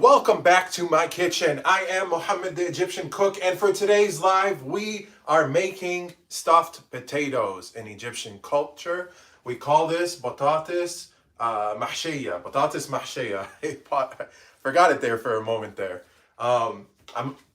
welcome back to my kitchen. I am Mohammed the Egyptian cook, and for today's live, we are making stuffed potatoes. In Egyptian culture, we call this batatas mahshiya. Batatas mahshiya. Forgot it there for a moment there. I'm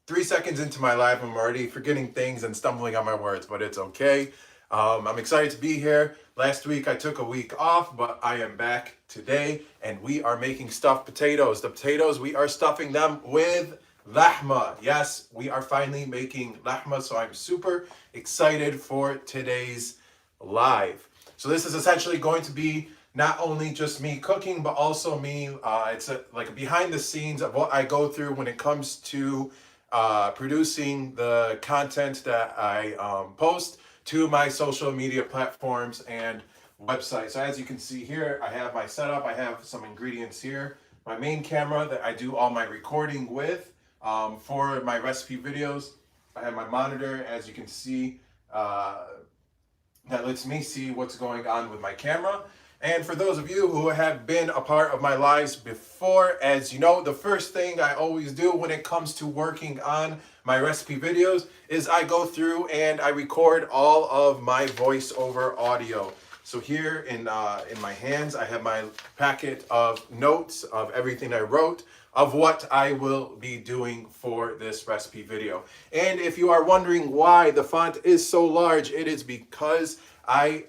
3 seconds into my live. I'm already forgetting things and stumbling on my words, but it's okay. I'm excited to be here. Last week I took a week off, but I am back today and we are making stuffed potatoes. The potatoes, we are stuffing them with lahma. Yes, we are finally making lahma, so I'm super excited for today's live. So this is essentially going to be not only just me cooking, but also me, it's like a behind the scenes of what I go through when it comes to producing the content that I post to my social media platforms and websites. So as you can see here, I have my setup. I have some ingredients here. My main camera that I do all my recording with for my recipe videos. I have my monitor, as you can see, that lets me see what's going on with my camera. And for those of you who have been a part of my lives before, as you know, the first thing I always do when it comes to working on my recipe videos is I go through and I record all of my voiceover audio. So here in my hands, I have my packet of notes of everything I wrote of what I will be doing for this recipe video. And if you are wondering why the font is so large, it is because I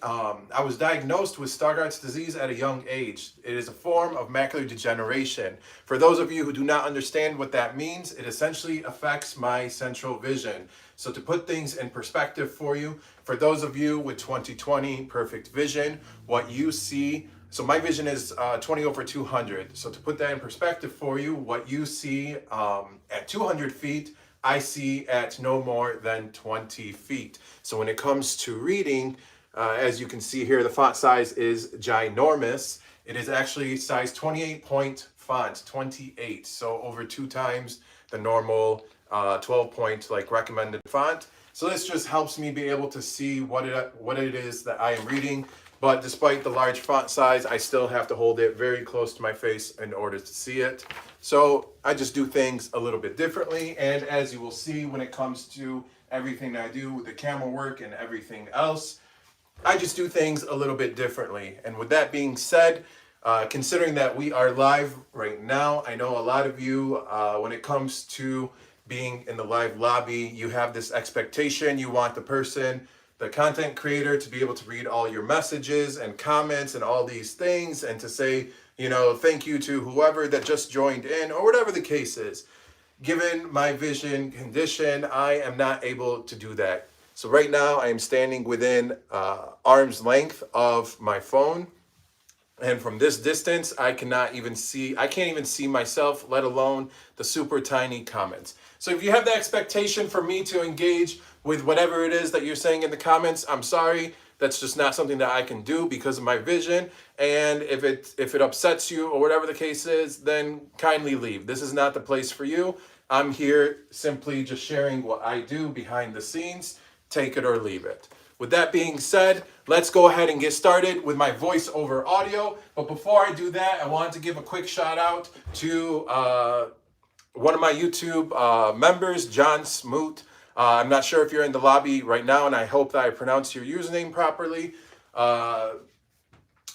was diagnosed with Stargardt's disease at a young age. It is a form of macular degeneration. For those of you who do not understand what that means, it essentially affects my central vision. So to put things in perspective for you, for those of you with 20/20 perfect vision, what you see, so my vision is 20/200. So to put that in perspective for you, what you see at 200 feet, I see at no more than 20 feet. So when it comes to reading, as you can see here, the font size is ginormous. It is actually size 28-point font, 28. So over 2 times the normal 12-point like recommended font. So this just helps me be able to see what it is that I am reading. But despite the large font size, I still have to hold it very close to my face in order to see it. So I just do things a little bit differently. And as you will see, when it comes to everything I do with the camera work and everything else, I just do things a little bit differently. And with that being said, considering that we are live right now, I know a lot of you, when it comes to being in the live lobby, you have this expectation. You want the content creator, to be able to read all your messages and comments and all these things and to say, you know, thank you to whoever that just joined in or whatever the case is. Given my vision condition, I am not able to do that. So right now I am standing within arm's length of my phone. And from this distance, I can't even see myself, let alone the super tiny comments. So if you have the expectation for me to engage with whatever it is that you're saying in the comments, I'm sorry. That's just not something that I can do because of my vision. And if it upsets you or whatever the case is, then kindly leave. This is not the place for you. I'm here simply just sharing what I do behind the scenes. Take it or leave it. With that being said, let's go ahead and get started with my voiceover audio. But before I do that, I wanted to give a quick shout out to one of my YouTube members, John Smoot. I'm not sure if you're in the lobby right now, and I hope that I pronounced your username properly. On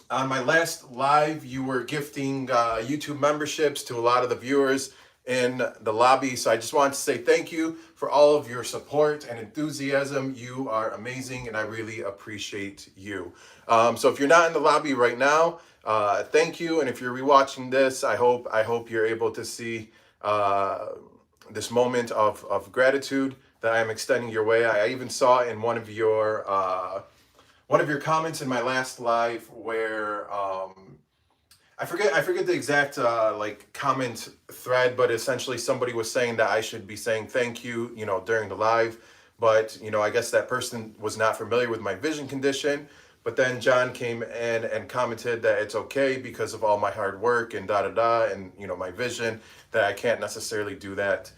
my last live, you were gifting YouTube memberships to a lot of the viewers in the lobby. So I just wanted to say thank you for all of your support and enthusiasm. You are amazing and I really appreciate you. So if you're not in the lobby right now, thank you. And if you're rewatching this, I hope you're able to see this moment of gratitude that I am extending your way. I even saw in one of your comments in my last live where I forget the exact like comment thread, but essentially somebody was saying that I should be saying thank you, you know, during the live. But, you know, I guess that person was not familiar with my vision condition. But then John came in and commented that it's okay because of all my hard work and and, you know, my vision, that I can't necessarily do that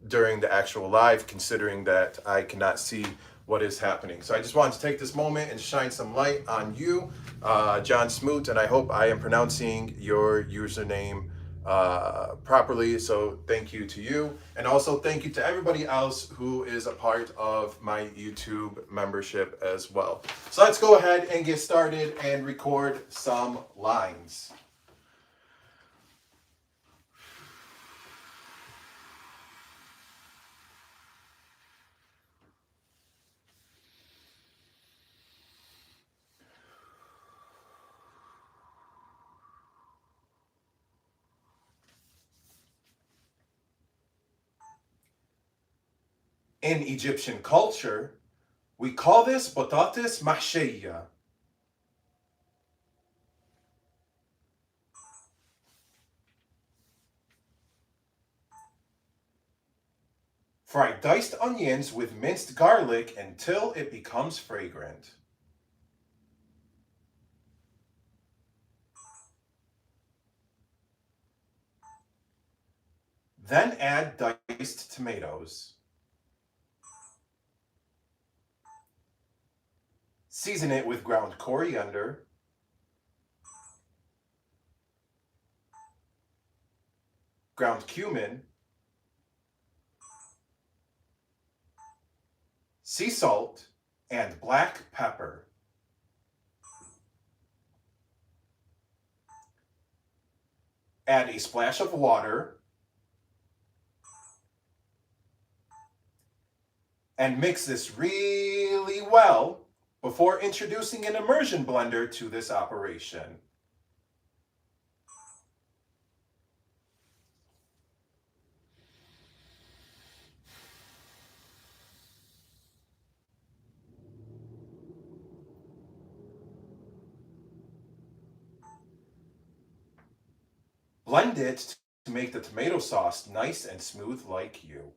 during the actual live, considering that I cannot see what is happening. So I just wanted to take this moment and shine some light on you, John Smoot, and I hope I am pronouncing your username properly. So thank you to you. And also thank you to everybody else who is a part of my YouTube membership as well. So let's go ahead and get started and record some lines. In Egyptian culture, we call this batatis mahshiya. Fry diced onions with minced garlic until it becomes fragrant. Then add diced tomatoes. Season it with ground coriander, ground cumin, sea salt, and black pepper. Add a splash of water and mix this really well before introducing an immersion blender to this operation. Blend it to make the tomato sauce nice and smooth like you.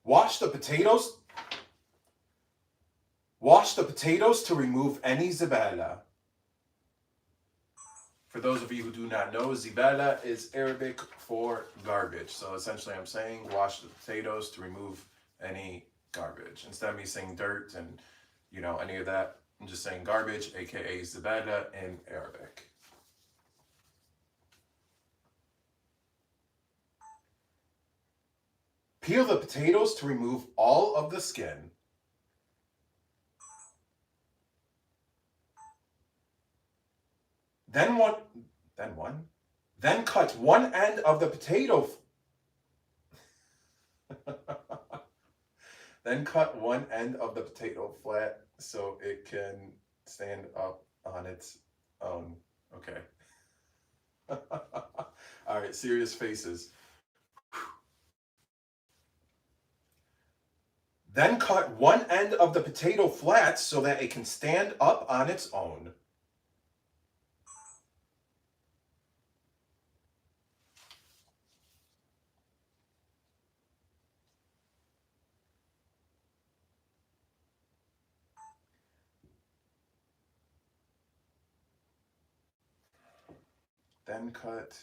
Wash the potatoes to remove any zibala. For those of you who do not know, zibala is Arabic for garbage. So essentially I'm saying wash the potatoes to remove any garbage. Instead of me saying dirt and any of that, I'm just saying garbage, aka zibala in Arabic. Peel the potatoes to remove all of the skin. Then cut one end of the potato. Then cut one end of the potato flat so it can stand up on its own. Okay. All right, serious faces. Then cut one end of the potato flat so that it can stand up on its own. Then cut.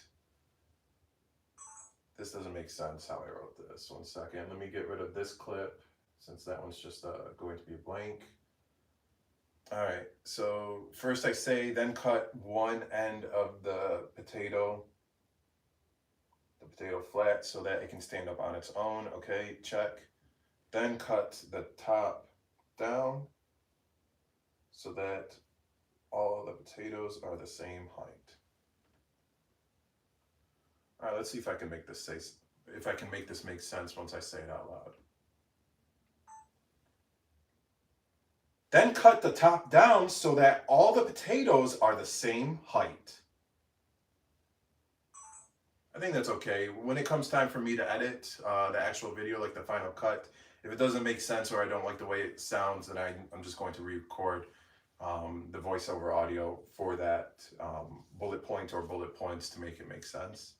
This doesn't make sense how I wrote this. 1 second. Let me get rid of this clip since that one's just going to be blank. All right. So first I say, then cut one end of the potato flat so that it can stand up on its own. Okay, check. Then cut the top down so that all the potatoes are the same height. All right, let's see if I can make this make sense once I say it out loud. Then cut the top down so that all the potatoes are the same height. I think that's okay. When it comes time for me to edit the actual video, like the final cut, if it doesn't make sense or I don't like the way it sounds, then I'm just going to re-record the voiceover audio for that bullet point or bullet points to make it make sense.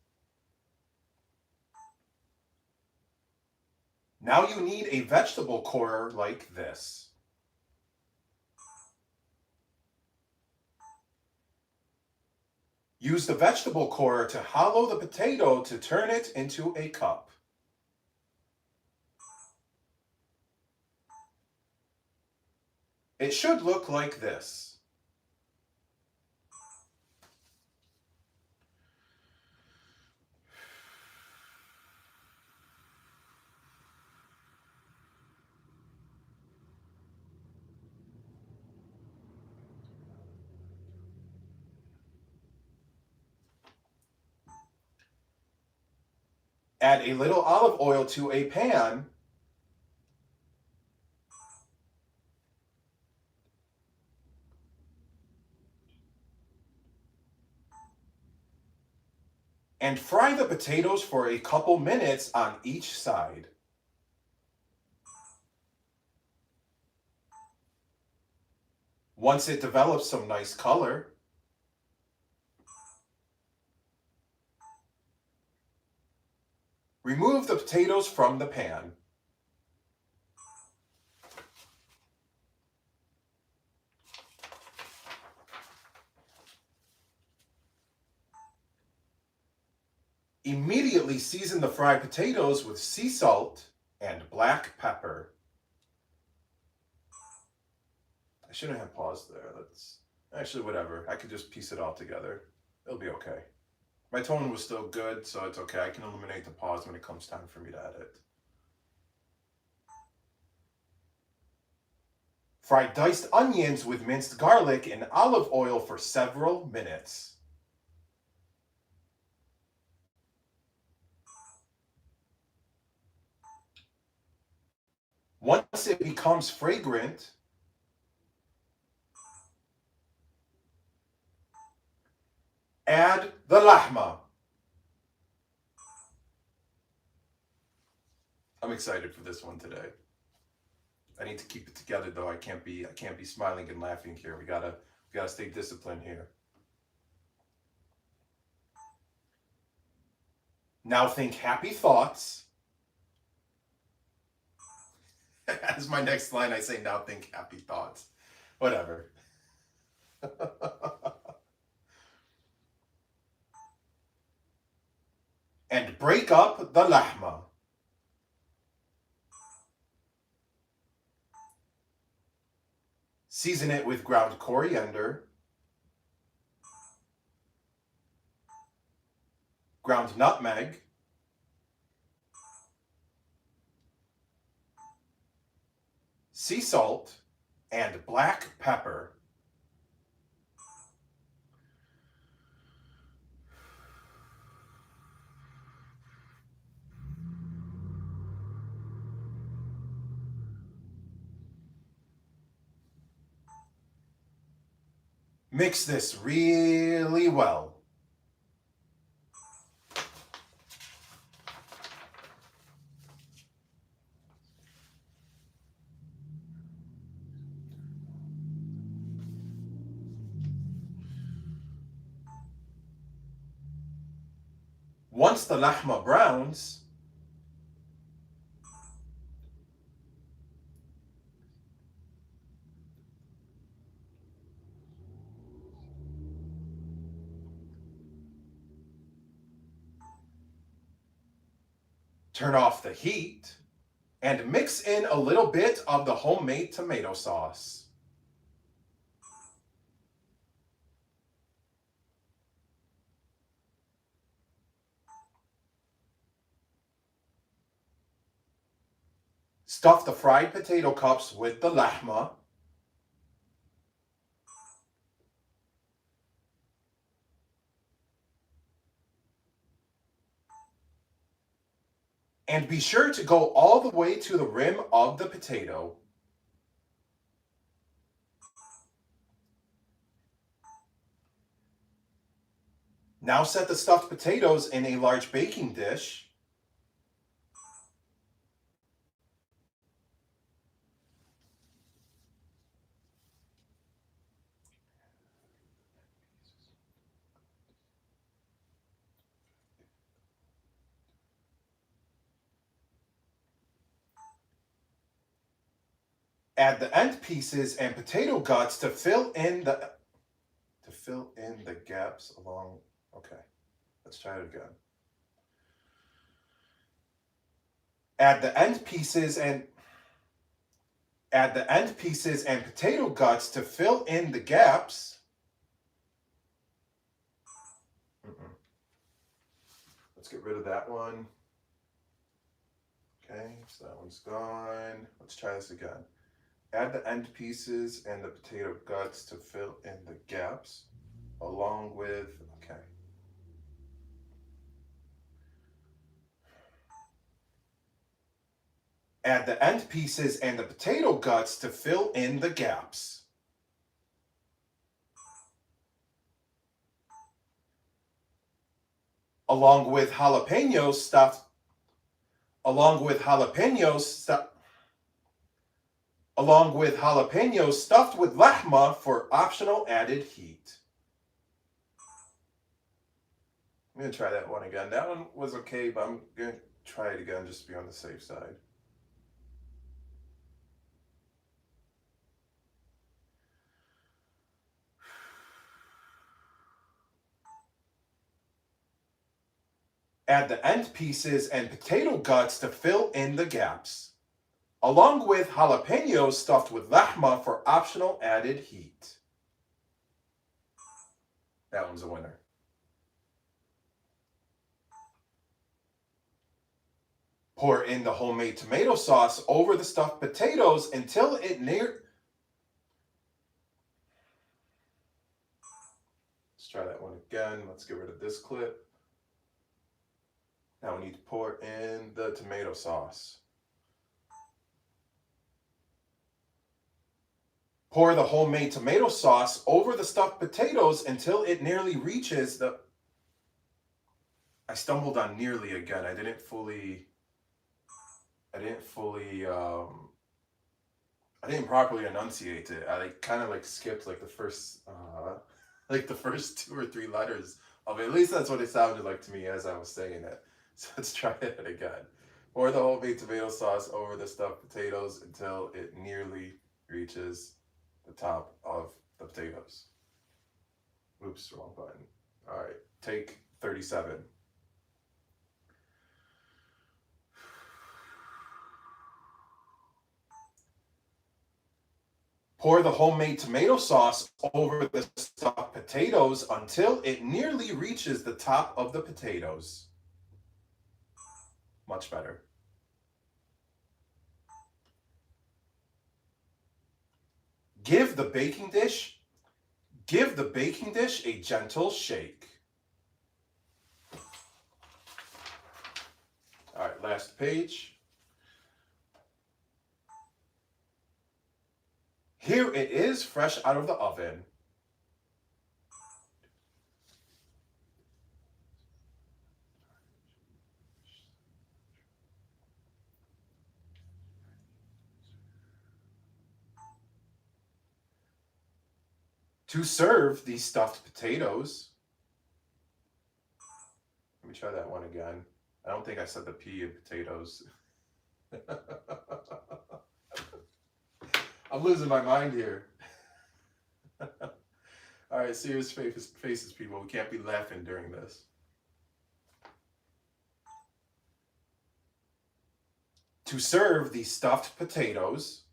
Now you need a vegetable corer like this. Use the vegetable corer to hollow the potato to turn it into a cup. It should look like this. Add a little olive oil to a pan. And fry the potatoes for a couple minutes on each side. Once it develops some nice color, remove the potatoes from the pan. Immediately season the fried potatoes with sea salt and black pepper. I shouldn't have paused there. That's actually whatever. I could just piece it all together. It'll be okay. My tone was still good, so it's okay. I can eliminate the pause when it comes time for me to edit. Fry diced onions with minced garlic in olive oil for several minutes. Once it becomes fragrant, add the lahma. I'm excited for this one today. I need to keep it together though. I can't be smiling and laughing here. We gotta stay disciplined here. Now think happy thoughts. As my next line, I say, now think happy thoughts. Whatever. And break up the lahma. Season it with ground coriander, ground nutmeg, sea salt, and black pepper. Mix this really well. Once the lahma browns, turn off the heat and mix in a little bit of the homemade tomato sauce. Stuff the fried potato cups with the lahma. And be sure to go all the way to the rim of the potato. Now set the stuffed potatoes in a large baking dish. Add the end pieces and potato guts to fill in the gaps along. Okay, let's try it again. Add the end pieces and Add the end pieces and potato guts to fill in the gaps. Let's get rid of that one. Okay, so that one's gone. Let's try this again. Add the end pieces and the potato guts to fill in the gaps, along with, okay. Add the end pieces and the potato guts to fill in the gaps. Along with jalapenos stuffed with lahma for optional added heat. I'm going to try that one again. That one was okay, but I'm going to try it again just to be on the safe side. Add the end pieces and potato guts to fill in the gaps, along with jalapenos stuffed with lahma for optional added heat. That one's a winner. Pour in the homemade tomato sauce over the stuffed potatoes until it Let's try that one again. Let's get rid of this clip. Now we need to pour in the tomato sauce. Pour the homemade tomato sauce over the stuffed potatoes until it nearly reaches the... I stumbled on nearly again. I didn't properly enunciate it. I kind of skipped the first 2 or 3 letters of it. At least that's what it sounded like to me as I was saying it. So let's try it again. Pour the homemade tomato sauce over the stuffed potatoes until it nearly reaches the top of the potatoes. Oops, wrong button. All right, take 37. Pour the homemade tomato sauce over the stuffed potatoes until it nearly reaches the top of the potatoes. Much better. Give the baking dish a gentle shake. All right, last page. Here it is, fresh out of the oven. To serve these stuffed potatoes, let me try that one again. I don't think I said the P in potatoes. I'm losing my mind here. All right, serious faces, people. We can't be laughing during this. To serve these stuffed potatoes,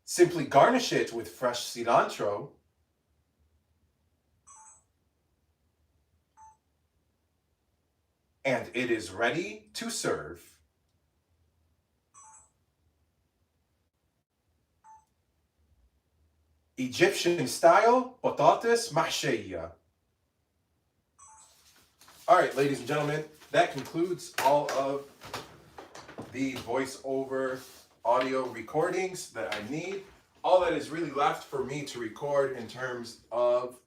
simply garnish it with fresh cilantro and it is ready to serve. Egyptian style batatas mahshiya. All right, ladies and gentlemen, that concludes all of the voiceover audio recordings that I need. All that is really left for me to record in terms of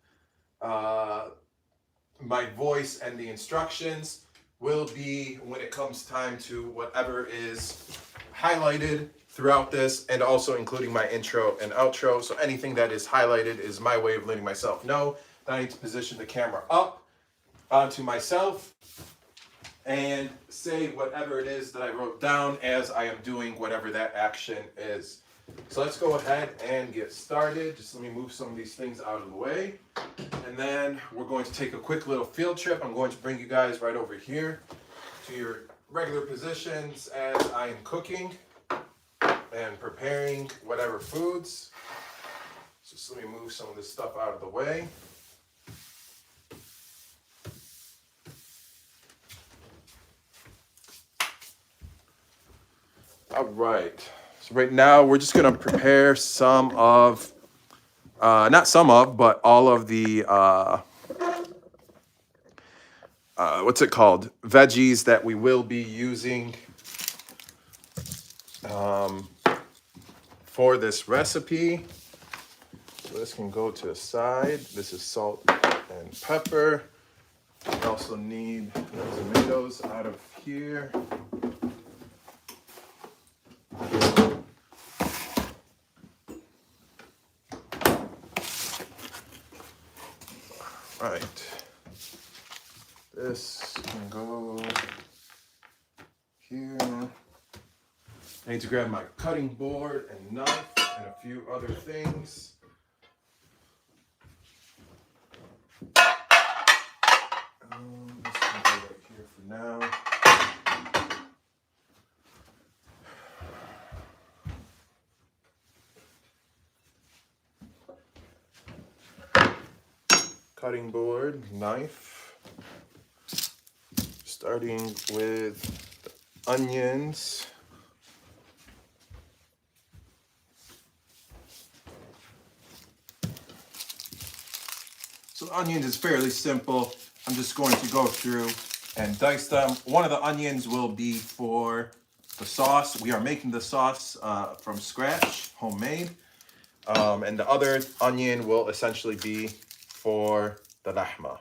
my voice and the instructions will be when it comes time to whatever is highlighted throughout this, and also including my intro and outro. So anything that is highlighted is my way of letting myself know that I need to position the camera up onto myself and say whatever it is that I wrote down as I am doing whatever that action is. So let's go ahead and get started. Just let me move some of these things out of the way. And then we're going to take a quick little field trip. I'm going to bring you guys right over here to your regular positions as I am cooking and preparing whatever foods. So just let me move some of this stuff out of the way. All right. So right now we're just gonna prepare some of, not some of, but all of the, what's it called? Veggies that we will be using for this recipe. So this can go to the side. This is salt and pepper. We also need the tomatoes out of here. Right. This can go here. I need to grab my cutting board and knife and a few other things. This can go right here for now. Cutting board, knife. Starting with the onions. So the onions is fairly simple. I'm just going to go through and dice them. One of the onions will be for the sauce. We are making the sauce from scratch, homemade. And the other onion will essentially be for the lahma.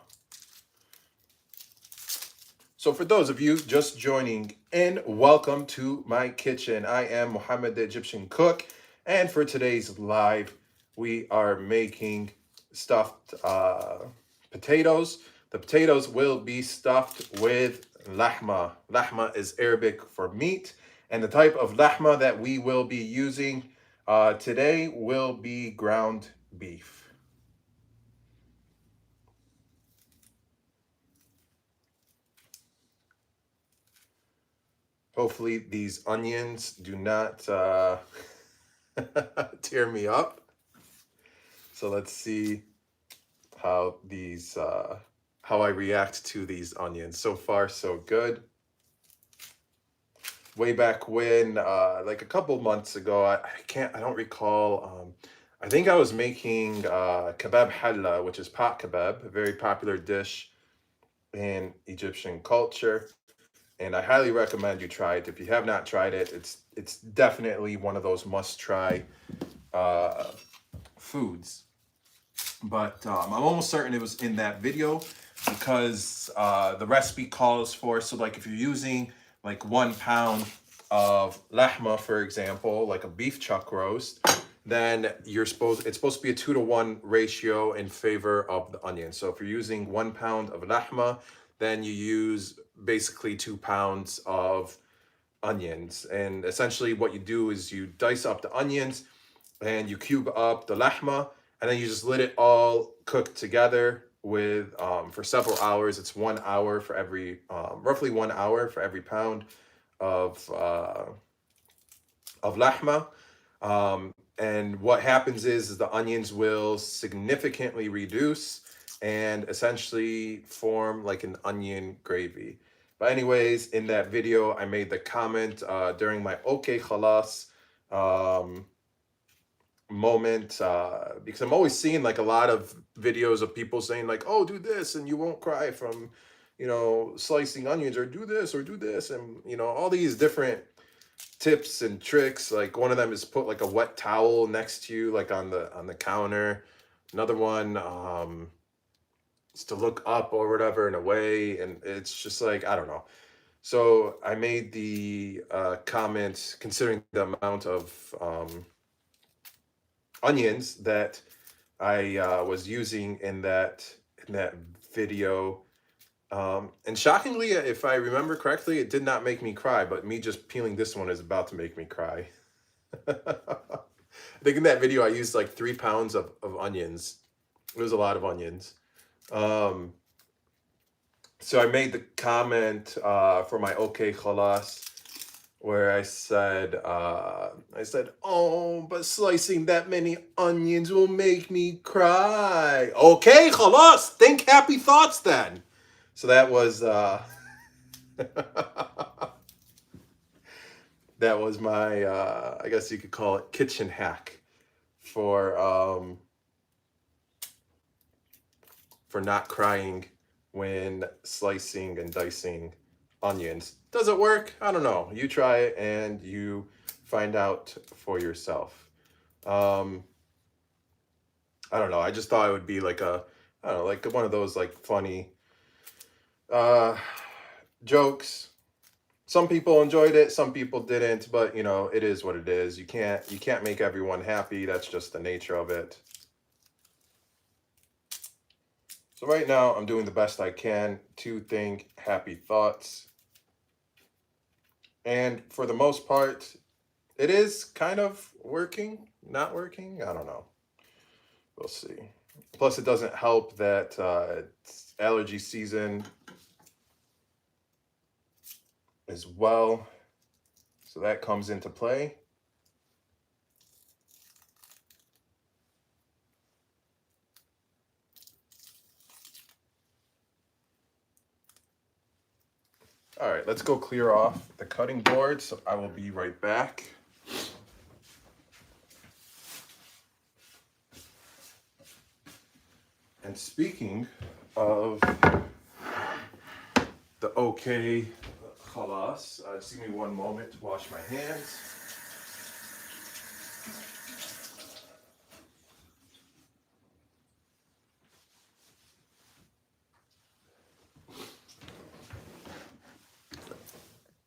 So for those of you just joining in, welcome to my kitchen. I am Mohammed the Egyptian Cook, and for today's live, we are making stuffed potatoes. The potatoes will be stuffed with lahma. Lahma is Arabic for meat, and the type of lahma that we will be using today will be ground beef. Hopefully these onions do not tear me up. So let's see how these, how I react to these onions. So far, so good. Way back when, like a couple months ago, I don't recall. I think I was making kebab halla, which is pot kebab, a very popular dish in Egyptian culture. And I highly recommend you try it. If you have not tried it, it's definitely one of those must-try foods. But I'm almost certain it was in that video because the recipe calls for, so like if you're using like 1 pound of lahma, for example, like a beef chuck roast, then it's supposed to be a 2-to-1 ratio in favor of the onion. So if you're using 1 pound of lahma, then you use basically 2 pounds of onions. And essentially what you do is you dice up the onions and you cube up the lahma, and then you just let it all cook together with for several hours. It's 1 hour for every roughly 1 hour for every pound of lahma. And what happens is the onions will significantly reduce and essentially form like an onion gravy. But anyways, in that video, I made the comment during my okay khalas moment, because I'm always seeing like a lot of videos of people saying like, oh, do this and you won't cry from, you know, slicing onions, or do this or do this, and you know, all these different tips and tricks. Like one of them is put like a wet towel next to you, like on the counter. Another one is to look up or whatever and away, and it's just like, I don't know. So I made the comment considering the amount of onions that I was using in that video. And shockingly, if I remember correctly, it did not make me cry, but me just peeling this one is about to make me cry. I think in that video I used like 3 pounds of onions. It was a lot of onions. So I made the comment for my okay khalas, where I said, oh, but slicing that many onions will make me cry. Okay, khalas, think happy thoughts then. So that was that was my I guess you could call it kitchen hack for not crying when slicing and dicing onions. Does it work? I don't know. You try it and you find out for yourself. I don't know. I just thought it would be like I don't know, like one of those like funny jokes. Some people enjoyed it, some people didn't, but you know, it is what it is. You can't make everyone happy. That's just the nature of it. So right now I'm doing the best I can to think happy thoughts. And for the most part, it is kind of working, not working. I don't know. We'll see. Plus, it doesn't help that it's allergy season as well. So that comes into play. All right, let's go clear off the cutting board. So I will be right back. And speaking of the okay khalas, just give me one moment to wash my hands.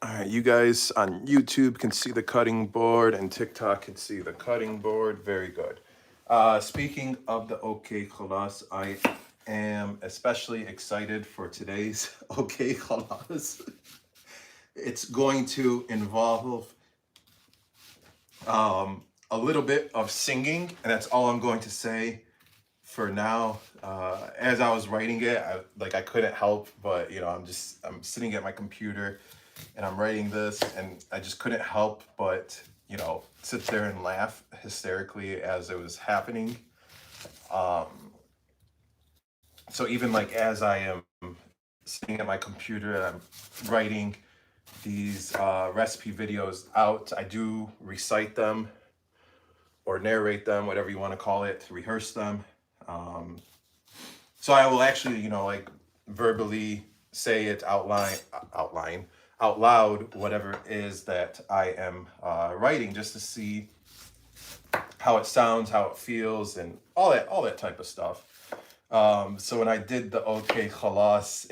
All right, you guys on YouTube can see the cutting board and TikTok can see the cutting board. Very good. Speaking of the okay khalas, I am especially excited for today's okay khalas. It's going to involve a little bit of singing, and that's all I'm going to say for now. As I was writing it, I couldn't help but, you know, I'm sitting at my computer and I'm writing this, and I just couldn't help but, you know, sit there and laugh hysterically as it was happening. So even like as I am sitting at my computer and I'm writing these recipe videos out, I do recite them or narrate them, whatever you want to call it, rehearse them. So I will actually, you know, like verbally say it out loud, whatever it is that I am writing, just to see how it sounds, how it feels, and all that type of stuff. So when I did the okay khalas,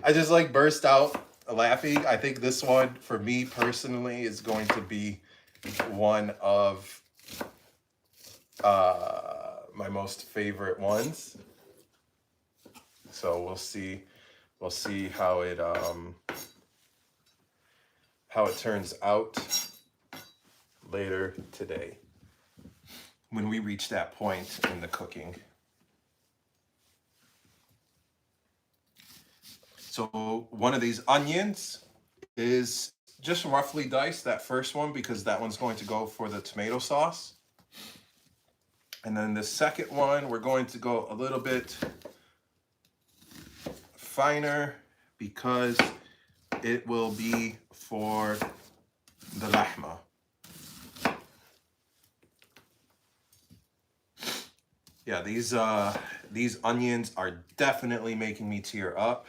I just like burst out laughing. I think this one for me personally is going to be one of my most favorite ones. So we'll see how it turns out later today when we reach that point in the cooking. So one of these onions is just roughly diced, that first one, because that one's going to go for the tomato sauce. And then the second one, we're going to go a little bit finer because it will be for the lahma. Yeah, these onions are definitely making me tear up.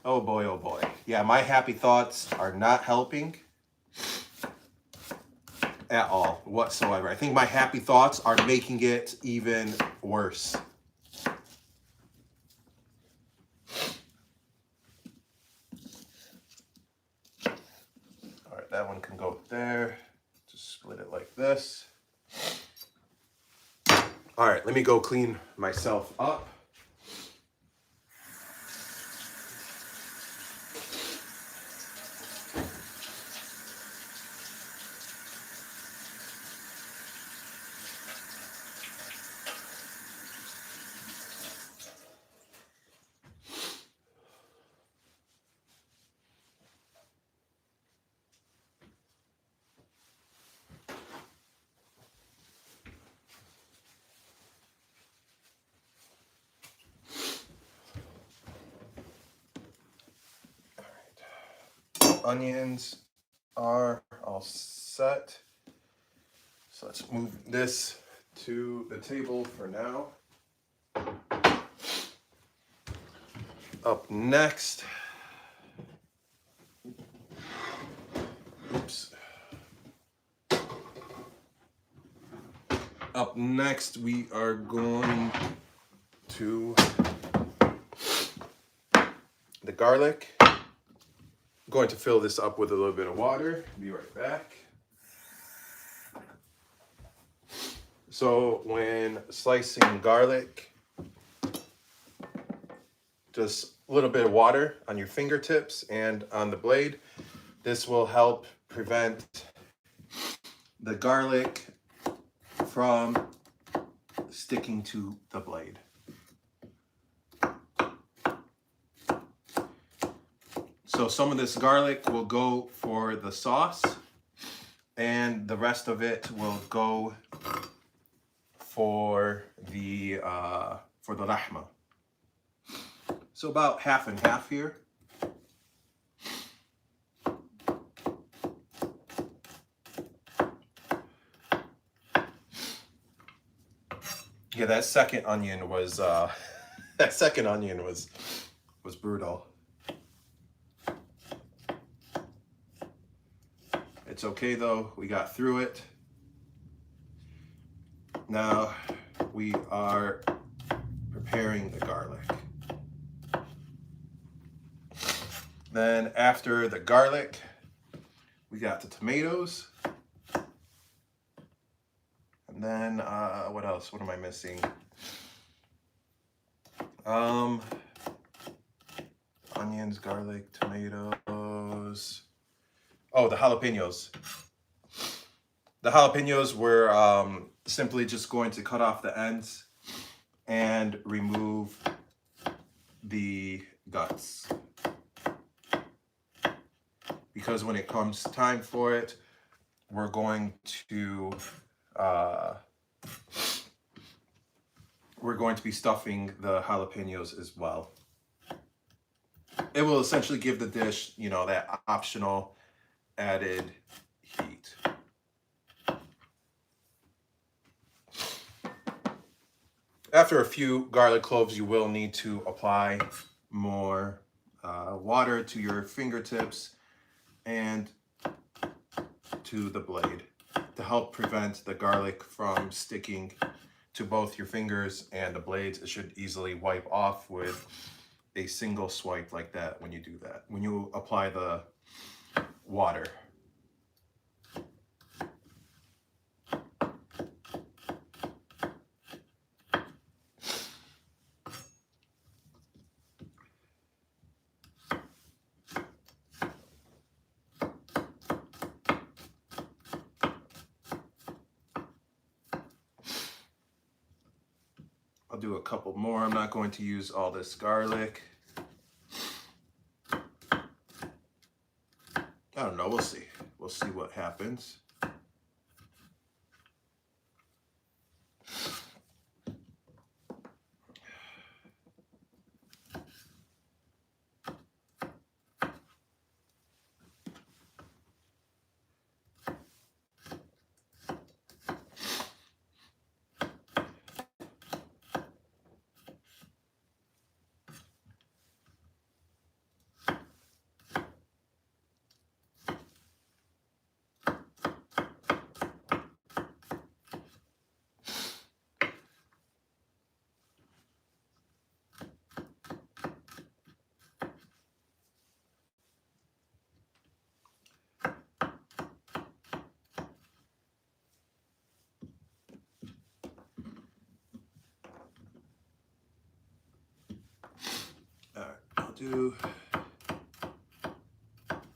Oh boy, oh boy. Yeah, my happy thoughts are not helping at all whatsoever. I think my happy thoughts are making it even worse. All right, that one can go there. Just split it like this. All right, let me go clean myself up. onions are all set. So let's move this to the table for now. Up next, Up next, we are going to the garlic. I'm going to fill this up with a little bit of water. Be right back. So when slicing garlic, just a little bit of water on your fingertips and on the blade. This will help prevent the garlic from sticking to the blade. So some of this garlic will go for the sauce, and the rest of it will go for the lahma. So about half and half here. Yeah, that second onion was brutal. It's okay though, we got through it. Now we are preparing the garlic. Then after the garlic, we got the tomatoes. And then, what else? What am I missing? Onions, garlic, tomatoes. Oh, the jalapenos. The jalapenos were simply just going to cut off the ends and remove the guts. Because when it comes time for it, we're going to be stuffing the jalapenos as well. It will essentially give the dish, you know, that optional added heat. After a few garlic cloves, you will need to apply more water to your fingertips and to the blade to help prevent the garlic from sticking to both your fingers and the blades. It should easily wipe off with a single swipe like that when you do that, when you apply the water. I'll do a couple more. I'm not going to use all this garlic. I don't know, we'll see. We'll see what happens. All right, I'll do, let's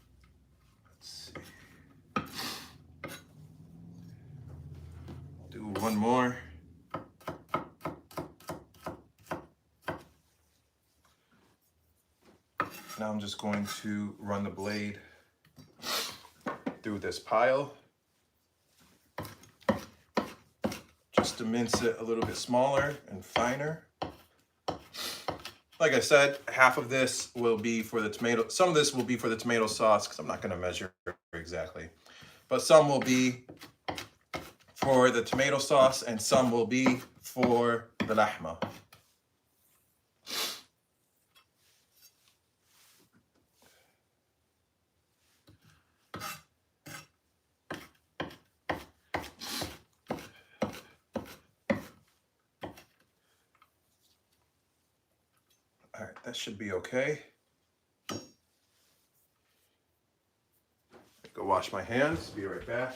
see, I'll do one more. Now I'm just going to run the blade through this pile just to mince it a little bit smaller and finer. Like I said, half of this will be for the tomato. Some of this will be for the tomato sauce because I'm not going to measure exactly. But some will be for the tomato sauce and some will be for the lahma. All right, that should be okay. Go wash my hands, be right back.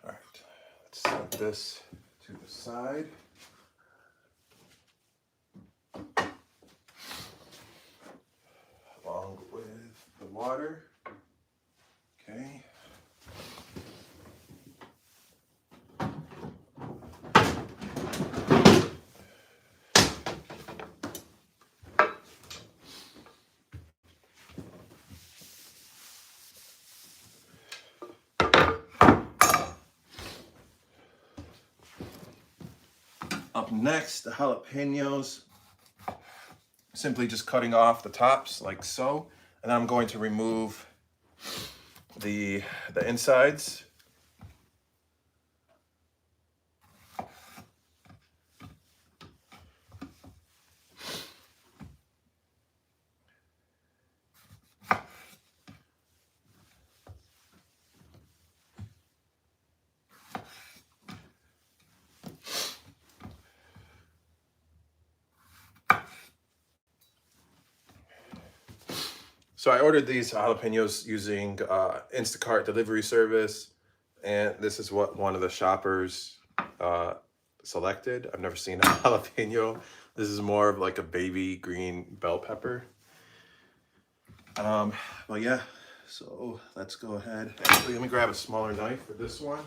All right, let's set this to the side. Along with the water. Okay. Up next, the jalapenos. Simply just cutting off the tops like so. And I'm going to remove the insides. So I ordered these jalapenos using Instacart delivery service, and this is what one of the shoppers selected. I've never seen a jalapeno. This is more of like a baby green bell pepper. But yeah, so let's go ahead. Actually, let me grab a smaller knife for this one.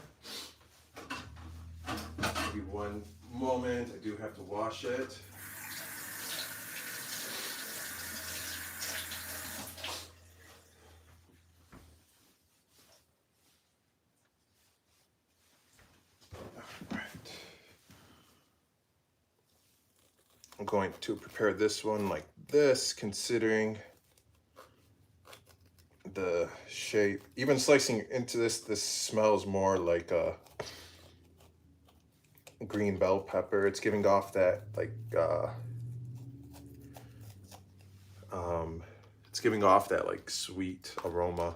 Give me one moment. I do have to wash it. I'm going to prepare this one like this, considering the shape. Even slicing into this smells more like a green bell pepper. It's giving off that like it's giving off that like sweet aroma.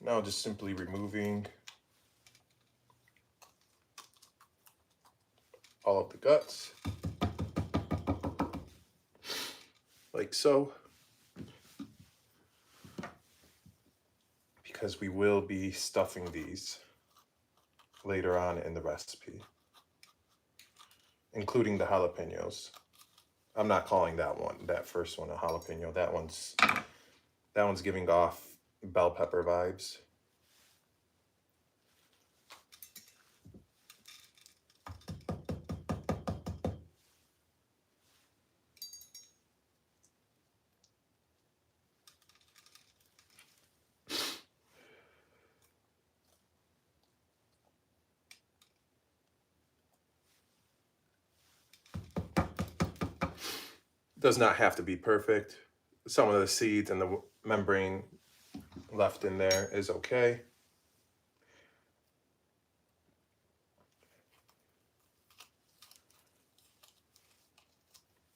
Now just simply removing all of the guts, like so, because we will be stuffing these later on in the recipe, including the jalapenos. I'm not calling that first one a jalapeno. That one's giving off bell pepper vibes. Does not have to be perfect. Some of the seeds and the membrane left in there is okay.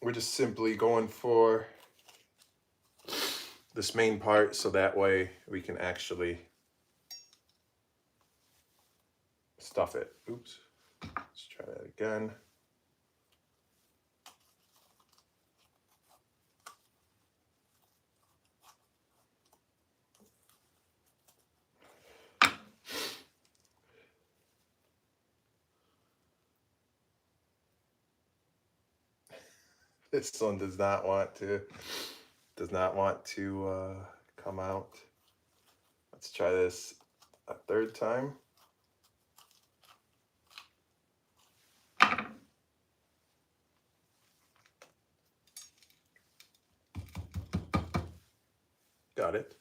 We're just simply going for this main part so that way we can actually stuff it. Oops. Let's try that again. This one does not want to come out. Let's try this a third time. Got it.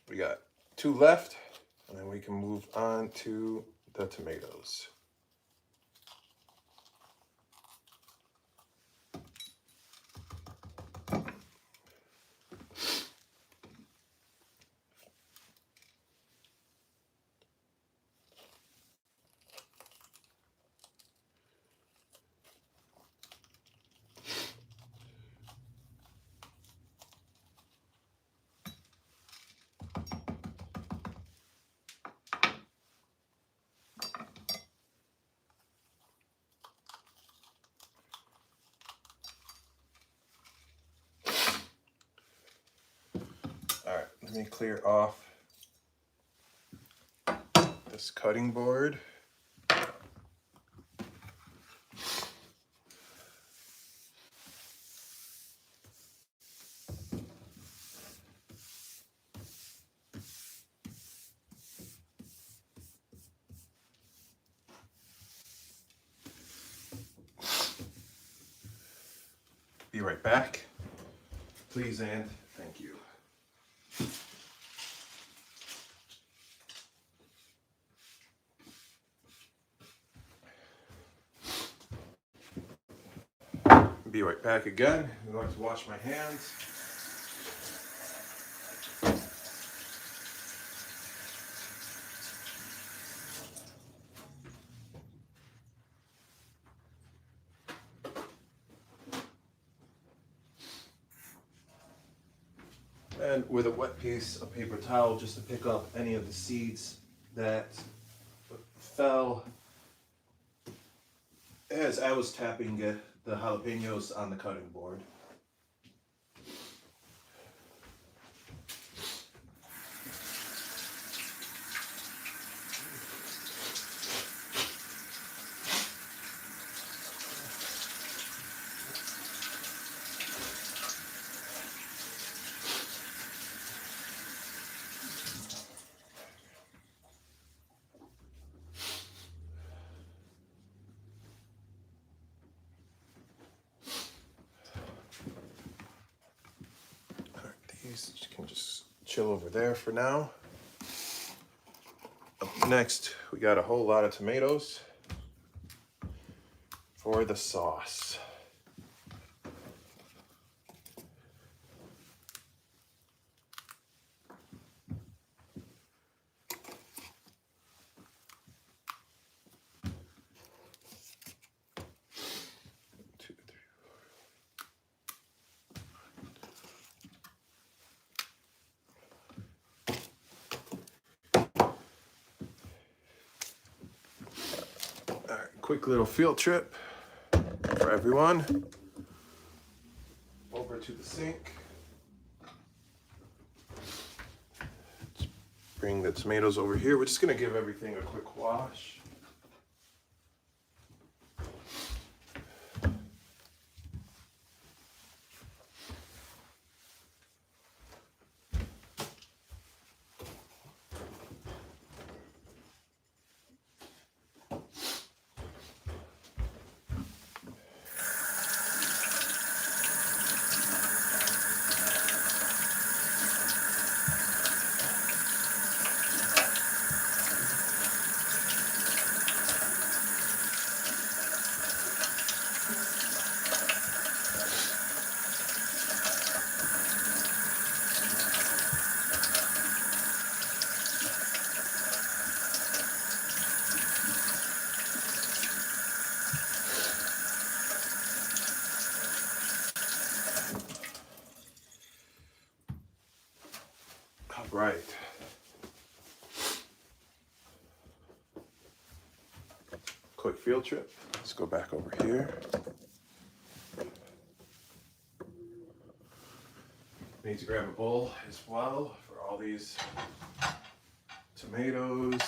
We got 2 left, and then we can move on to the tomatoes. All right, let me clear off this cutting board. Be right back. Please and thank you. Be right back again. I'm going to wash my hands. And with a wet piece of paper towel, just to pick up any of the seeds that fell as I was tapping the jalapenos on the cutting board. These can just chill over there for now. Up next, we got a whole lot of tomatoes for the sauce. Quick little field trip for everyone. Over to the sink. Let's bring the tomatoes over here. We're just gonna give everything a quick wash. right. Quick field trip. Let's go back over here. Need to grab a bowl as well for all these tomatoes.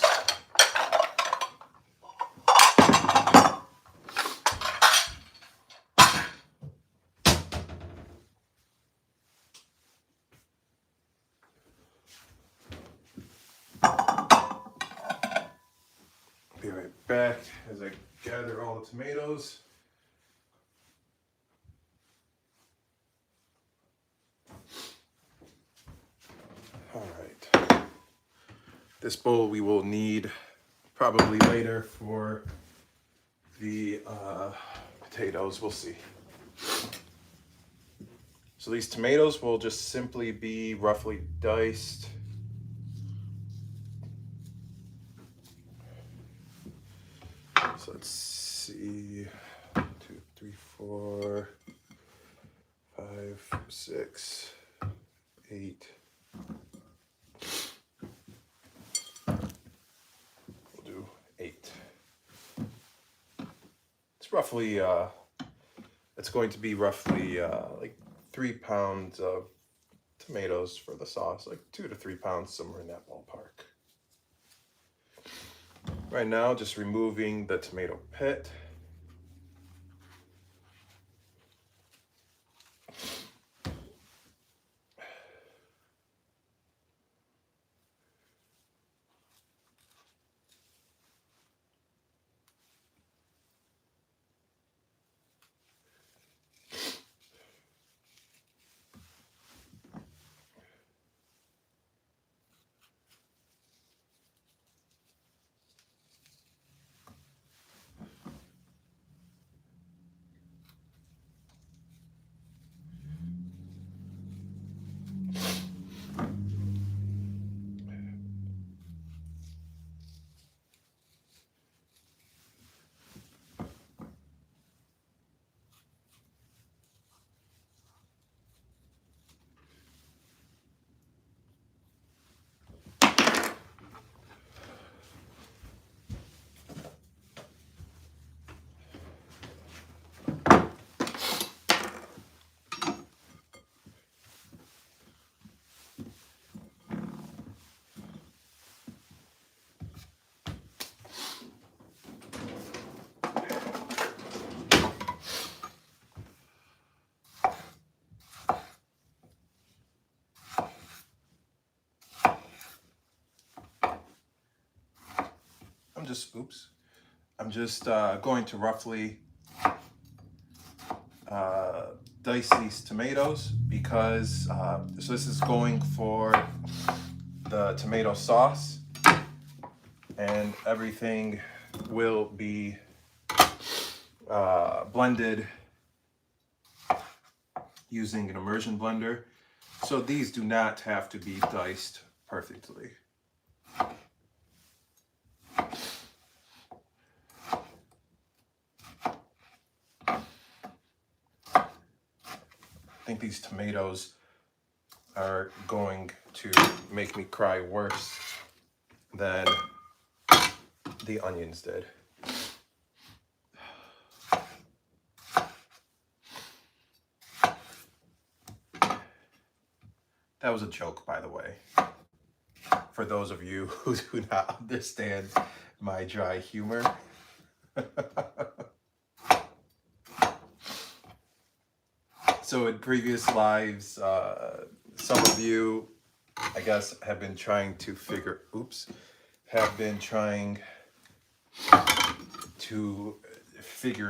Be right back as I gather all the tomatoes. All right. This bowl we will need probably later for the potatoes. We'll see. So these tomatoes will just simply be roughly diced. So let's see, 2, 3, 4, 5, 6, 8. We'll do 8. It's roughly, it's going to be roughly like 3 pounds of tomatoes for the sauce, like 2 to 3 pounds, somewhere in that ballpark. Right now, just removing the tomato pit. I'm just going to roughly dice these tomatoes because so this is going for the tomato sauce, and everything will be blended using an immersion blender. So these do not have to be diced perfectly. I think these tomatoes are going to make me cry worse than the onions did. That was a joke, by the way, for those of you who do not understand my dry humor. So in previous lives, some of you, I guess, have been trying to figure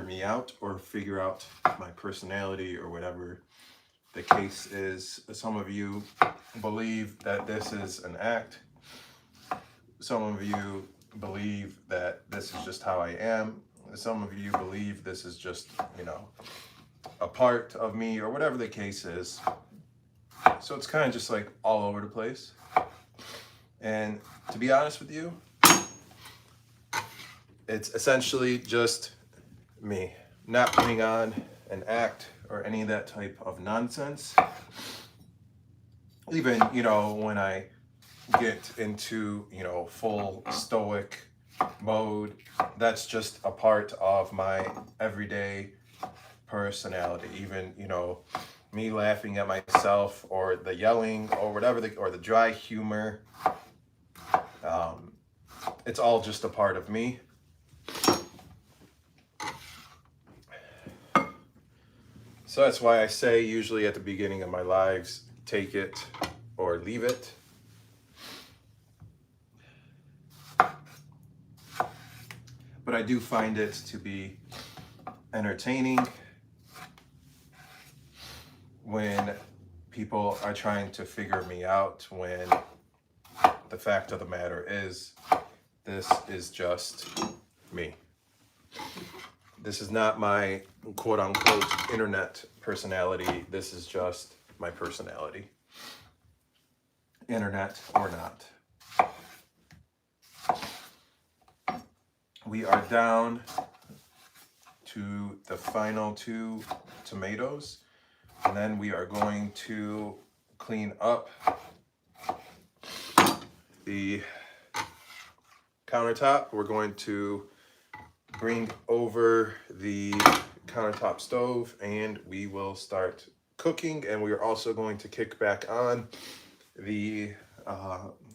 me out or figure out my personality or whatever the case is. Some of you believe that this is an act. Some of you believe that this is just how I am. Some of you believe this is just, a part of me or whatever the case is. So it's kind of just like all over the place. And to be honest with you, it's essentially just me, not putting on an act or any of that type of nonsense. Even, when I get into, you know, full stoic mode. That's just a part of my everyday personality. Even, you know, me laughing at myself, or the yelling, or whatever, or the dry humor. It's all just a part of me. So that's why I say usually at the beginning of my lives, take it or leave it. But I do find it to be entertaining when people are trying to figure me out, when the fact of the matter is, this is just me. This is not my quote unquote internet personality. This is just my personality. Internet or not. We are down to the final 2 tomatoes, and then we are going to clean up the countertop. We're going to bring over the countertop stove, and we will start cooking. And we are also going to kick back on the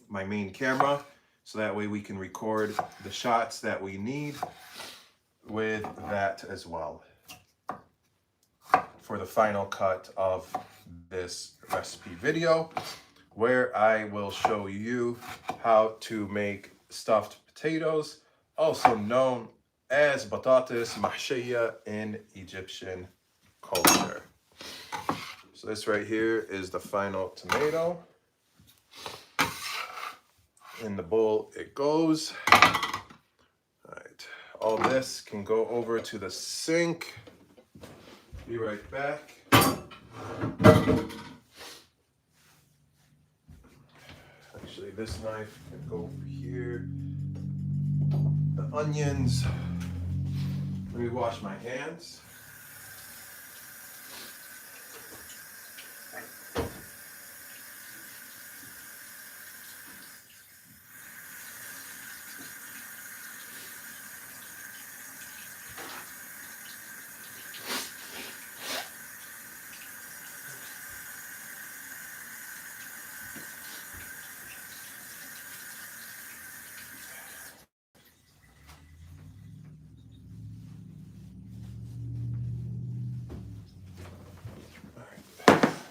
my main camera, so that way we can record the shots that we need with that as well for the final cut of this recipe video, where I will show you how to make stuffed potatoes, also known as batatas mahshiya in Egyptian culture. So this right here is the final tomato. In the bowl it goes. All right, all this can go over to the sink. Be right back. Actually, this knife can go over here. The onions. Let me wash my hands.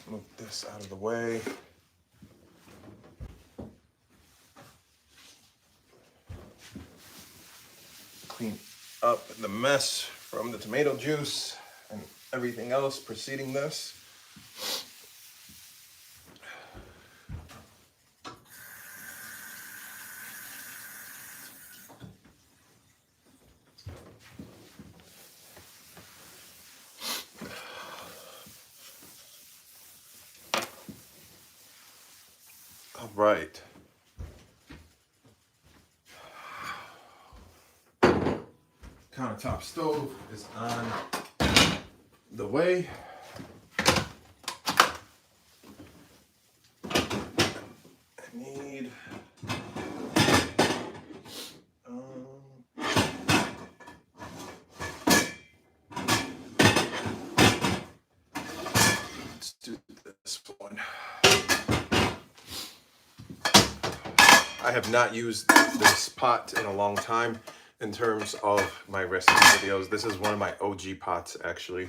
Move this out of the way. Clean up the mess from the tomato juice and everything else preceding this. All right. Countertop stove is on the way. I need let's do this one. I have not used this pot in a long time in terms of my recipe videos. This is one of my OG pots, actually.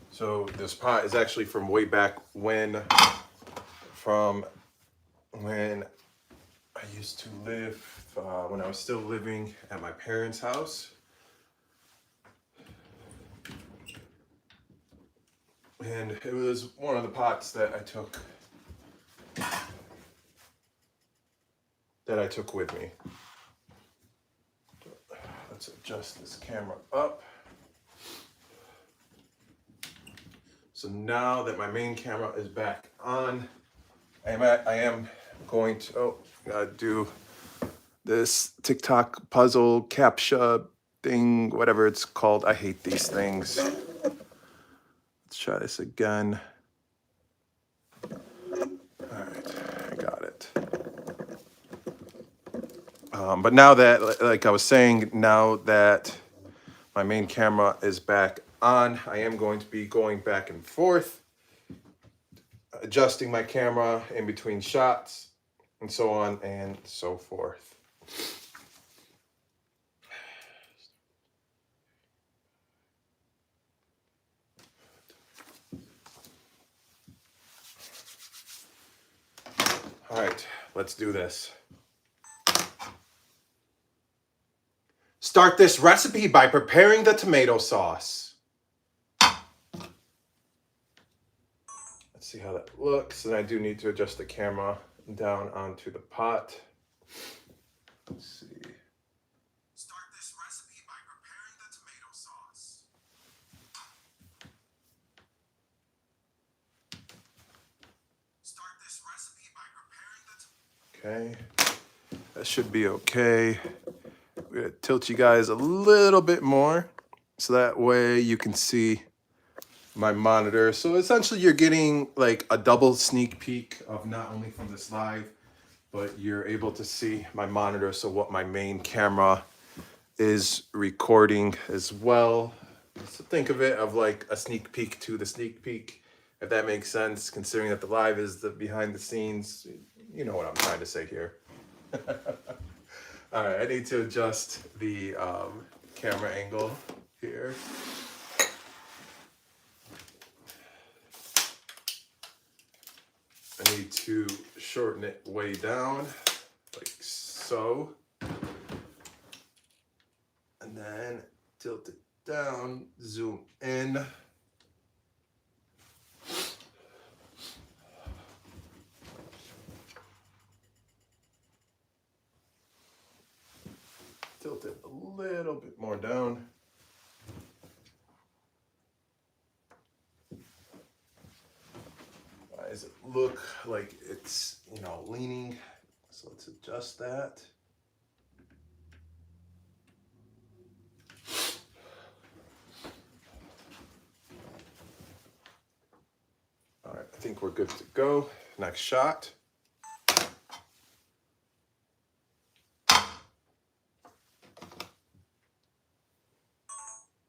So this pot is actually from way back when I used to live, when I was still living at my parents' house. And it was one of the pots that I took with me. Let's adjust this camera up. So now that my main camera is back on, I am going to do this TikTok puzzle captcha thing, whatever it's called. I hate these things. Let's try this again. All right, I got it. But now that, like I was saying, now that my main camera is back on, I am going to be going back and forth, adjusting my camera in between shots, and so on and so forth. All right, let's do this. Start this recipe by preparing the tomato sauce. Let's see how that looks. And I do need to adjust the camera down onto the pot. Let's see. Start this recipe by preparing the tomato sauce. Start this recipe by preparing the Okay. That should be okay. We're gonna tilt you guys a little bit more so that way you can see my monitor. So essentially you're getting like a double sneak peek of not only from this live, but you're able to see my monitor, so what my main camera is recording as well. So think of it of like a sneak peek to the sneak peek, if that makes sense, considering that the live is the behind the scenes. You know what I'm trying to say here. All right, I need to adjust the camera angle here. I need to shorten it way down, like so. And then tilt it down, zoom in. Tilt it a little bit more down. Why does it look like it's, you know, leaning? So let's adjust that. All right, I think we're good to go. Next shot.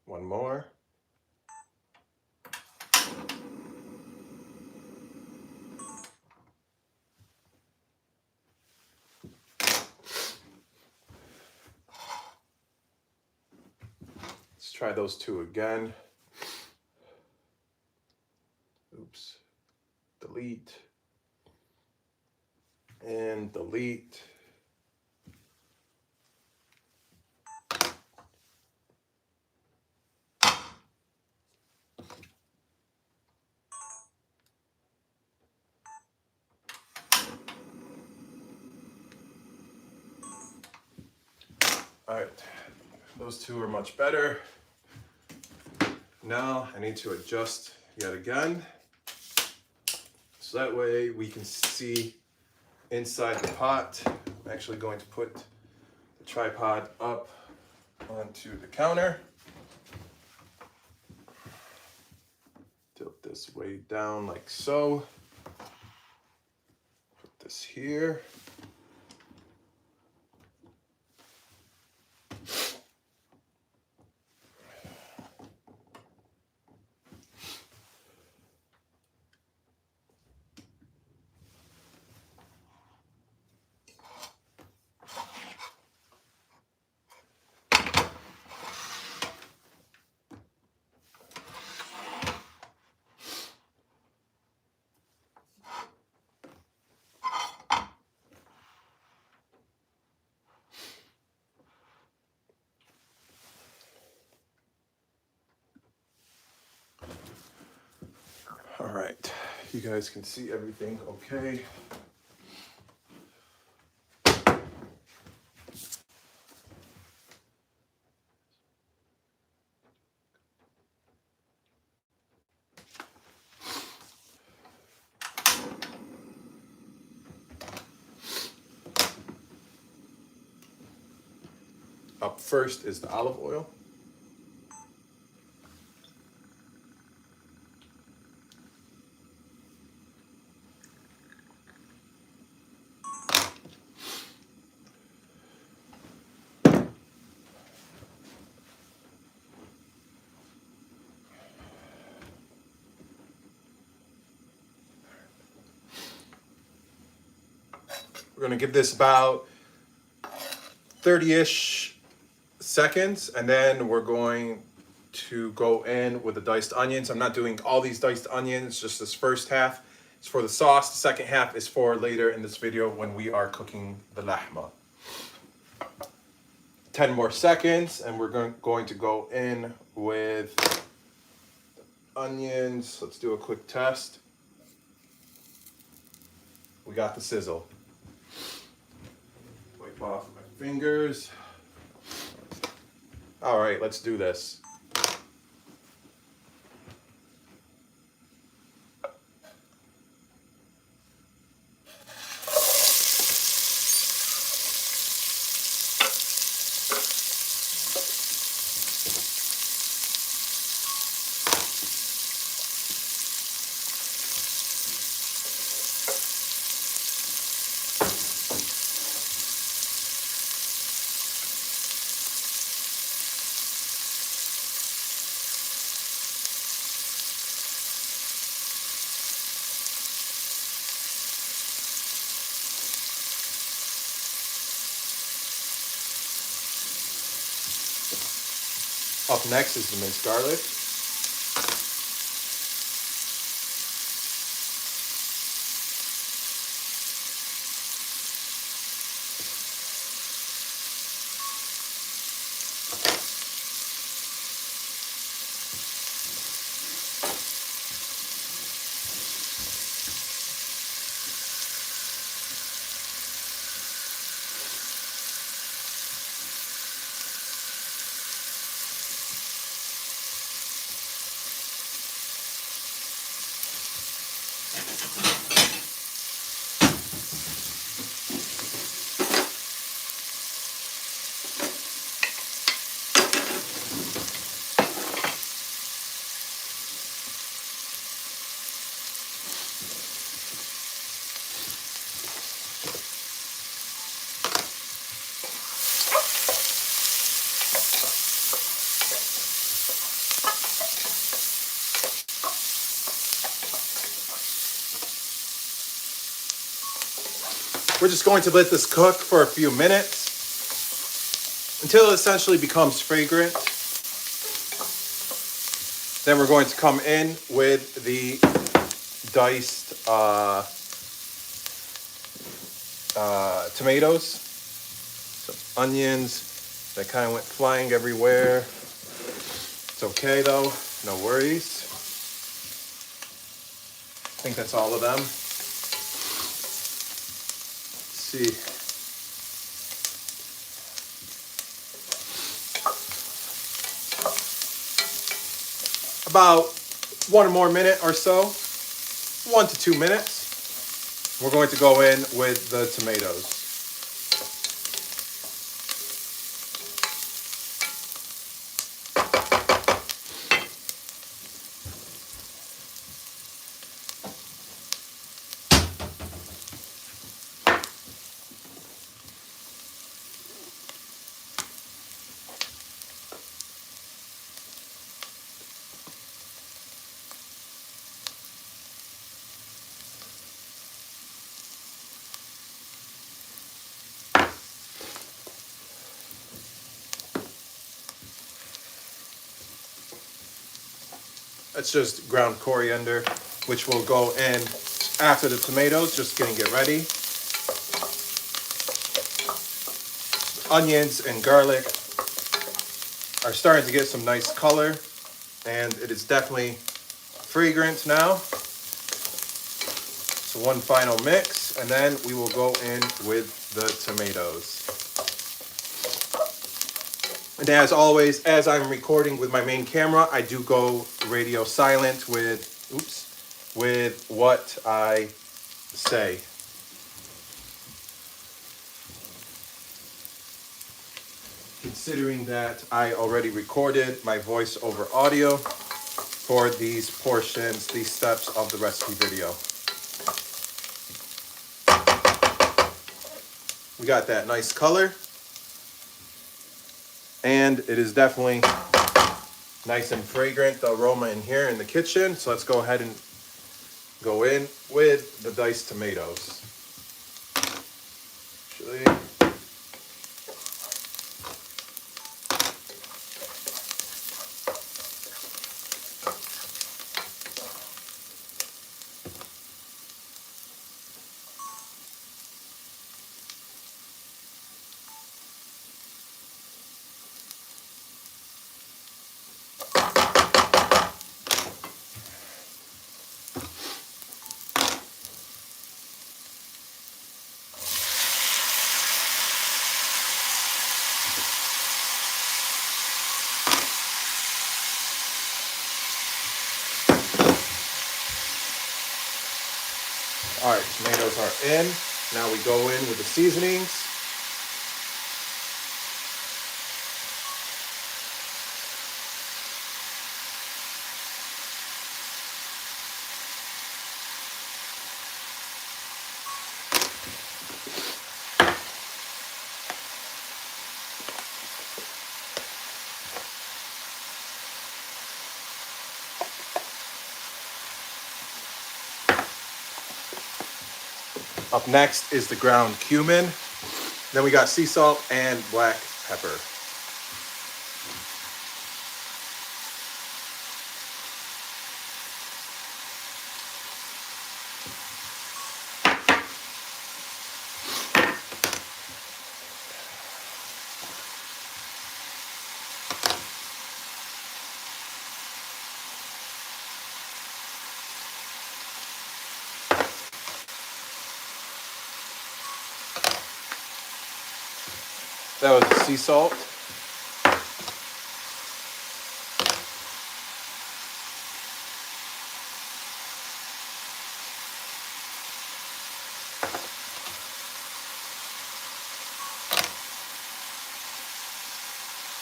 One more. Let's try those two again. Oops. Delete. And delete. All right, those two are much better. Now I need to adjust yet again, so that way we can see inside the pot. I'm actually going to put the tripod up onto the counter. Tilt this way down like so. Put this here. All right, you guys can see everything okay. Up first is the olive oil. We're gonna give this about 30-ish seconds, and then we're going to go in with the diced onions. I'm not doing all these diced onions, just this first half is for the sauce. The second half is for later in this video when we are cooking the lahma. 10 more seconds, and we're going to go in with the onions. Let's do a quick test. We got the sizzle. Wipe off my fingers. All right, let's do this. Up next is the minced garlic. We're just going to let this cook for a few minutes until it essentially becomes fragrant. Then we're going to come in with the diced tomatoes, some onions that kind of went flying everywhere. It's okay though, no worries. I think that's all of them. See. About 1 more minute or so, 1 to 2 minutes. We're going to go in with the tomatoes. That's just ground coriander, which will go in after the tomatoes, just getting it ready. Onions and garlic are starting to get some nice color, and it is definitely fragrant now. So one final mix, and then we will go in with the tomatoes. And as always, as I'm recording with my main camera, I do go radio silent with what I say. Considering that I already recorded my voiceover audio for these portions, these steps of the recipe video. We got that nice color. And it is definitely nice and fragrant, the aroma in here in the kitchen. So let's go ahead and go in with the diced tomatoes. actually. All right, tomatoes are in. Now we go in with the seasonings. Up next is the ground cumin. Then we got sea salt and black pepper. That was the sea salt.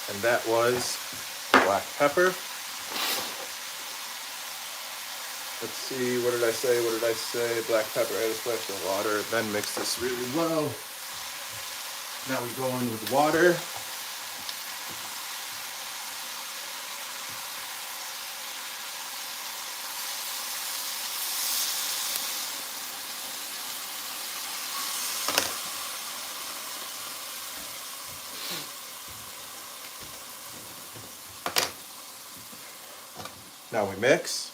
And that was black pepper. Let's see, what did I say? What did I say? Black pepper, add a splash of water, then mix this really well. Now we go in with water. Now we mix.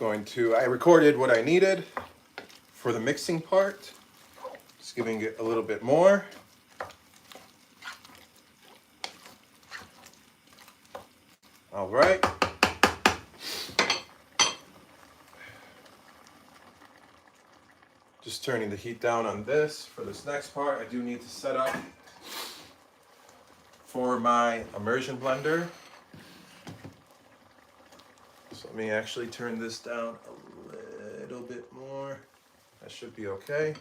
All right, I recorded what I needed for the mixing part. Just giving it a little bit more. All right. Just turning the heat down on this. For this next part, I do need to set up for my immersion blender. So let me actually turn this down a little bit more. That should be okay.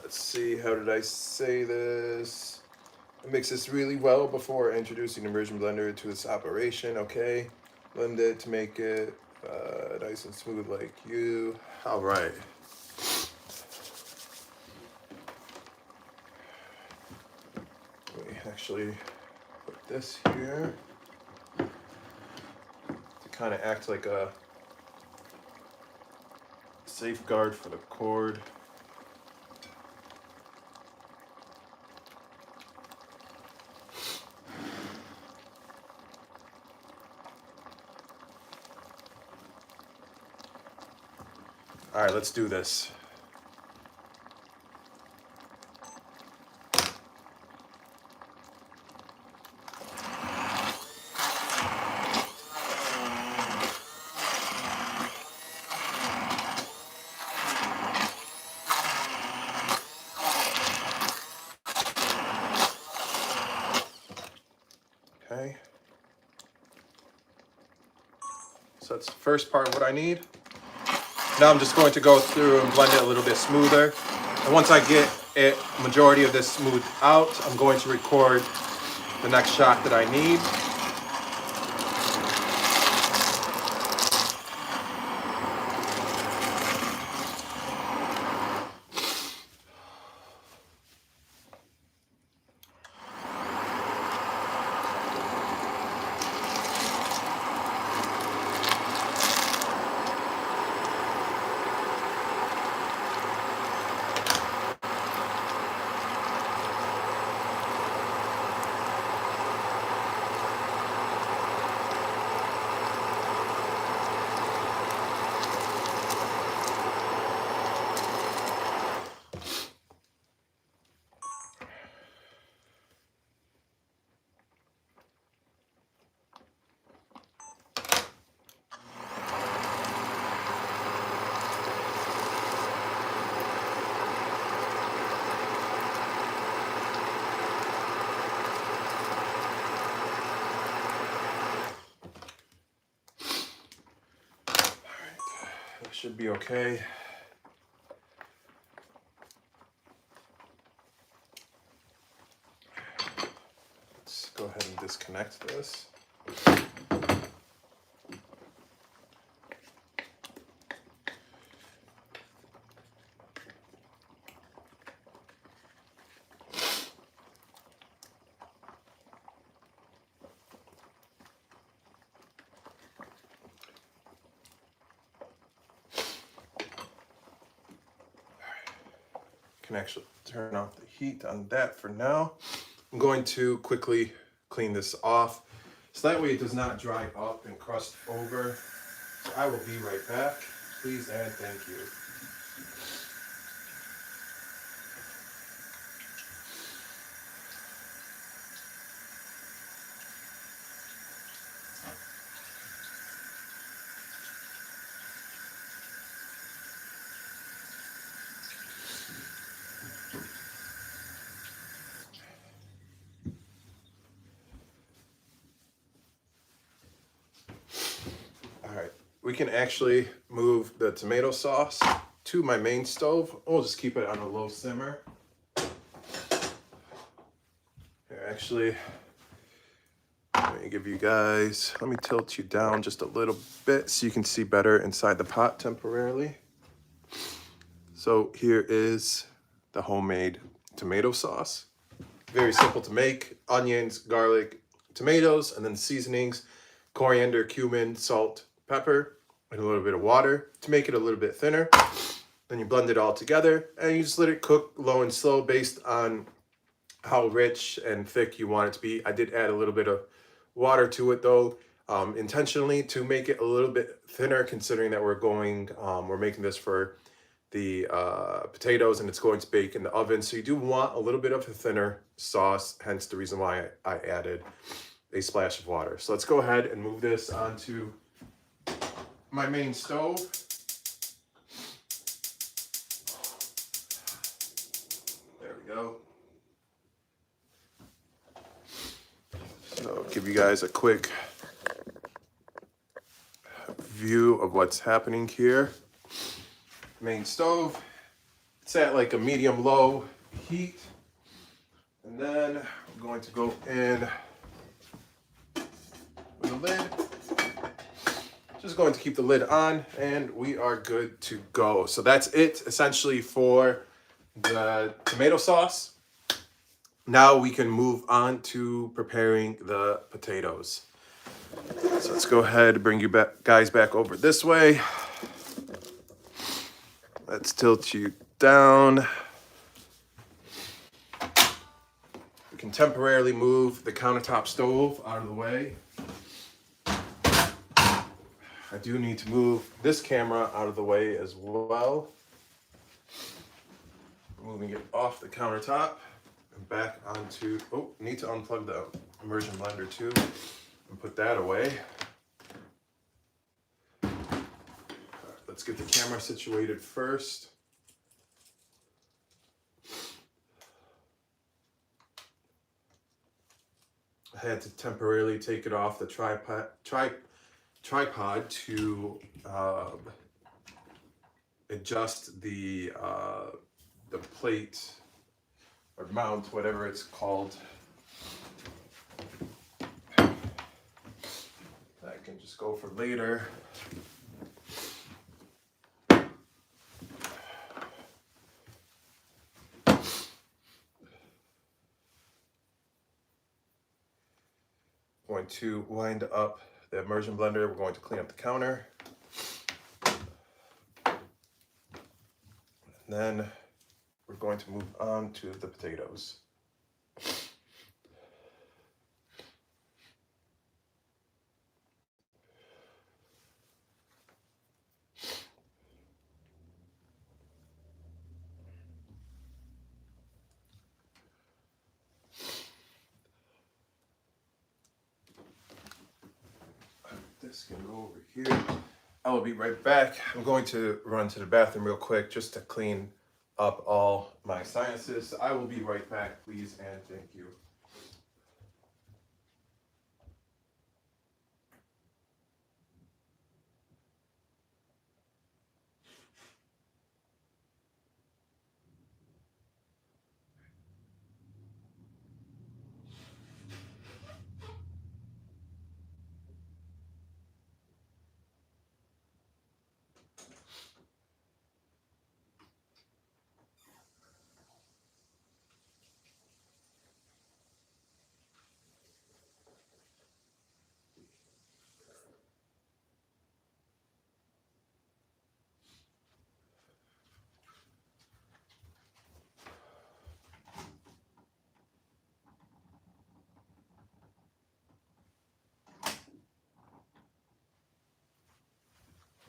Let's see, how did I say this? Mix this really well before introducing the immersion blender to its operation, okay? Blend it to make it nice and smooth like you. All right. Let me actually put this here to kind of act like a safeguard for the cord. All right, let's do this. Okay. So that's the first part of what I need. Now I'm just going to go through and blend it a little bit smoother. And once I get it, majority of this smoothed out, I'm going to record the next shot that I need. That should be okay. Let's go ahead and disconnect this. Can actually turn off the heat on that for now. I'm going to quickly clean this off so that way it does not dry up and crust over. So I will be right back. Please and thank you. We can actually move the tomato sauce to my main stove. We'll just keep it on a low simmer. Here, actually, let me give you guys, let me tilt you down just a little bit so you can see better inside the pot temporarily. So here is the homemade tomato sauce. Very simple to make. Onions, garlic, tomatoes, and then seasonings, coriander, cumin, salt, pepper, and a little bit of water to make it a little bit thinner. Then you blend it all together and you just let it cook low and slow based on how rich and thick you want it to be. I did add a little bit of water to it though, intentionally to make it a little bit thinner, considering that we're making this for the potatoes and it's going to bake in the oven. So you do want a little bit of a thinner sauce, hence the reason why I added a splash of water. So let's go ahead and move this onto my main stove. There we go. So I'll give you guys a quick view of what's happening here. Main stove, it's at like a medium low heat. And then I'm going to go in with a lid. Just going to keep the lid on and we are good to go. So that's it essentially for the tomato sauce. Now we can move on to preparing the potatoes. So let's go ahead and bring you guys back over this way. Let's tilt you down. We can temporarily move the countertop stove out of the way. I do need to move this camera out of the way as well. Moving it off the countertop and back onto, need to unplug the immersion blender too and put that away. All right, let's get the camera situated first. I had to temporarily take it off the tripod to adjust the plate or mount, whatever it's called. I can just go for later. Going to wind up the immersion blender. We're going to clean up the counter. And then we're going to move on to the potatoes. This can go over here. I will be right back. I'm going to run to the bathroom real quick just to clean up all my sinuses. I will be right back, please, and thank you.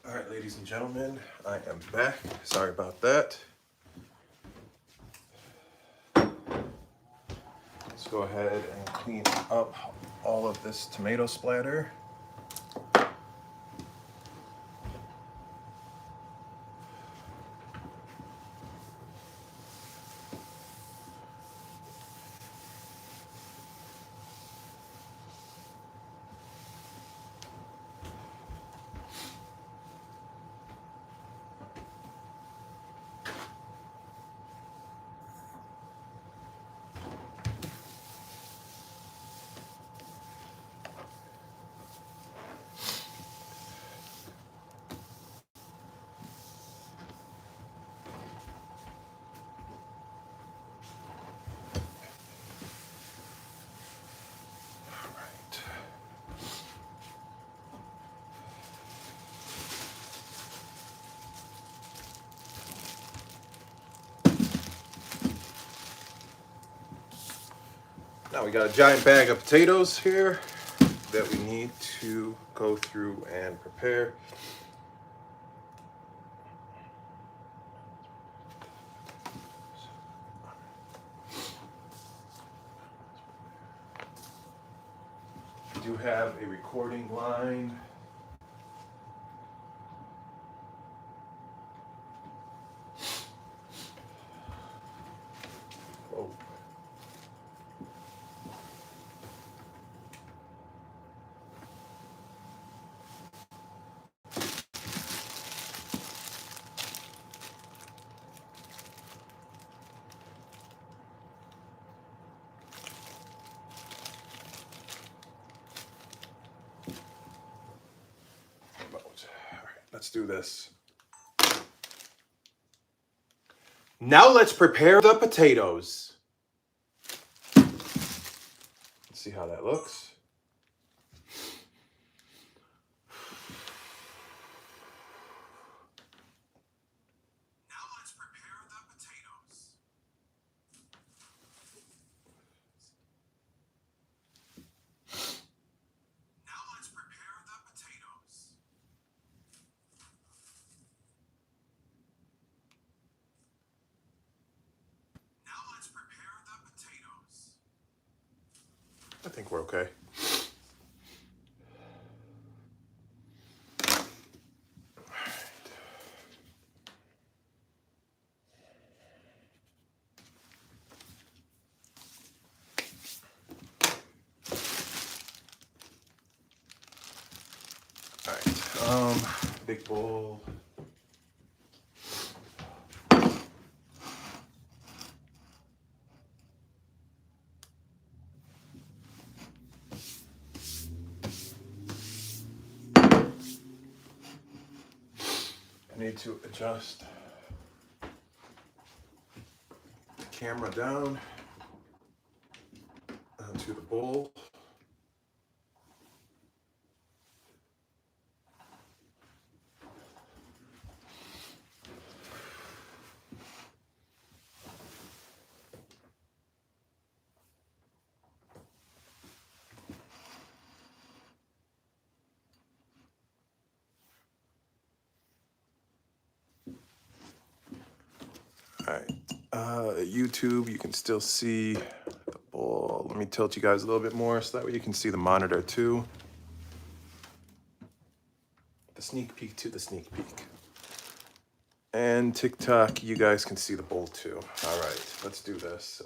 All right, ladies and gentlemen, I am back. Sorry about that. Let's go ahead and clean up all of this tomato splatter. Now we got a giant bag of potatoes here that we need to go through and prepare. We do have a recording line. Oh. Let's do this. Now let's prepare the potatoes. Let's see how that looks. Now let's prepare the potatoes. Now let's prepare the potatoes. Now let's prepare the potatoes. I think we're okay. big bowl. I need to adjust the camera down onto the bowl. All right, YouTube, you can still see the bowl. Let me tilt you guys a little bit more so that way you can see the monitor too. The sneak peek to the sneak peek. And TikTok, you guys can see the bowl too. All right, let's do this.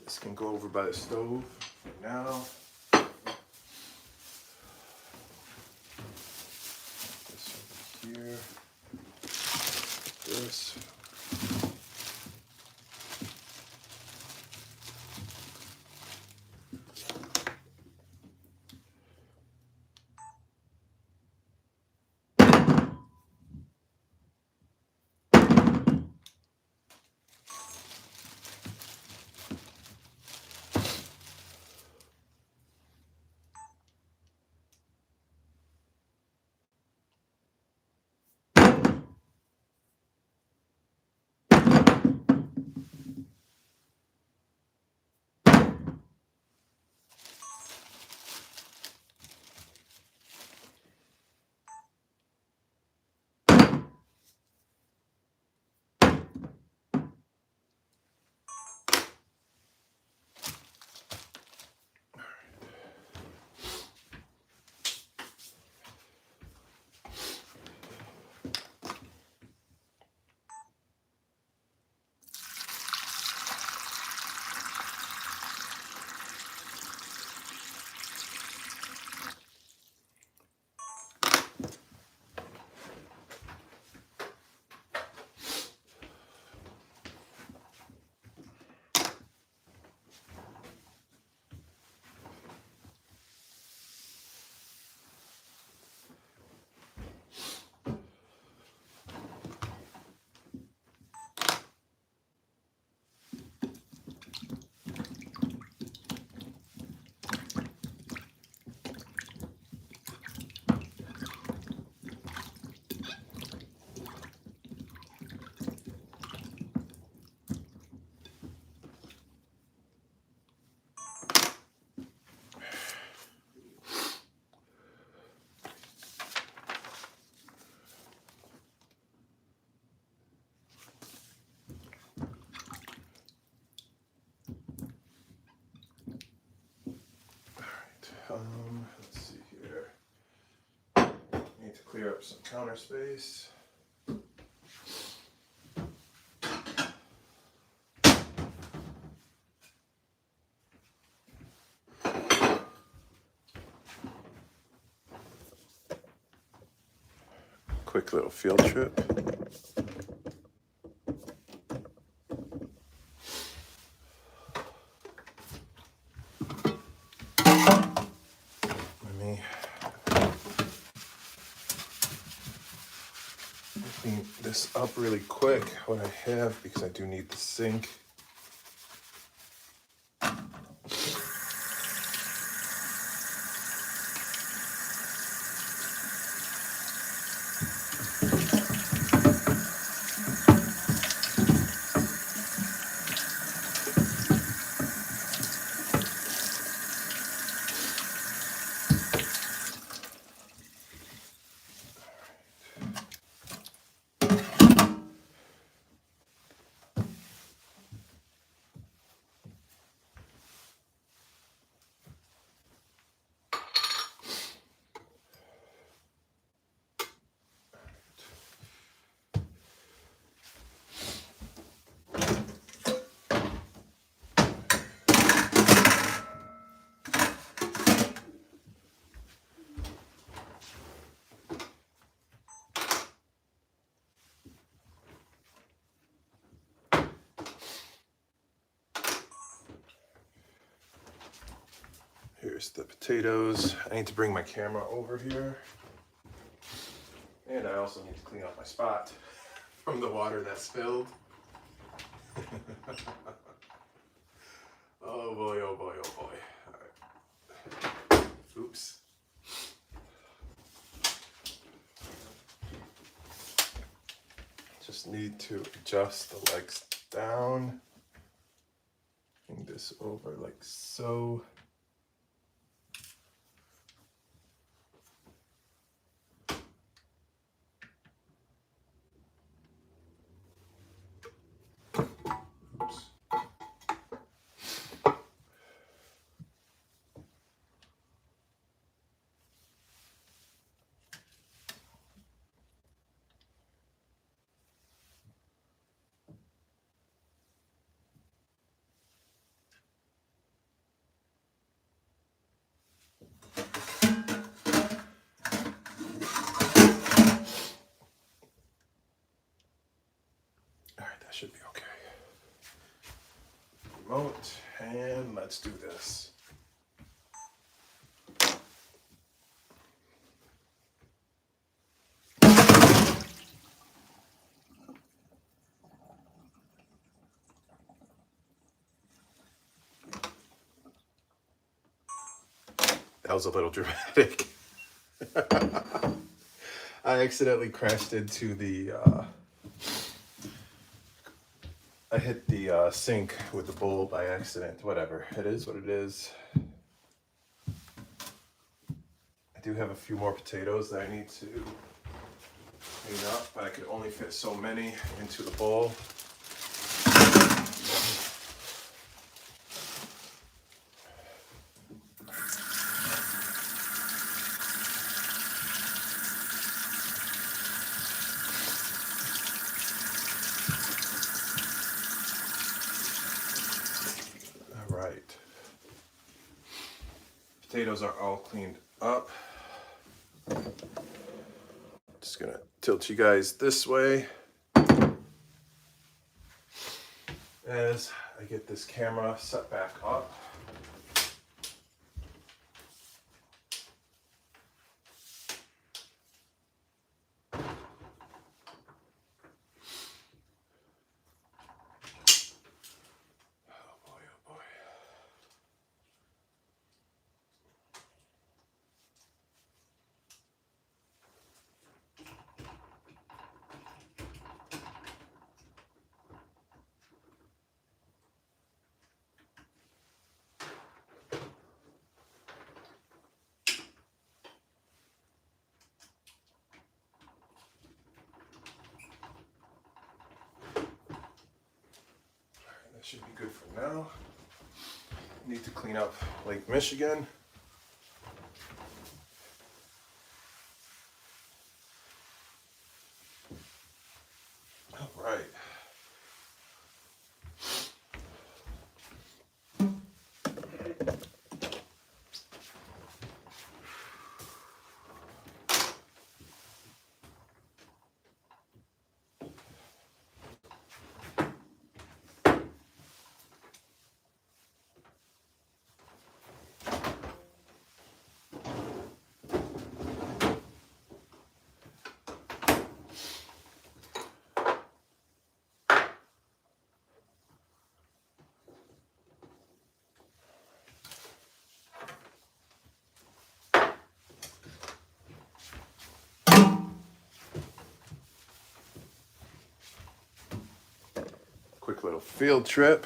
This can go over by the stove for now. This over here. This. Let's see here. Need to clear up some counter space. Quick little field trip. Clean this up really quick, what I have, because I do need the sink. Here's the potatoes. I need to bring my camera over here. And I also need to clean up my spot from the water that spilled. Oh boy, oh boy, oh boy. All right. Oops. Just need to adjust the legs down. Bring this over like so. Oops. All right, that should be okay. Remote, and let's do this. That was a little dramatic. I accidentally crashed into the, I hit the sink with the bowl by accident. Whatever, it is what it is. I do have a few more potatoes that I need to clean up, but I could only fit so many into the bowl. All right. Potatoes are all cleaned up. Just gonna tilt you guys this way as I get this camera set back up. That should be good for now. Need to clean up Lake Michigan. All right. Quick little field trip.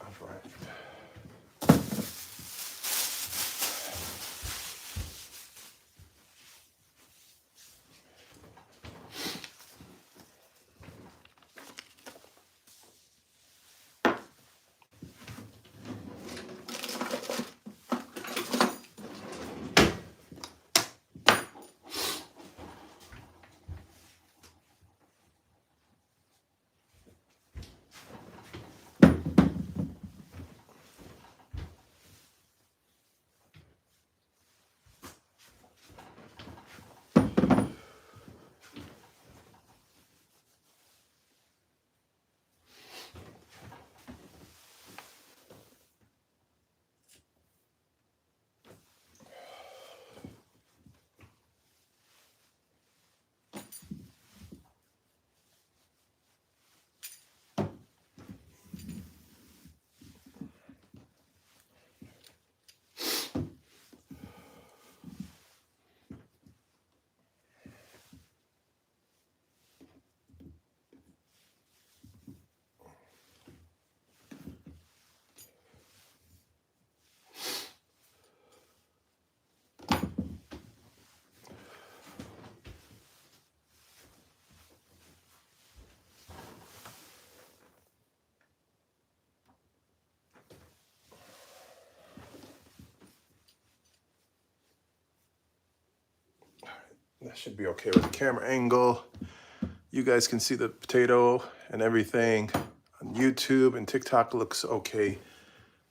All right. That should be okay with the camera angle. You guys can see the potato and everything on YouTube, and TikTok looks okay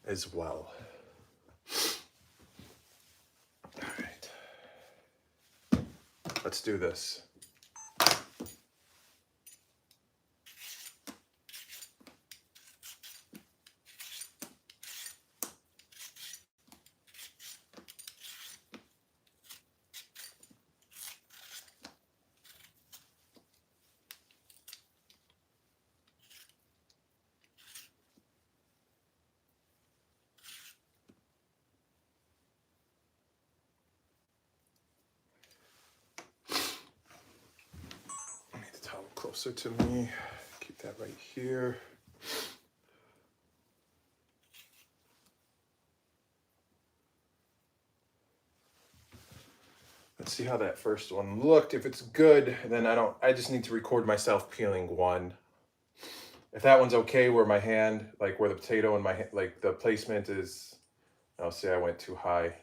as well. All right, let's do this. Closer to me, keep that right here. Let's see how that first one looked. If it's good, then I just need to record myself peeling one. If that one's okay, where my hand, like where the potato and my, like the placement is, oh, see, I went too high.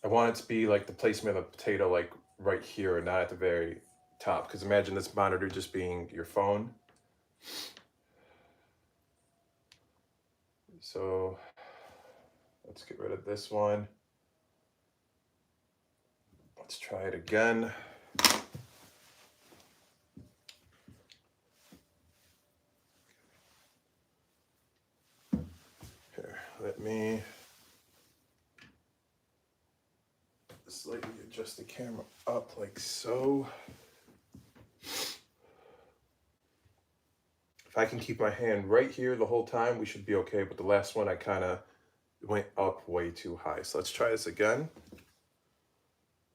I want it to be like the placement of the potato, like right here and not at the very top, because imagine this monitor just being your phone. So let's get rid of this one. Let's try it again. Here, let me slightly adjust the camera up like so. If I can keep my hand right here the whole time, we should be okay. But the last one, I kind of went up way too high. So let's try this again.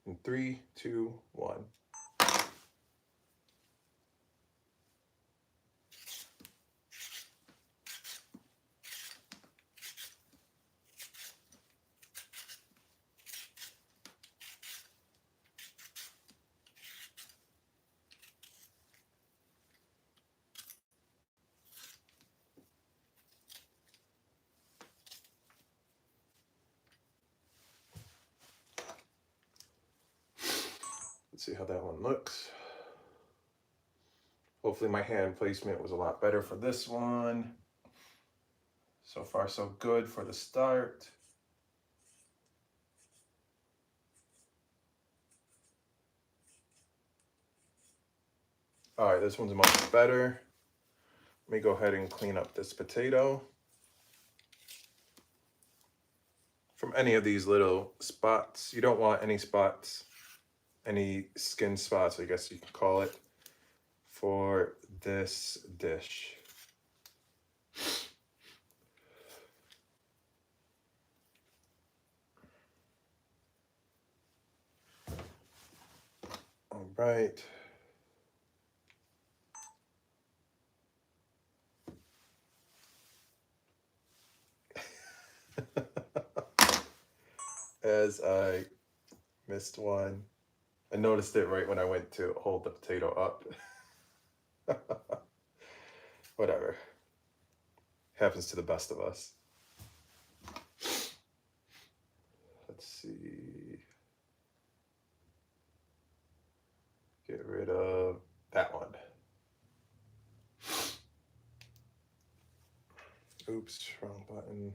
In 3, 2, 1. Let's see how that one looks. Hopefully my hand placement was a lot better for this one. So far, so good for the start. All right, this one's much better. Let me go ahead and clean up this potato from any of these little spots. You don't want any spots, any skin spots, I guess you can call it, for this dish. All right. As I missed one. I noticed it right when I went to hold the potato up. Whatever. Happens to the best of us. Let's see. Get rid of that one. Oops, wrong button.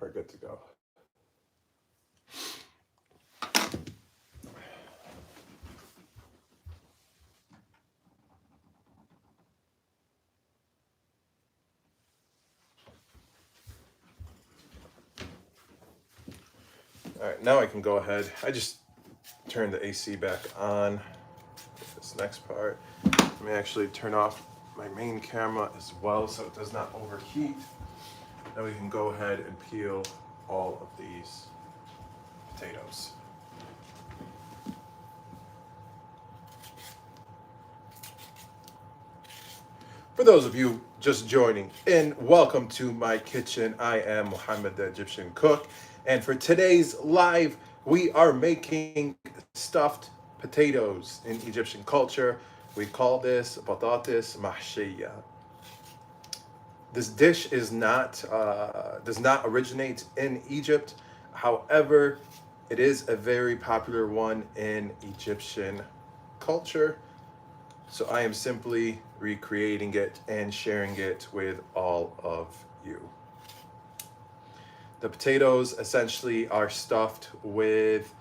We're good to go. All right, now I can go ahead. I just turned the AC back on. This next part. Let me actually turn off my main camera as well so it does not overheat. Then we can go ahead and peel all of these potatoes. For those of you just joining in, welcome to my kitchen. I am Muhammad the Egyptian Cook, and for today's live, we are making stuffed potatoes. In Egyptian culture, we call this batatis mahshiya. This dish is not does not originate in Egypt. However, it is a very popular one in Egyptian culture. So I am simply recreating it and sharing it with all of you. The potatoes essentially are stuffed with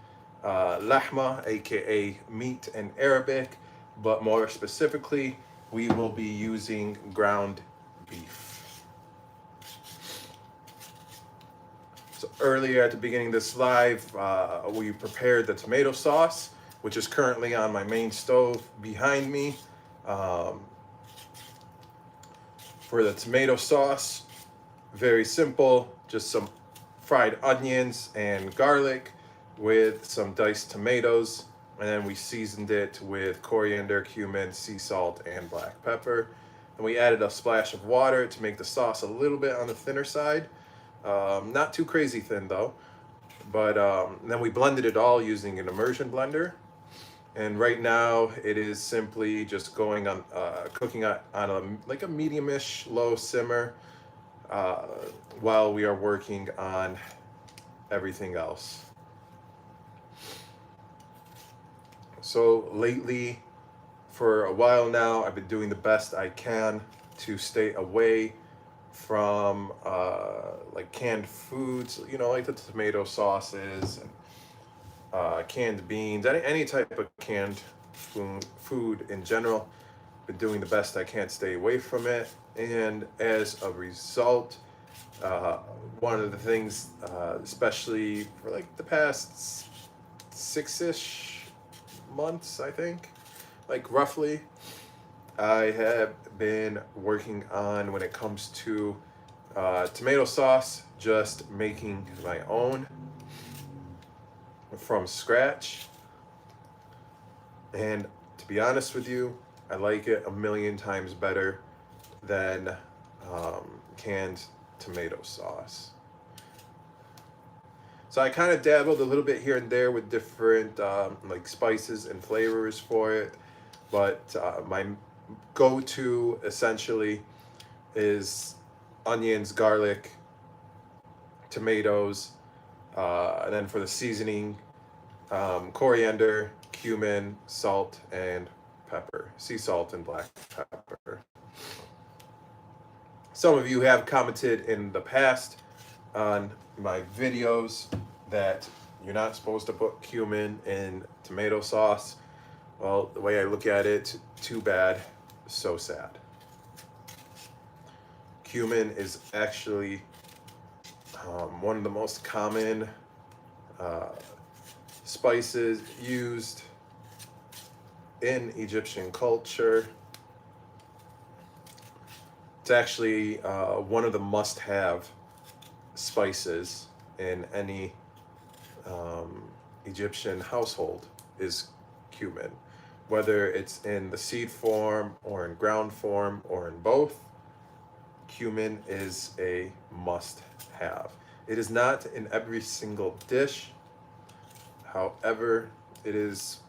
lahma, aka meat in Arabic, but more specifically, we will be using ground beef. So earlier at the beginning of this live, we prepared the tomato sauce, which is currently on my main stove behind me. For the tomato sauce, very simple, just some fried onions and garlic with some diced tomatoes, and then we seasoned it with coriander, cumin, sea salt, and black pepper. And we added a splash of water to make the sauce a little bit on the thinner side. Not too crazy thin though. But then we blended it all using an immersion blender. And right now it is simply just going on, cooking on a medium-ish low simmer while we are working on everything else. So lately, for a while now, I've been doing the best I can to stay away from like canned foods, you know, like the tomato sauces and canned beans, any type of canned food in general. Been doing the best I can to stay away from it, and as a result, one of the things, especially for like the past 6-ish months, I think, like roughly, I have been working on, when it comes to tomato sauce, just making my own from scratch. And to be honest with you, I like it a million times better than canned tomato sauce. So I kind of dabbled a little bit here and there with different like spices and flavors for it, but my go-to essentially is onions, garlic, tomatoes, and then for the seasoning, coriander, cumin, salt, and pepper, sea salt and black pepper. Some of you have commented in the past on my videos that you're not supposed to put cumin in tomato sauce. Well, the way I look at it, too bad, so sad. Cumin is actually one of the most common spices used in Egyptian culture. It's actually one of the must-have spices in any Egyptian household is cumin. Whether it's in the seed form or in ground form or in both, cumin is a must-have. It is not in every single dish. However, it is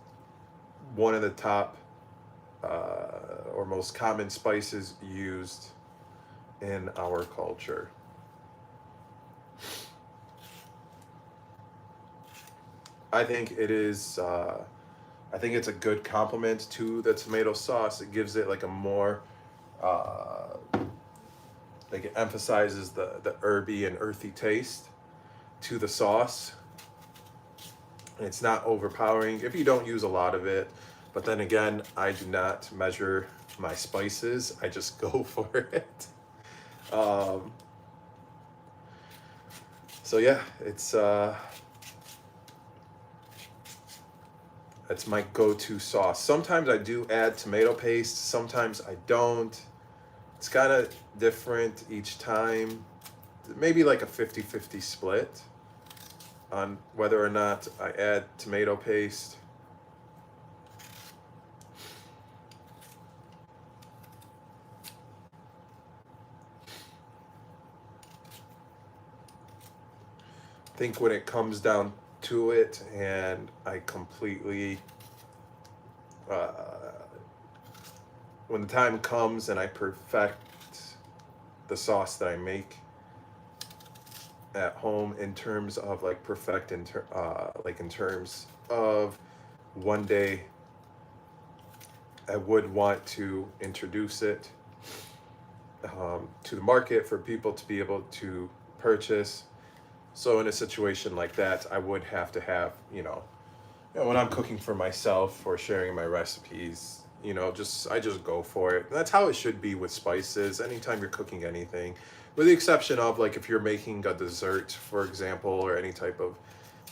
one of the top or most common spices used in our culture. I think it is. I think it's a good complement to the tomato sauce. It gives it like a more, like it emphasizes the herby and earthy taste to the sauce. It's not overpowering if you don't use a lot of it. But then again, I do not measure my spices. I just go for it. So yeah, it's That's my go-to sauce. Sometimes I do add tomato paste, sometimes I don't. It's kind of different each time. Maybe like a 50-50 split on whether or not I add tomato paste. I think when it comes down to it, and I completely, when the time comes and I perfect the sauce that I make at home, in terms of like perfect like in terms of one day I would want to introduce it to the market for people to be able to purchase. So in a situation like that, I would have to have, when I'm cooking for myself or sharing my recipes, I just go for it. And that's how it should be with spices. Anytime you're cooking anything, with the exception of like if you're making a dessert, for example, or any type of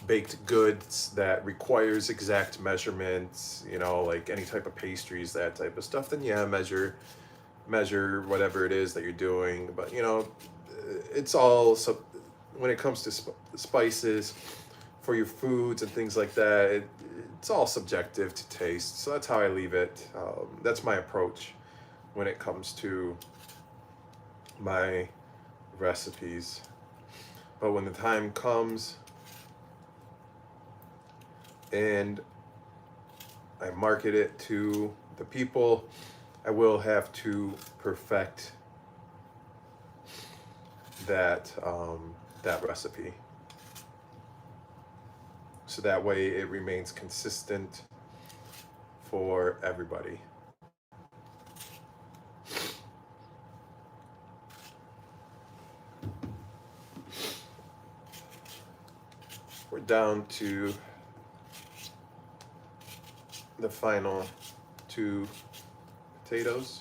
baked goods that requires exact measurements, like any type of pastries, that type of stuff, then yeah, measure whatever it is that you're doing. But it's all when it comes to spices for your foods and things like that, it's all subjective to taste. So that's how I leave it. That's my approach when it comes to my recipes. But when the time comes and I market it to the people, I will have to perfect that recipe, so that way it remains consistent for everybody. We're down to the final 2 potatoes.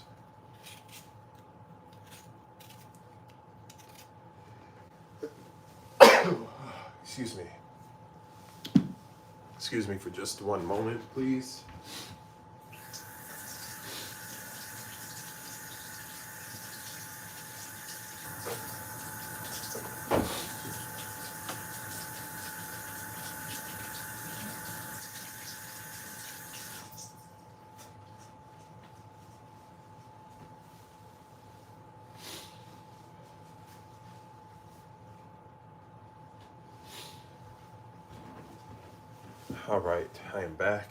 Excuse me. Excuse me for just one moment, please. All right, I am back.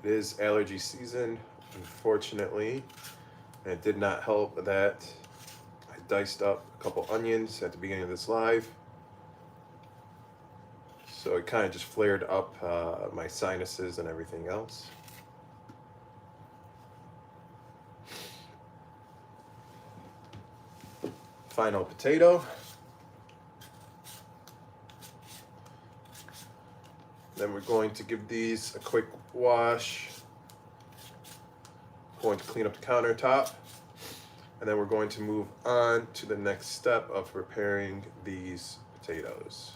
It is allergy season, unfortunately, and it did not help that I diced up a couple onions at the beginning of this live. So it kind of just flared up my sinuses and everything else. Final potato. Then we're going to give these a quick wash. Going to clean up the countertop. And then we're going to move on to the next step of preparing these potatoes.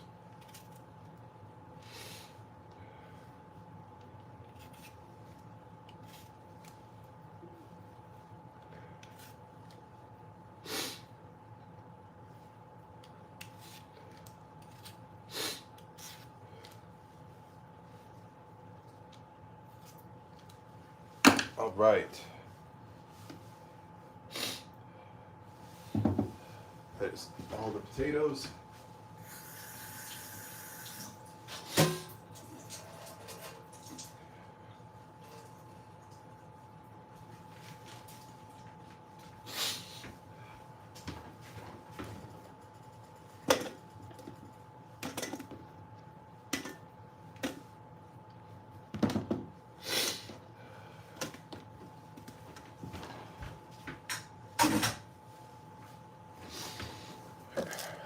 All right. There's all the potatoes.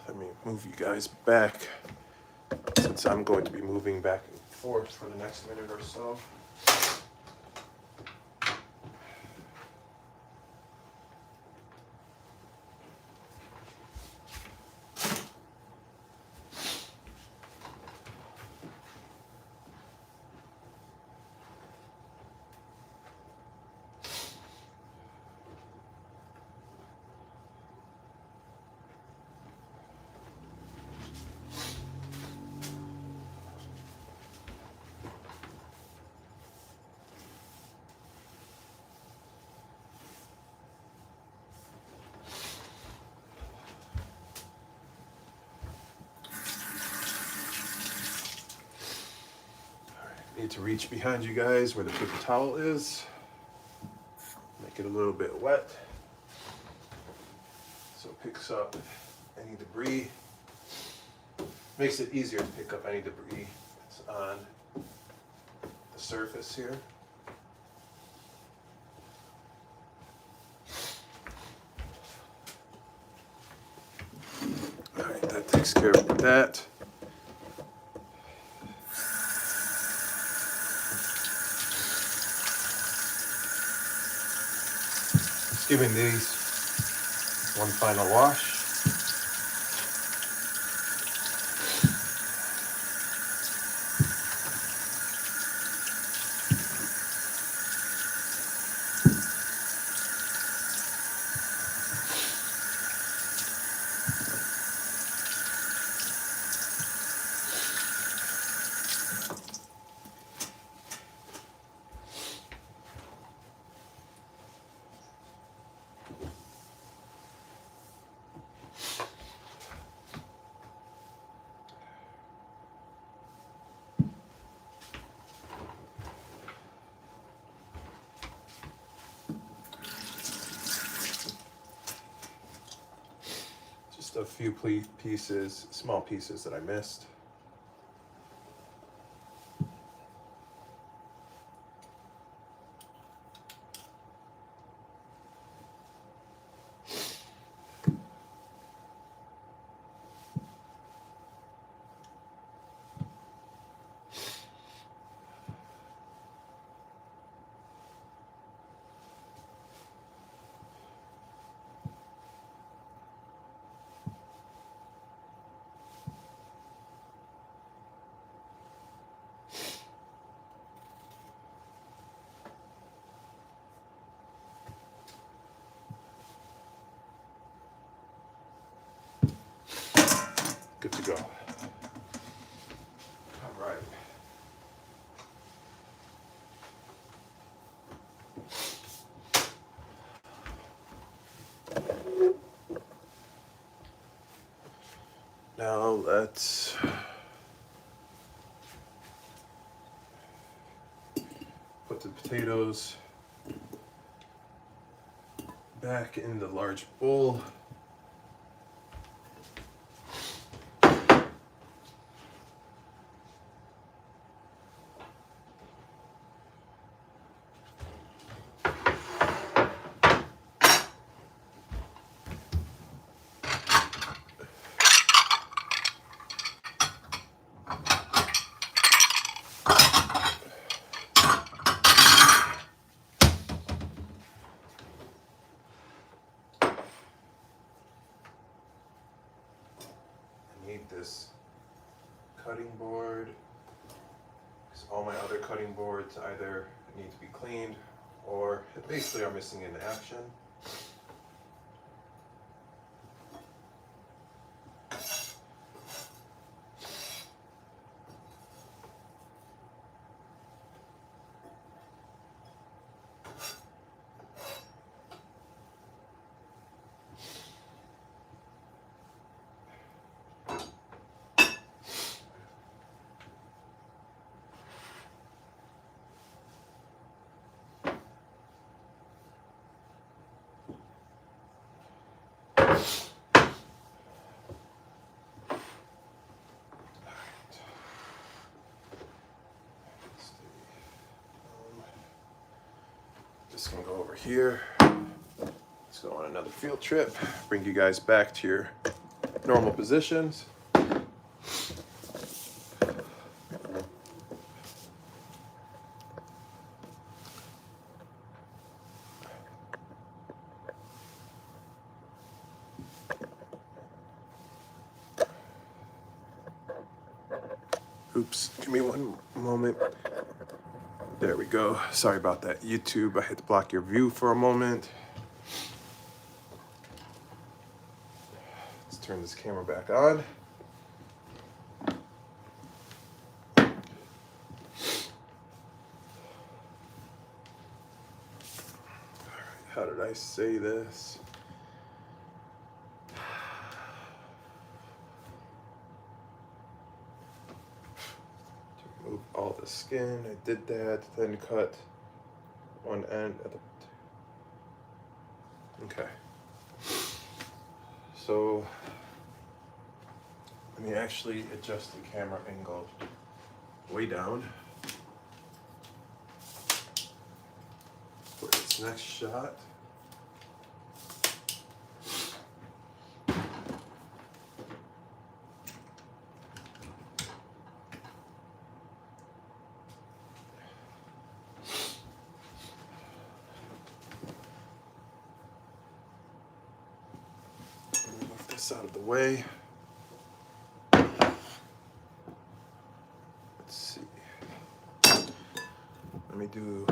Let me move you guys back, since I'm going to be moving back and forth for the next minute or so. need to reach behind you guys where the paper towel is. Make it a little bit wet so it picks up any debris. Makes it easier to pick up any debris that's on the surface here. All right, that takes care of that. Just giving these one final wash. A few pieces, small pieces that I missed. Good to go. All right. Now let's put the potatoes back in the large bowl. This cutting board, because all my other cutting boards either need to be cleaned or basically are missing in action. Just gonna go over here. Let's go on another field trip. Bring you guys back to your normal positions. Oops, give me one moment. There we go. Sorry about that, YouTube. I had to block your view for a moment. Let's turn this camera back on. How did I say this? Move all the skin. I did that, then cut one end of the... Okay. So let me actually adjust the camera angle way down for this next shot. Move this out of the way. Let's see. Let me do...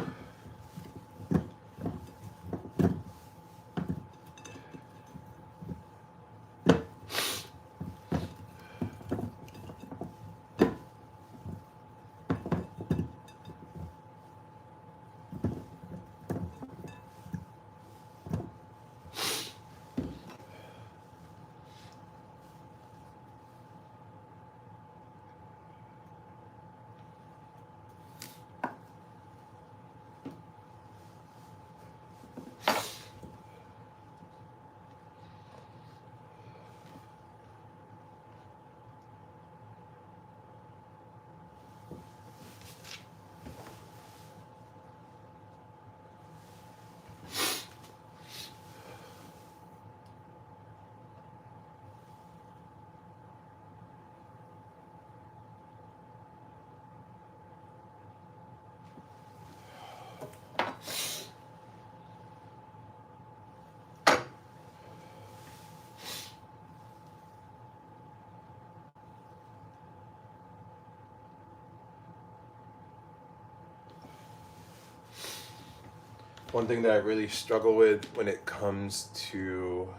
One thing that I really struggle with when it comes to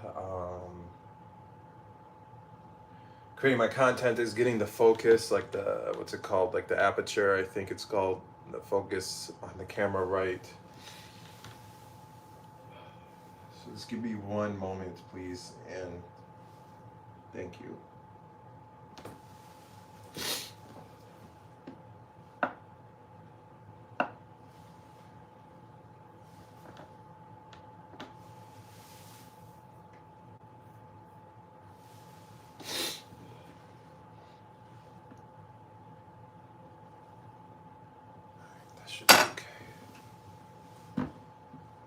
creating my content is getting the focus, like the, what's it called? Like the aperture, I think it's called, the focus on the camera right. So just give me one moment, please, and thank you. Should be okay.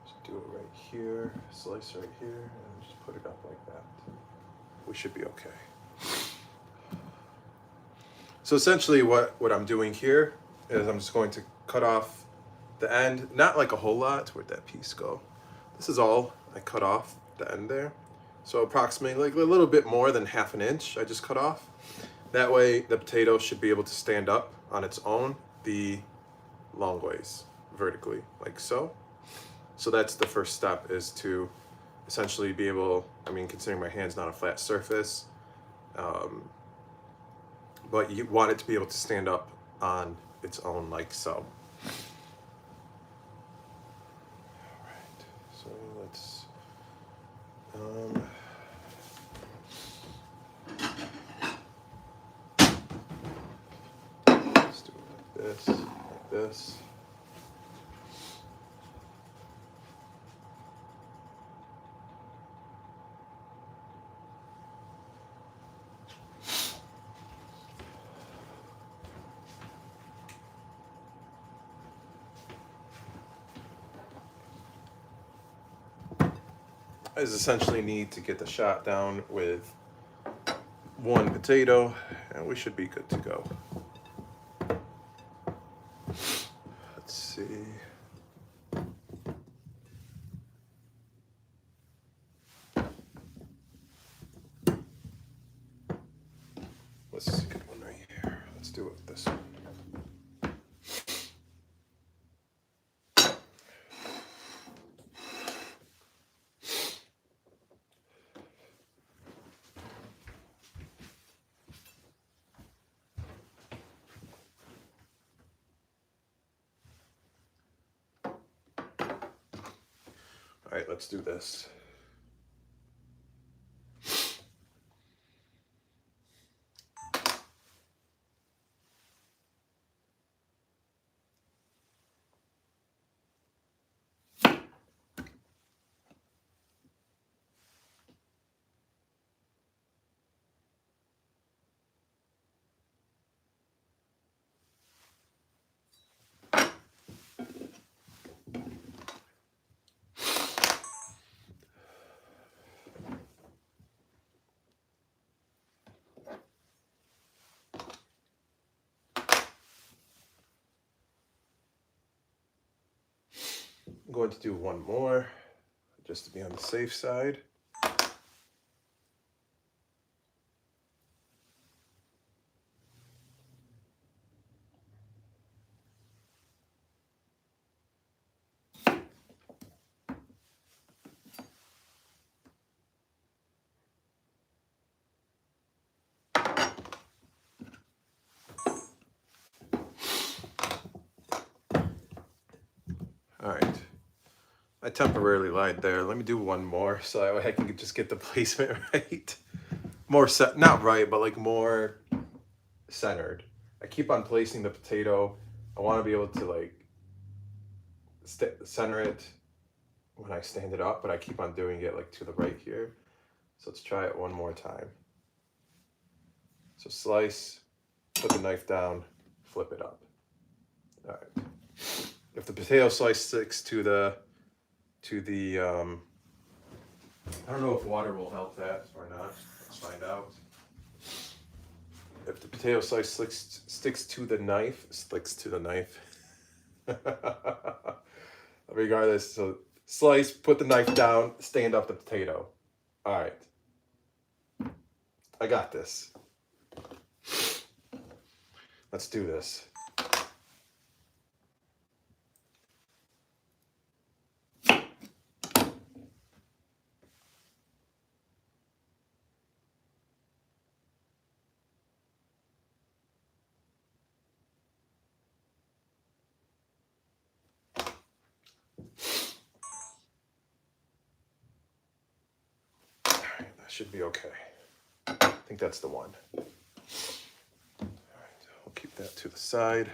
Just do it right here, slice right here, and just put it up like that. We should be okay. So essentially what I'm doing here is I'm just going to cut off the end, not like a whole lot. Where'd that piece go? This is all I cut off the end there. So approximately like a little bit more than 1/2 inch I just cut off. That way the potato should be able to stand up on its own the long ways, vertically, like so. So that's the first step, is to essentially be able, I mean, considering my hand's not a flat surface, but you want it to be able to stand up on its own, like so. All right, so let's do it like this, like this. I just essentially need to get the shot down with one potato, and we should be good to go. Let's see. Let's see, good one right here. Let's do it with this one. All right, let's do this. going to do one more just to be on the safe side. All right, I temporarily lied there. Let me do one more so I can just get the placement right. More set, not right, but like more centered. I keep on placing the potato. I want to be able to like center it when I stand it up, but I keep on doing it like to the right here. So let's try it one more time. So slice, put the knife down, flip it up. All right. If the potato slice sticks to the I don't know if water will help that or not. Let's find out. If the potato slice sticks to the knife, regardless, so slice, put the knife down, stand up the potato. All right. I got this. Let's do this. Should be okay. I think that's the one. All right, I'll keep that to the side.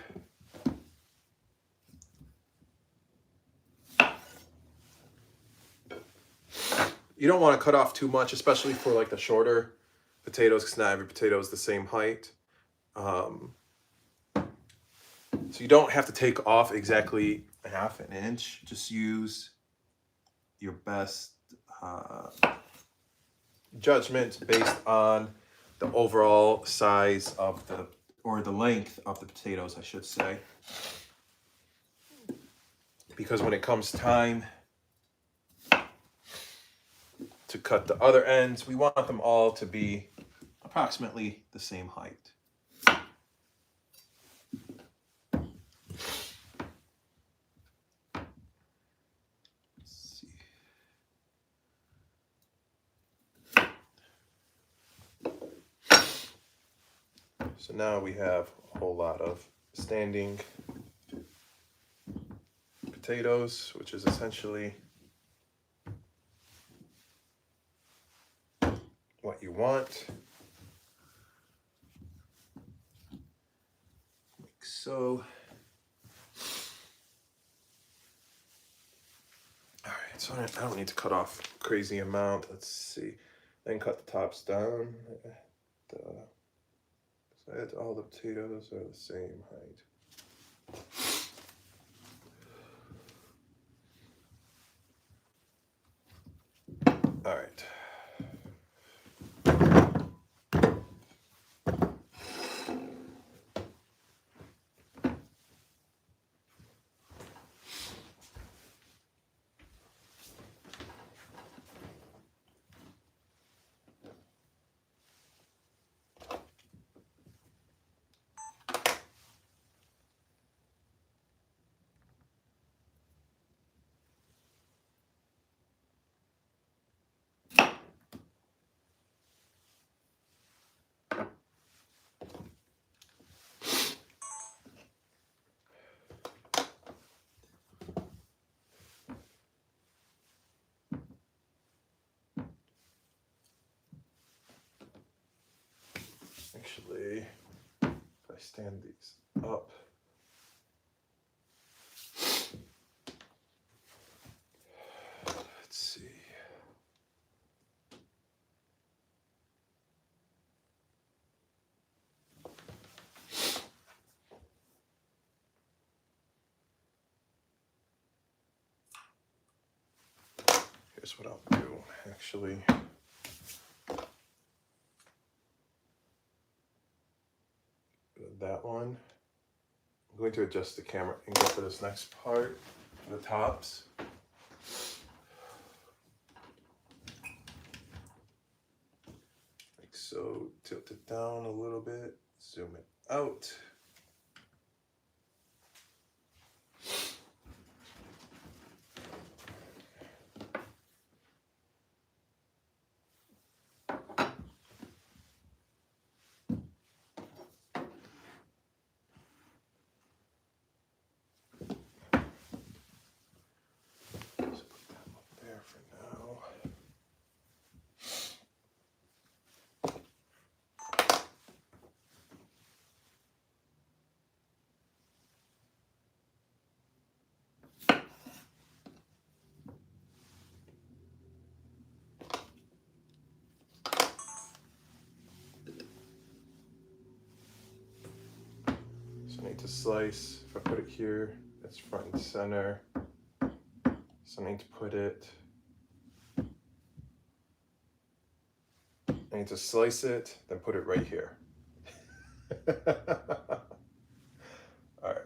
You don't want to cut off too much, especially for like the shorter potatoes, because not every potato is the same height. So you don't have to take off exactly half an inch. Just use your best judgment based on the overall size of the length of the potatoes, I should say. Because when it comes time to cut the other ends, we want them all to be approximately the same height. So now we have a whole lot of standing potatoes, which is essentially what you want. Like so. All right, so I don't need to cut off a crazy amount. Let's see. Then cut the tops down. So all the potatoes are the same height. All right. Actually, if I stand these up, let's see. Here's what I'll do, actually. That one. I'm going to adjust the camera and go for this next part, the tops. Tilt it down a little bit, zoom it out. Just put that up there for now. So I need to slice. If I put it here, it's front and center. So I need to put it, I need to slice it, then put it right here. All right.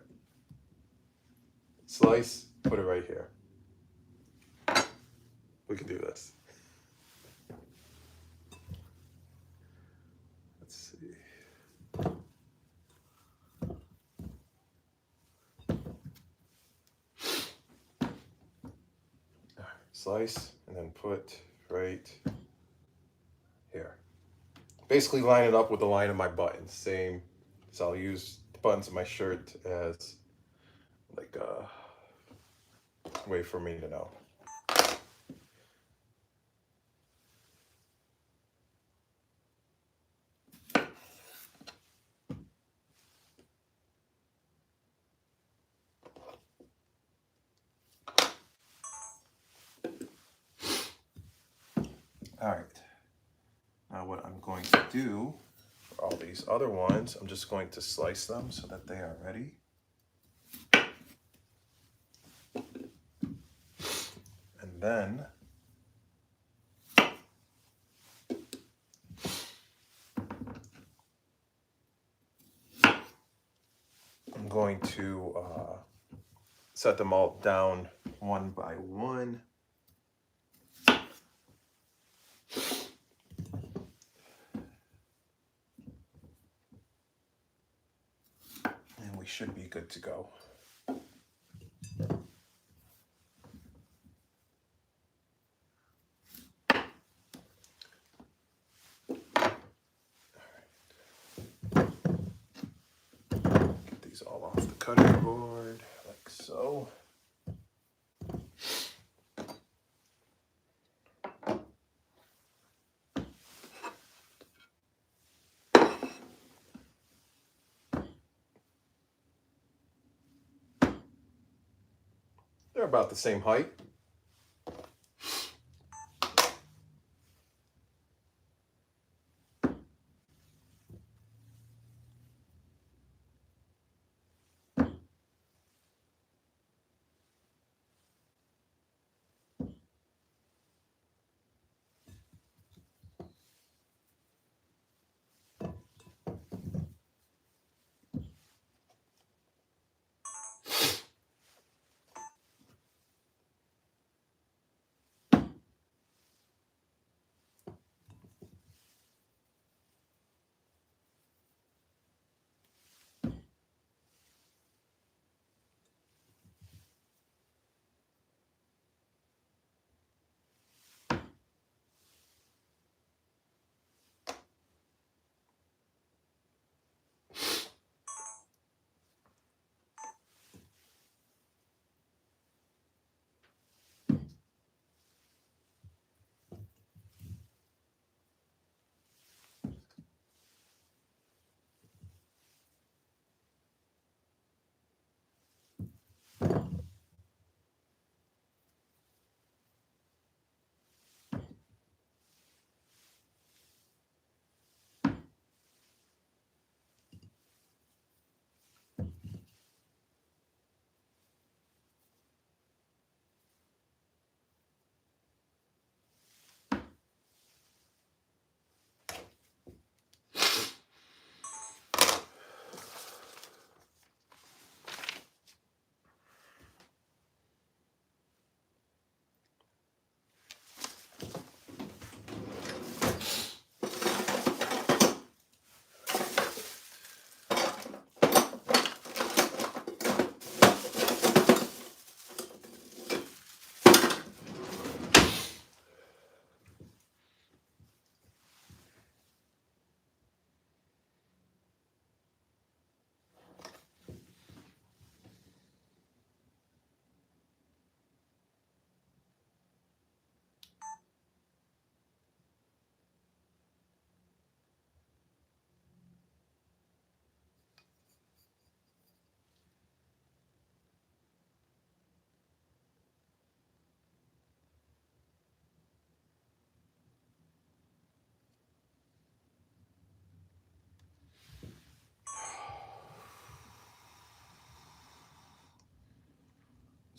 Slice, put it right here. We can do this. Let's see. Slice and then put right here. Basically line it up with the line of my buttons. Same, so I'll use the buttons of my shirt as like a way for me to know. All right, now what I'm going to do for all these other ones, I'm just going to slice them so that they are ready. And then I'm going to set them all down one by one. And we should be good to go. Get these all off the cutting board, like so. They're about the same height.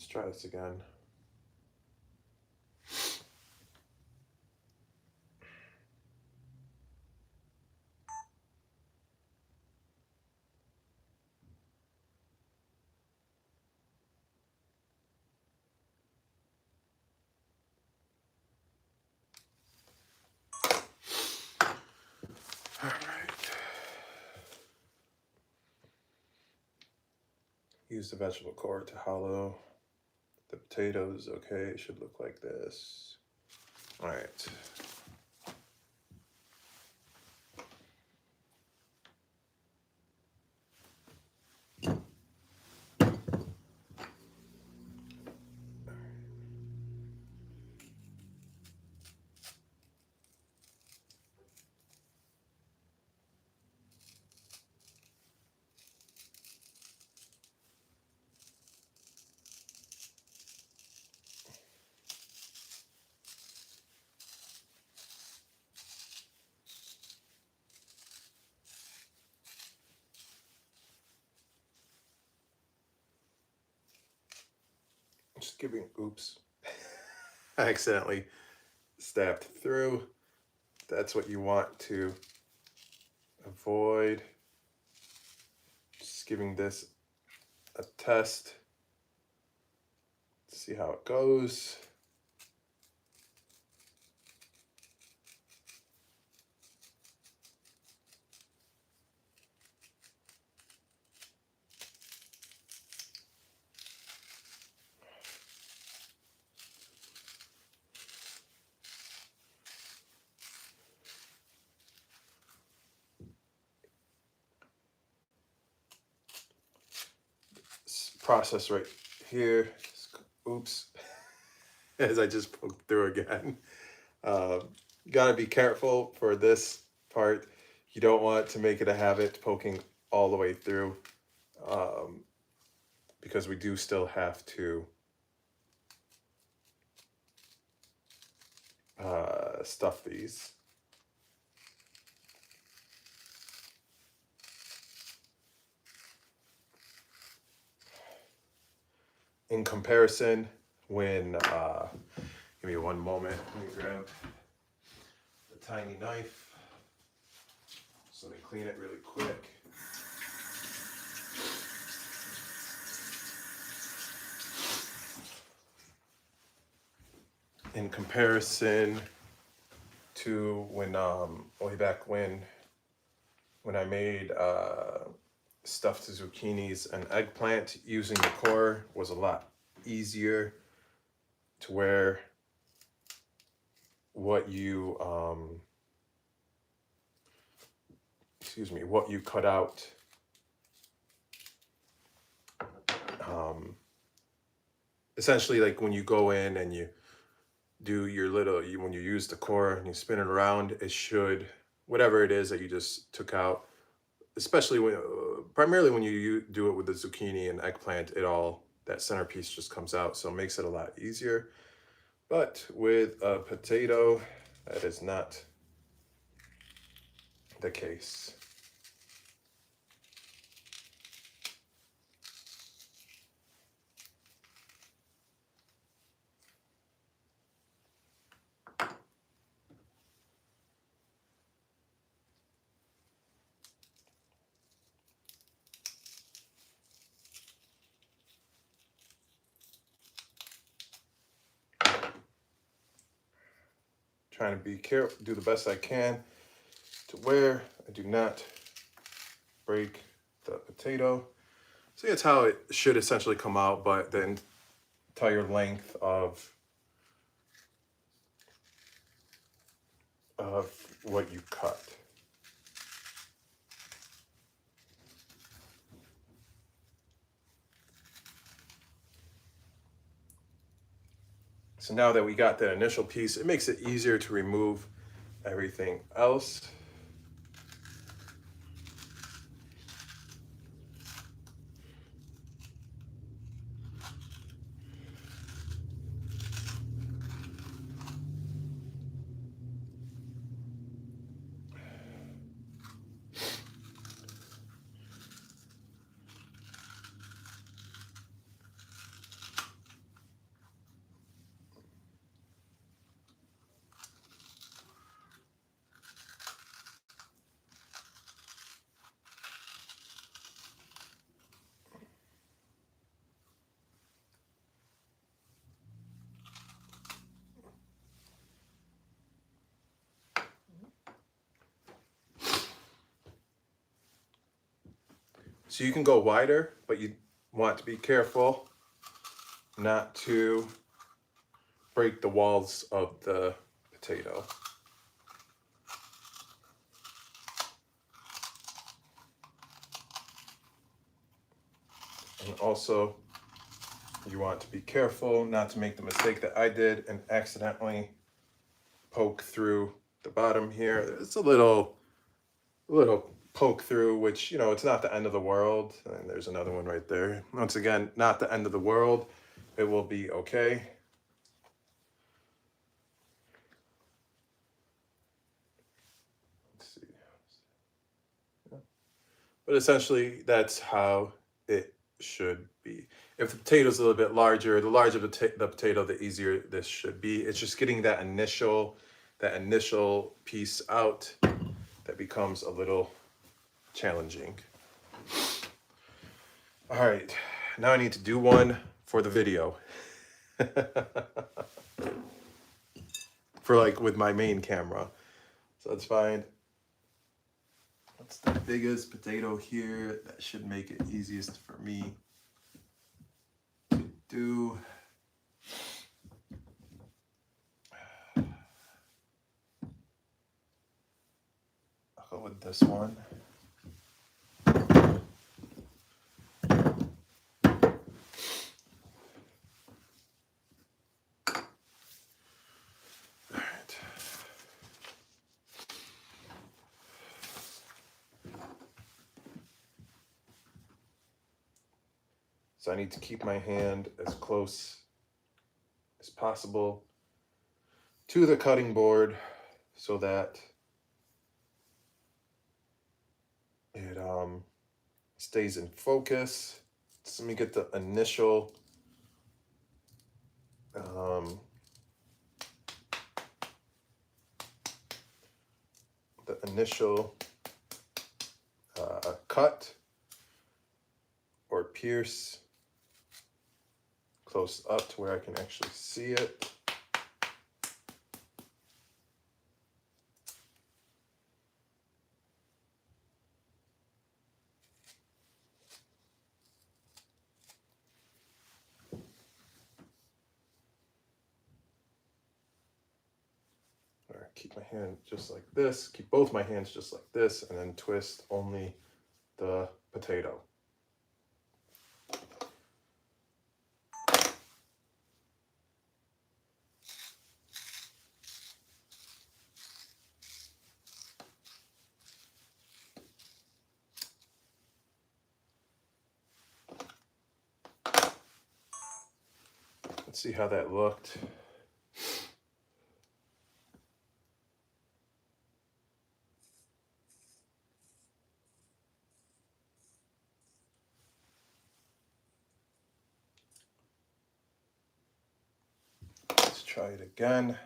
try this again. All right. Use the vegetable core to hollow the potatoes. Okay, it should look like this. All right. Just giving, oops. I accidentally stabbed through. That's what you want to avoid. Just giving this a test. See how it goes. Process right here. Oops. As I just poked through again. You gotta be careful for this part. You don't want to make it a habit poking all the way through, because we do still have to stuff these. In comparison, when, give me one moment, let me grab the tiny knife so they clean it really quick. In comparison to when, way back when I made stuffed zucchinis and eggplant, using the core was a lot easier, to where what you what you cut out essentially, like when you go in and you do your little, when you use the core and you spin it around, it should, whatever it is that you just took out, especially when, primarily when you do it with the zucchini and eggplant, it all, that centerpiece just comes out, so it makes it a lot easier. But with a potato, that is not the case. Trying to be careful, do the best I can to where I do not break the potato. So that's how it should essentially come out, but the entire length of what you cut. So now that we got that initial piece, it makes it easier to remove everything else. So you can go wider, but you want to be careful not to break the walls of the potato. And also, you want to be careful not to make the mistake that I did and accidentally poke through the bottom here. It's a little poke through, which, you know, it's not the end of the world. And there's another one right there. Once again, not the end of the world. It will be okay. Let's see. But essentially, that's how it should be. If the potato's a little bit larger, the larger the potato, the easier this should be. It's just getting that initial piece out that becomes a little challenging. All right, now I need to do one for the video. For like with my main camera. So let's find what's the biggest potato here. That should make it easiest for me to do. I'll go with this one. So I need to keep my hand as close as possible to the cutting board so that it stays in focus. So let me get the initial cut or pierce close up to where I can actually see it. Keep my hand just like this, keep both my hands just like this, and then twist only the potato. Let's see how that looked. Let's try it again.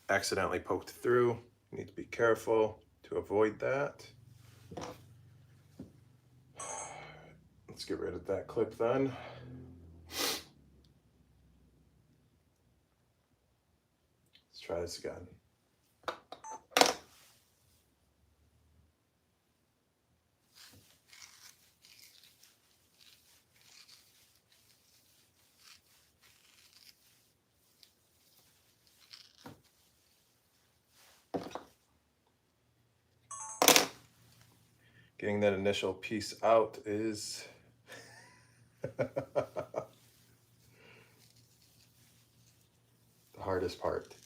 Accidentally poked through. You need to be careful to avoid that. Let's get rid of that clip then. Let's try this again. Getting that initial piece out is the hardest part.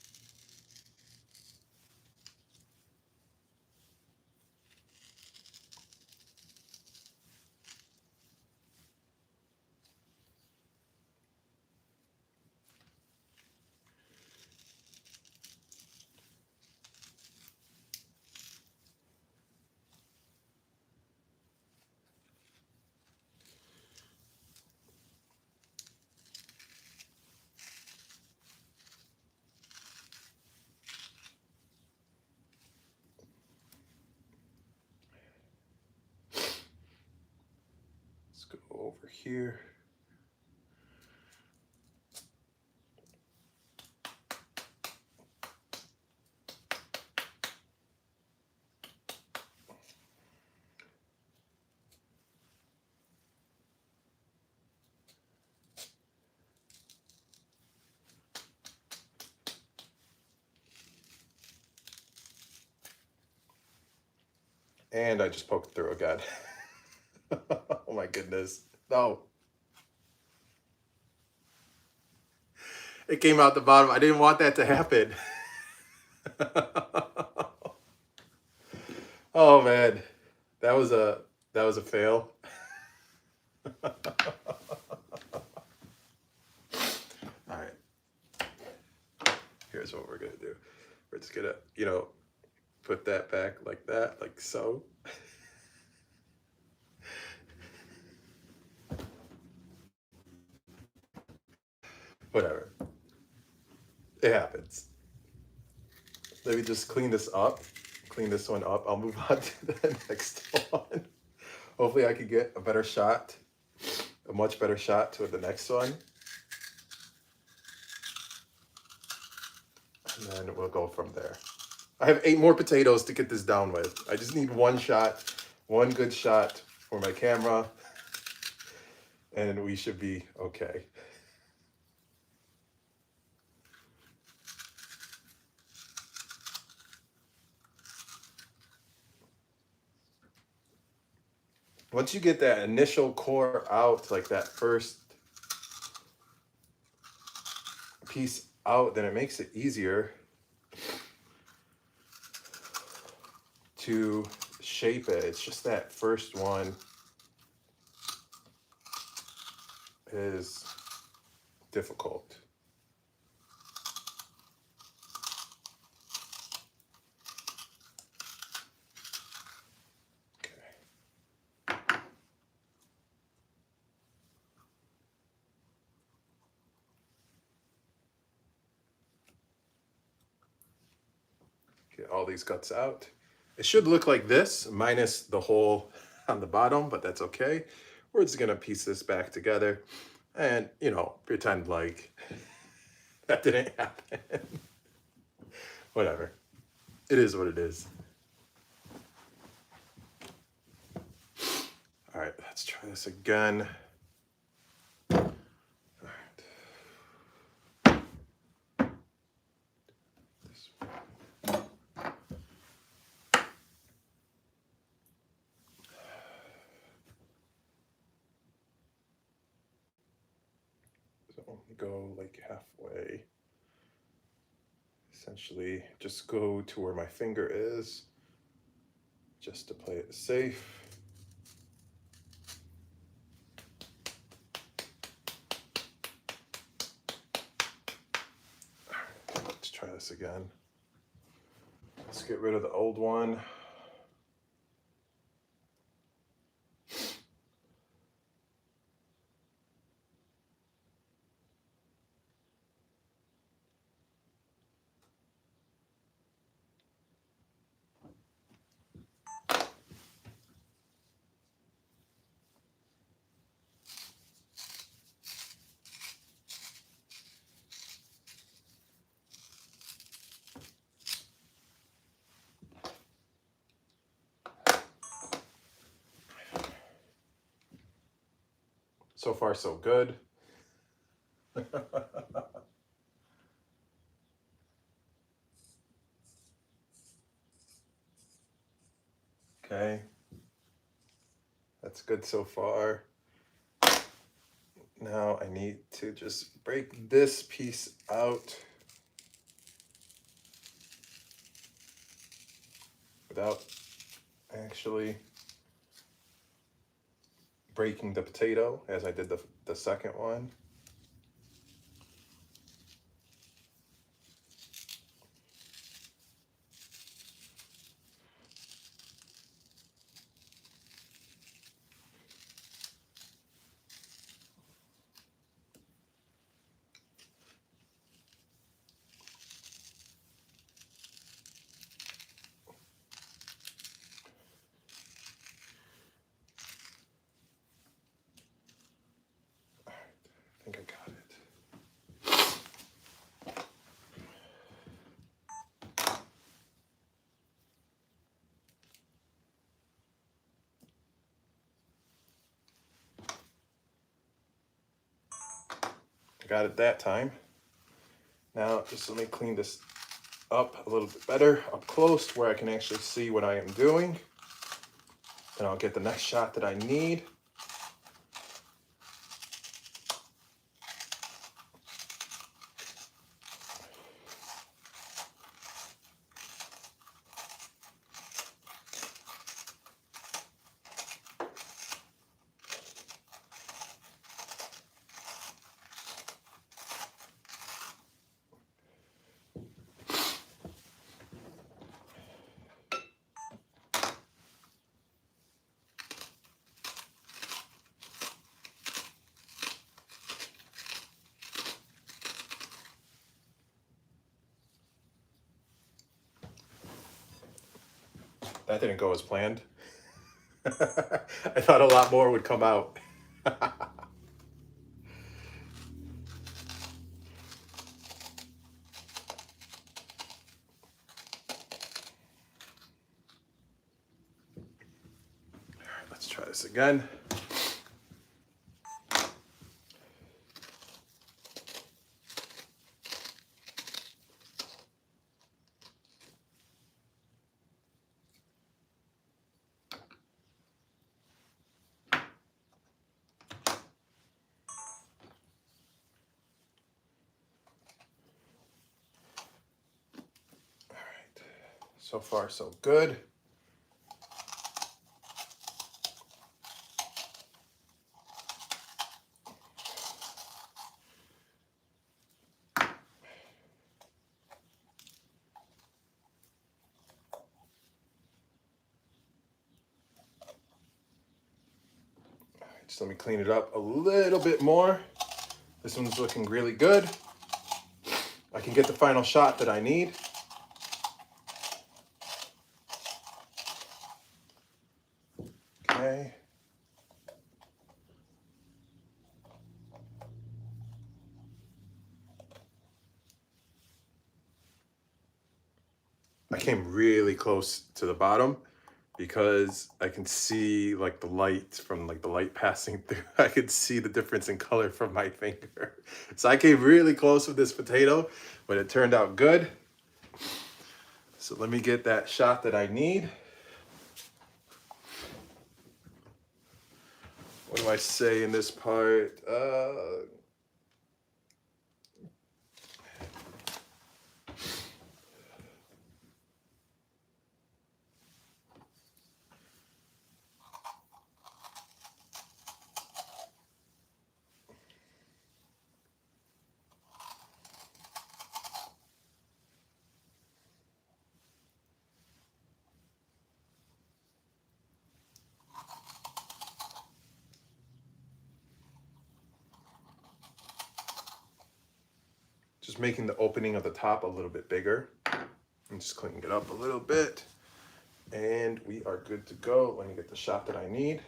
Go over here. And I just poked through again. Oh my goodness. No. It came out the bottom. I didn't want that to happen. Oh man. That was a fail. All right. Here's what we're gonna do. We're just gonna, put that back like that, like so. Whatever. It happens. Let me just clean this up. Clean this one up. I'll move on to the next one. Hopefully I can get a better shot, a much better shot to the next one. And then we'll go from there. I have 8 more potatoes to get this down with. I just need one shot, one good shot for my camera, and we should be okay. Once you get that initial core out, like that first piece out, then it makes it easier to shape it. It's just that first one is difficult. Get all these guts out. It should look like this, minus the hole on the bottom, but that's okay. We're just gonna piece this back together and, pretend like that didn't happen. Whatever. It is what it is. All right, let's try this again. Go like halfway. Essentially, just go to where my finger is, just to play it safe. Let's try this again. Let's get rid of the old one. So far, so good. Okay. That's good so far. Now I need to just break this piece out without actually breaking the potato, as I did the second one. I think I got it. I got it that time. Now just let me clean this up a little bit better up close where I can actually see what I am doing. And I'll get the next shot that I need. That didn't go as planned. I thought a lot more would come out. Let's try this again. So far, so good. Just let me clean it up a little bit more. This one's looking really good. I can get the final shot that I need. Okay. I came really close to the bottom because I can see like the light from like the light passing through. I could see the difference in color from my finger. So I came really close with this potato, but it turned out good. So let me get that shot that I need. What do I say in this part? Just making the opening of the top a little bit bigger. I'm just cleaning it up a little bit. And we are good to go. Let me get the shot that I need.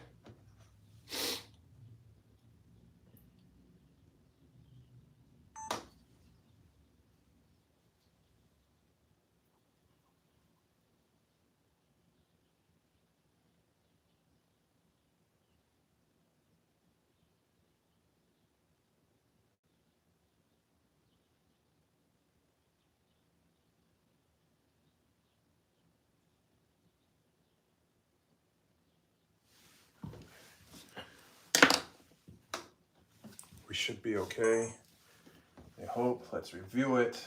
We should be okay. I hope. Let's review it.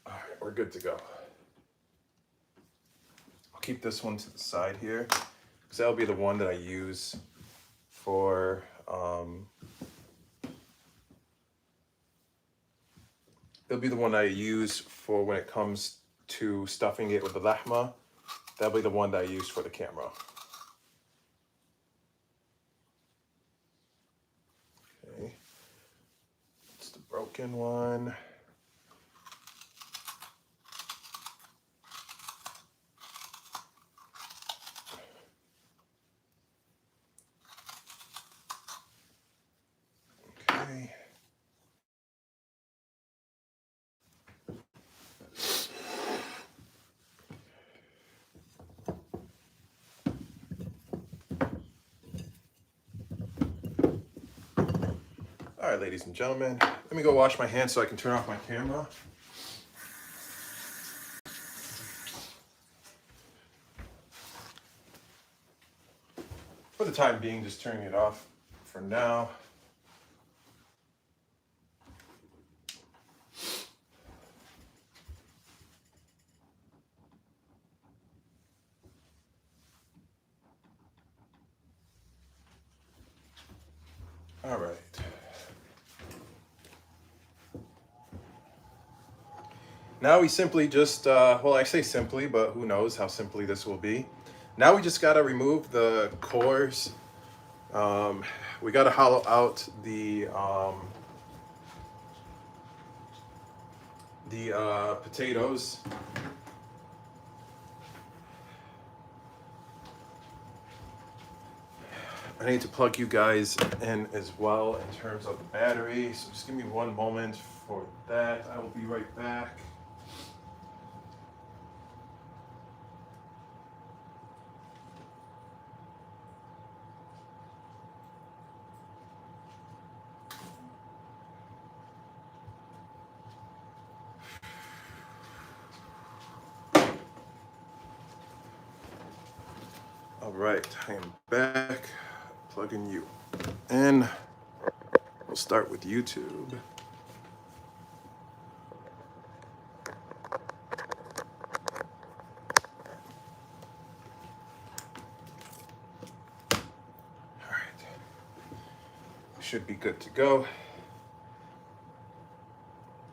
All right, we're good to go. I'll keep this one to the side here because that'll be the one that I use for it'll be the one I use for when it comes to stuffing it with the lahma. That'll be the one that I use for the camera. Okay, it's the broken one. Okay. All right, ladies and gentlemen, let me go wash my hands so I can turn off my camera. For the time being, just turning it off for now. All right. Now we simply just, well, I say simply, but who knows how simply this will be. Now we just got to remove the cores. We got to hollow out the potatoes. I need to plug you guys in as well in terms of the battery. So just give me one moment for that. I will be right back. All right, I am back. Plugging you in. We'll start with YouTube. All right, should be good to go.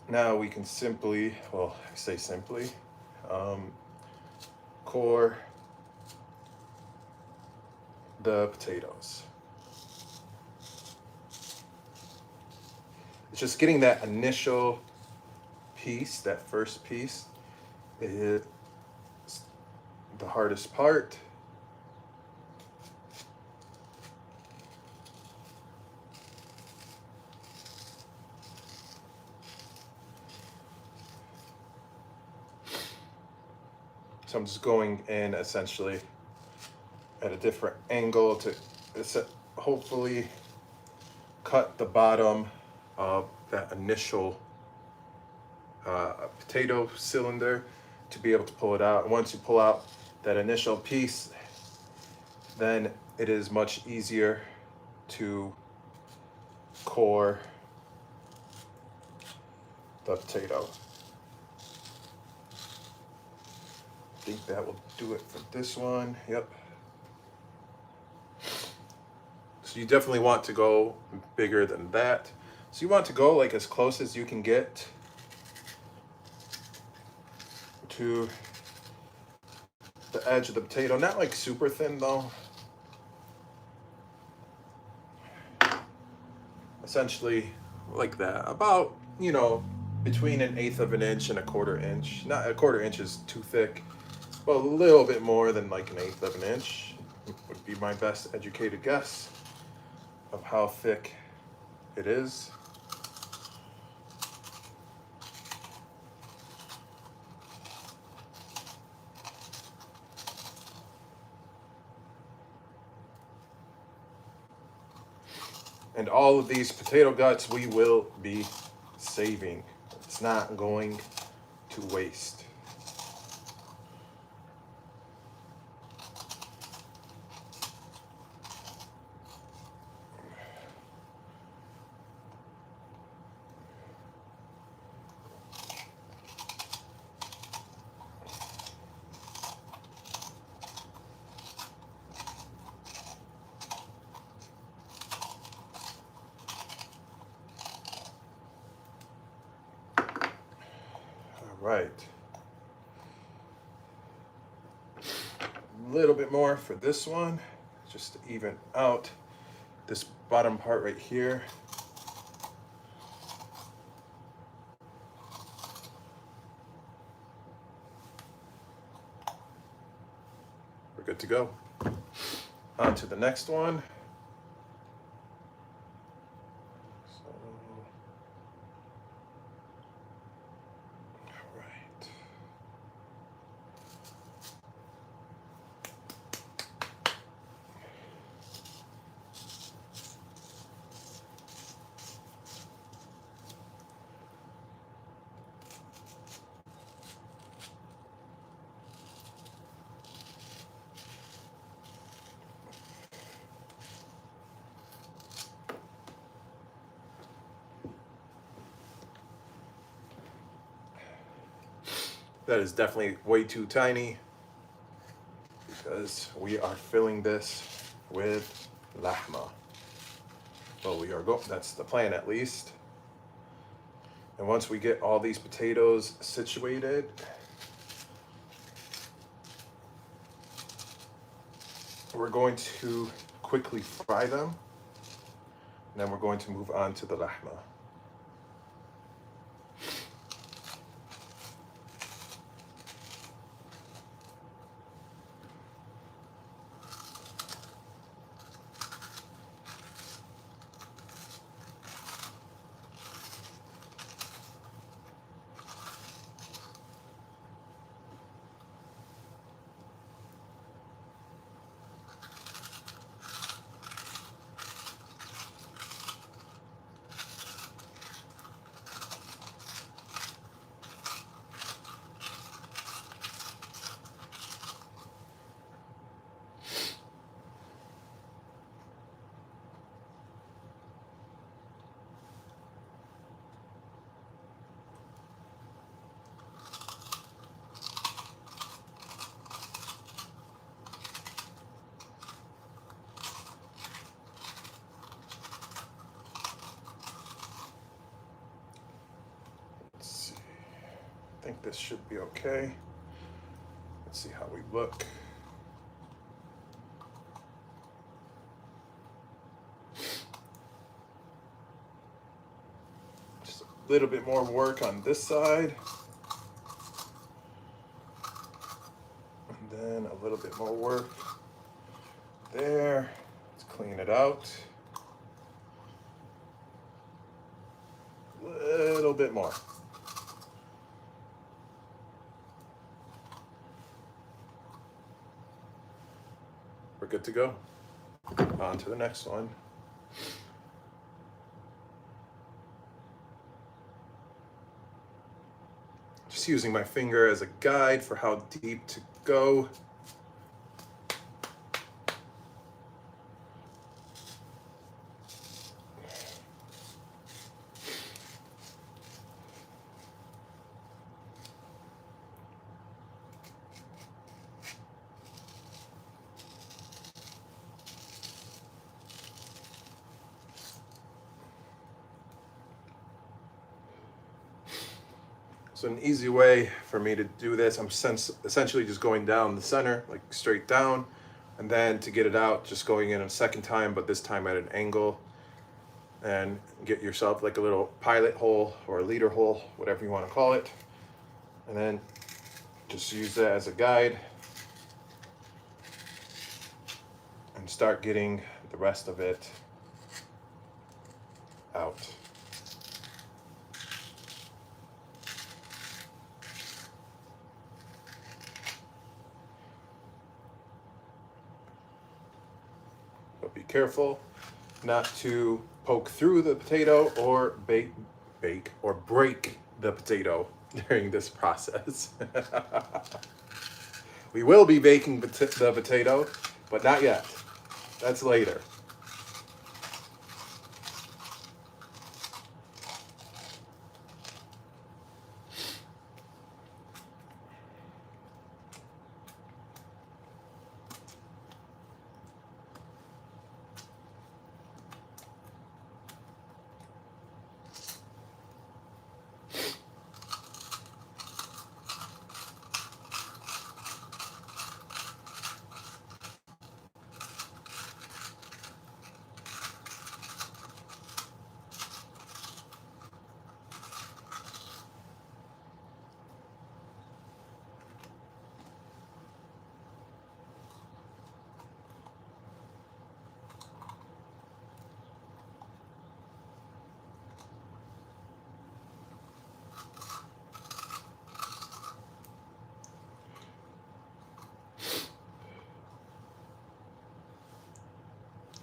Now we can simply, well, I say simply, core the potatoes. It's just getting that initial piece, that first piece, is the hardest part. So I'm just going in essentially at a different angle to hopefully cut the bottom of that initial potato cylinder to be able to pull it out. And once you pull out that initial piece, then it is much easier to core the potato. I think that will do it for this one. Yep. So you definitely want to go bigger than that. So you want to go like as close as you can get to the edge of the potato. Not like super thin though. Essentially like that. About, you know, between 1/8 of an inch and 1/4 inch. Not 1/4 inch is too thick. Well, a little bit more than like 1/8 of an inch would be my best educated guess of how thick it is. And all of these potato guts we will be saving. It's not going to waste. Right. A little bit more for this one, just to even out this bottom part right here. We're good to go. On to the next one. That is definitely way too tiny because we are filling this with lahma. Well, we are going, that's the plan at least. And once we get all these potatoes situated, we're going to quickly fry them. And then we're going to move on to the lahma. I think this should be okay. Let's see how we look. Just a little bit more work on this side. And then a little bit more work there. Let's clean it out. A little bit more. We're good to go. On to the next one. Just using my finger as a guide for how deep to go. So an easy way for me to do this, I'm essentially just going down the center, like straight down, and then to get it out, just going in a second time, but this time at an angle, and get yourself like a little pilot hole or a leader hole, whatever you want to call it, and then just use that as a guide and start getting the rest of it out. But be careful not to poke through the potato or bake or break the potato during this process. We will be baking the potato, but not yet. That's later.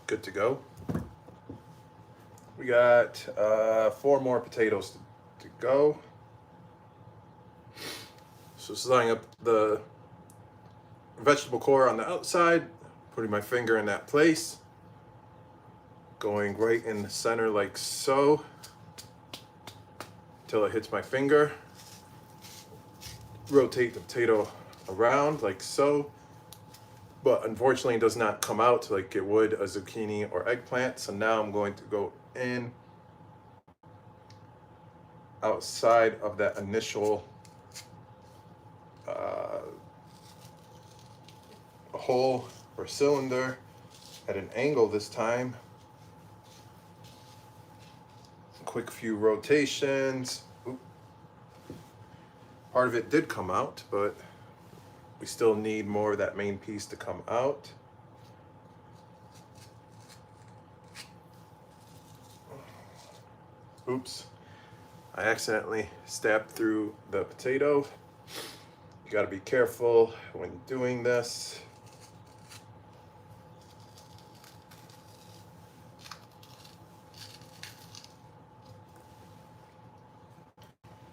Good to go. We got 4 more potatoes to go. So sliding up the vegetable core on the outside, putting my finger in that place, going right in the center like so, until it hits my finger. rotate the potato around like so, but unfortunately it does not come out like it would a zucchini or eggplant. So now I'm going to go in outside of that initial hole or cylinder at an angle this time. Quick few rotations. Oop. Part of it did come out, but we still need more of that main piece to come out. Oops, I accidentally stabbed through the potato. You gotta be careful when doing this.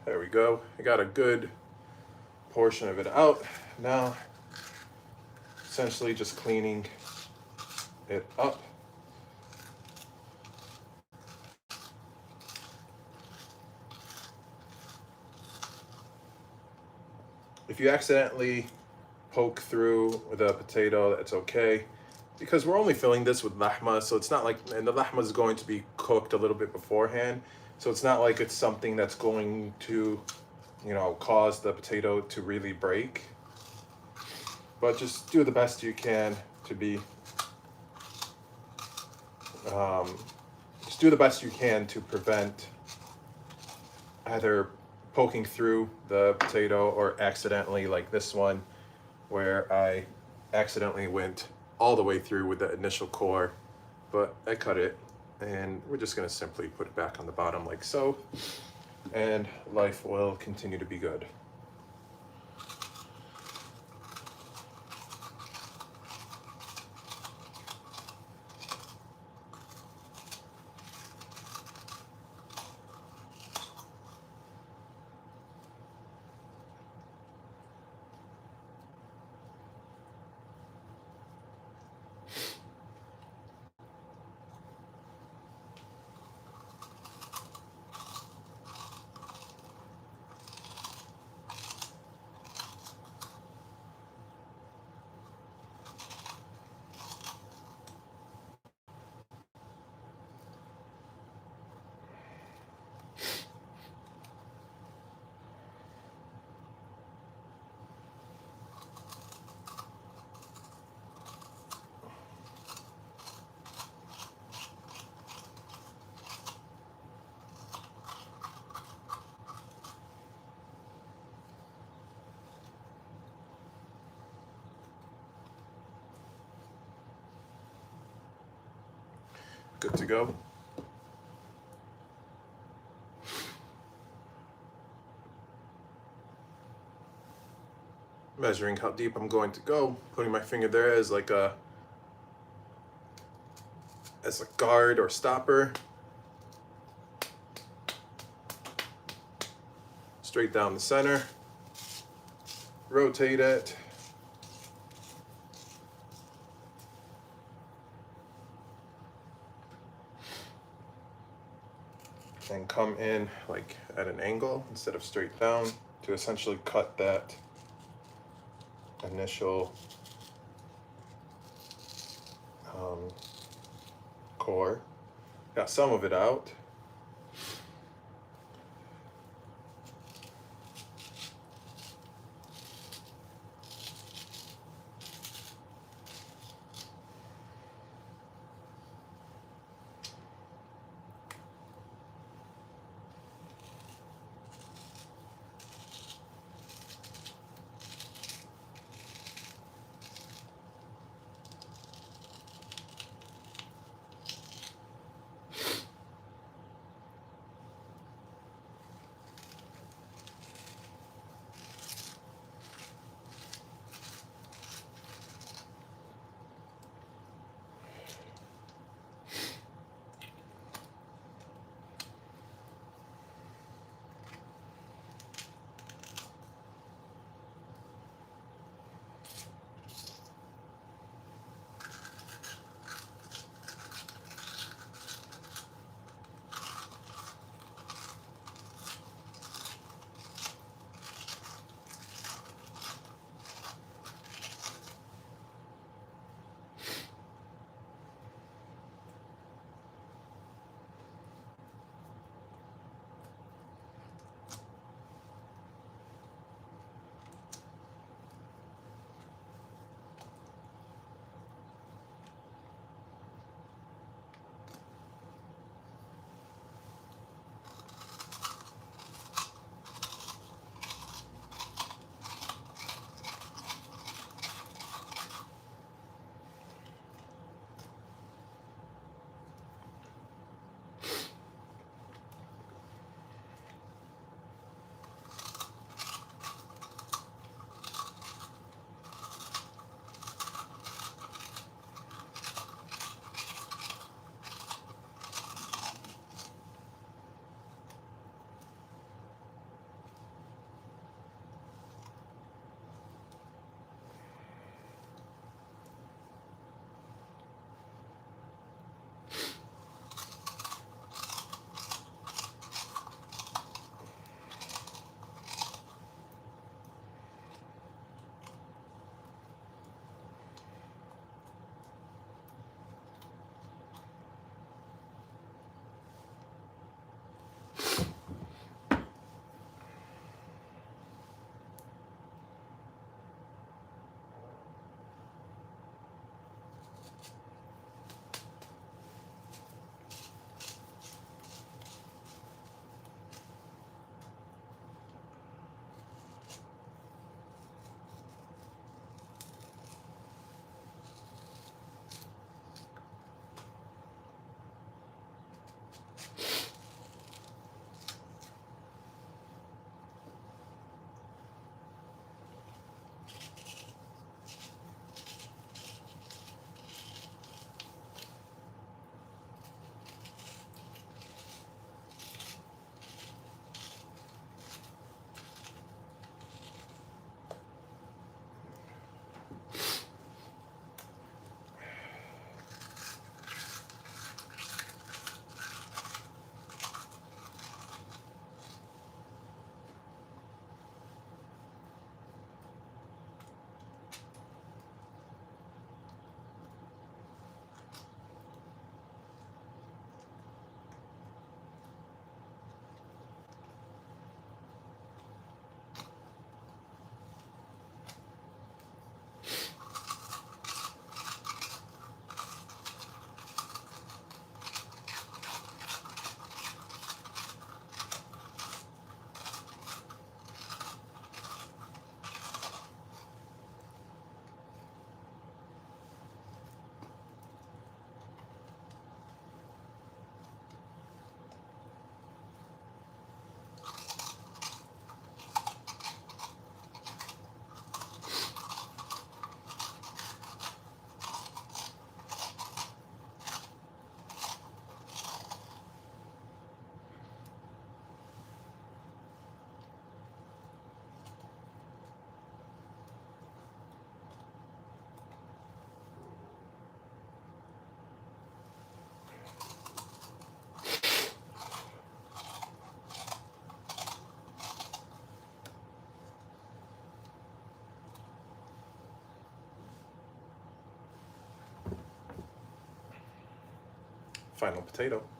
There we go. I got a good portion of it out. Now, essentially just cleaning it up. If you accidentally poke through the potato, that's okay, because we're only filling this with lahma, so it's not like, and the lahma is going to be cooked a little bit beforehand, so it's not like it's something that's going to, you know, cause the potato to really break. But just do the best you can to be, just do the best you can to prevent either poking through the potato or accidentally, like this one, where I accidentally went all the way through with the initial core, but I cut it, and we're just gonna simply put it back on the bottom like so, and life will continue to be good. Good to go. Measuring how deep I'm going to go, putting my finger there as like a guard or stopper. Straight down the center. Rotate it. And come in like at an angle instead of straight down to essentially cut that initial core. Got some of it out. final potato.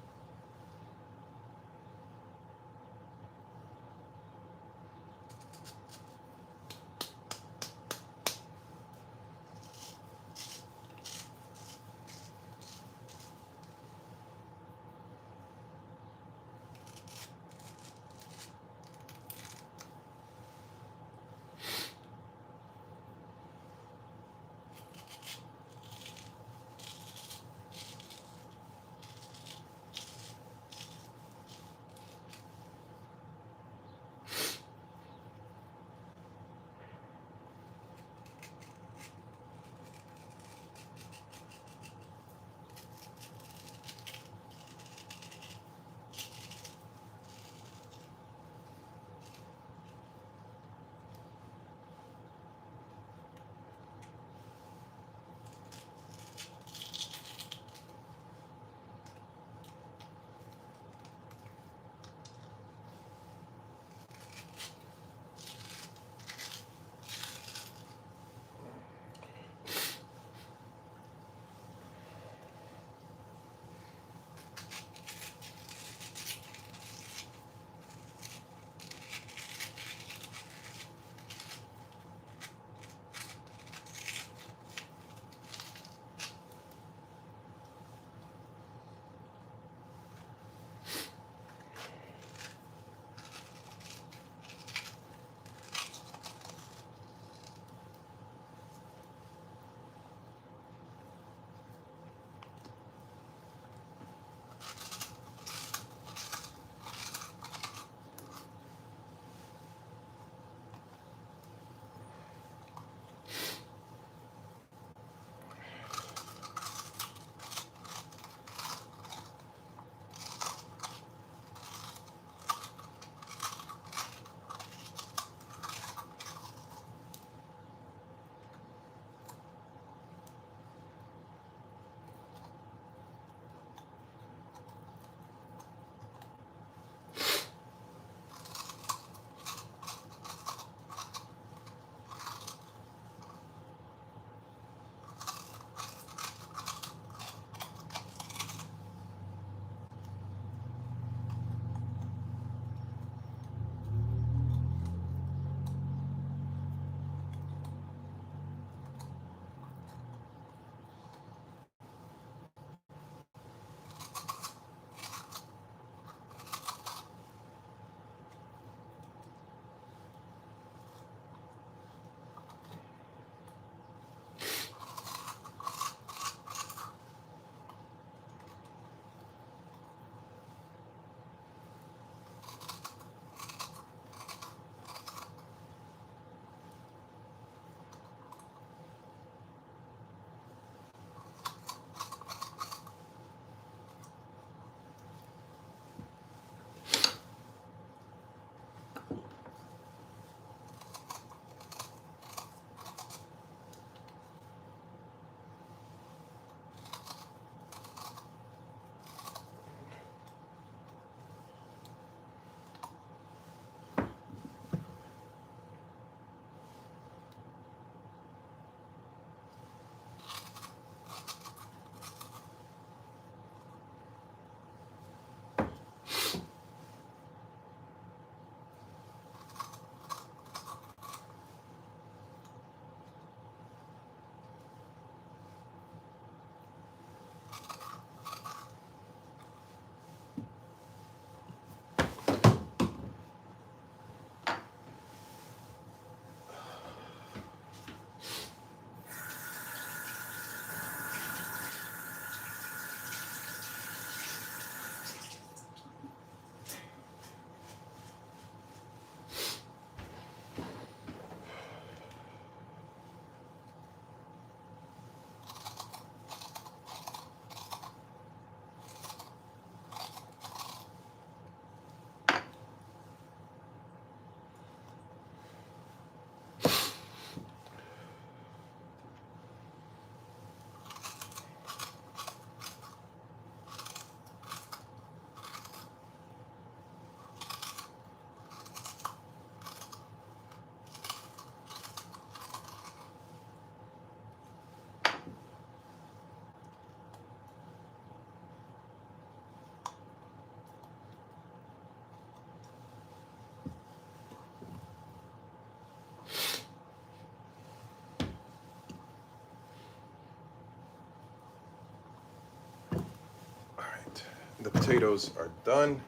the potatoes are done.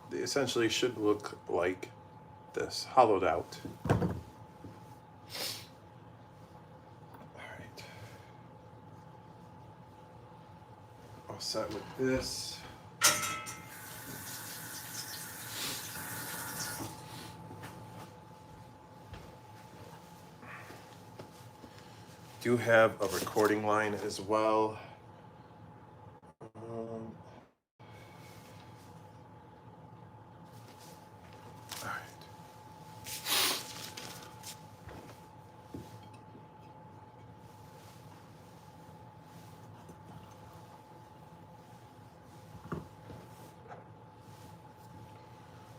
They essentially should look like this, hollowed out. All right. All set with this. Do have a recording line as well. All right.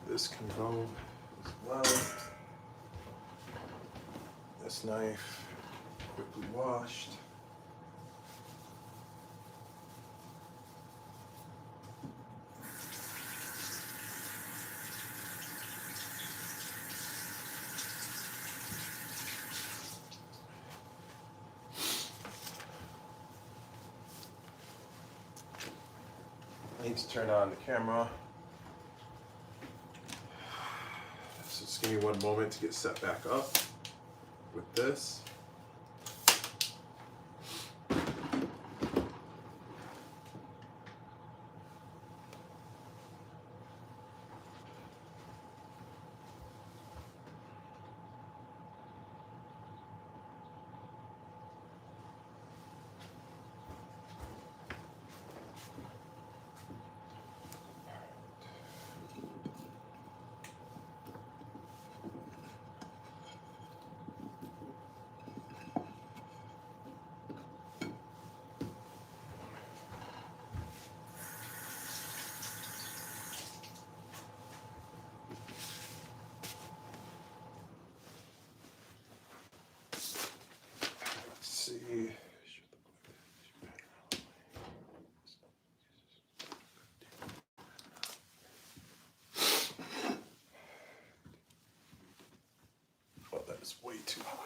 This can go as well. This knife, quickly washed. I need to turn on the camera. So just give me one moment to get set back up with this. See. Oh, that is way too high.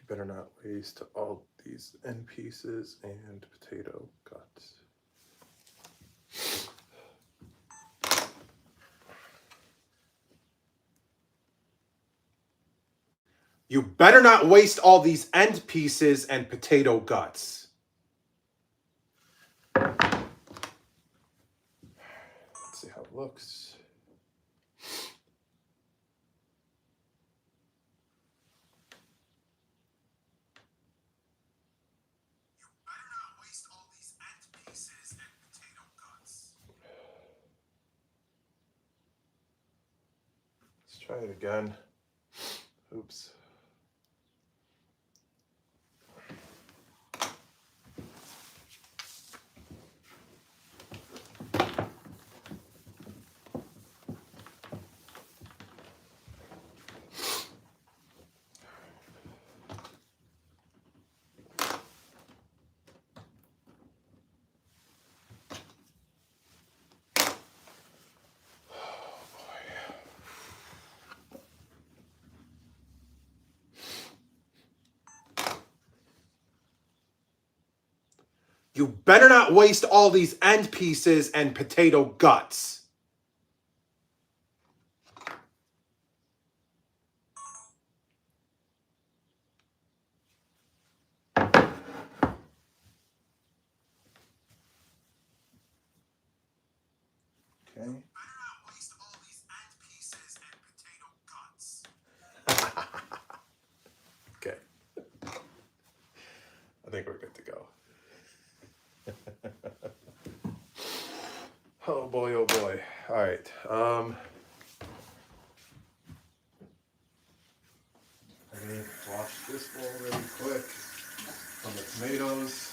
Better not waste all these end pieces and potato guts. You better not waste all these end pieces and potato guts. Let's see how it looks. Let's try it again. Oops. You better not waste all these end pieces and potato guts. Okay. Okay. I think we're good to go. Oh boy, oh boy. All right. I need to wash this bowl really quick from the tomatoes.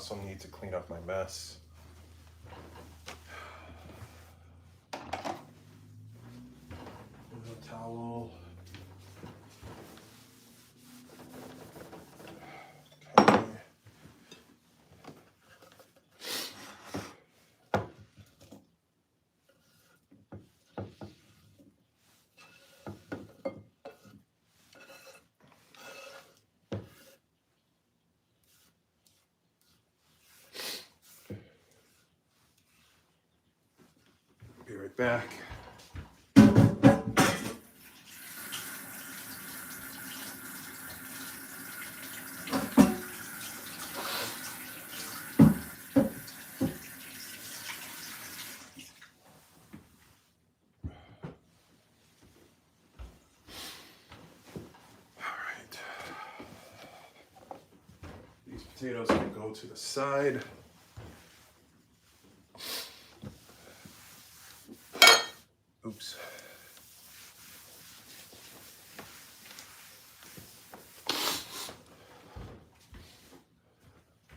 also need to clean up my mess. A towel. Okay. Be right back. These potatoes can go to the side. Oops.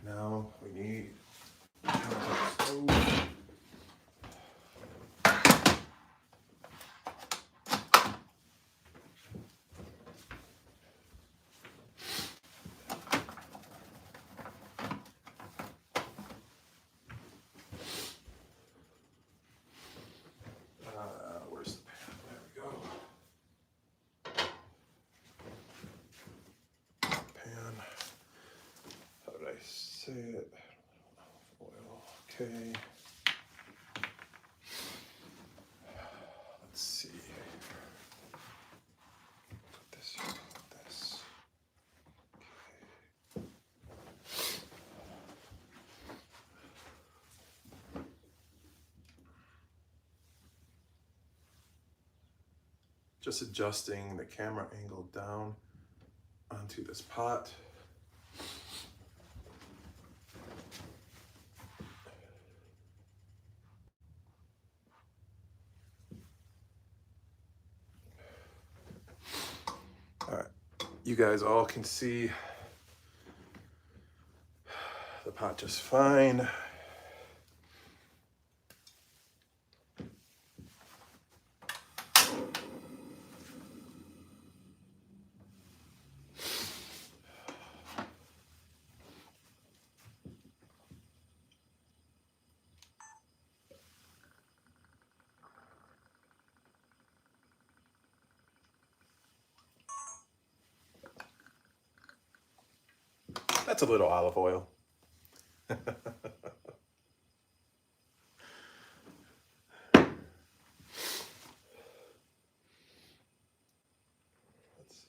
Now we need stove. Where's the pan? There we go. Pan. How did I say it? Oil. Okay. Let's see. Put this here. Put this. Okay. Just adjusting the camera angle down onto this pot. All right, you guys all can see the pot just fine. That's a little olive oil. Let's see.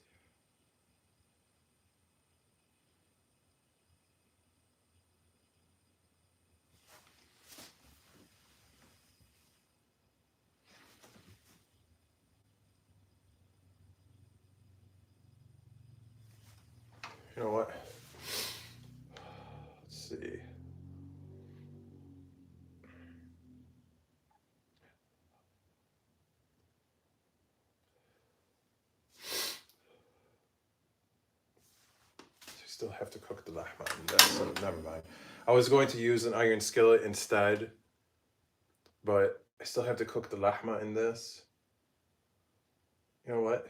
You know what? Let's see. Still have to cook the lahma in this, so never mind. I was going to use an iron skillet instead, but I still have to cook the lahma in this. You know what?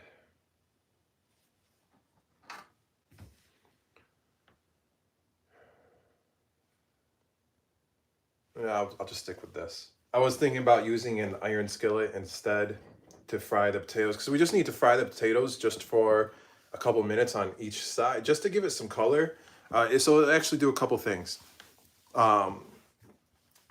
Yeah, I'll just stick with this. I was thinking about using an iron skillet instead to fry the potatoes, because we just need to fry the potatoes just for a couple minutes on each side, just to give it some color. So it'll actually do a couple things.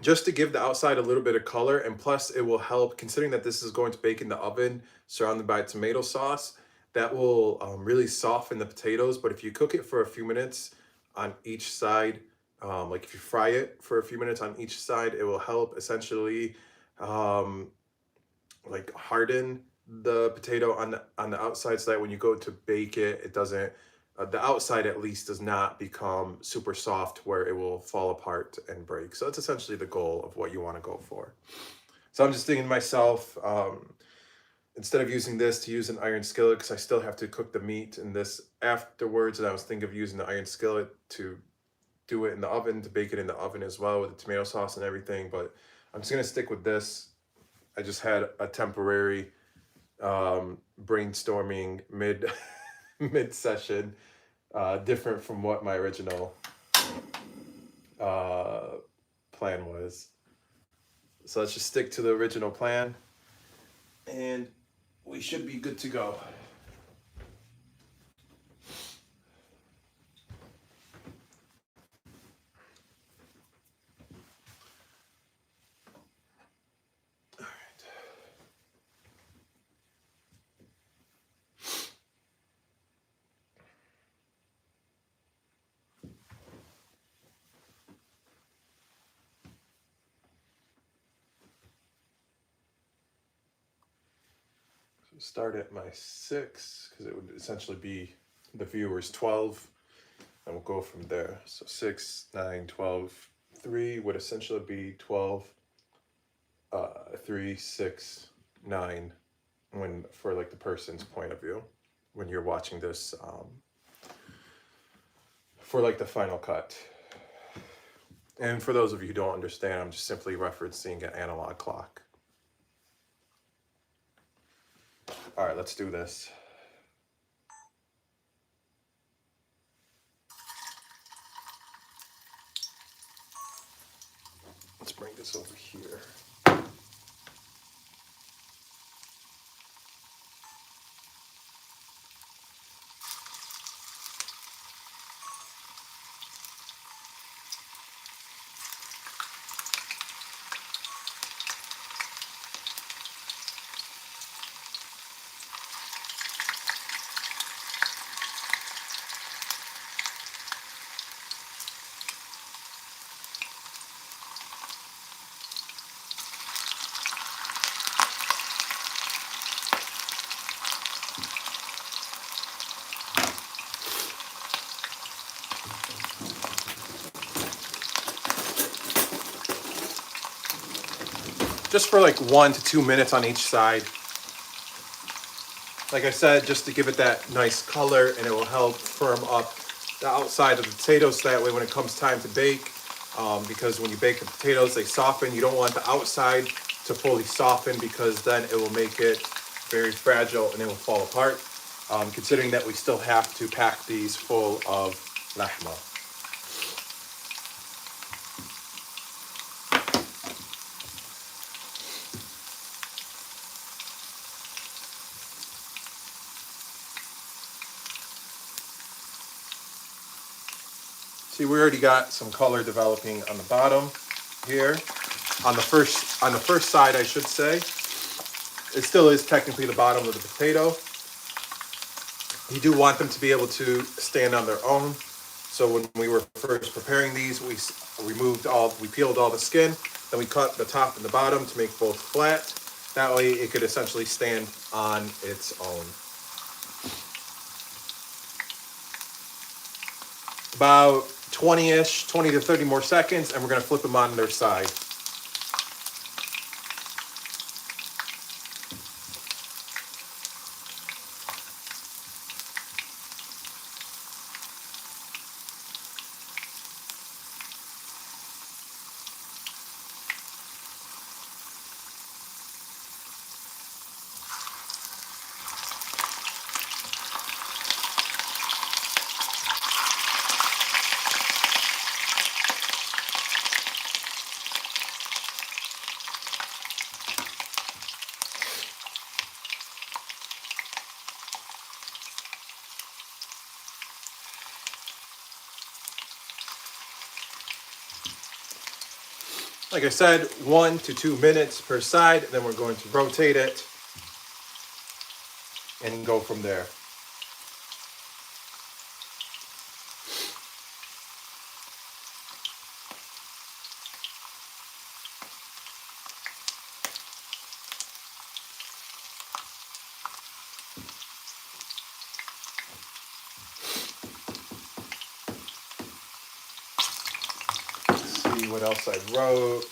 Just to give the outside a little bit of color, and plus it will help, considering that this is going to bake in the oven surrounded by tomato sauce, that will really soften the potatoes. But if you cook it for a few minutes on each side, like if you fry it for a few minutes on each side, it will help essentially like harden the potato on the outside, so that when you go to bake it, it doesn't, the outside at least does not become super soft where it will fall apart and break. So that's essentially the goal of what you want to go for. So I'm just thinking to myself, instead of using this, to use an iron skillet, because I still have to cook the meat in this afterwards, and I was thinking of using the iron skillet to do it in the oven, to bake it in the oven as well with the tomato sauce and everything, but I'm just gonna stick with this. I just had a temporary brainstorming mid session, different from what my original plan was. So let's just stick to the original plan, and we should be good to go. Start at my 6, because it would essentially be the viewer's 12, and we'll go from there. So 6, 9, 12, 3 would essentially be 12, 3, 6, 9, when for like the person's point of view, when you're watching this for like the final cut. And for those of you who don't understand, I'm just simply referencing an analog clock. All right, let's do this. Let's bring this over here. Just for like 1 to 2 minutes on each side. Like I said, just to give it that nice color, and it will help firm up the outside of the potatoes, so that way when it comes time to bake, because when you bake the potatoes, they soften. You don't want the outside to fully soften, because then it will make it very fragile and it will fall apart, considering that we still have to pack these full of lahma. See, we already got some color developing on the bottom here. On the first side, I should say. It still is technically the bottom of the potato. You do want them to be able to stand on their own. So when we were first preparing these, we peeled all the skin, then we cut the top and the bottom to make both flat. That way it could essentially stand on its own. About 20 to 30 more seconds, and we're going to flip them on their side. Like I said, 1 to 2 minutes per side, then we're going to rotate it and go from there. Let's see what else I wrote.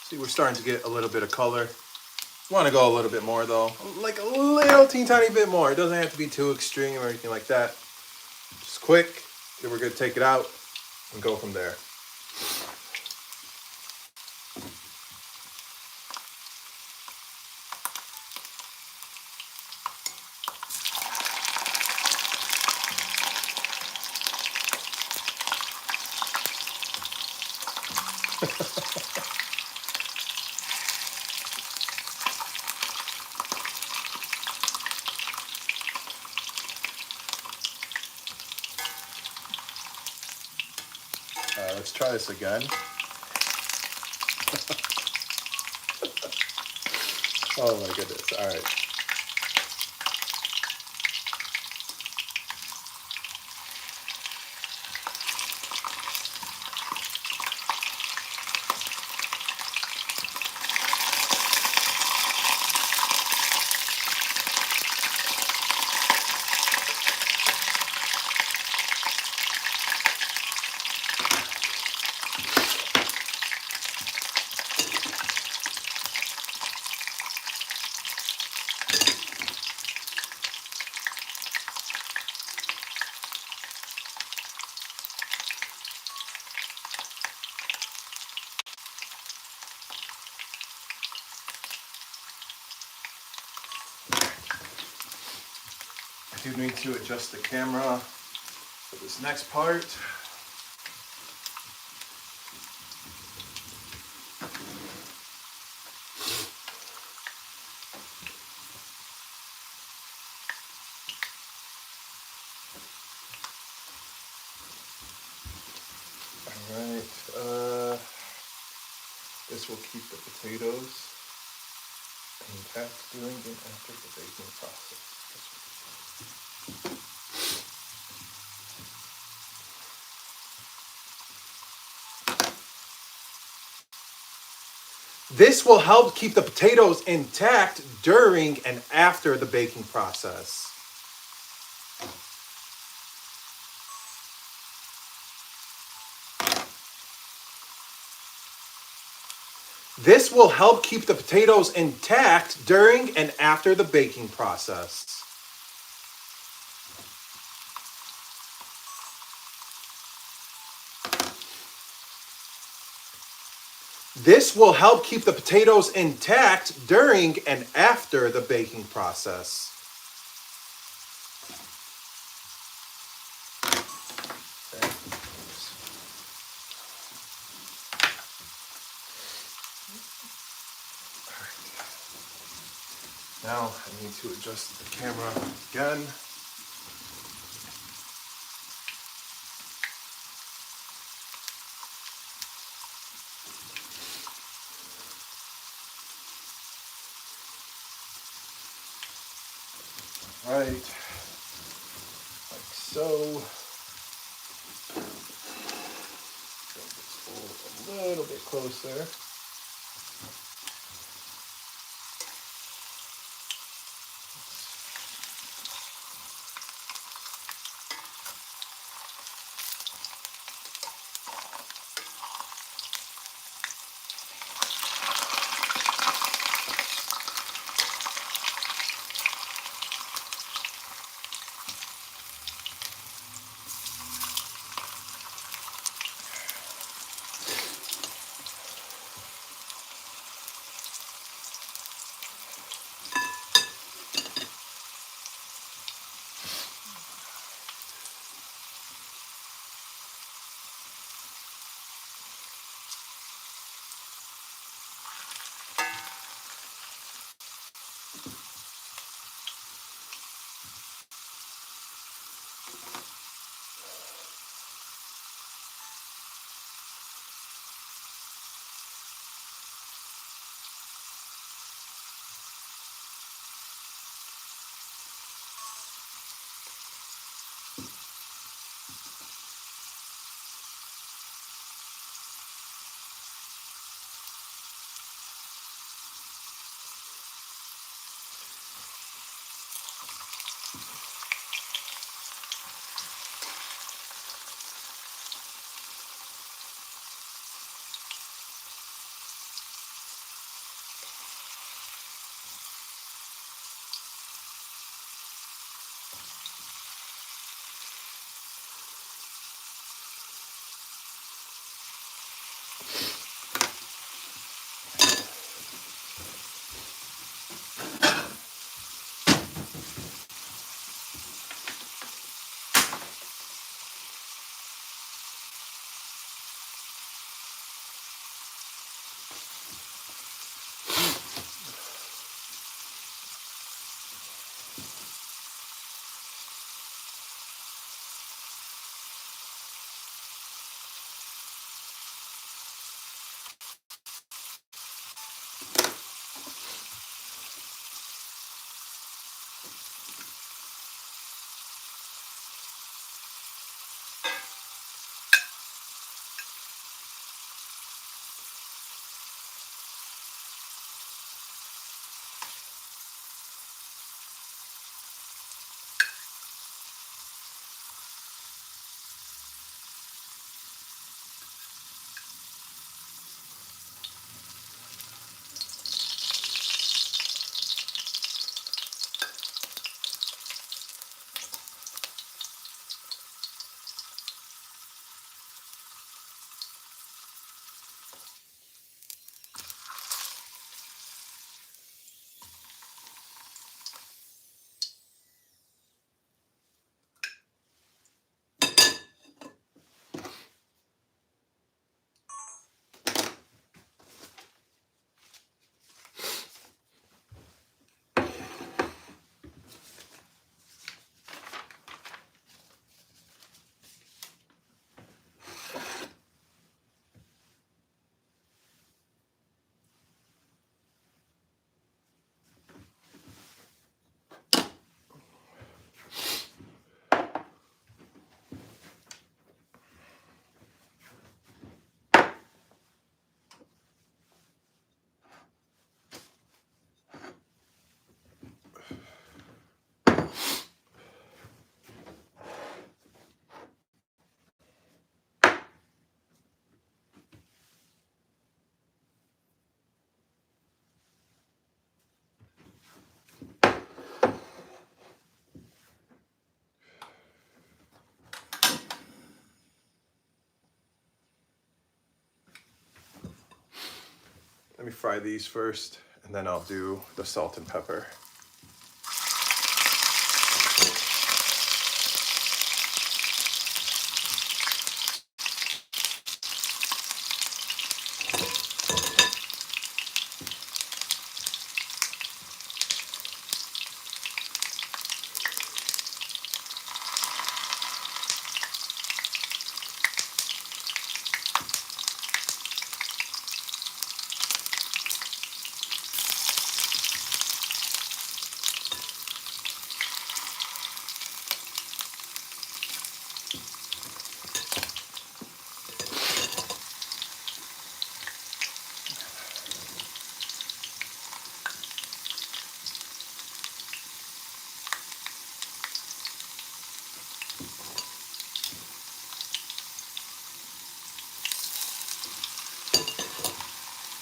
See, we're starting to get a little bit of color. Want to go a little bit more though, like a little tiny bit more. It doesn't have to be too extreme or anything like that. Just quick. Then we're gonna take it out and go from there. Let's try this again. Oh my goodness. All right. I do need to adjust the camera for this next part. Alright, this will keep the potatoes intact during and after the baking process. This will help keep the potatoes intact during and after the baking process. This will help keep the potatoes intact during and after the baking process. This will help keep the potatoes intact during and after the baking process. Now I need to adjust the camera again. Right, like so. Bring this bowl a little bit closer. Let me fry these first, and then I'll do the salt and pepper.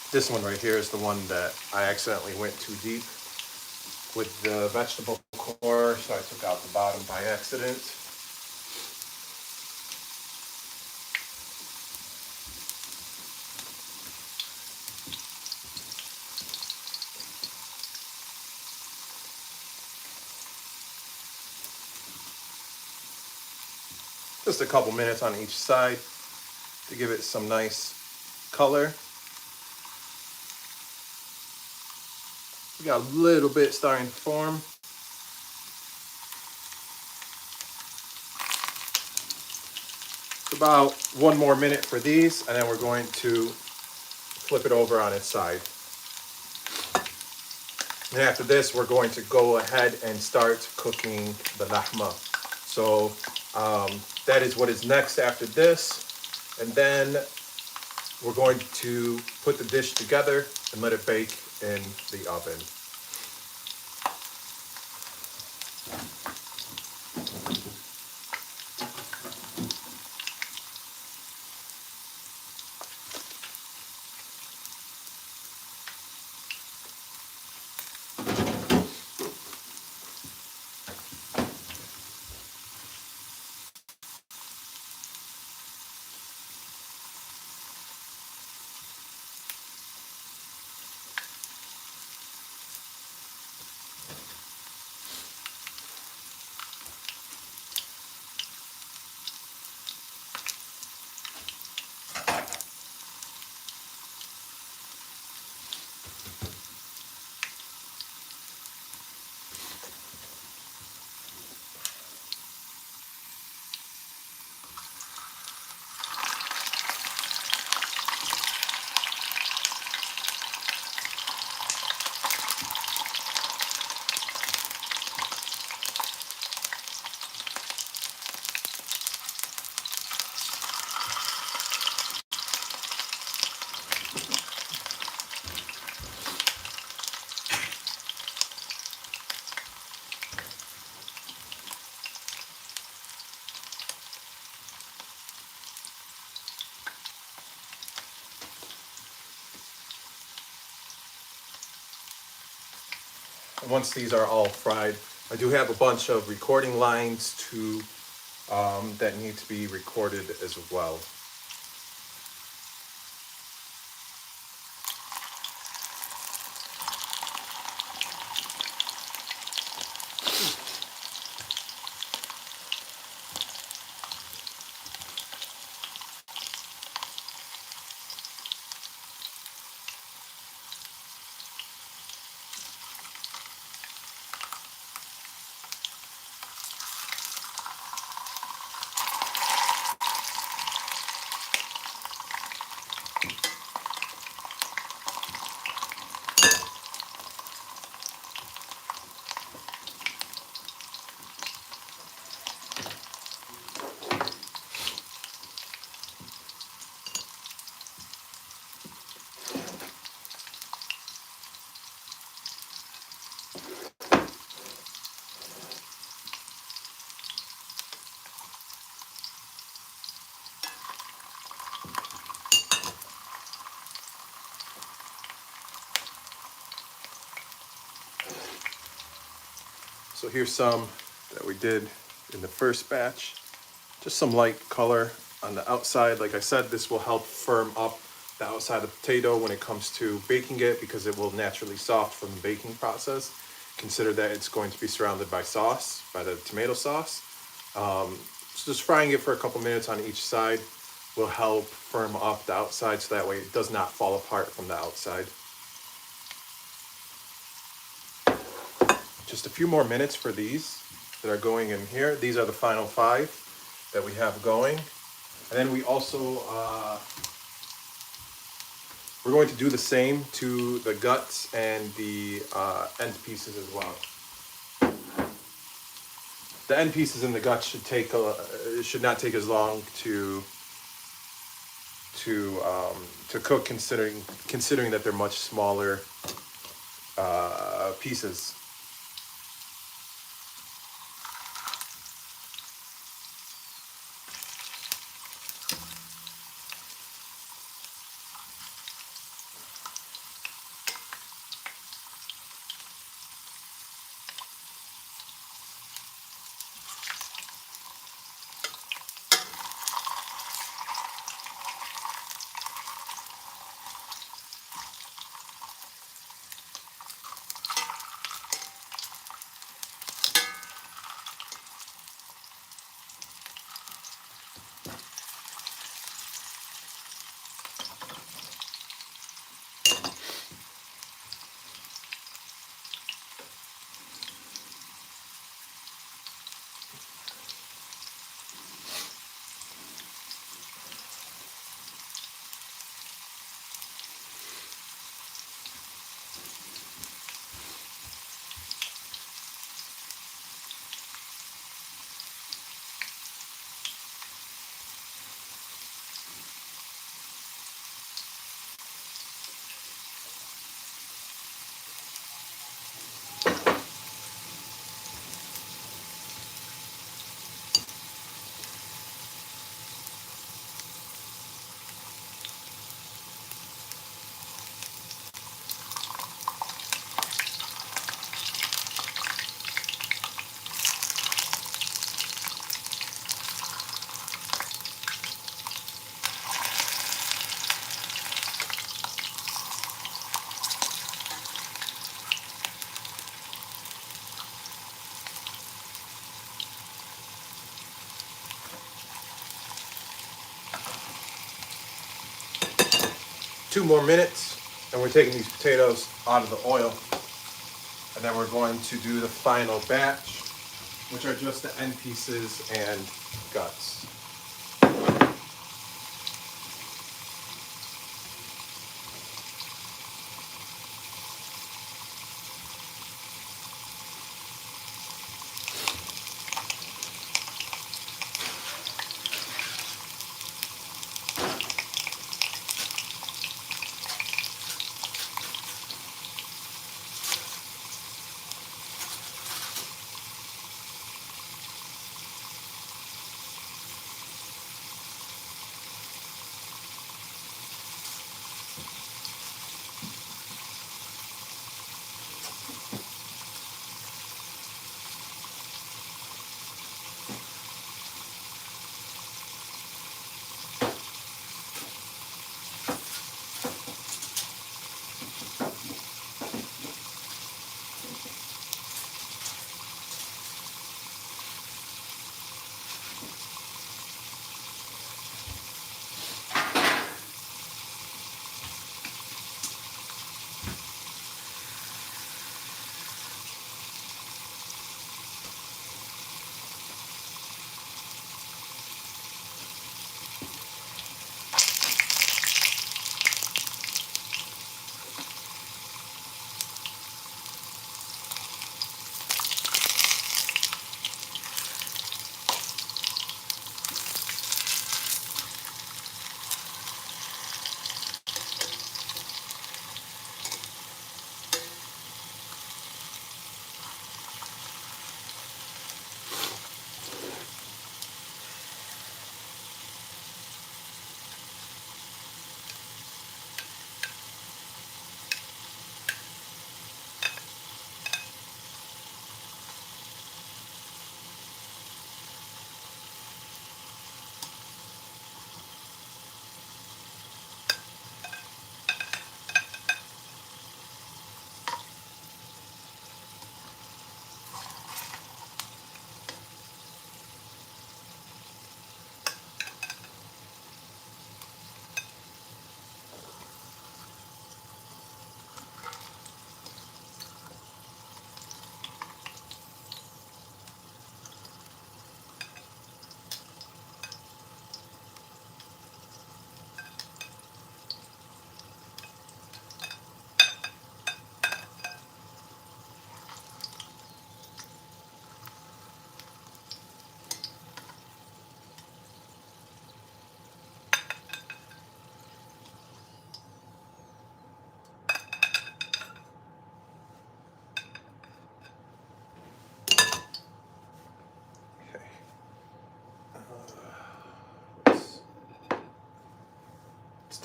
This one right here is the one that I accidentally went too deep with the vegetable core, so I took out the bottom by accident. Just a couple minutes on each side to give it some nice color. We got a little bit starting to form. About 1 more minute for these, and then we're going to flip it over on its side. And after this, we're going to go ahead and start cooking the lahma. So that is what is next after this. And then we're going to put the dish together and let it bake in the oven. And once these are all fried, I do have a bunch of recording lines to that need to be recorded as well. So here's some that we did in the first batch. Just some light color on the outside. Like I said, this will help firm up the outside of the potato when it comes to baking it, because it will naturally soft from the baking process. Consider that it's going to be surrounded by sauce, by the tomato sauce. So just frying it for a couple minutes on each side will help firm up the outside, so that way it does not fall apart from the outside. Just a few more minutes for these that are going in here. These are the final 5 that we have going. And then we also, we're going to do the same to the guts and the end pieces as well. The end pieces and the guts should not take as long to cook, considering that they're much smaller pieces. Two more minutes, and we're taking these potatoes out of the oil, and then we're going to do the final batch, which are just the end pieces and guts.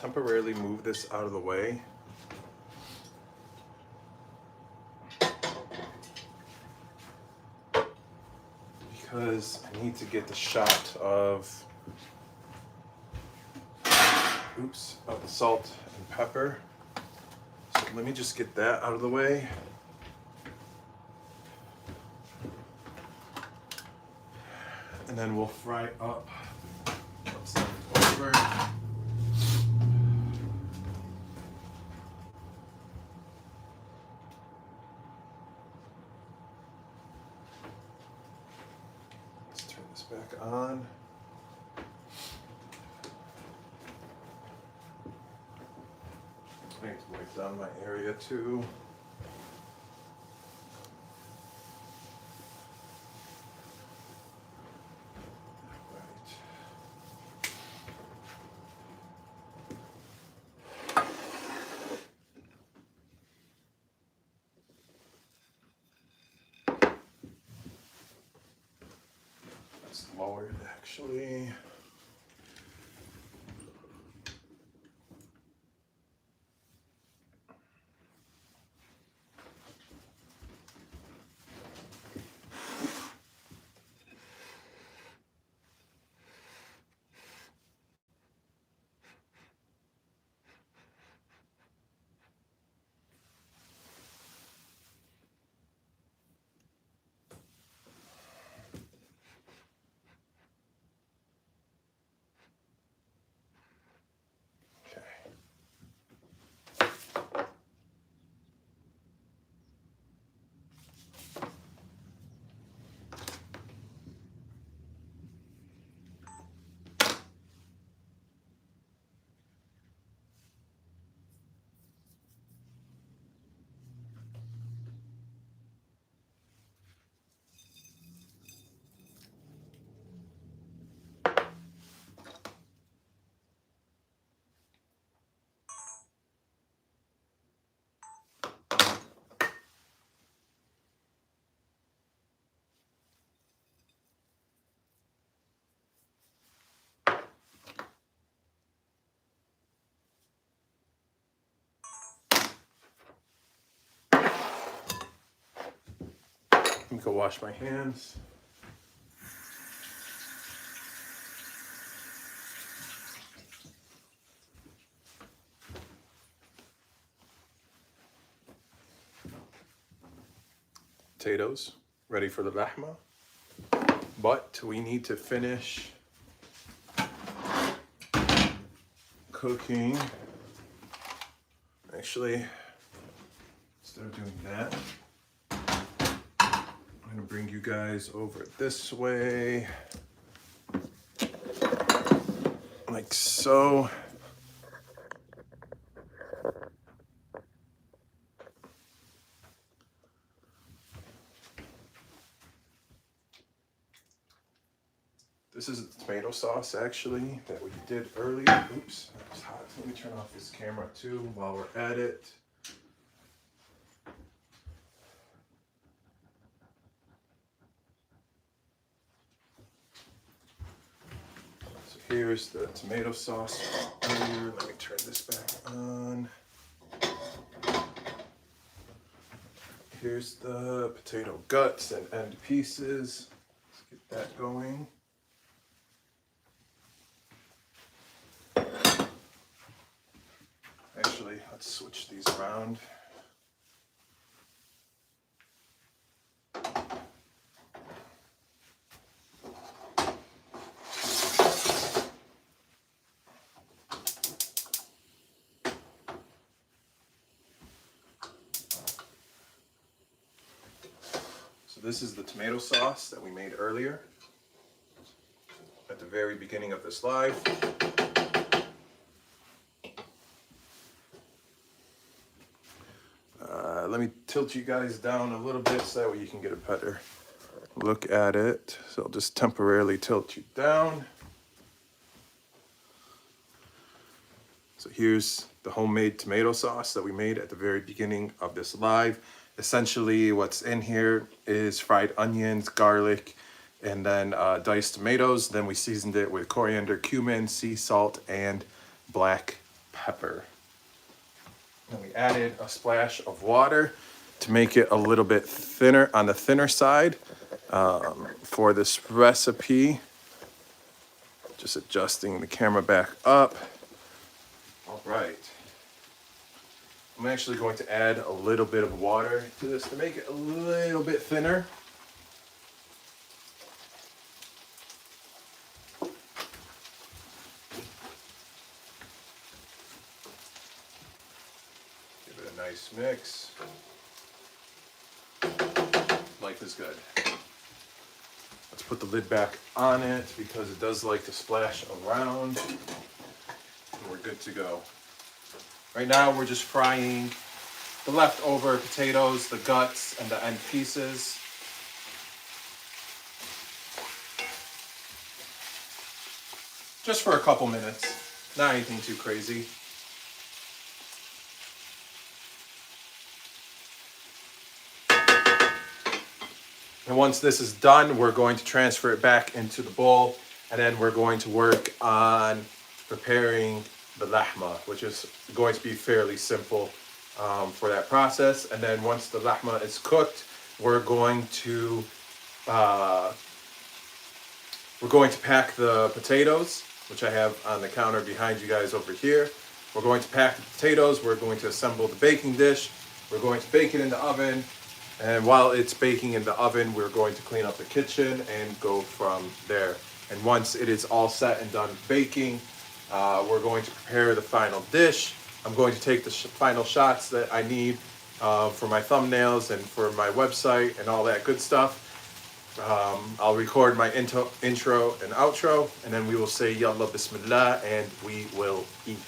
temporarily move this out of the way. Because I need to get the shot of, of the salt and pepper. So let me just get that out of the way. And then we'll fry up what's left over. Let's turn this back on. I need to wipe down my area too. Lowered actually. Let me go wash my hands. Potatoes ready for the lahma, but we need to finish cooking. Actually, instead of doing that, I'm gonna bring you guys over this way, like so. This is the tomato sauce actually that we did earlier. Oops, that was hot. Let me turn off this camera too while we're at it. So here's the tomato sauce earlier. Let me turn this back on. Here's the potato guts and end pieces. Let's get that going. Actually, let's switch these around. So this is the tomato sauce that we made earlier at the very beginning of this live. Let me tilt you guys down a little bit so that way you can get a better look at it. So I'll just temporarily tilt you down. So here's the homemade tomato sauce that we made at the very beginning of this live. Essentially what's in here is fried onions, garlic, and then diced tomatoes. Then we seasoned it with coriander, cumin, sea salt, and black pepper. And we added a splash of water to make it a little bit thinner, on the thinner side for this recipe. Just adjusting the camera back up. All right. I'm actually going to add a little bit of water to this to make it a little bit thinner. Give it a nice mix. Life is good. Let's put the lid back on it because it does like to splash around. And we're good to go. Right now we're just frying the leftover potatoes, the guts, and the end pieces. Just for a couple minutes, not anything too crazy. And once this is done, we're going to transfer it back into the bowl, and then we're going to work on preparing the lahma, which is going to be fairly simple for that process. And then once the lahma is cooked, we're going to pack the potatoes, which I have on the counter behind you guys over here. We're going to pack the potatoes. We're going to assemble the baking dish. We're going to bake it in the oven. And while it's baking in the oven, we're going to clean up the kitchen and go from there. And once it is all set and done baking, we're going to prepare the final dish. I'm going to take the final shots that I need for my thumbnails and for my website and all that good stuff. I'll record my intro and outro, and then we will say Yallah, Bismillah, and we will eat.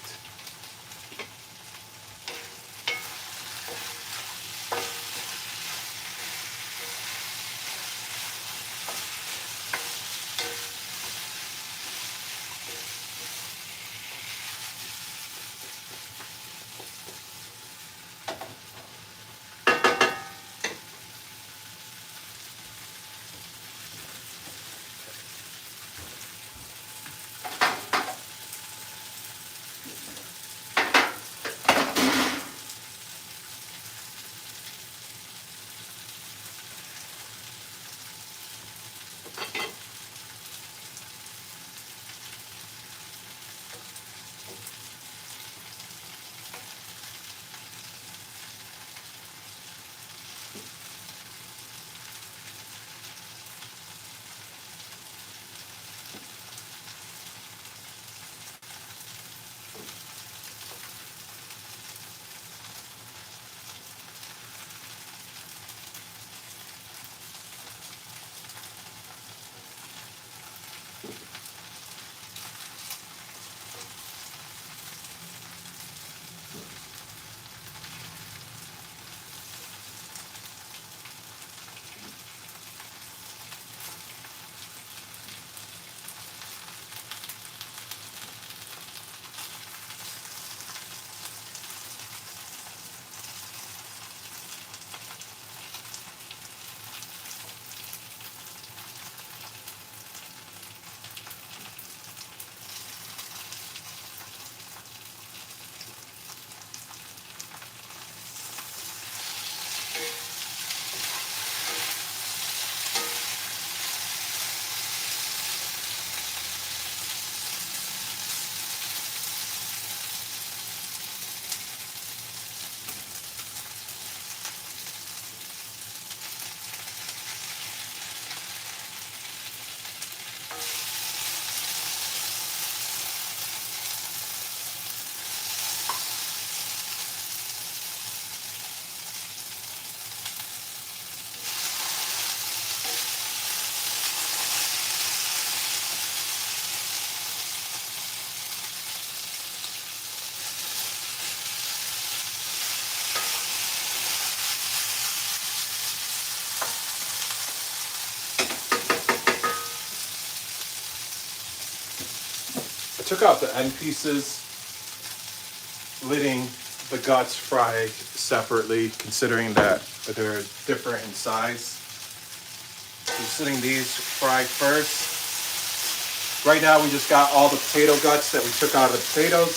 Took out the end pieces, letting the guts fry separately, considering that they're different in size. So letting these fry first. Right now we just got all the potato guts that we took out of the potatoes.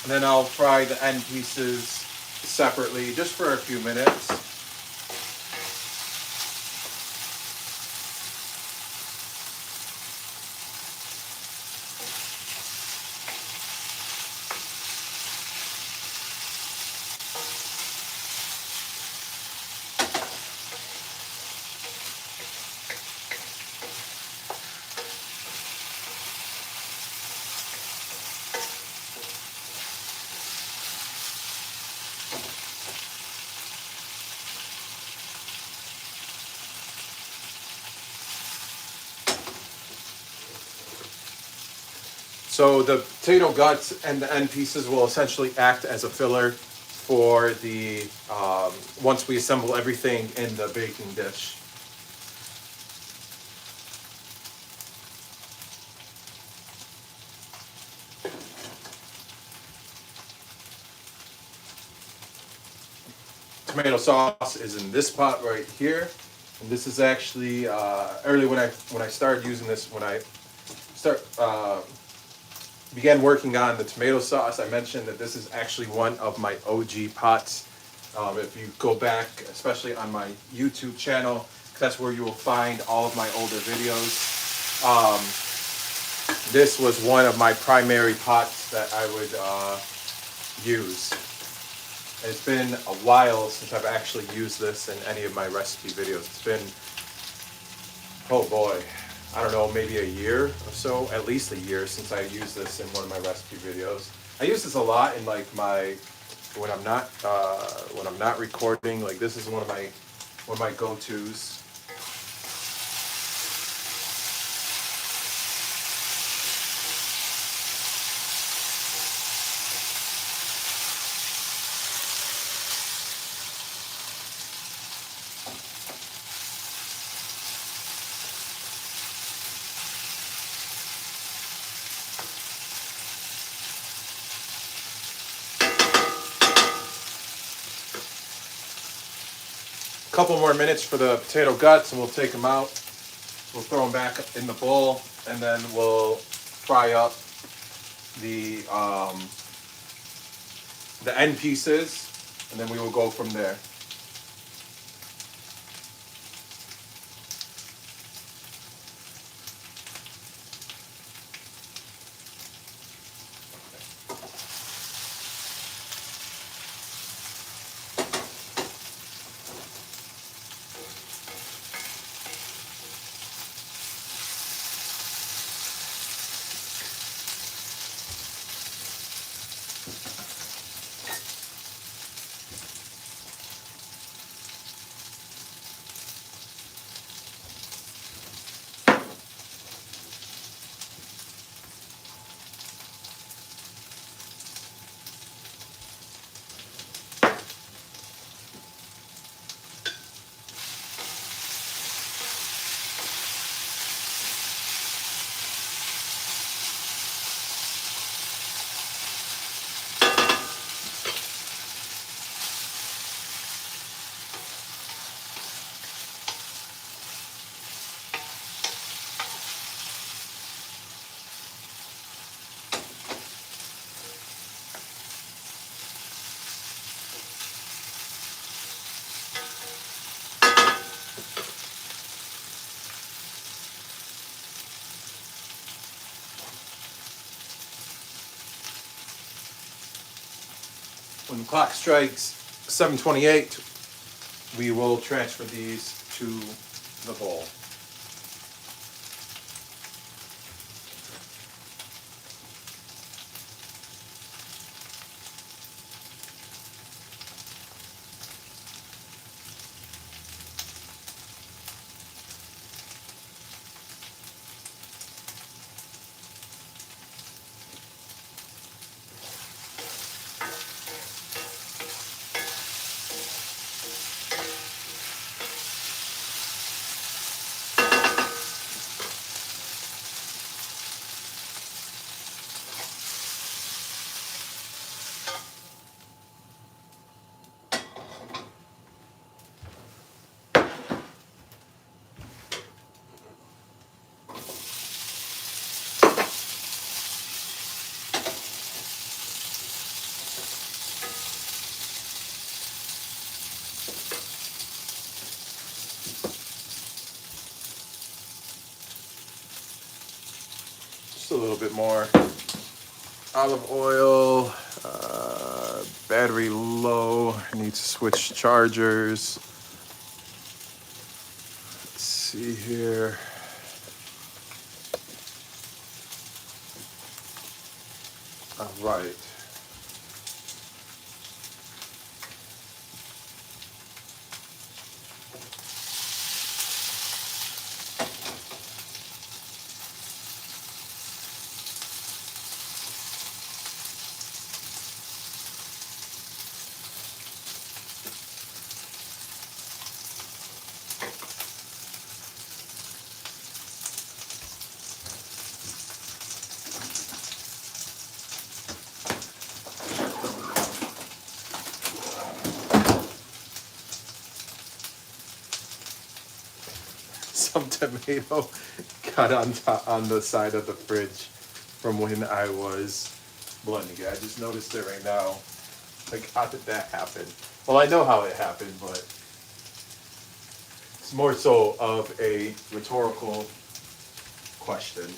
And then I'll fry the end pieces separately just for a few minutes. So the potato guts and the end pieces will essentially act as a filler for the once we assemble everything in the baking dish. Tomato sauce is in this pot right here, and this is actually early when I started using this, when I began working on the tomato sauce, I mentioned that this is actually one of my OG pots. If you go back, especially on my YouTube channel, that's where you will find all of my older videos. This was one of my primary pots that I would use. It's been a while since I've actually used this in any of my recipe videos. It's been, oh boy, I don't know, maybe a year or so, at least a year since I used this in one of my recipe videos. I use this a lot in like when I'm not recording. Like this is one of my go-tos. Couple more minutes for the potato guts and we'll take them out. We'll throw them back in the bowl and then we'll fry up the end pieces and then we will go from there. When the clock strikes 7:28, we will transfer these to the bowl. Just a little bit more olive oil. Battery low. I need to switch chargers. Let's see here. All right. Some tomato got on the side of the fridge from when I was blending it. I just noticed it right now. Like, how did that happen? Well, I know how it happened, but it's more so of a rhetorical question.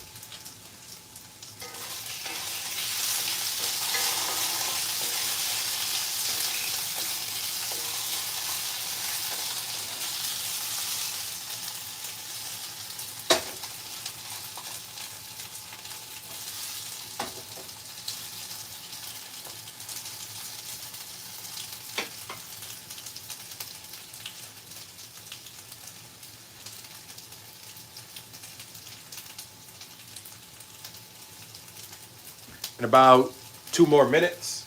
In about 2 more minutes,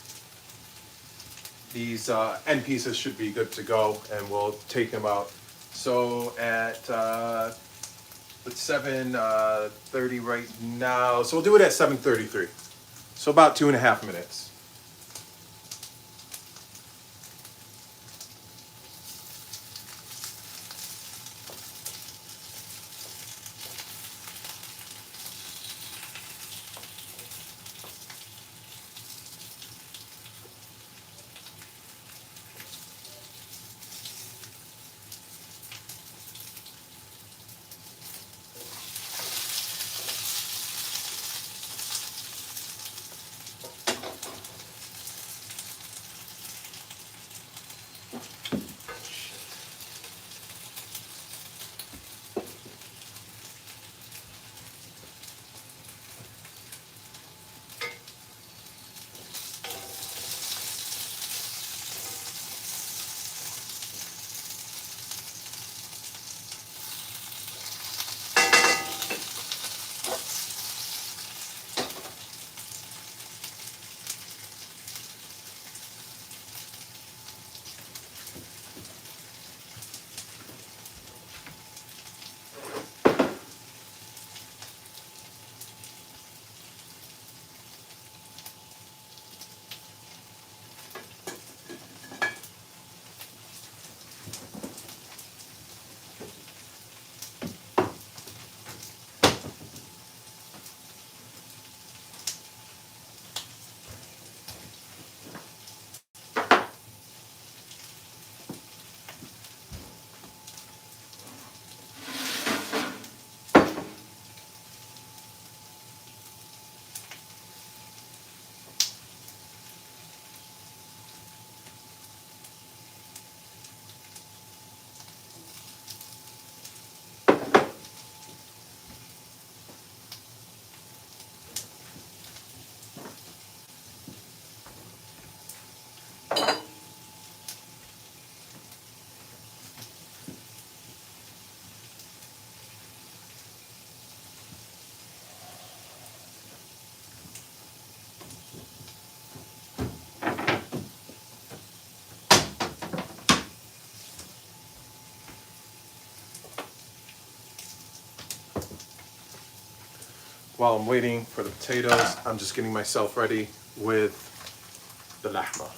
these end pieces should be good to go, and we'll take them out. So at it's 7:30 right now, so we'll do it at 7:33. So about 2.5 minutes. While I'm waiting for the potatoes, I'm just getting myself ready with the lahma.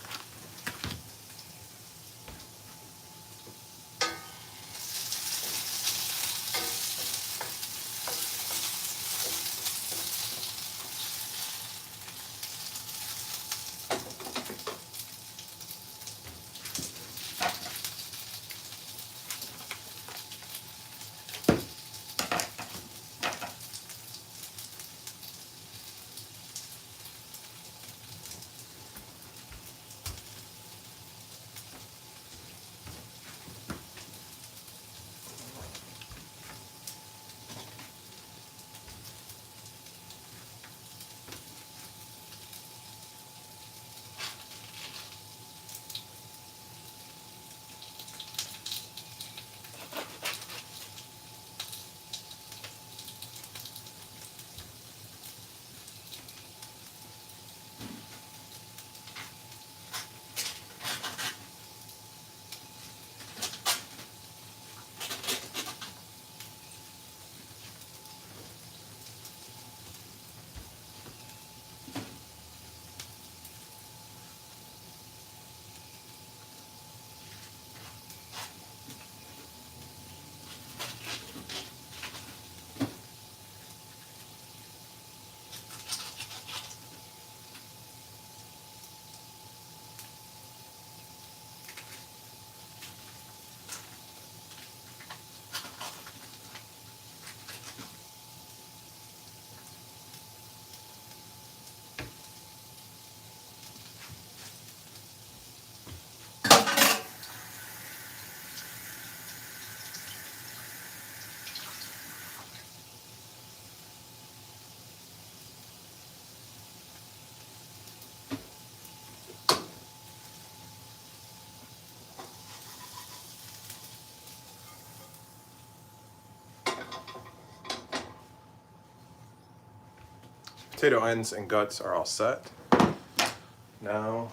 Potato ends and guts are all set. Now,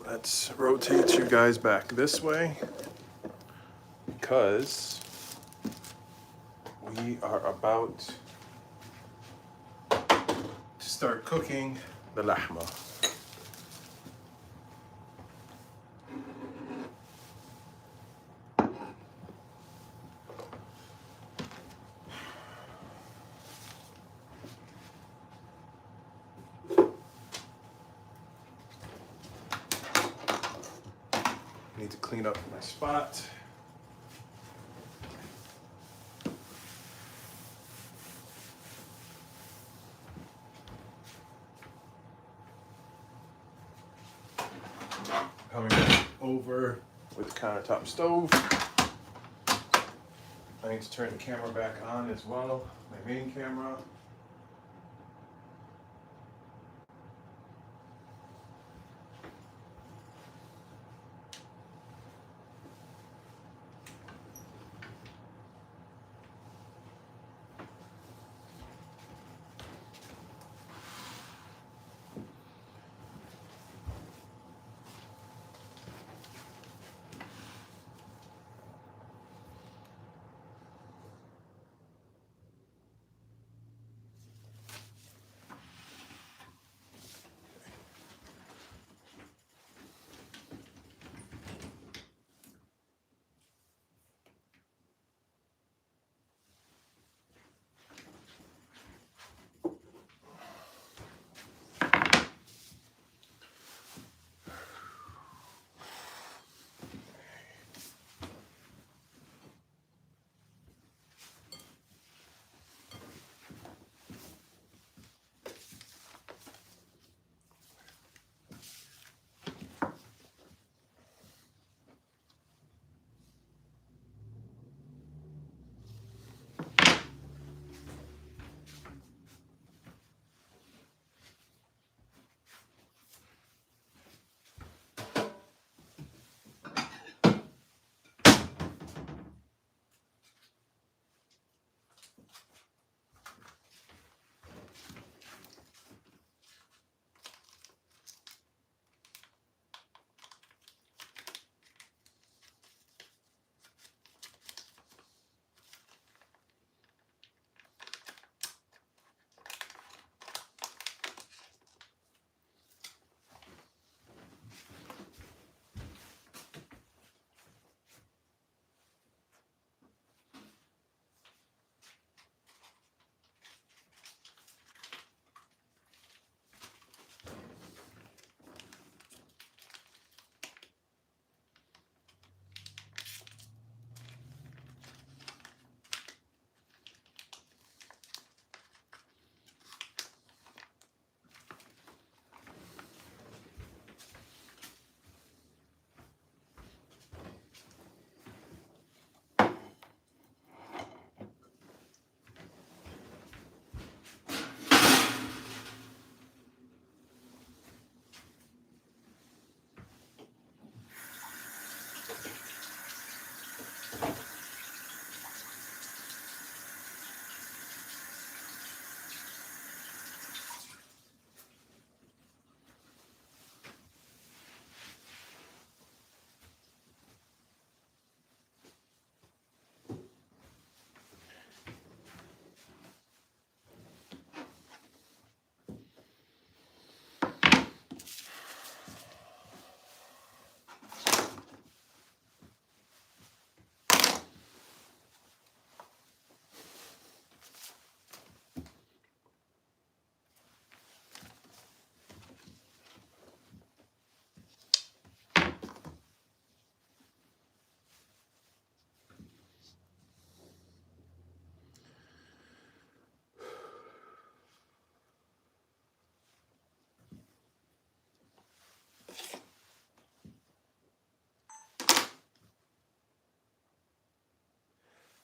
let's rotate you guys back this way because we are about to start cooking the lahma. Need to clean up my spot. Coming back over with the countertop stove. I need to turn the camera back on as well, my main camera.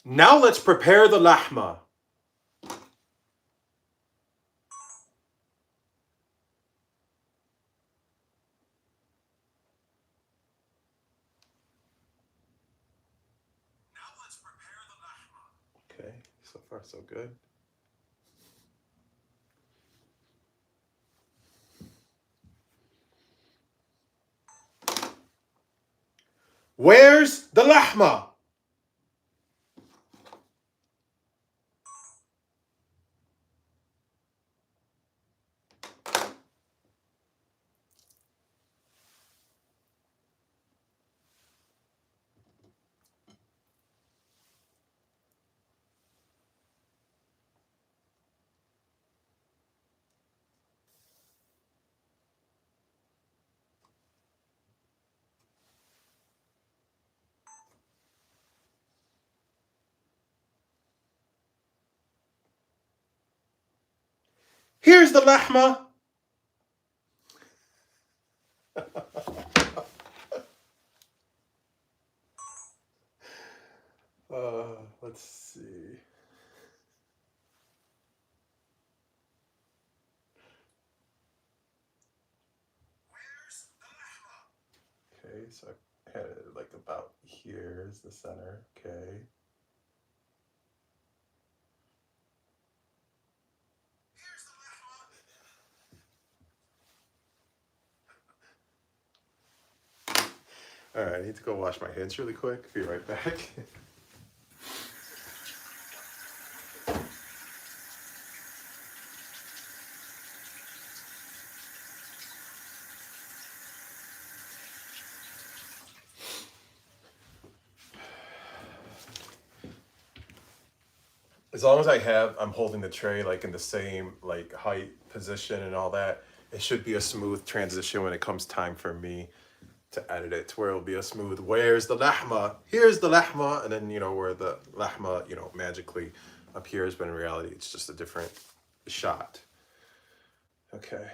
Now let's prepare the lahma. Okay, so far so good. Where's the lahma? Here's the lahma. Let's see. Okay, so I had it like about here is the center. Okay. All right, I need to go wash my hands really quick. Be right back. As long as I'm holding the tray like in the same like height position and all that, it should be a smooth transition when it comes time for me to edit it, to where it'll be a smooth, where's the lahma? Here's the lahma. And then, where the lahma, magically appears, but in reality, it's just a different shot. Okay.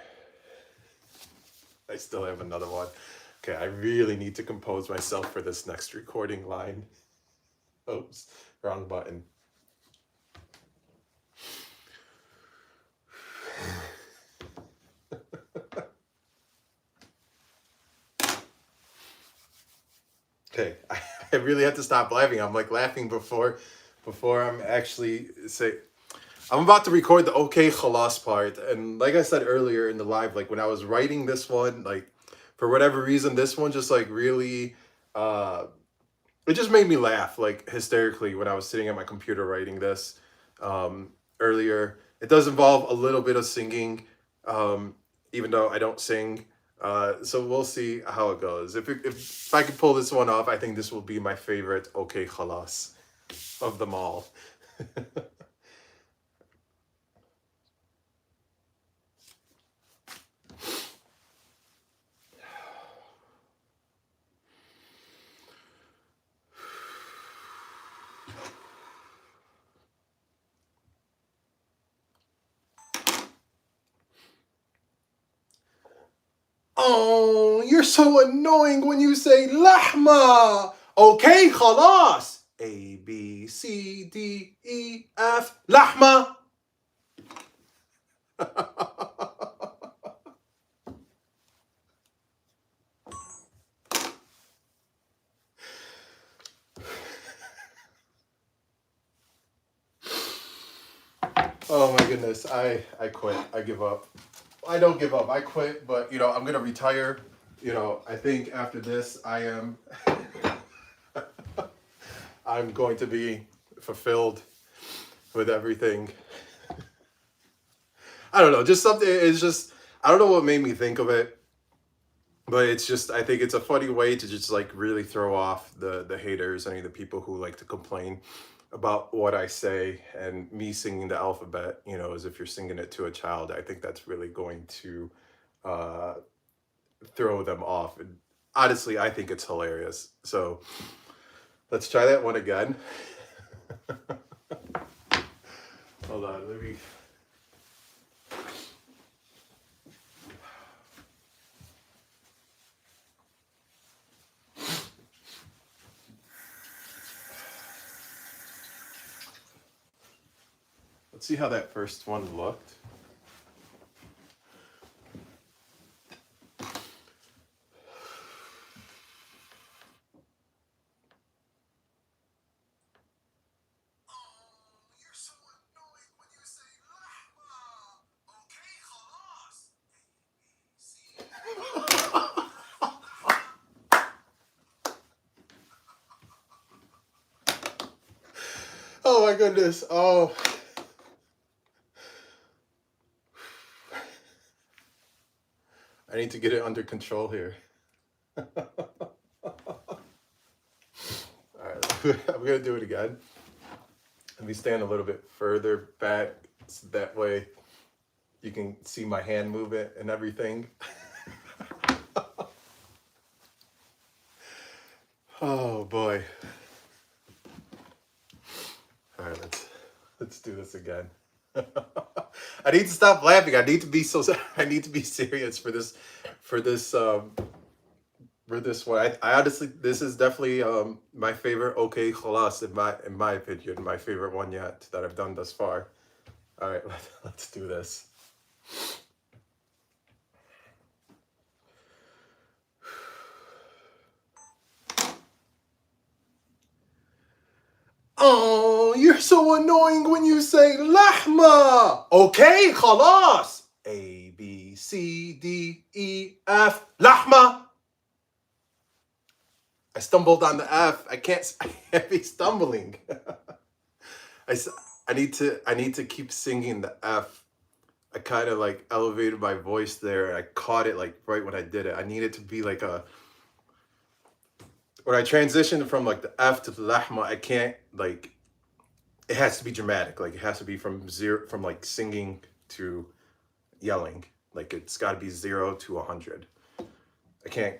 I still have another one. Okay, I really need to compose myself for this next recording line. Oops, wrong button. Okay, I really have to stop laughing. I'm like laughing before I'm actually I'm about to record the okay khalas part. And like I said earlier in the live, like when I was writing this one, like for whatever reason, this one just like really, it just made me laugh like hysterically when I was sitting at my computer writing this earlier. It does involve a little bit of singing, even though I don't sing. So we'll see how it goes. If I could pull this one off, I think this will be my favorite okay khalas of them all. Oh, you're so annoying when you say lahma. Okay, khalas. A, B, C, D, E, F, lahma. Oh my goodness, I quit. I give up. I don't give up. I quit, but I'm gonna retire. I think after this I'm going to be fulfilled with everything. I don't know, just something. It's just I don't know what made me think of it, but it's just I think it's a funny way to just like really throw off the haters, any of the people who like to complain about what I say, and me singing the alphabet, as if you're singing it to a child. I think that's really going to uh, throw them off. And honestly, I think it's hilarious. So let's try that one again. Hold on, let me. Let's see how that first one looked. Oh my goodness. Oh. I need to get it under control here. All right, I'm gonna do it again. Let me stand a little bit further back so that way you can see my hand movement and everything. Oh boy. All right, let's do this again. I need to stop laughing. I need to be serious for this one. I honestly, this is definitely my favorite okay khalas in my opinion, my favorite one yet that I've done thus far. All right, let's do this. Oh, you're so annoying when you say lahma. Okay, khalas. A, B, C, D, E, F, lahma. I stumbled on the F. I can't be stumbling. I need to keep singing the F. I kind of like elevated my voice there. I caught it like right when I did it. I need it to be like when I transitioned from like the F to the lahma, I can't like, it has to be dramatic. Like it has to be from like singing to yelling. Like it's got to be 0 to 100. I can't,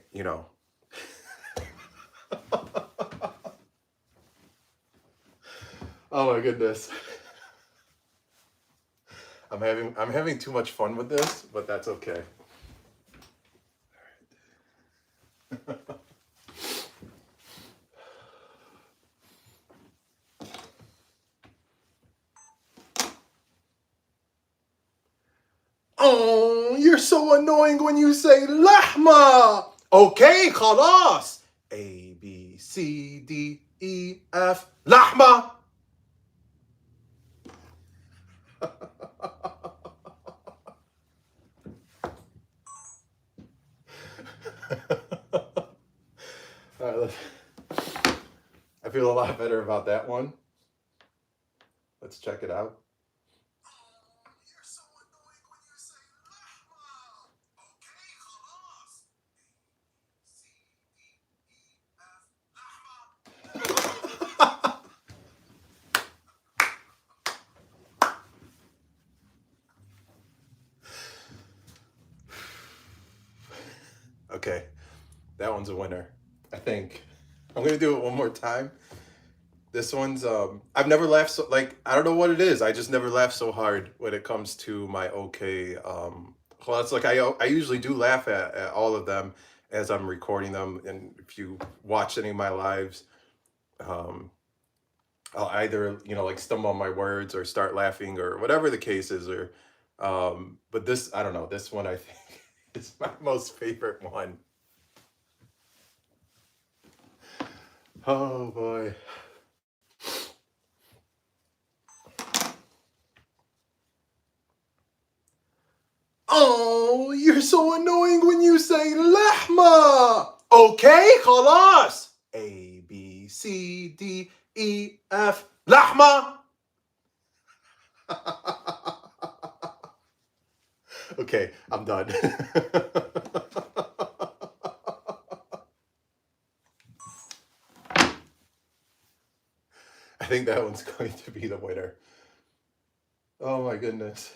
Oh my goodness. I'm having too much fun with this, but that's okay. All right. Oh, you're so annoying when you say lahma. Okay, khalas. A, B, C, D, E, F, lahma. All right, I feel a lot better about that one. Let's check it out. Okay, that one's a winner, I think. I'm gonna do it one more time. This one's I've never laughed so, like, I don't know what it is. I just never laugh so hard when it comes to my okay well, it's like I usually do laugh at all of them as I'm recording them, and if you watch any of my lives, um I'll either, like stumble on my words or start laughing or whatever the case is, or but this, I don't know, this one I think is my most favorite one. Oh boy. Oh, you're so annoying when you say lahma. Okay, khalas. A, B, C, D, E, F, lahma. Okay, I'm done. I think that one's going to be the winner. Oh my goodness.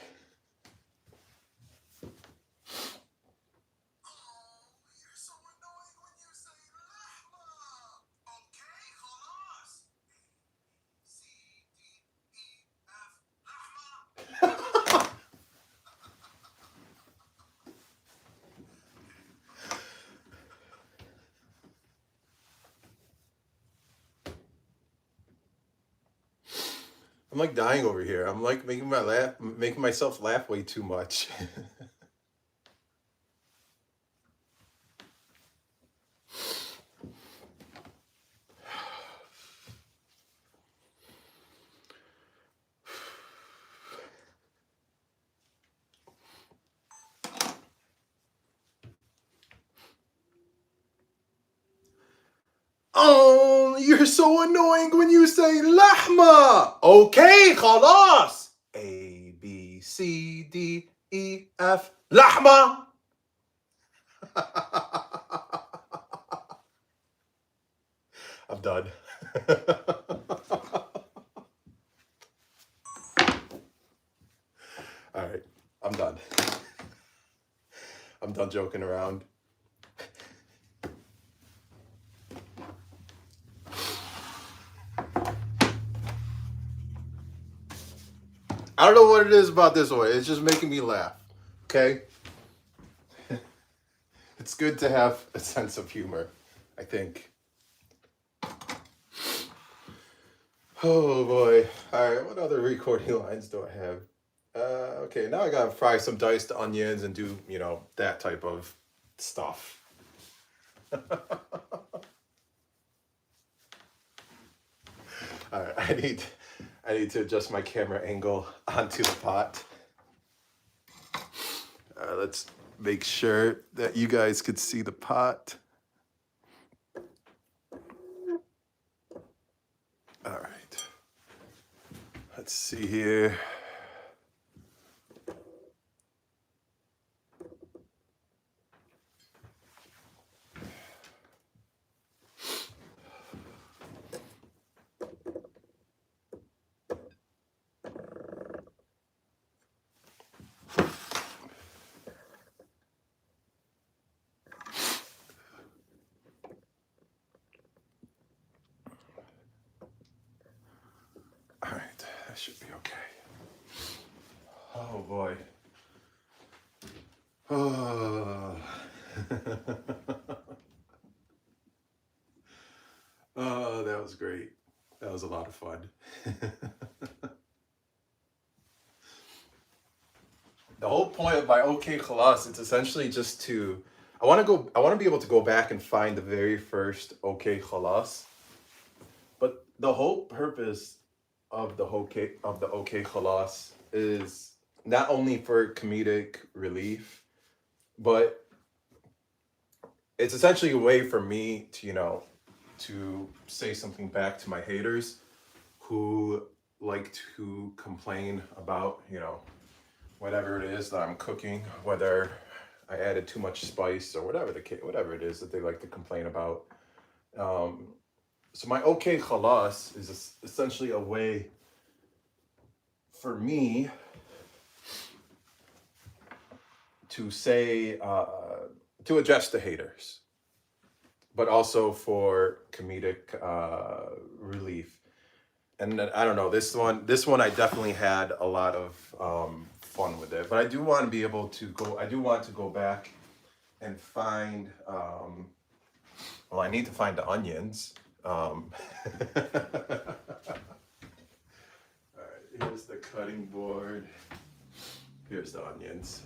I'm like dying over here. I'm like making myself laugh way too much. Oh, you're You're so annoying when you say lahma. Okay, خلاص. A, B, C, D, E, F. Lahma. I'm done. All right, I'm done. I'm done joking around. I don't know what it is about this one. It's just making me laugh. Okay? It's good to have a sense of humor, I think. Oh boy. All right, what other recording lines do I have? Okay, now I gotta fry some diced onions and do, that type of stuff. All right, I need to adjust my camera angle onto the pot. Let's make sure that you guys could see the pot. All right. Let's see here. All right, that should be okay. Oh boy. Oh. Oh, that was great. That was a lot of fun. The whole point of my OK Khalas, it's essentially just to, I want to be able to go back and find the very first OK Khalas. But the whole purpose of the OK Khalas is not only for comedic relief, but it's essentially a way for me to, to say something back to my haters who like to complain about, whatever it is that I'm cooking, whether I added too much spice or whatever it is that they like to complain about. So my OK Khalas is essentially a way for me to say, to address the haters, but also for comedic relief. And then, I don't know, this one I definitely had a lot of fun with it. But I do want to be able to go back and find, well, I need to find the onions. All right, here's the cutting board. Here's the onions.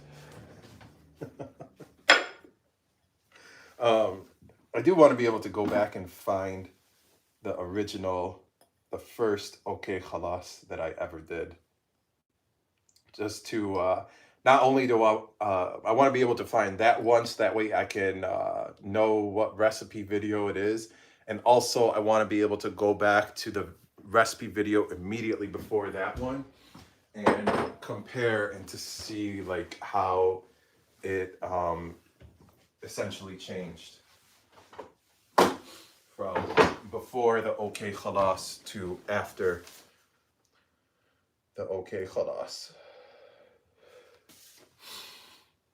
I do want to be able to go back and find the first OK Khalas that I ever did. Just to, not only do I want to be able to find that once, that way I can know what recipe video it is. And also I want to be able to go back to the recipe video immediately before that one and compare and to see like how it essentially changed from before the OK Khalas to after the OK Khalas.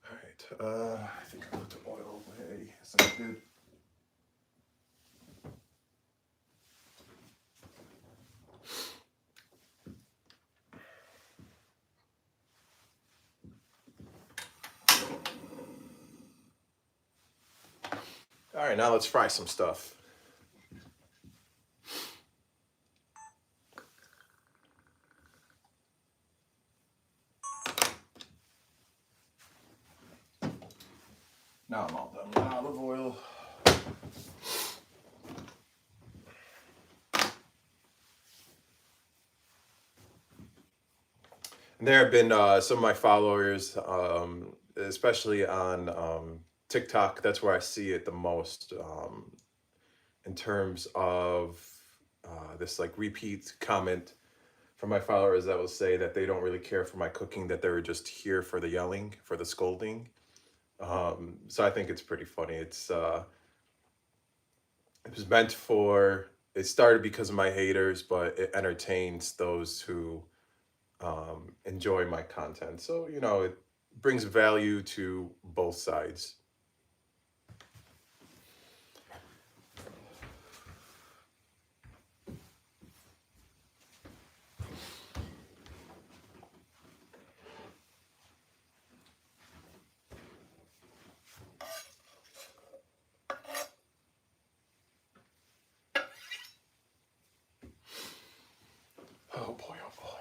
All right, I think I put the oil away. Sounds good. All right, now let's fry some stuff. Now I'm all done with olive oil. And there have been some of my followers, especially on TikTok. That's where I see it the most in terms of this like repeat comment from my followers that will say that they don't really care for my cooking, that they're just here for the yelling, for the scolding. So I think it's pretty funny. It was meant for, it started because of my haters, but it entertains those who enjoy my content. So, you know, it brings value to both sides. Oh boy, oh boy.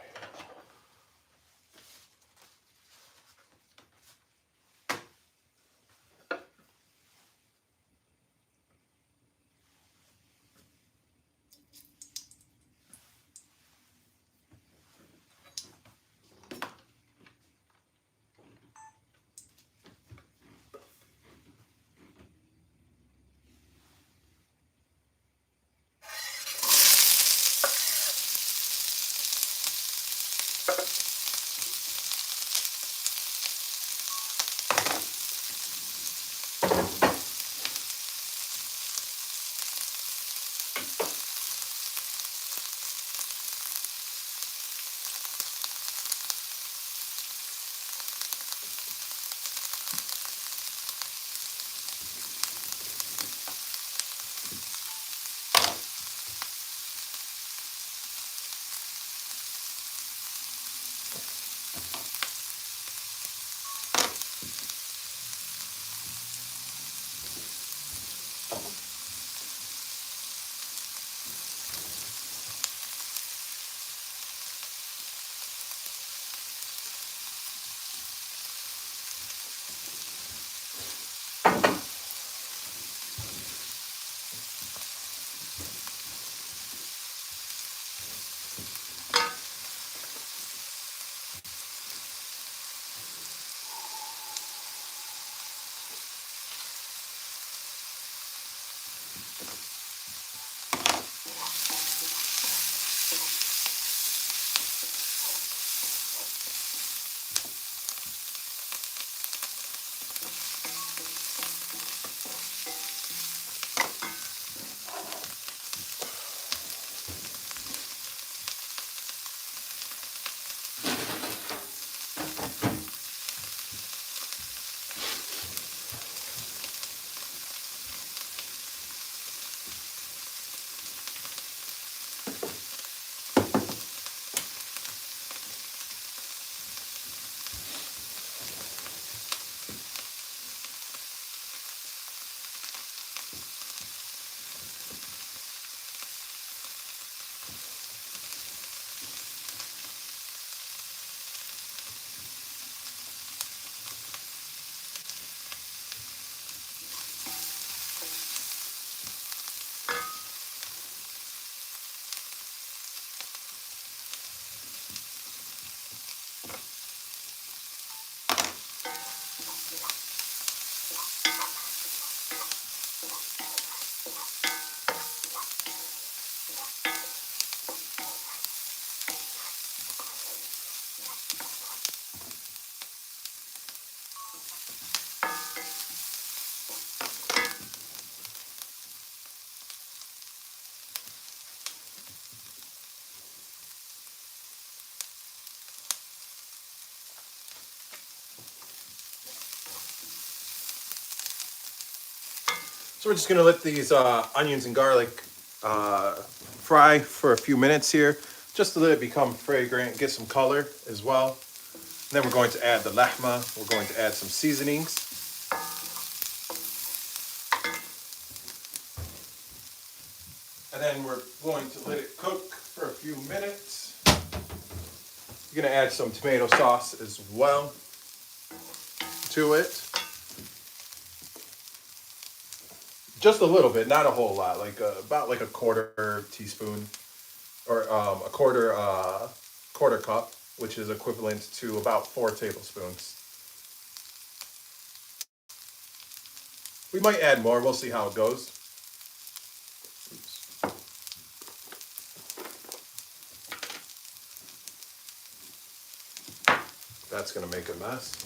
So we're just gonna let these onions and garlic fry for a few minutes here, just to let it become fragrant, get some color as well. And then we're going to add the lahma. We're going to add some seasonings. And then we're going to let it cook for a few minutes. You're gonna add some tomato sauce as well to it. Just a little bit, not a whole lot, like about like a quarter teaspoon or a quarter cup, which is equivalent to about 4 tablespoons. We might add more. We'll see how it goes. Oops. that's going to make a mess.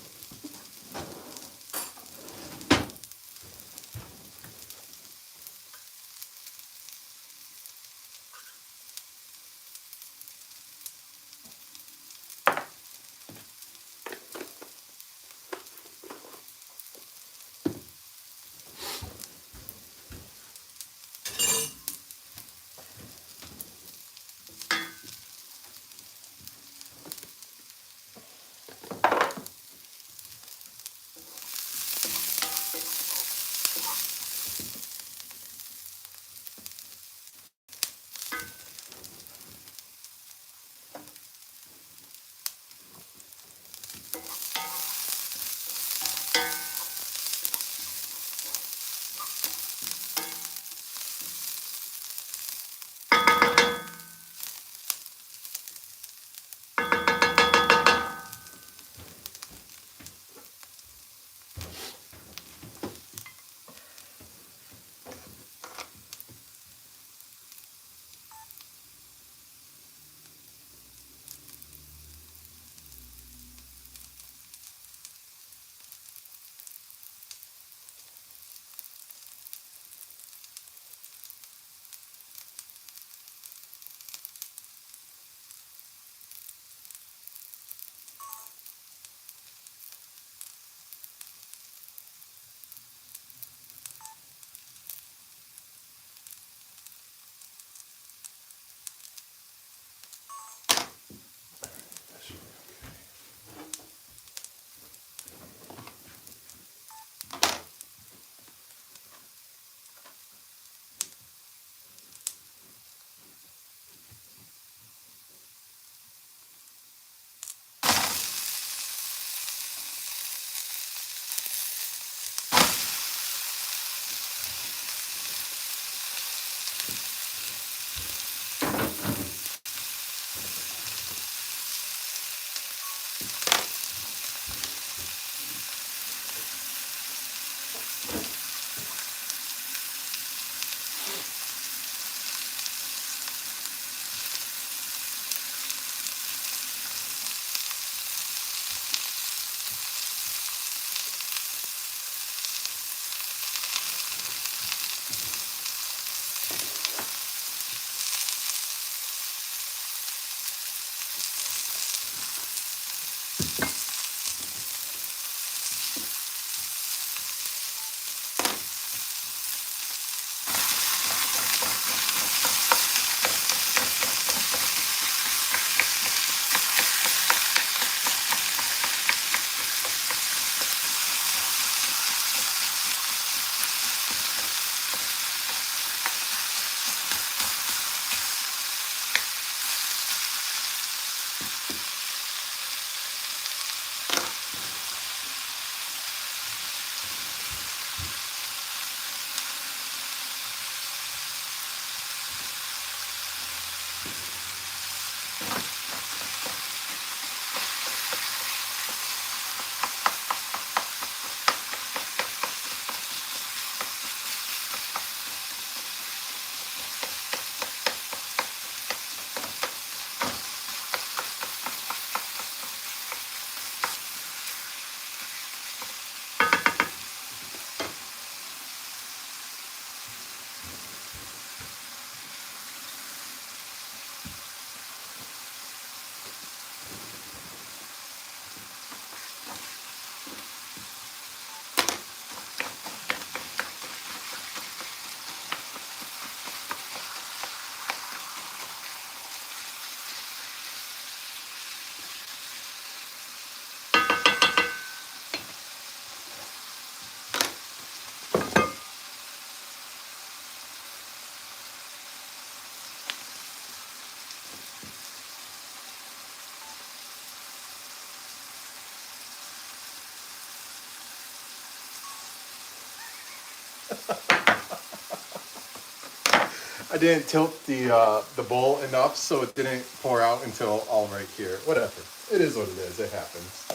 I didn't tilt the bowl enough so it didn't pour out until all right here. Whatever. It is what it is. It happens.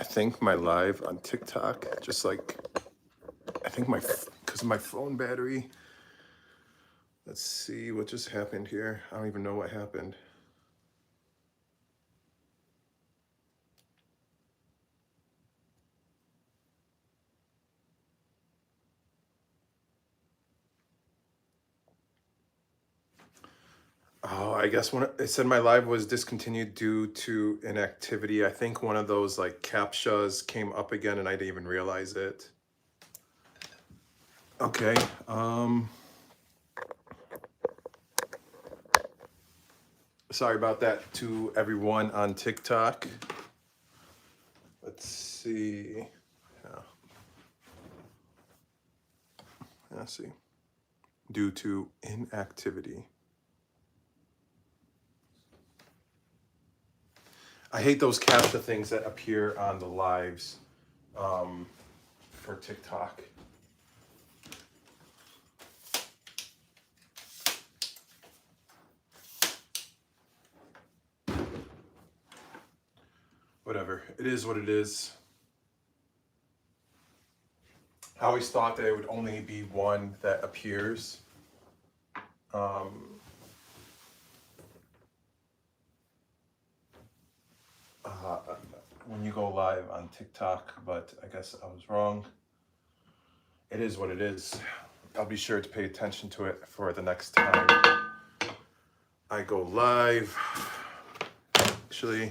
think my live on TikTok, just like, I think because of my phone battery. Let's see what just happened here. I don't even know what happened. Oh, I guess when it said my live was discontinued due to inactivity, I think one of those like CAPTCHAs came up again and I didn't even realize it. Okay. Sorry about that to everyone on TikTok. Let's see. Yeah. Let's see. Due to inactivity. I hate those CAPTCHA things that appear on the lives for TikTok. Whatever, it is what it is. I always thought that it would only be one that appears. When you go live on TikTok, but I guess I was wrong. It is what it is. I'll be sure to pay attention to it for the next time I go live. Actually,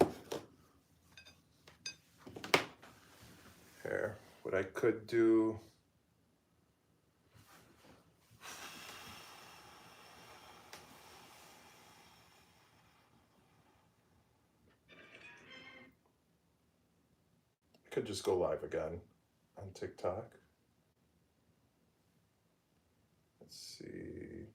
here, what I could do. I could just go live again on TikTok. Let's see.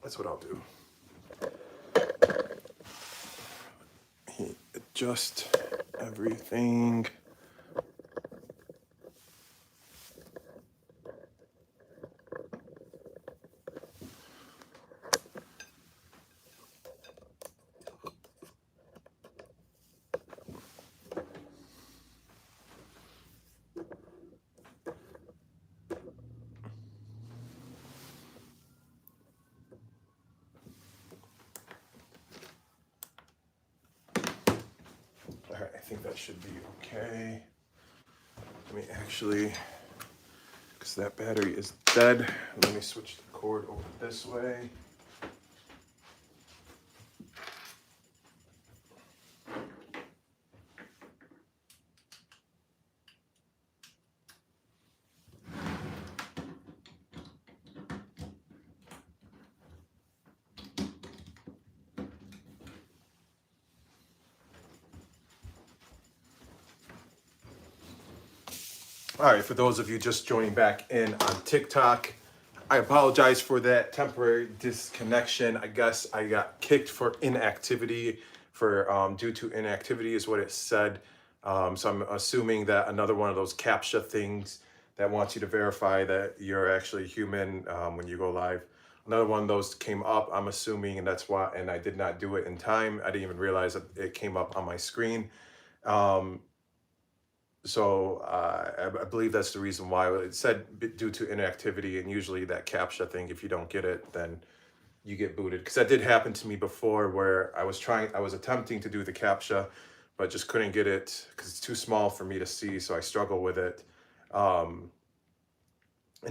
That's what I'll do. Adjust everything. All right, I think that should be okay. Let me actually, because that battery is dead, let me switch the cord over this way. All right, for those of you just joining back in on TikTok, I apologize for that temporary disconnection. I guess I got kicked for inactivity, due to inactivity is what it said. So I'm assuming that another one of those CAPTCHA things that wants you to verify that you're actually human when you go live. Another one of those came up, I'm assuming, and that's why, and I did not do it in time. I didn't even realize that it came up on my screen. So I believe that's the reason why it said due to inactivity, and usually that CAPTCHA thing, if you don't get it, then you get booted. Because that did happen to me before, where I was attempting to do the CAPTCHA, but just couldn't get it because it's too small for me to see, so I struggle with it. And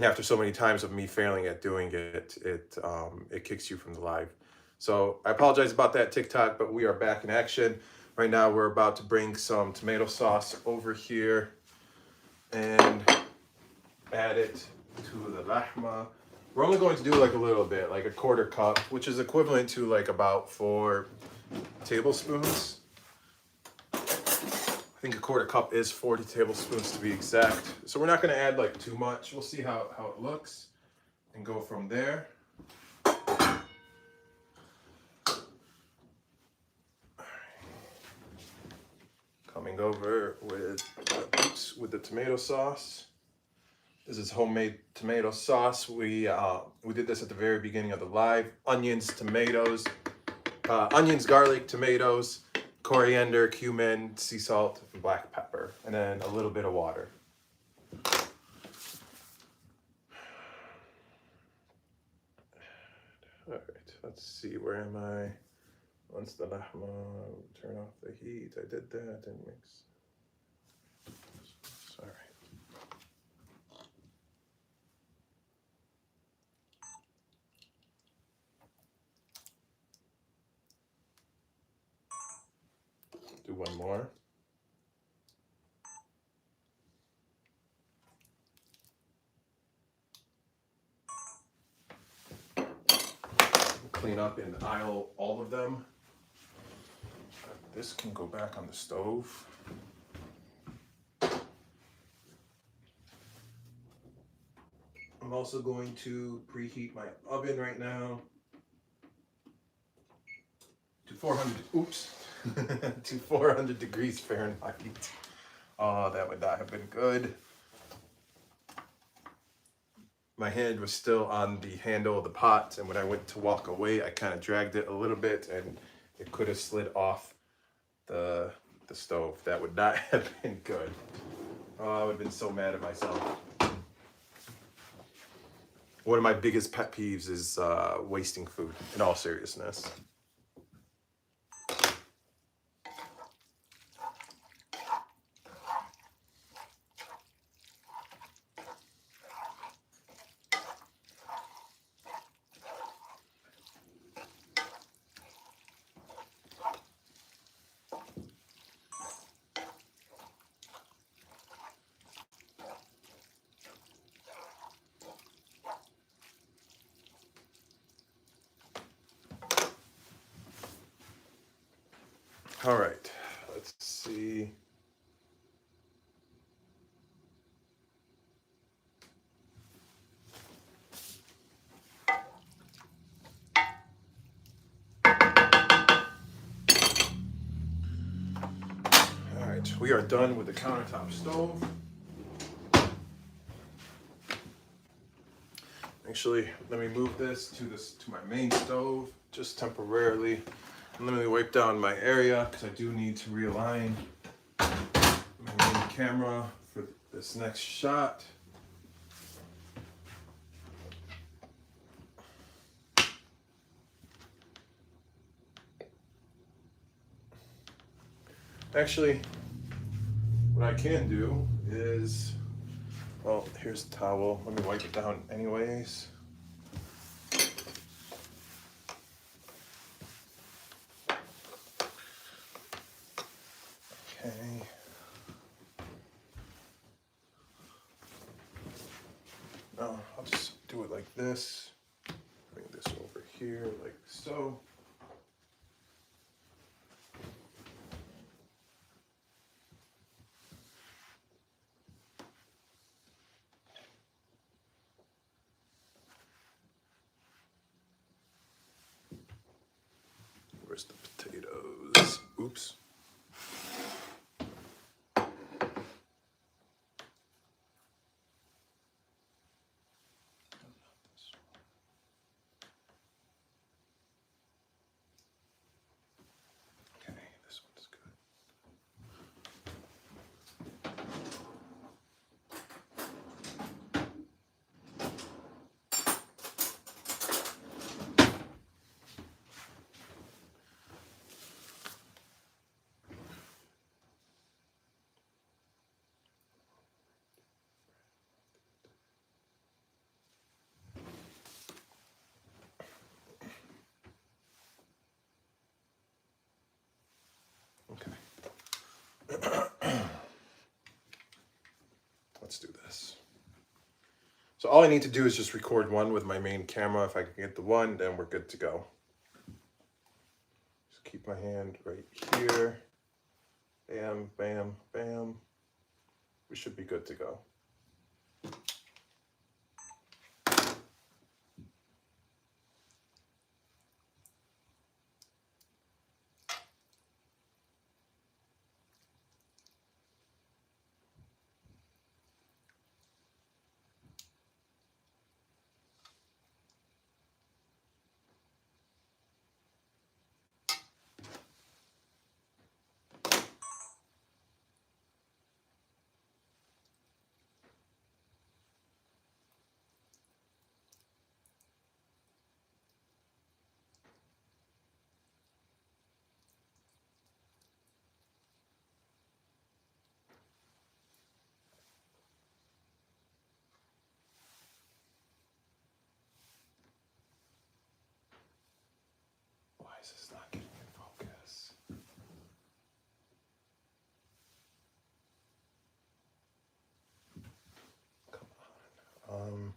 after so many times of me failing at doing it, it kicks you from the live. So I apologize about that, TikTok, but we are back in action. Right now, we're about to bring some tomato sauce over here and add it to the lahma. We're only going to do like a little bit, like a quarter cup, which is equivalent to like about 4 tablespoons. I think a quarter cup is 40 tablespoons to be exact. So we're not going to add like too much. We'll see how it looks and go from there. Coming over with the tomato sauce. This is homemade tomato sauce. We did this at the very beginning of the live. Onions, tomatoes, onions, garlic, tomatoes, coriander, cumin, sea salt, and black pepper, and then a little bit of water. All right, let's see, where am I? Once the lahma, turn off the heat. I did that and mix. Sorry. Do one more. Clean up and aisle all of them. This can go back on the stove. I'm also going to preheat my oven right now to 400, oops, to 400 degrees Fahrenheit. Oh, that would not have been good. My hand was still on the handle of the pot, and when I went to walk away, I kind of dragged it a little bit, and it could have slid off the stove. That would not have been good. Oh, I would have been so mad at myself. One of my biggest pet peeves is wasting food, in all seriousness. All right, let's see. All right, we are done with the countertop stove. Actually, let me move this to my main stove just temporarily. And let me wipe down my area because I do need to realign my main camera for this next shot. Actually, what I can do is, well, here's the towel. Let me wipe it down anyways. Okay. Now I'll just do it like this. Bring this over here like so. Where's the potatoes? Oops. Okay, this one's good. Okay. Let's do this. So all I need to do is just record one with my main camera. If I can get the one, then we're good to go. Just keep my hand right here. Bam, bam, bam. We should be good to go. is this not getting in focus? Come on.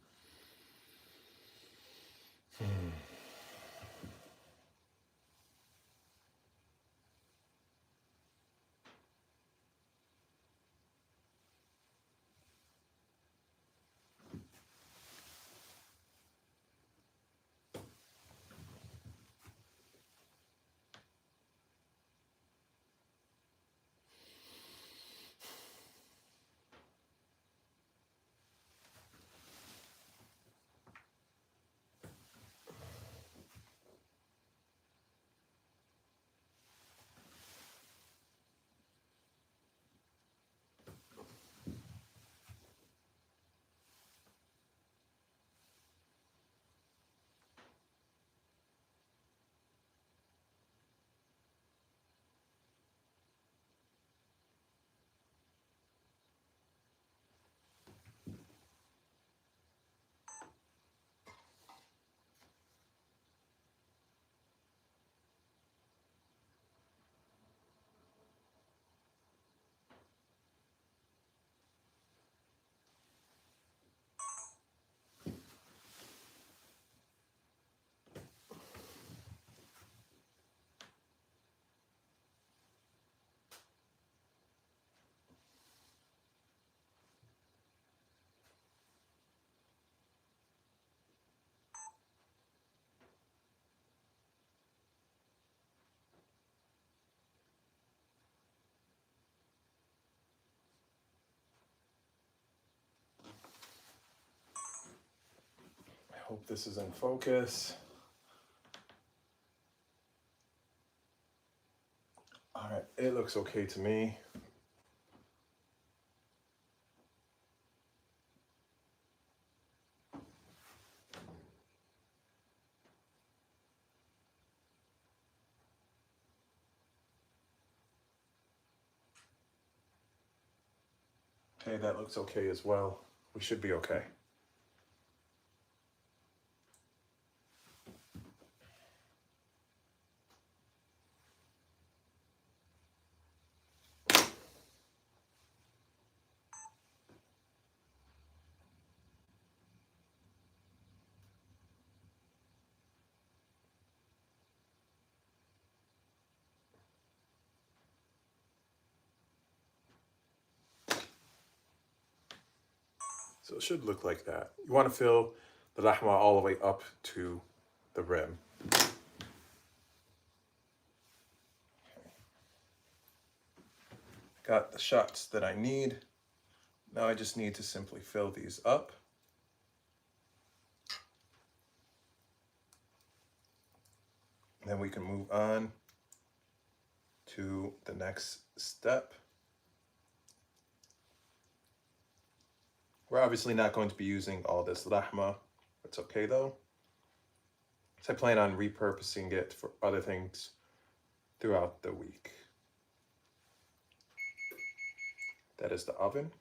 I hope this is in focus. All right, it looks okay to me. Hey, that looks okay as well. We should be okay. So it should look like that. You want to fill the lahma all the way up to the rim. Got the shots that I need. Now I just need to simply fill these up. Then we can move on to the next step. We're obviously not going to be using all this lahma. It's okay though. So I plan on repurposing it for other things throughout the week. That is the oven.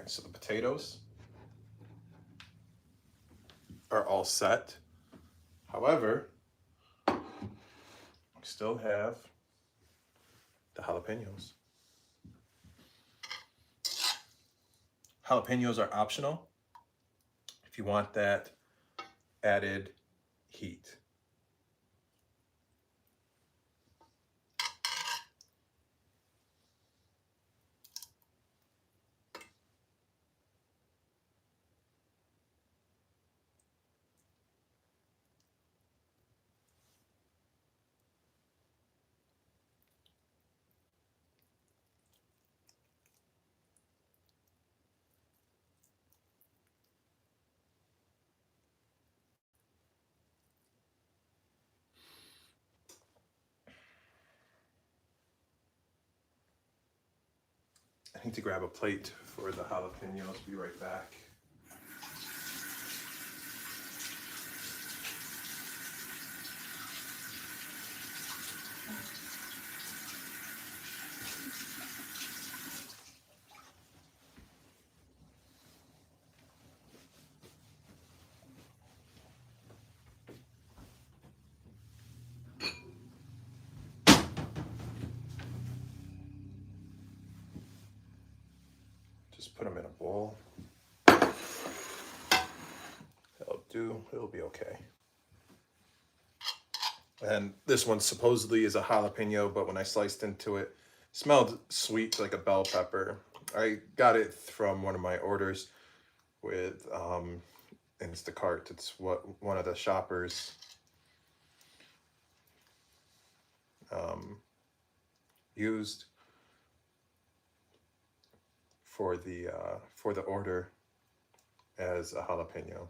right, so the potatoes are all set. However, we still have the jalapenos. Jalapenos are optional if you want that added heat. I need to grab a plate for the jalapenos. Be right back. Just put them in a bowl. That'll do. It'll be okay. And this one supposedly is a jalapeno, but when I sliced into it, it smelled sweet like a bell pepper. I got it from one of my orders with Instacart. It's what one of the shoppers used for the order as a jalapeno.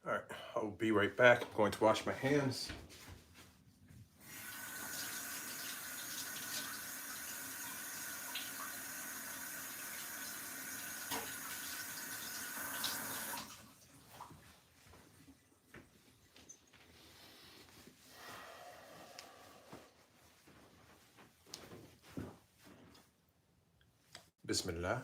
All right, I'll be right back. I'm going to wash my hands. Bismillah.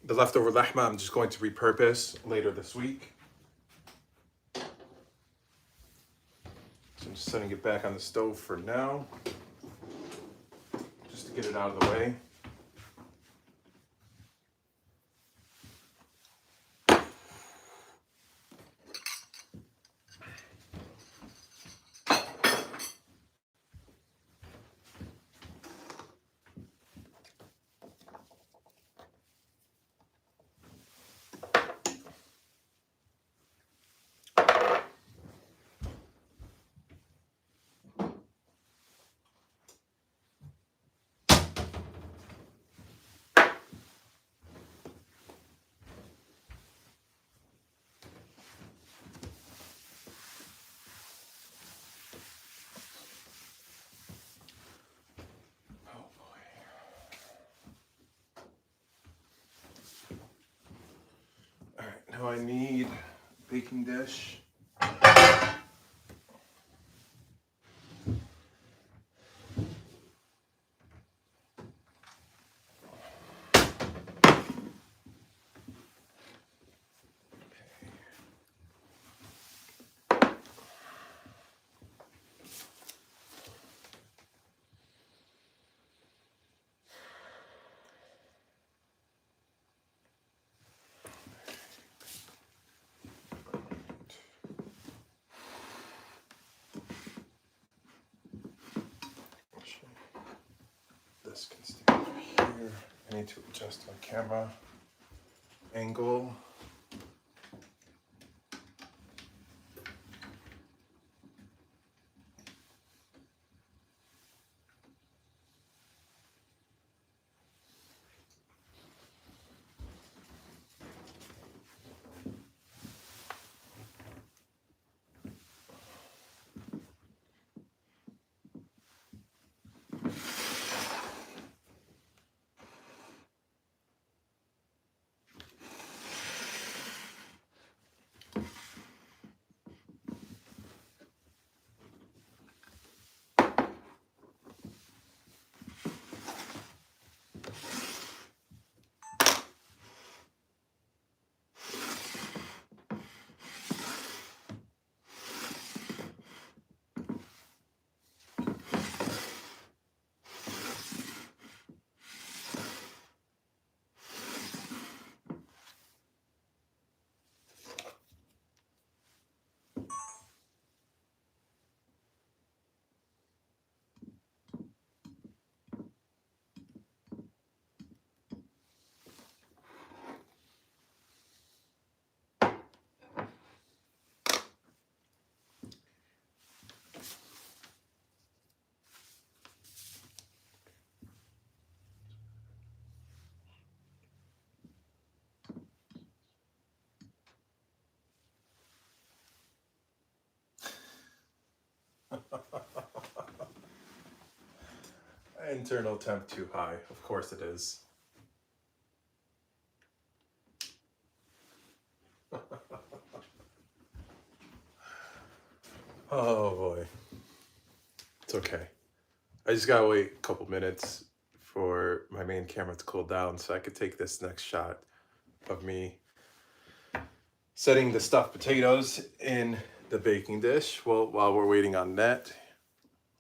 The leftover lahma I'm just going to repurpose later this week. So I'm just setting it back on the stove for now, just to get it out of the way. Now I need a baking dish. This can stay over here. I need to adjust my camera angle. Internal temp too high. Of course it is. Oh boy. It's okay. I just gotta wait a couple minutes for my main camera to cool down so I could take this next shot of me setting the stuffed potatoes in the baking dish. Well, while we're waiting on that,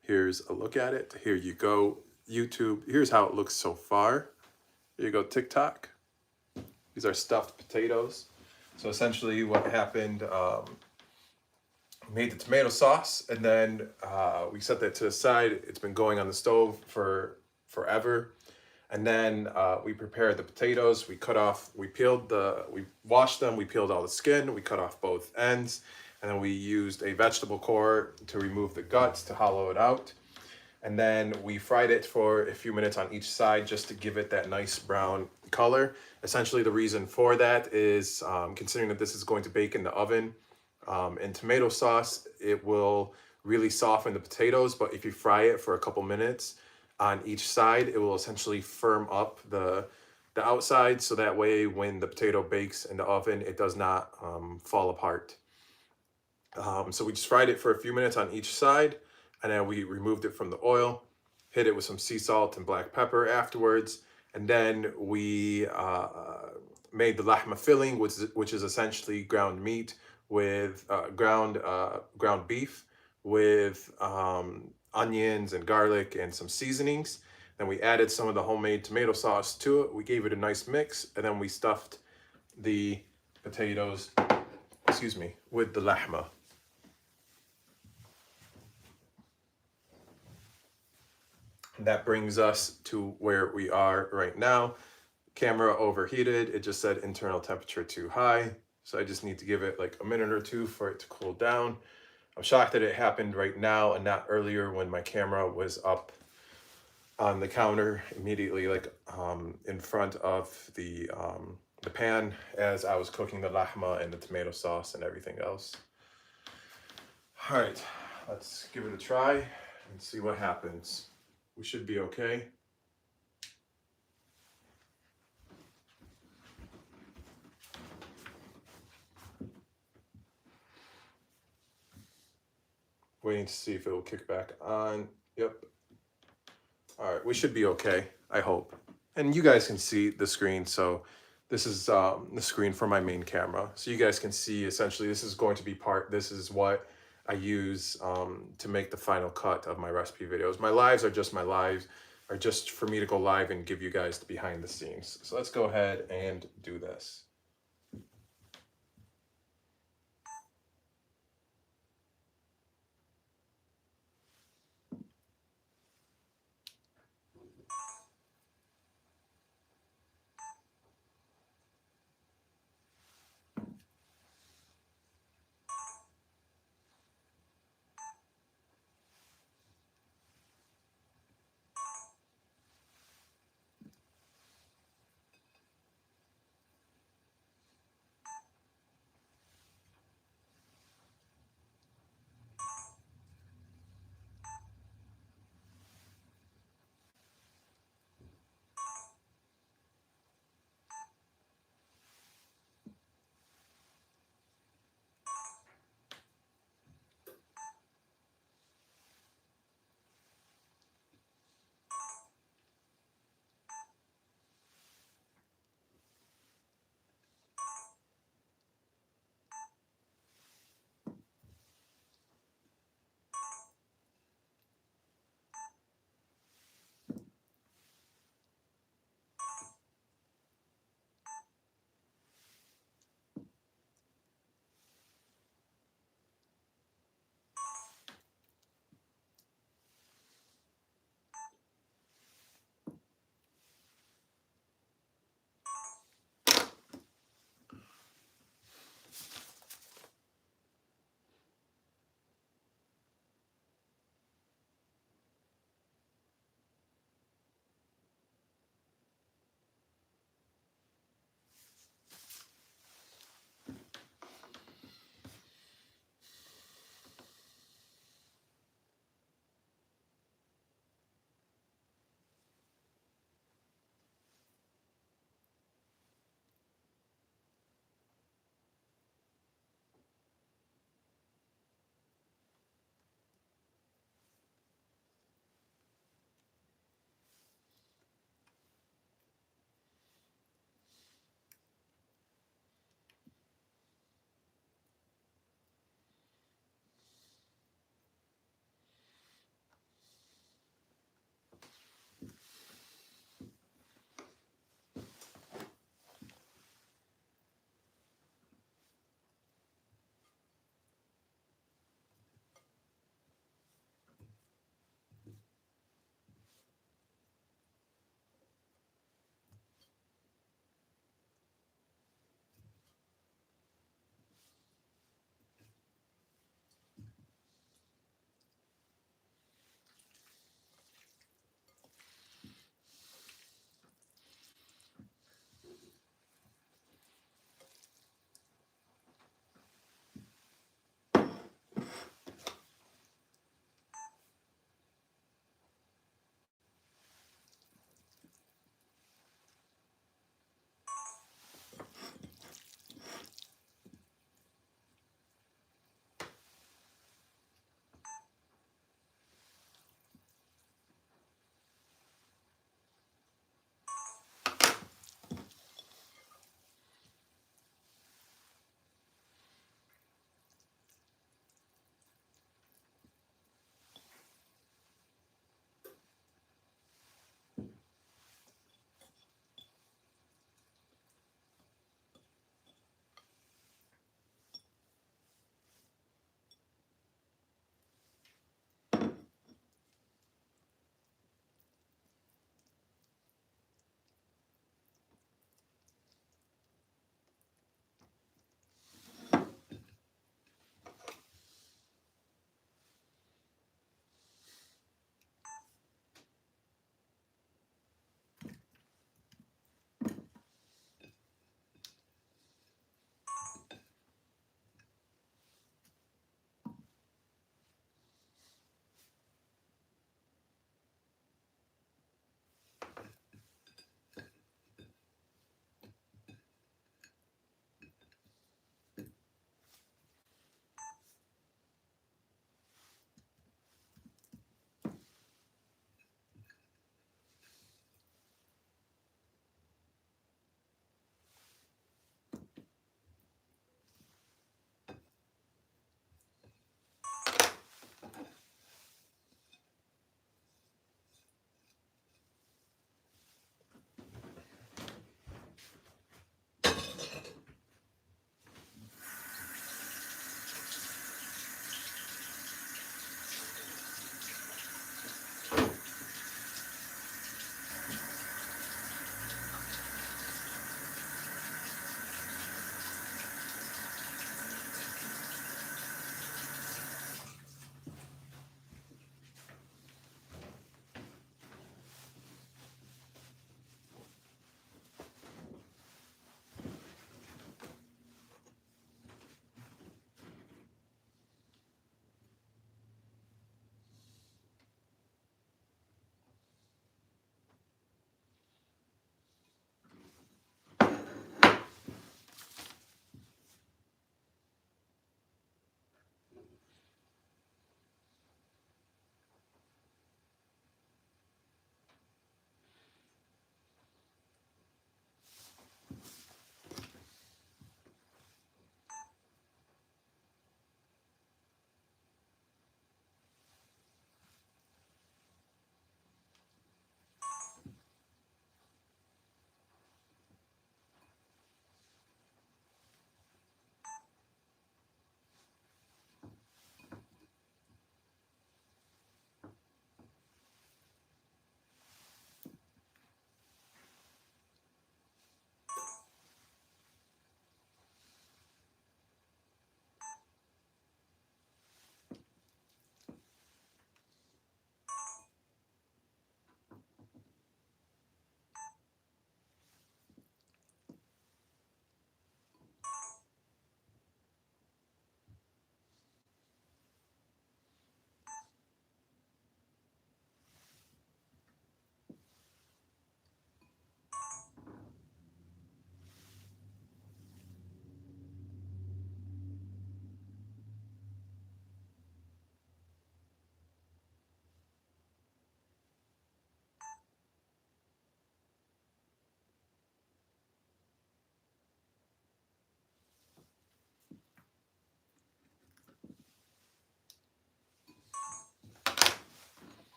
here's a look at it. Here you go, YouTube. Here's how it looks so far. Here you go, TikTok. These are stuffed potatoes. So essentially what happened, made the tomato sauce, and then we set that to the side. It's been going on the stove for forever. And then we prepared the potatoes. We washed them, we peeled all the skin, we cut off both ends, and then we used a vegetable core to remove the guts, to hollow it out. And then we fried it for a few minutes on each side just to give it that nice brown color. Essentially, the reason for that is considering that this is going to bake in the oven, in tomato sauce, it will really soften the potatoes, but if you fry it for a couple minutes on each side, it will essentially firm up the outside, so that way when the potato bakes in the oven, it does not fall apart. So we just fried it for a few minutes on each side, and then we removed it from the oil, hit it with some sea salt and black pepper afterwards, and then we made the lahma filling, which is essentially ground meat with ground beef with onions and garlic and some seasonings. Then we added some of the homemade tomato sauce to it. We gave it a nice mix, and then we stuffed the potatoes, excuse me, with the lahma. That brings us to where we are right now. Camera overheated. It just said internal temperature too high. So I just need to give it like a minute or two for it to cool down. I'm shocked that it happened right now and not earlier when my camera was up on the counter immediately, like in front of the pan as I was cooking the lahma and the tomato sauce and everything else. All right, let's give it a try and see what happens. We should be okay. Waiting to see if it will kick back on. Yep. All right, we should be okay, I hope. And you guys can see the screen, so this is the screen for my main camera. So you guys can see, essentially, this is going to be this is what I use to make the final cut of my recipe videos. My lives are just my lives, are just for me to go live and give you guys the behind the scenes. So let's go ahead and do this.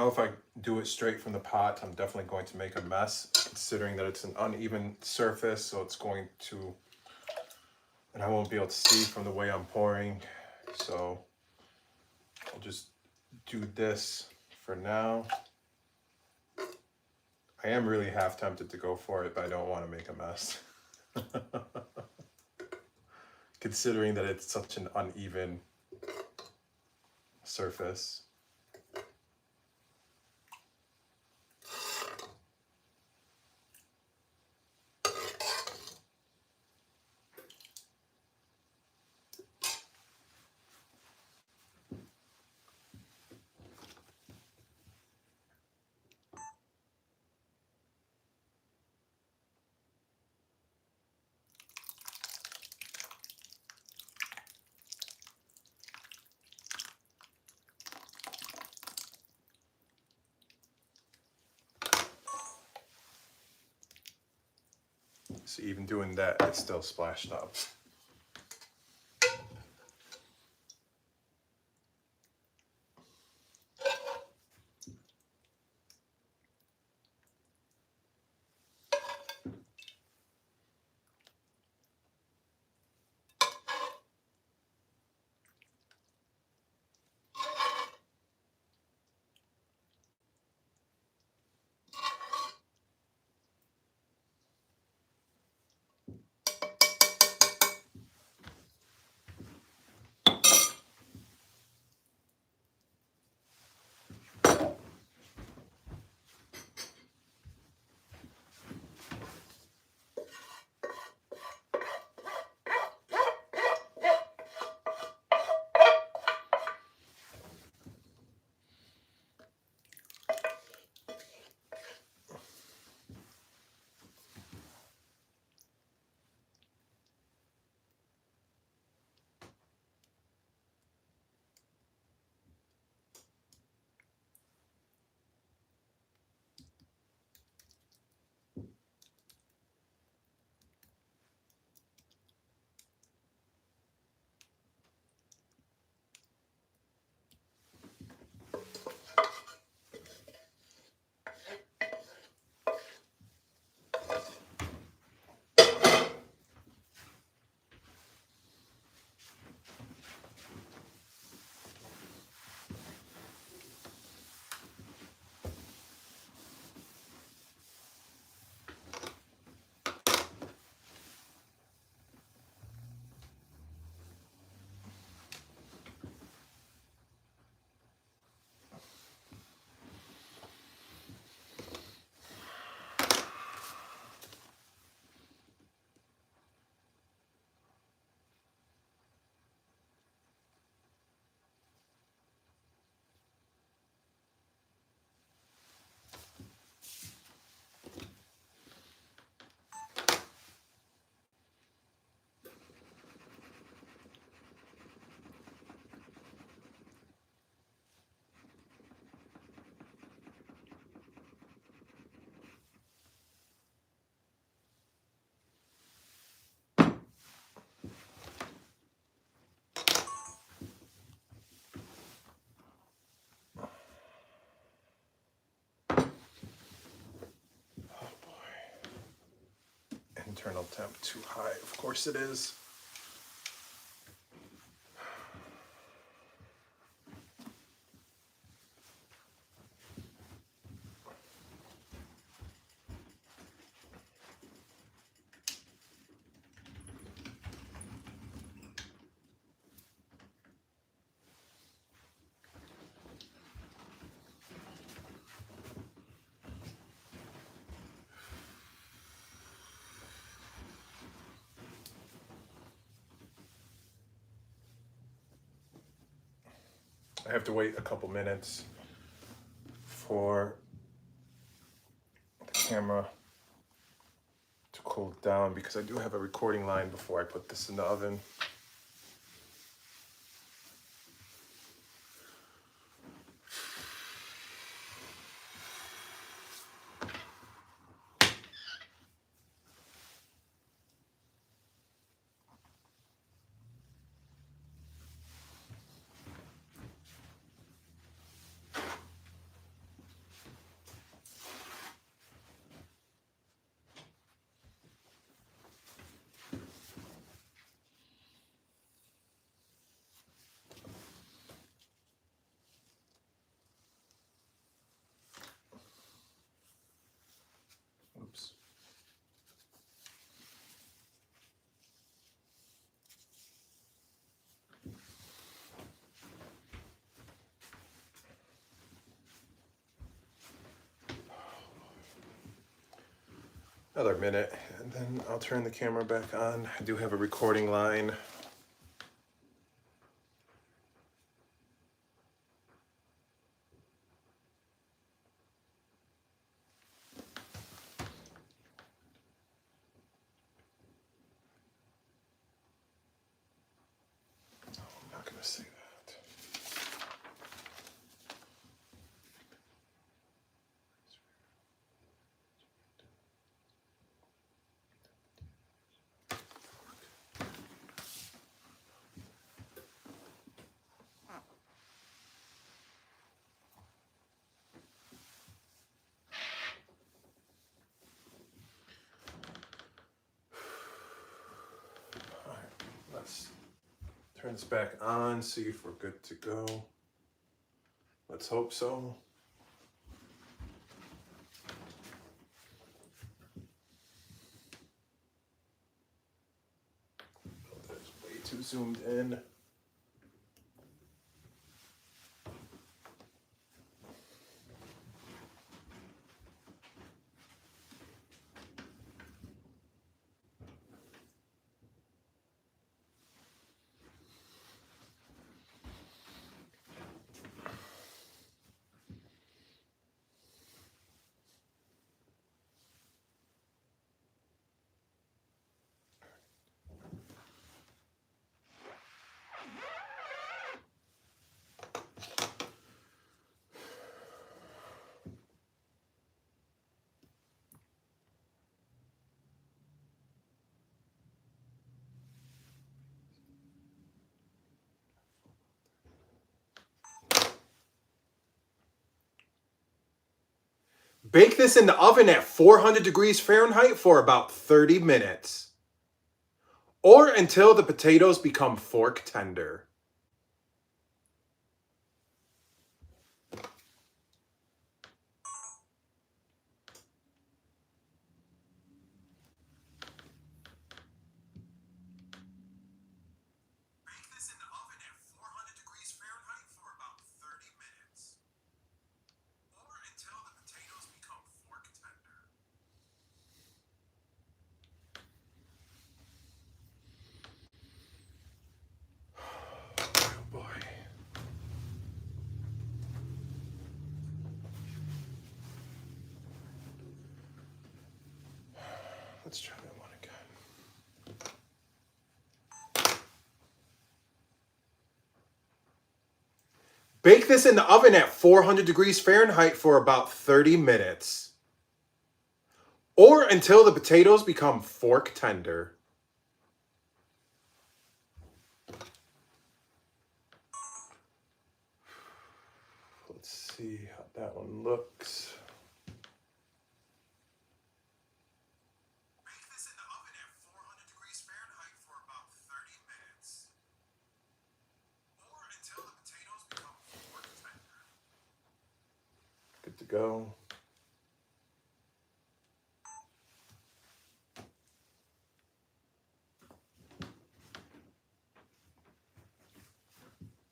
know if I do it straight from the pot, I'm definitely going to make a mess, considering that it's an uneven surface, so it's going to, and I won't be able to see from the way I'm pouring. So I'll just do this for now. I am really half tempted to go for it, but I don't want to make a mess. Considering that it's such an uneven surface. So even doing that, it's still splashed up. Internal temp too high. Of course it is. I have to wait a couple minutes for the camera to cool down because I do have a recording line before I put this in the oven. Another minute, and then I'll turn the camera back on. I do have a recording line. I'm not going to say that. All right, let's turn this back on, see if we're good to go. Let's hope so. Oh, that's way too zoomed in. Bake this in the oven at 400 degrees Fahrenheit for about 30 minutes. Or until the potatoes become fork tender. Bake this in the oven at 400 degrees Fahrenheit for about 30 minutes. Or until the potatoes become fork tender. Oh boy. Let's try that one again. Bake this in the oven at 400 degrees Fahrenheit for about 30 minutes. Or until the potatoes become fork tender. Let's see how that one looks. Bake this in the oven at 400 degrees Fahrenheit for about 30 minutes. Or until the potatoes become fork tender. Good to go.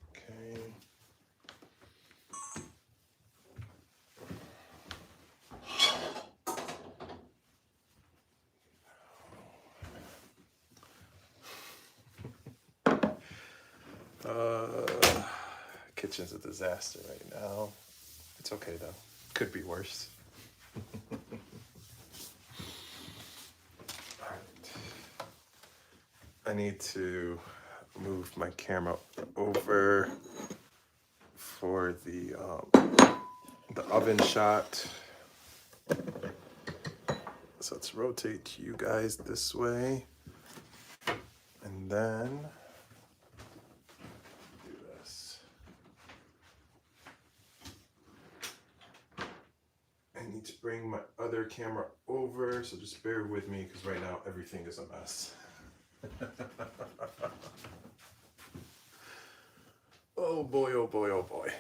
Okay. Kitchen's a disaster right now. It's okay though. Could be worse. All right. I need to move my camera over for the oven shot. So let's rotate you guys this way, and then do this. I need to bring my other camera over, so just bear with me because right now everything is a mess. Oh boy, oh boy, oh boy.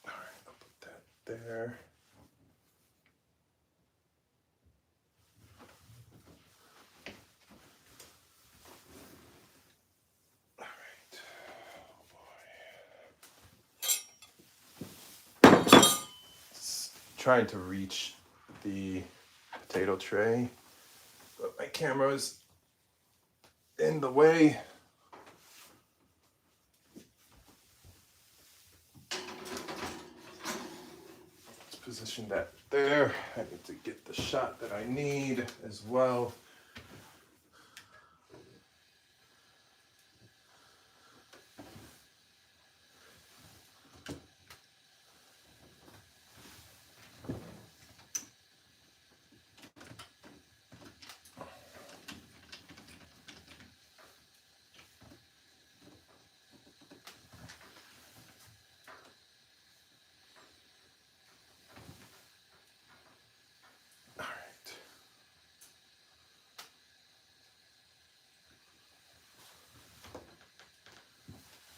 All right, I'll put that there. trying to reach the potato tray, but my camera's in the way. Let's position that there. I need to get the shot that I need as well.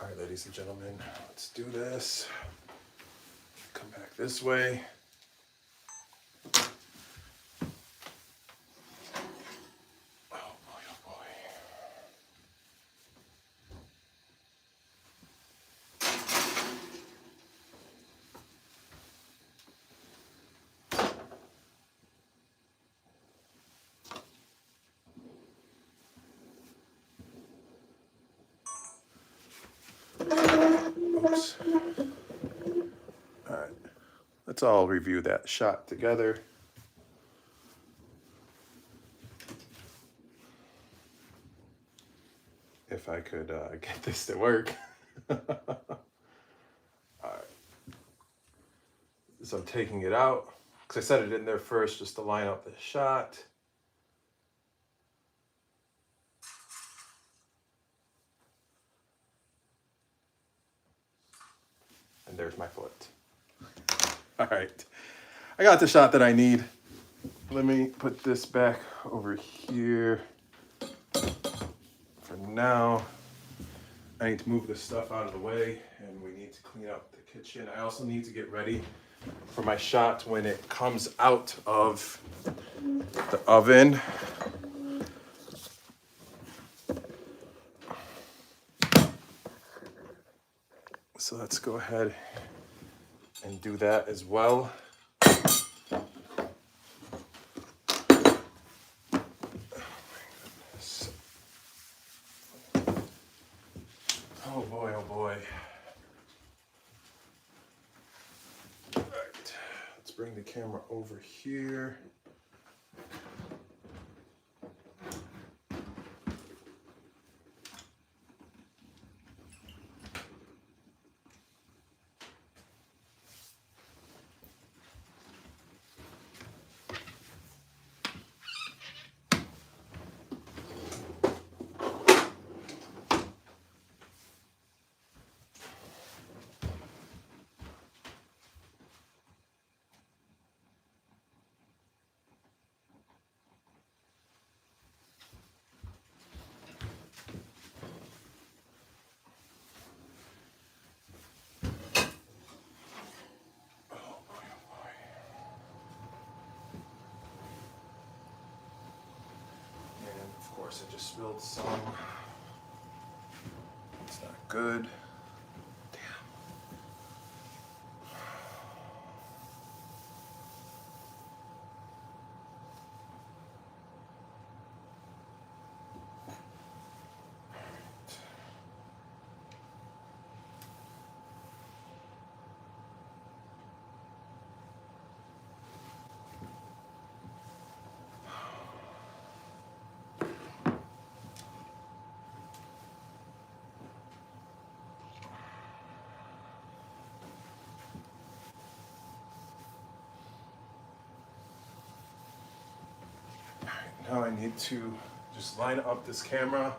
All right, ladies and gentlemen, let's do this. Come back this way. Oh boy, oh boy. Oops. All right, let's all review that shot together. If I could get this to work. All right. So I'm taking it out because I set it in there first just to line up the shot. And there's my foot. All right, I got the shot that I need. Let me put this back over here. For now, I need to move this stuff out of the way and we need to clean up the kitchen. I also need to get ready for my shot when it comes out of the oven. So let's go ahead and do that as well. Oh boy, oh boy. All right, let's bring the camera over here. Of course, I just spilled some. It's not good. Damn. Now I need to just line up this camera.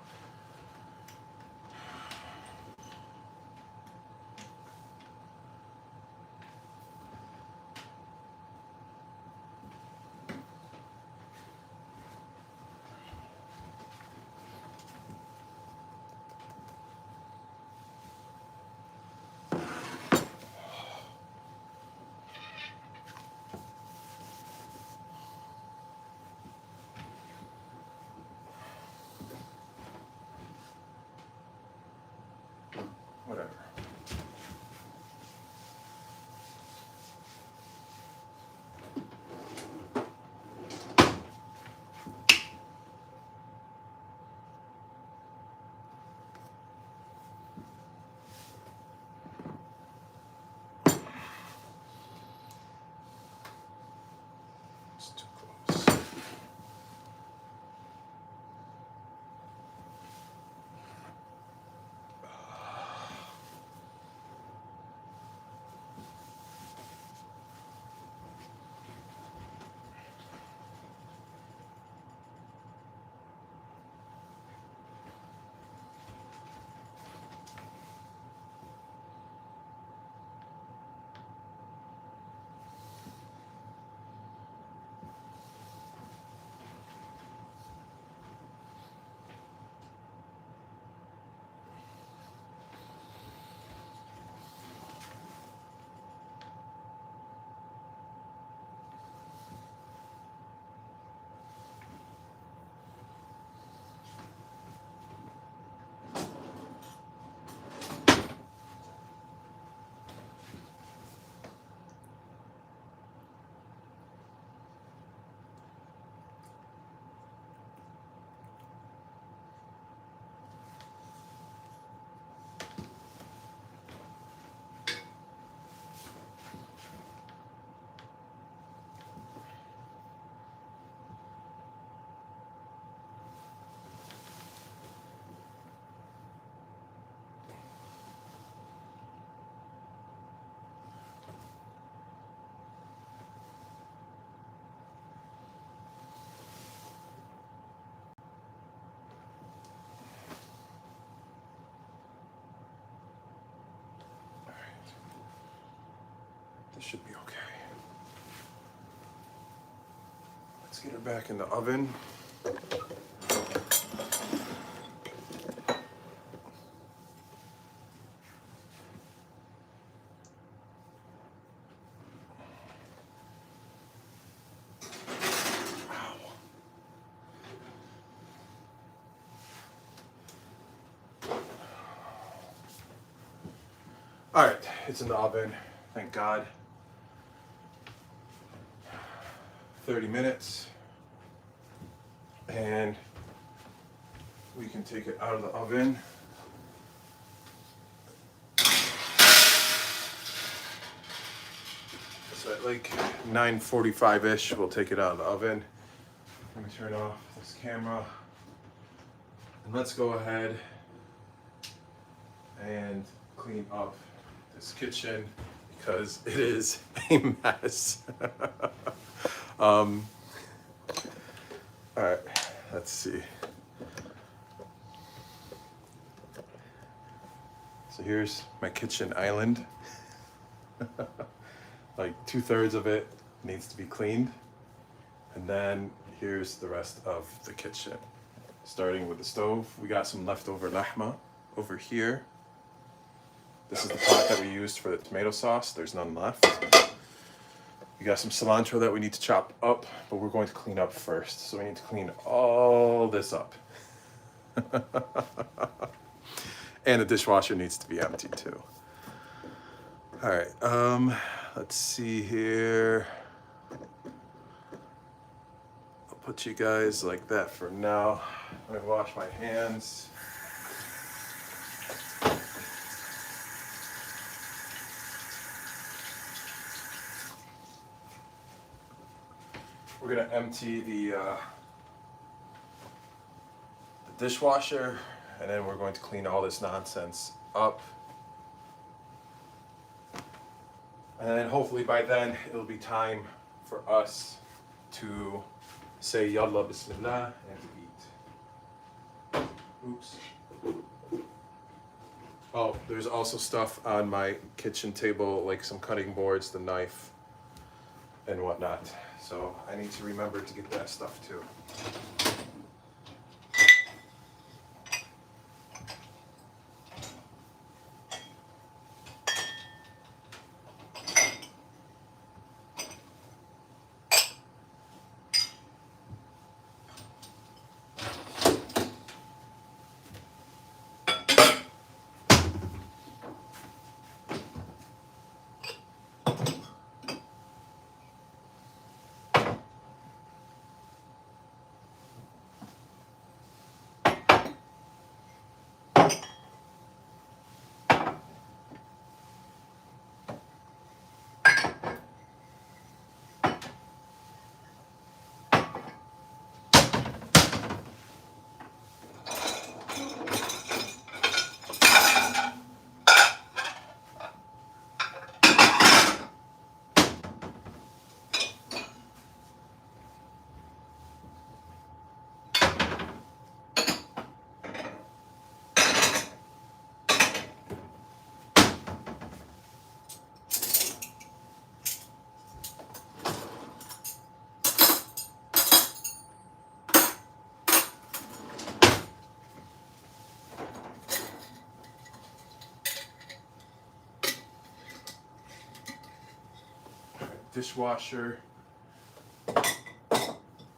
This should be okay. Let's get her back in the oven. All right, it's in the oven, thank God. 30 minutes, and we can take it out of the oven. So at like 9:45-ish, we'll take it out of the oven. Let me turn off this camera, and let's go ahead and clean up this kitchen because it is a mess. All right, let's see. So here's my kitchen island. Like 2/3 of it needs to be cleaned. And then here's the rest of the kitchen. Starting with the stove, we got some leftover lahma over here. This is the pot that we used for the tomato sauce. There's none left. We got some cilantro that we need to chop up, but we're going to clean up first. So we need to clean all this up. And the dishwasher needs to be empty too. All right, let's see here. I'll put you guys like that for now. Let me wash my hands. We're gonna empty the dishwasher, and then we're going to clean all this nonsense up. And then hopefully by then it'll be time for us to say Yallah, Bismillah, and to eat. Oops. Oh, there's also stuff on my kitchen table, like some cutting boards, the knife, and whatnot. So I need to remember to get that stuff too. Dishwasher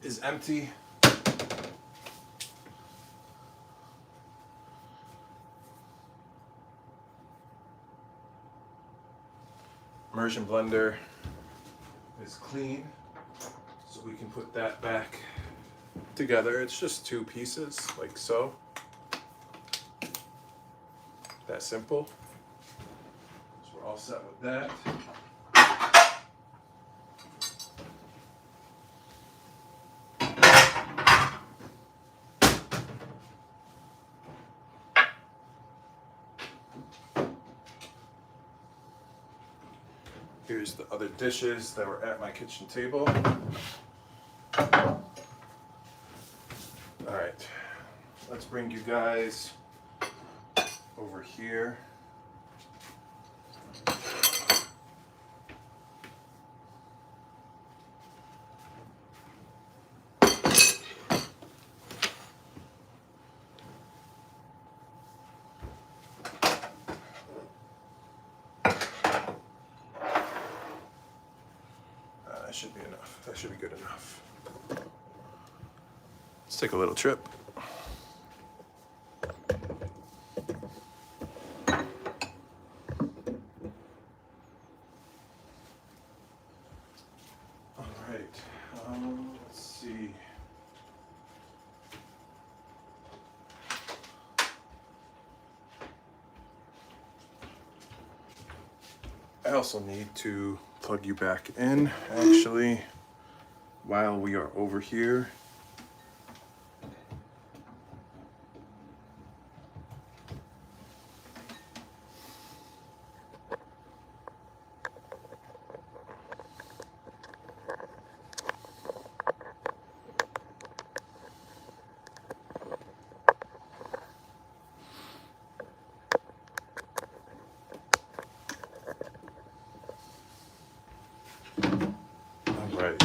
is empty. Immersion blender is clean, so we can put that back together. It's just 2 pieces, like so. That simple. So we're all set with that. Here's the other dishes that were at my kitchen table. All right, let's bring you guys over here. That should be enough. That should be good enough. Let's take a little trip. All right. Let's see. I also need to plug you back in, actually, while we are over here. Right.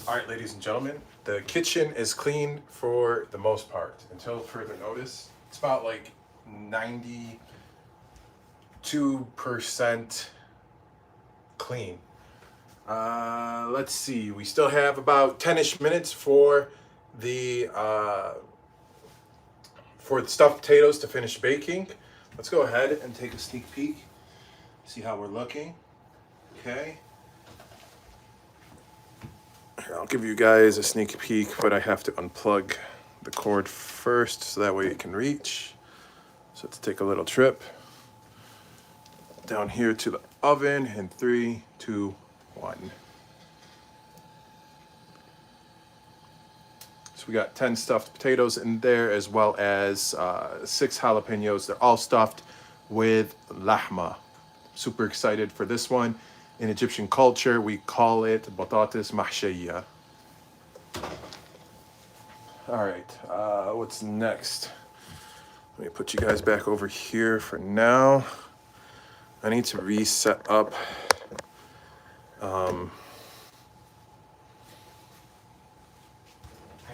All right, ladies and gentlemen, the kitchen is clean for the most part until further notice. It's about like 92% clean. Let's see, we still have about 10-ish minutes for the stuffed potatoes to finish baking. Let's go ahead and take a sneak peek, see how we're looking. Okay. Here, I'll give you guys a sneak peek, but I have to unplug the cord first so that way it can reach. So let's take a little trip down here to the oven in 3, 2, 1. So we got 10 stuffed potatoes in there, as well as 6 jalapenos. They're all stuffed with lahma. Super excited for this one. In Egyptian culture, we call it batatis mahshiyya. All right, what's next? Let me put you guys back over here for now. I need to reset up I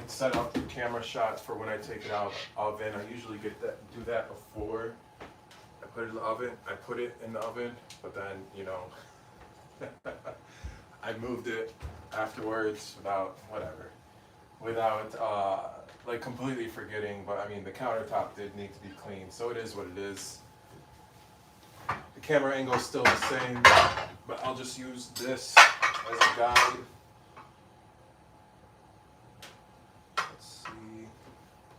set up the camera shots for when I take it out of the oven. I usually do that before I put it in the oven. I put it in the oven, but then, you know, I moved it afterwards without like completely forgetting. But I mean, the countertop did need to be clean, so it is what it is. The camera angle is still the same, but I'll just use this as a guide. Let's see.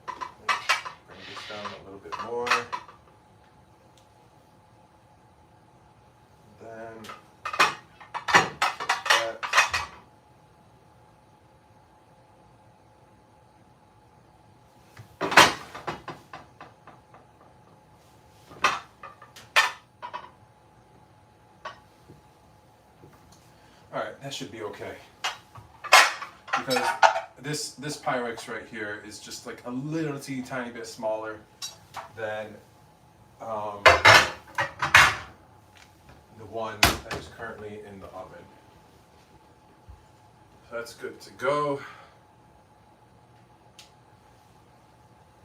Bring this down a little bit more. Then alright, that should be okay. Because this Pyrex right here is just like a little tiny bit smaller than the one that is currently in the oven. So that's good to go.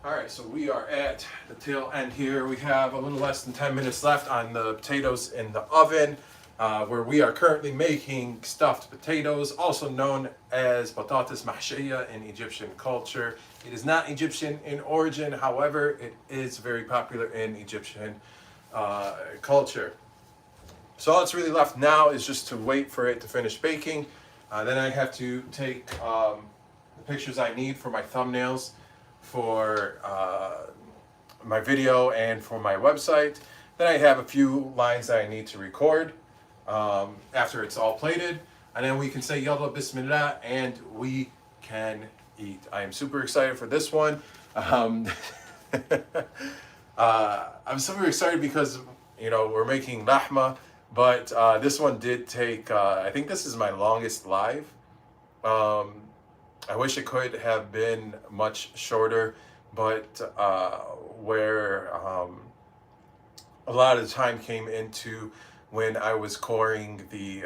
Alright, so we are at the tail end here. We have a little less than 10 minutes left on the potatoes in the oven, where we are currently making stuffed potatoes, also known as batatis mahshiyya in Egyptian culture. It is not Egyptian in origin, however, it is very popular in Egyptian culture. So all that's really left now is just to wait for it to finish baking. Then I have to take the pictures I need for my thumbnails, for my video, and for my website. Then I have a few lines that I need to record after it's all plated. And then we can say Yallah, Bismillah, and we can eat. I am super excited for this one. I'm super excited because, you know, we're making lahma, but this one did take, I think this is my longest live. I wish it could have been much shorter, but where a lot of the time came into when I was coring the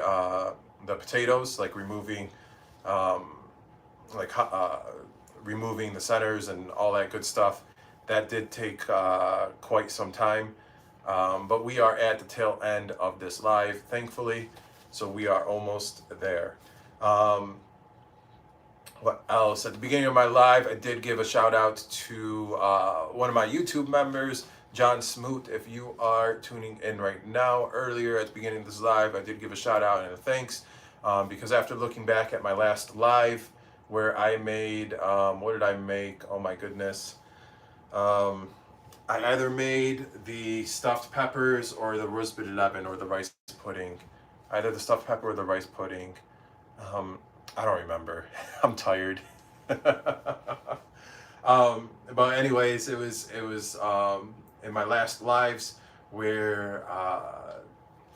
potatoes, like removing removing the centers and all that good stuff. That did take quite some time, but we are at the tail end of this live, thankfully, so we are almost there. What else? At the beginning of my live, I did give a shout out to one of my YouTube members, John Smoot. If you are tuning in right now, earlier at the beginning of this live, I did give a shout out and a thanks, because after looking back at my last live where I made, what did I make? Oh my goodness. I either made the stuffed peppers or the ruz bil-laban, or the rice pudding. Either the stuffed pepper or the rice pudding. I don't remember. I'm tired. But anyways, it was in my last lives where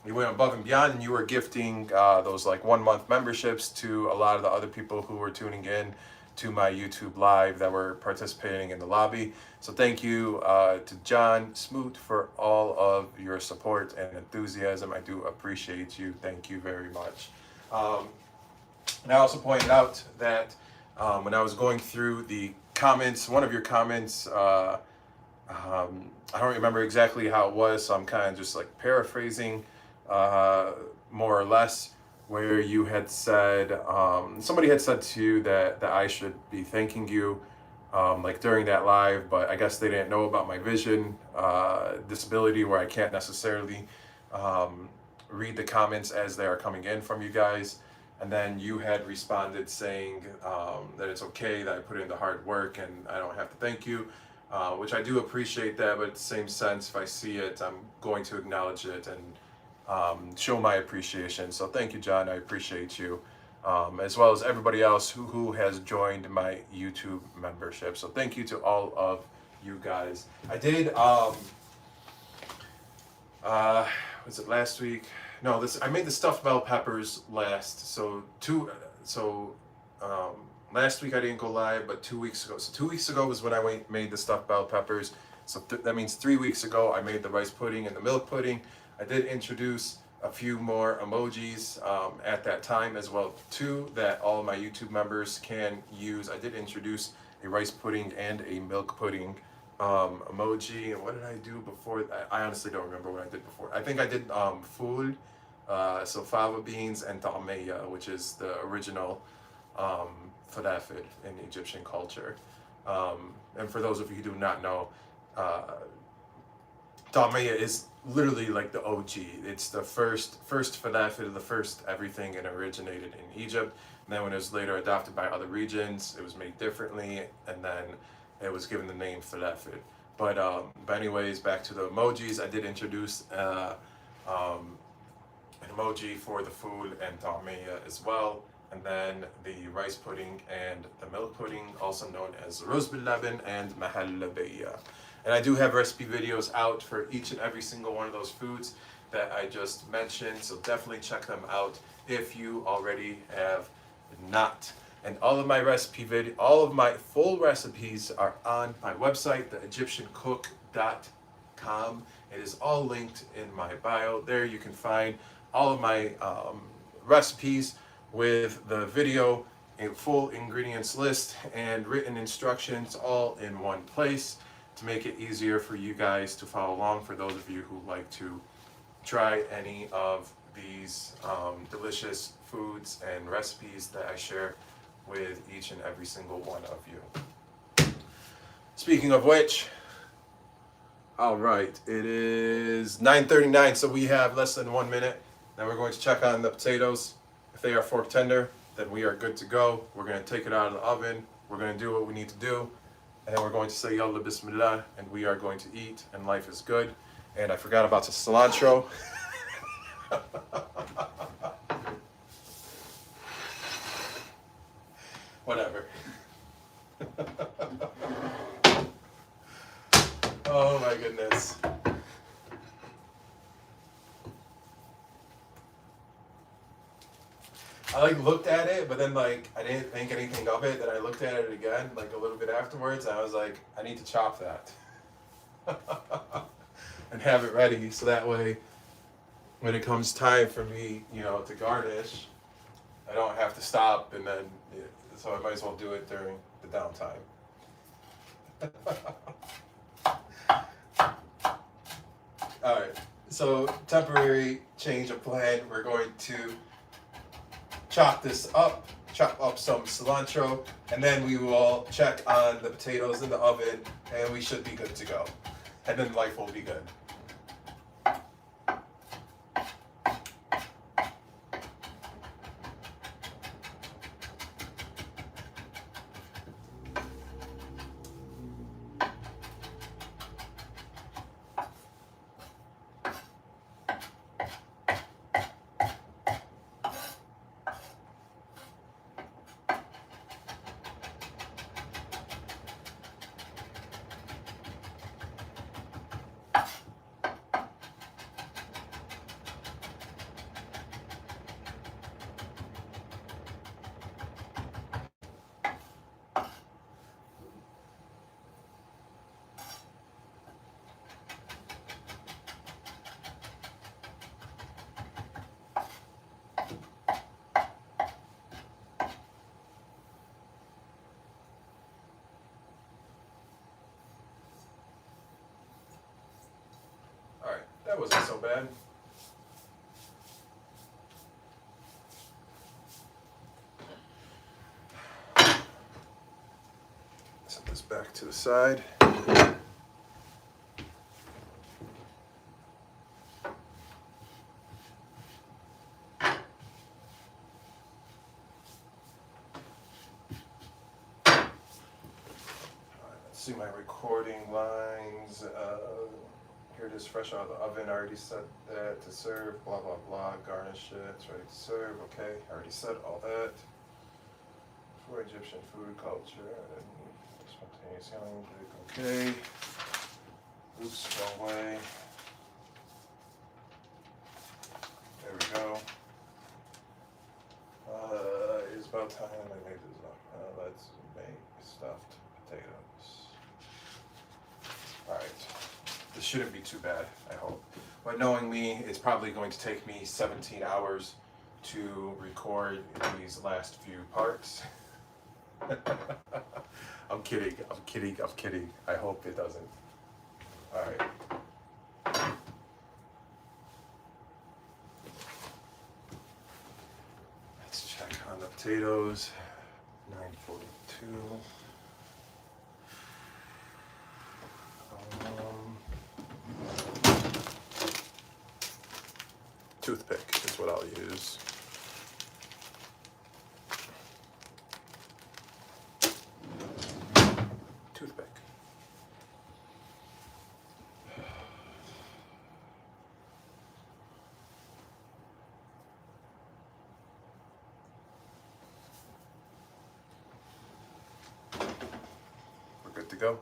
you went above and beyond, and you were gifting those like 1-month memberships to a lot of the other people who were tuning in to my YouTube live that were participating in the lobby. So thank you to John Smoot for all of your support and enthusiasm. I do appreciate you. Thank you very much. And I also pointed out that when I was going through the comments, one of your comments, I don't remember exactly how it was, so I'm kind of just like paraphrasing more or less, where you had said, somebody had said to you that I should be thanking you like during that live, but I guess they didn't know about my vision disability, where I can't necessarily read the comments as they are coming in from you guys. And then you had responded saying that it's okay that I put in the hard work and I don't have to thank you, which I do appreciate that, but at the same sense, if I see it, I'm going to acknowledge it and show my appreciation. So thank you, John. I appreciate you, as well as everybody else who has joined my YouTube membership. So thank you to all of you guys. I did, was it last week? No, I made the stuffed bell peppers last. Last week I didn't go live, but 2 weeks ago. So 2 weeks ago was when I made the stuffed bell peppers. So that means 3 weeks ago I made the rice pudding and the milk pudding. I did introduce a few more emojis at that time as well too, that all of my YouTube members can use. I did introduce a rice pudding and a milk pudding emoji. And what did I do before? I honestly don't remember what I did before. I think I did food, so fava beans and ta'amiyya, which is the original falafel in Egyptian culture. And for those of you who do not know, ta'amiyya is literally like the OG. It's the first falafel, the first everything, and originated in Egypt. And then when it was later adopted by other regions, it was made differently, and then it was given the name falafel. But anyways, back to the emojis. I did introduce an emoji for the food and ta'amiyya as well. And then the rice pudding and the milk pudding, also known as ruz bil laban and mahallabiyya. And I do have recipe videos out for each and every single one of those foods that I just mentioned. So definitely check them out if you already have not. And all of my all of my full recipes are on my website, theegyptiancook.com. It is all linked in my bio. There you can find all of my recipes with the video, a full ingredients list, and written instructions all in one place to make it easier for you guys to follow along, for those of you who like to try any of these delicious foods and recipes that I share with each and every single one of you. Speaking of which, all right, it is 9:39, so we have less than 1 minute. Now we're going to check on the potatoes. If they are fork tender, then we are good to go. We're going to take it out of the oven. We're going to do what we need to do. And then we're going to say Yallah, Bismillah, and we are going to eat, and life is good. And I forgot about the cilantro. Whatever. Oh my goodness. I like looked at it, but then like I didn't think anything of it. Then I looked at it again like a little bit afterwards, and I was like, I need to chop that and have it ready, so that way when it comes time for me, to garnish, I don't have to stop, and then so I might as well do it during the downtime. All right, so temporary change of plan. We're going to chop up some cilantro, and then we will check on the potatoes in the oven, and we should be good to go. And then life will be good. Was it so bad? Set this back to the side. See my recording lines. Here it is, fresh out of the oven. I already set that to serve. Blah blah blah. Garnish it. It's ready to serve. Okay, I already said all that. For Egyptian food culture and spontaneous healing. Okay. Oops, wrong way. There we go. It's about time I made this up. Let's make stuffed potatoes. Alright, this shouldn't be too bad, I hope. But knowing me, it's probably going to take me 17 hours to record these last few parts. I'm kidding. I hope it doesn't. Alright. Let's check on the potatoes. 942. Toothpick is what I'll use. Toothpick. We're good to go.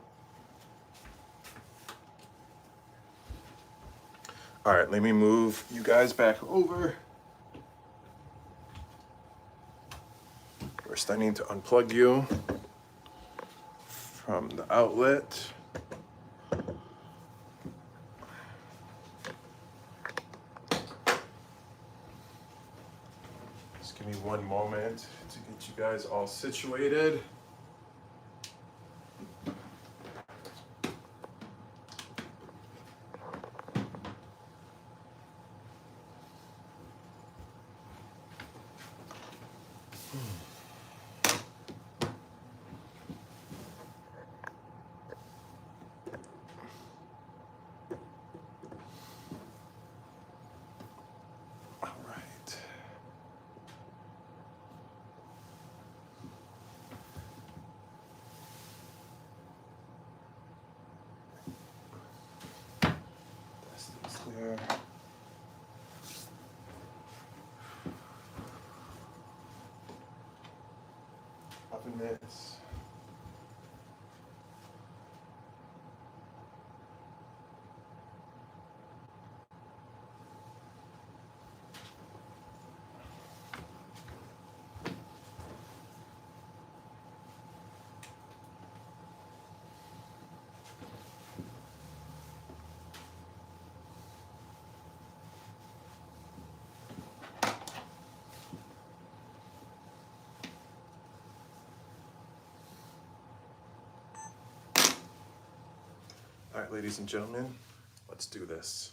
All right, let me move you guys back over. First, I need to unplug you from the outlet. Just give me one moment to get you guys all situated. There. Oven mitts. All right, ladies and gentlemen, let's do this.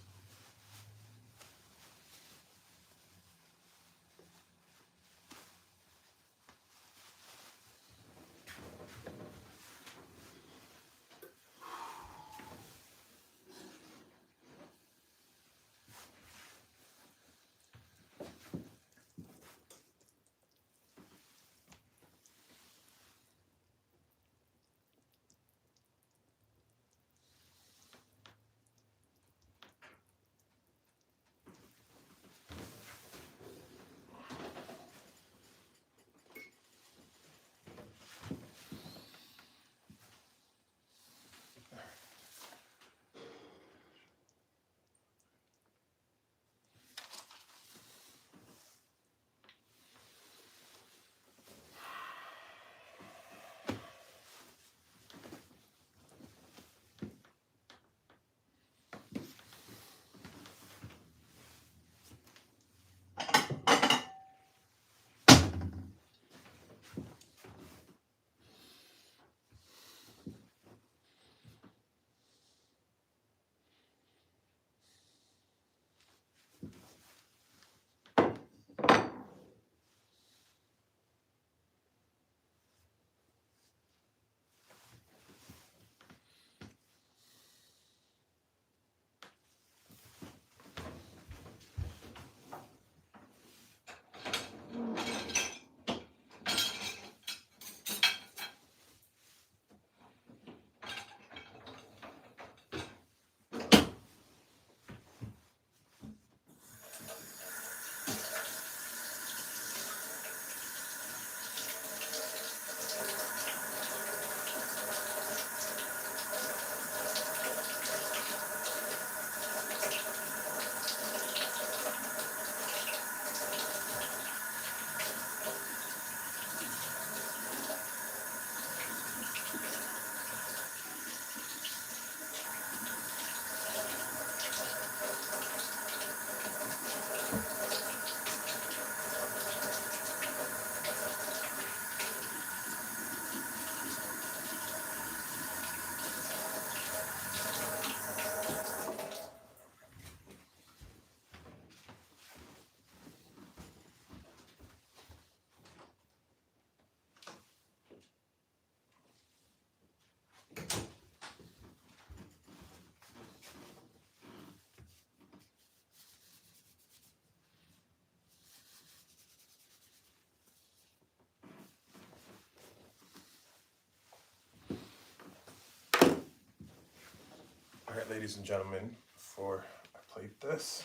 ladies and gentlemen, before I plate this,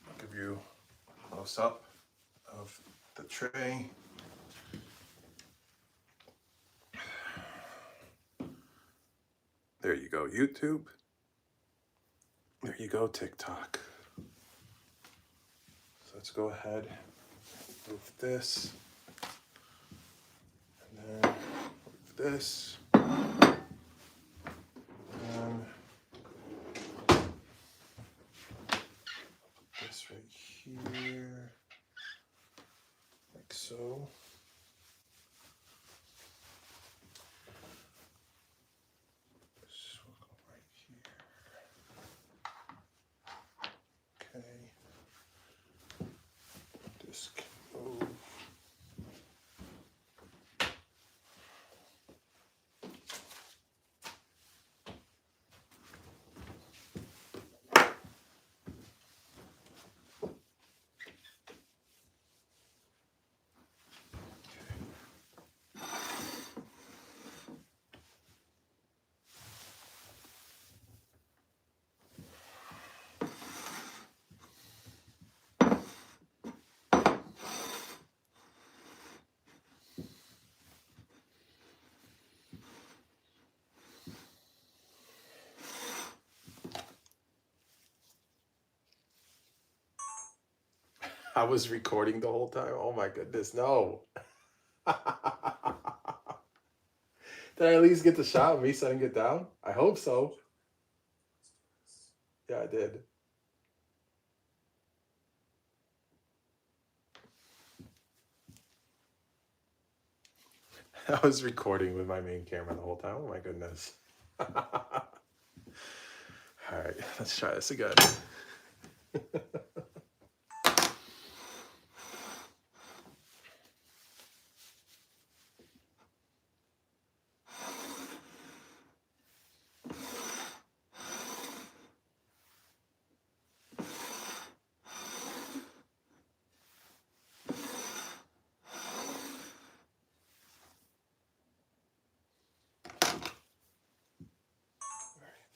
I'll give you a close up of the tray. There you go, YouTube. There you go, TikTok. So let's go ahead, move this, and then move this, and put this right here, like so. This will go right here. Okay. This can move. I was recording the whole time. Oh my goodness, no. Did I at least get the shot of me setting it down? I hope so. Yeah, I did. I was recording with my main camera the whole time. Oh my goodness. All right, let's try this again.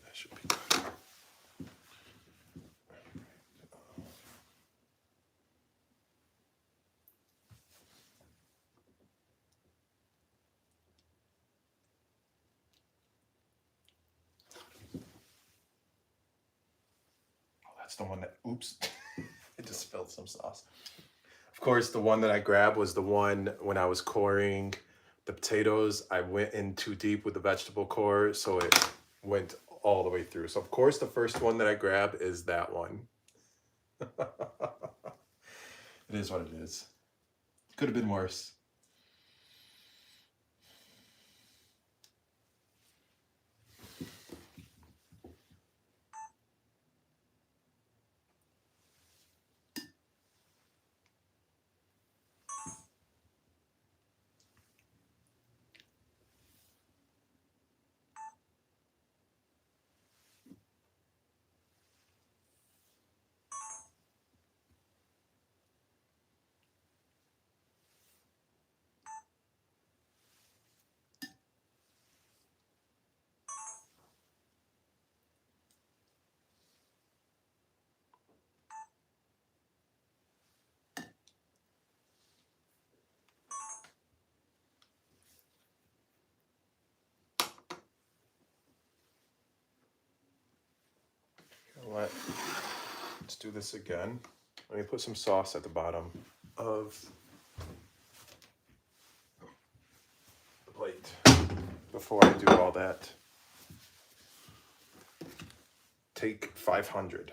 That should be good. That's the one that, oops, I just spilled some sauce. Of course, the one that I grabbed was the one when I was coring the potatoes. I went in too deep with the vegetable core, so it went all the way through. So of course, the first one that I grabbed is that one. It is what it is. Could have been worse. You know what? Let's do this again. Let me put some sauce at the bottom of the plate before I do all that. Take 500.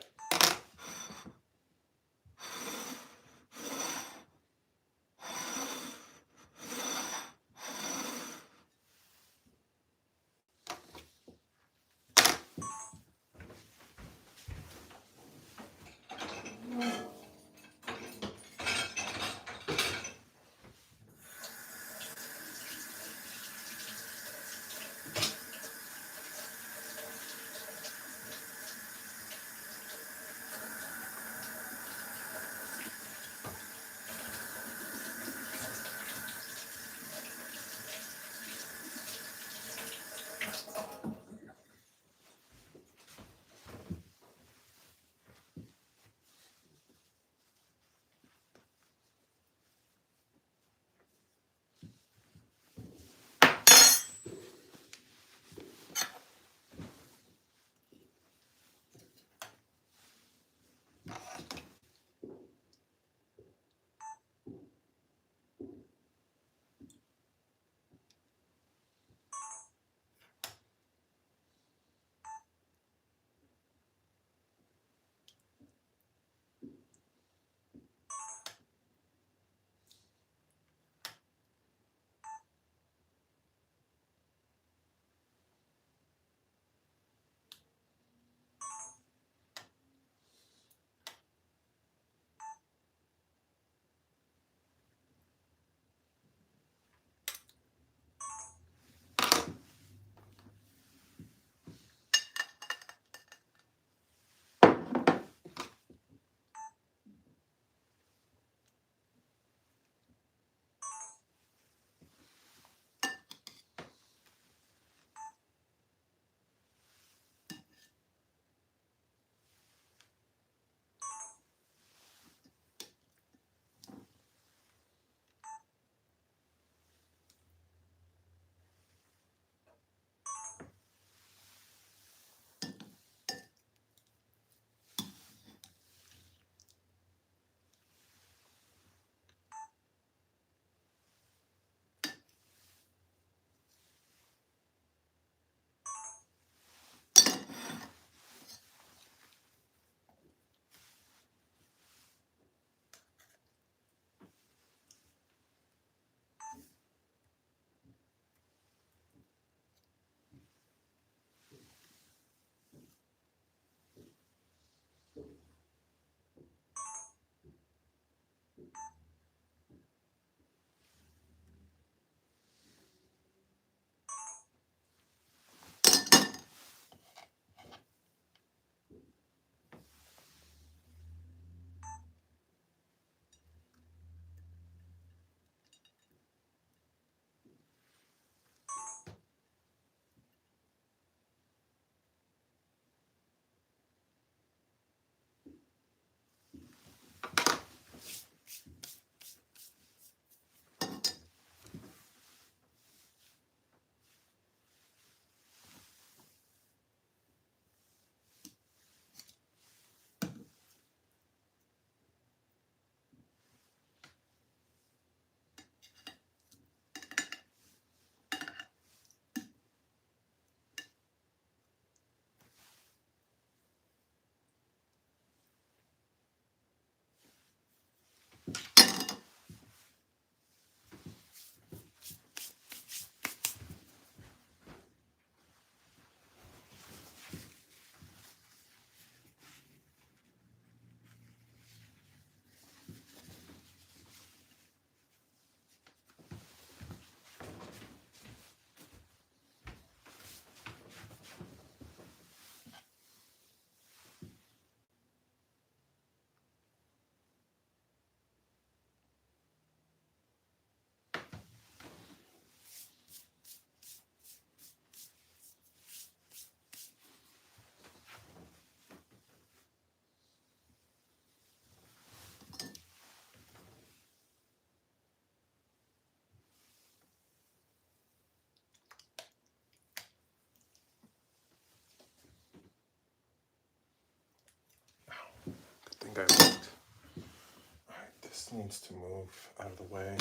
needs to move out of the way.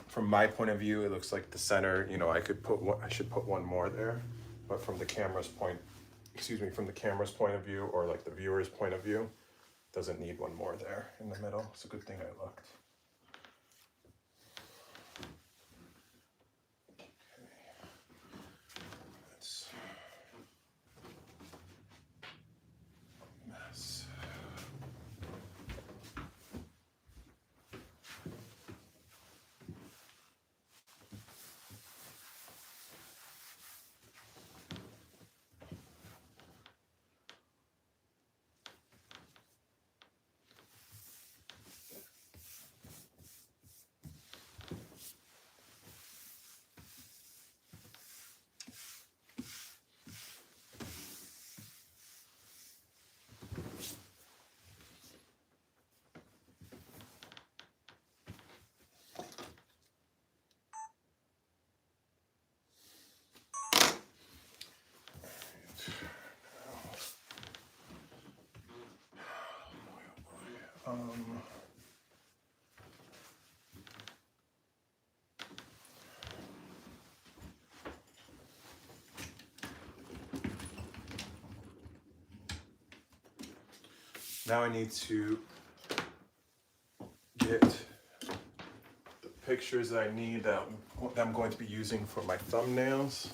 From my point of view, it looks like the center, you know, I should put one more there, but from the camera's point, from the camera's point of view, or like the viewer's point of view, doesn't need one more there in the middle. It's a good thing I looked. Okay. That's a mess. Now I need to get the pictures that I need that I'm going to be using for my thumbnails.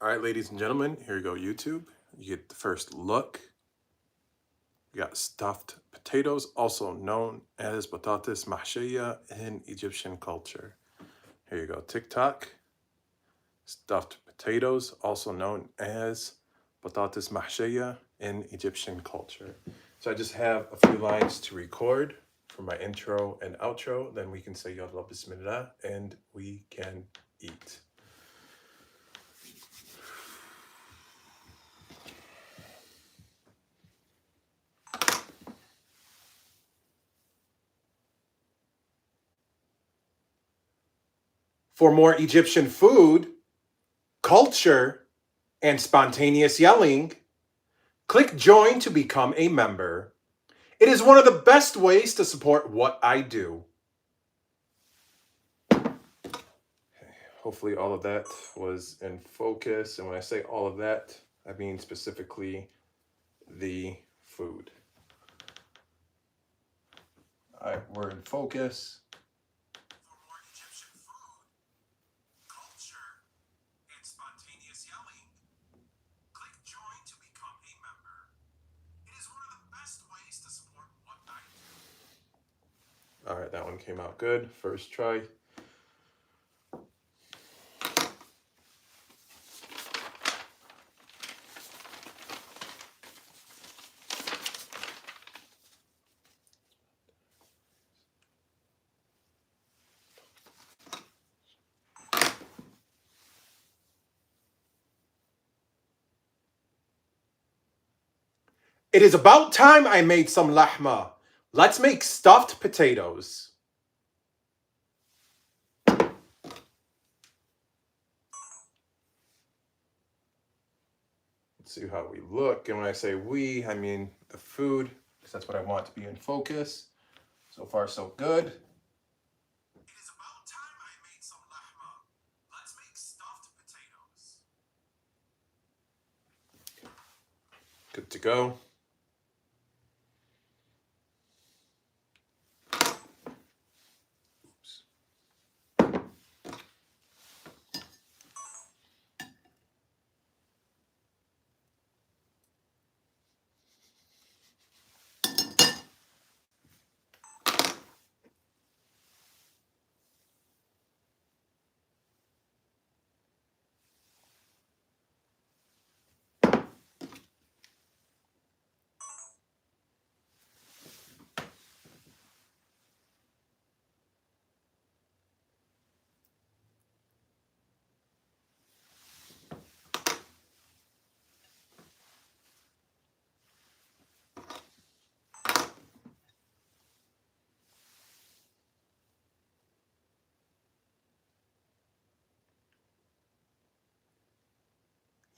All right, ladies and gentlemen, here you go, YouTube. You get the first look. We got stuffed potatoes, also known as batatas mahshiya in Egyptian culture. Here you go, TikTok. Stuffed potatoes, also known as batatas mahshiya in Egyptian culture. So I just have a few lines to record for my intro and outro. Then we can say Yallah, Bismillah, and we can eat. For more Egyptian food, culture, and spontaneous yelling, click join to become a member. It is one of the best ways to support what I do. Hopefully all of that was in focus. And when I say all of that, I mean specifically the food. All right, we're in focus. For more Egyptian food, culture, and spontaneous yelling, click join to become a member. It is one of the best ways to support what I do. All right, that one came out good. First try. It is about time I made some lahma. Let's make stuffed potatoes. Let's see how we look. And when I say we, I mean the food, because that's what I want to be in focus. So far, so good. It is about time I made some lahma. Let's make stuffed potatoes. Good to go.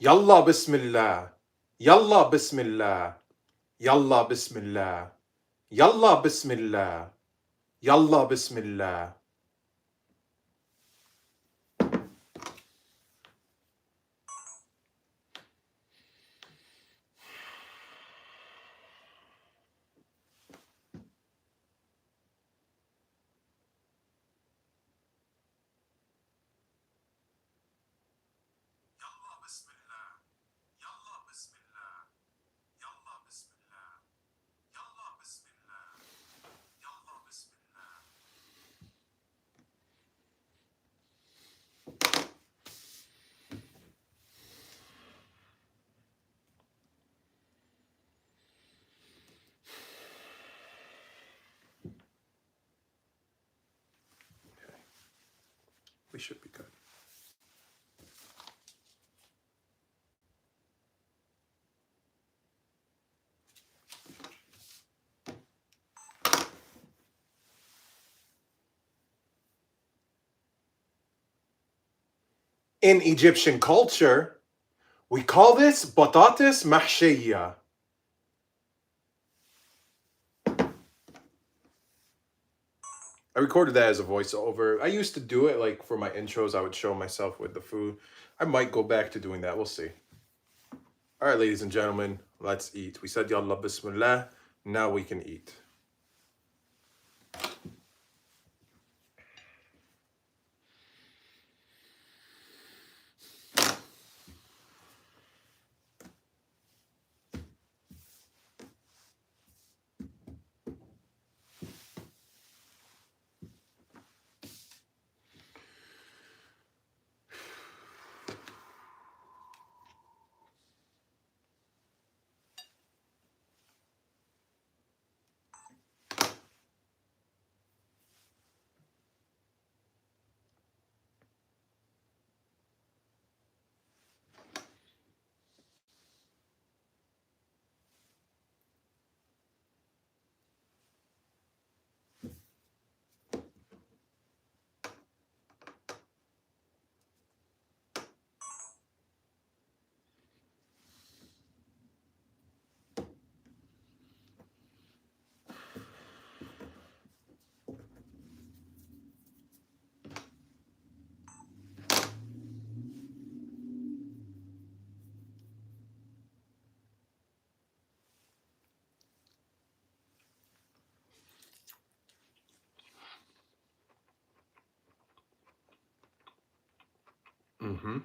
Yallah, Bismillah. Yallah, Bismillah. Yallah, Bismillah. Yallah, Bismillah. Yallah, Bismillah. Yallah, Bismillah. Yallah, Bismillah. Yallah, Bismillah. Yallah, Bismillah. Yallah, Bismillah. Okay. We should be good. In Egyptian culture, we call this batatas mahshiya. I recorded that as a voiceover. I used to do it like for my intros. I would show myself with the food. I might go back to doing that. We'll see. All right, ladies and gentlemen, let's eat. We said Yallah, Bismillah. Now we can eat. Mm-hmm.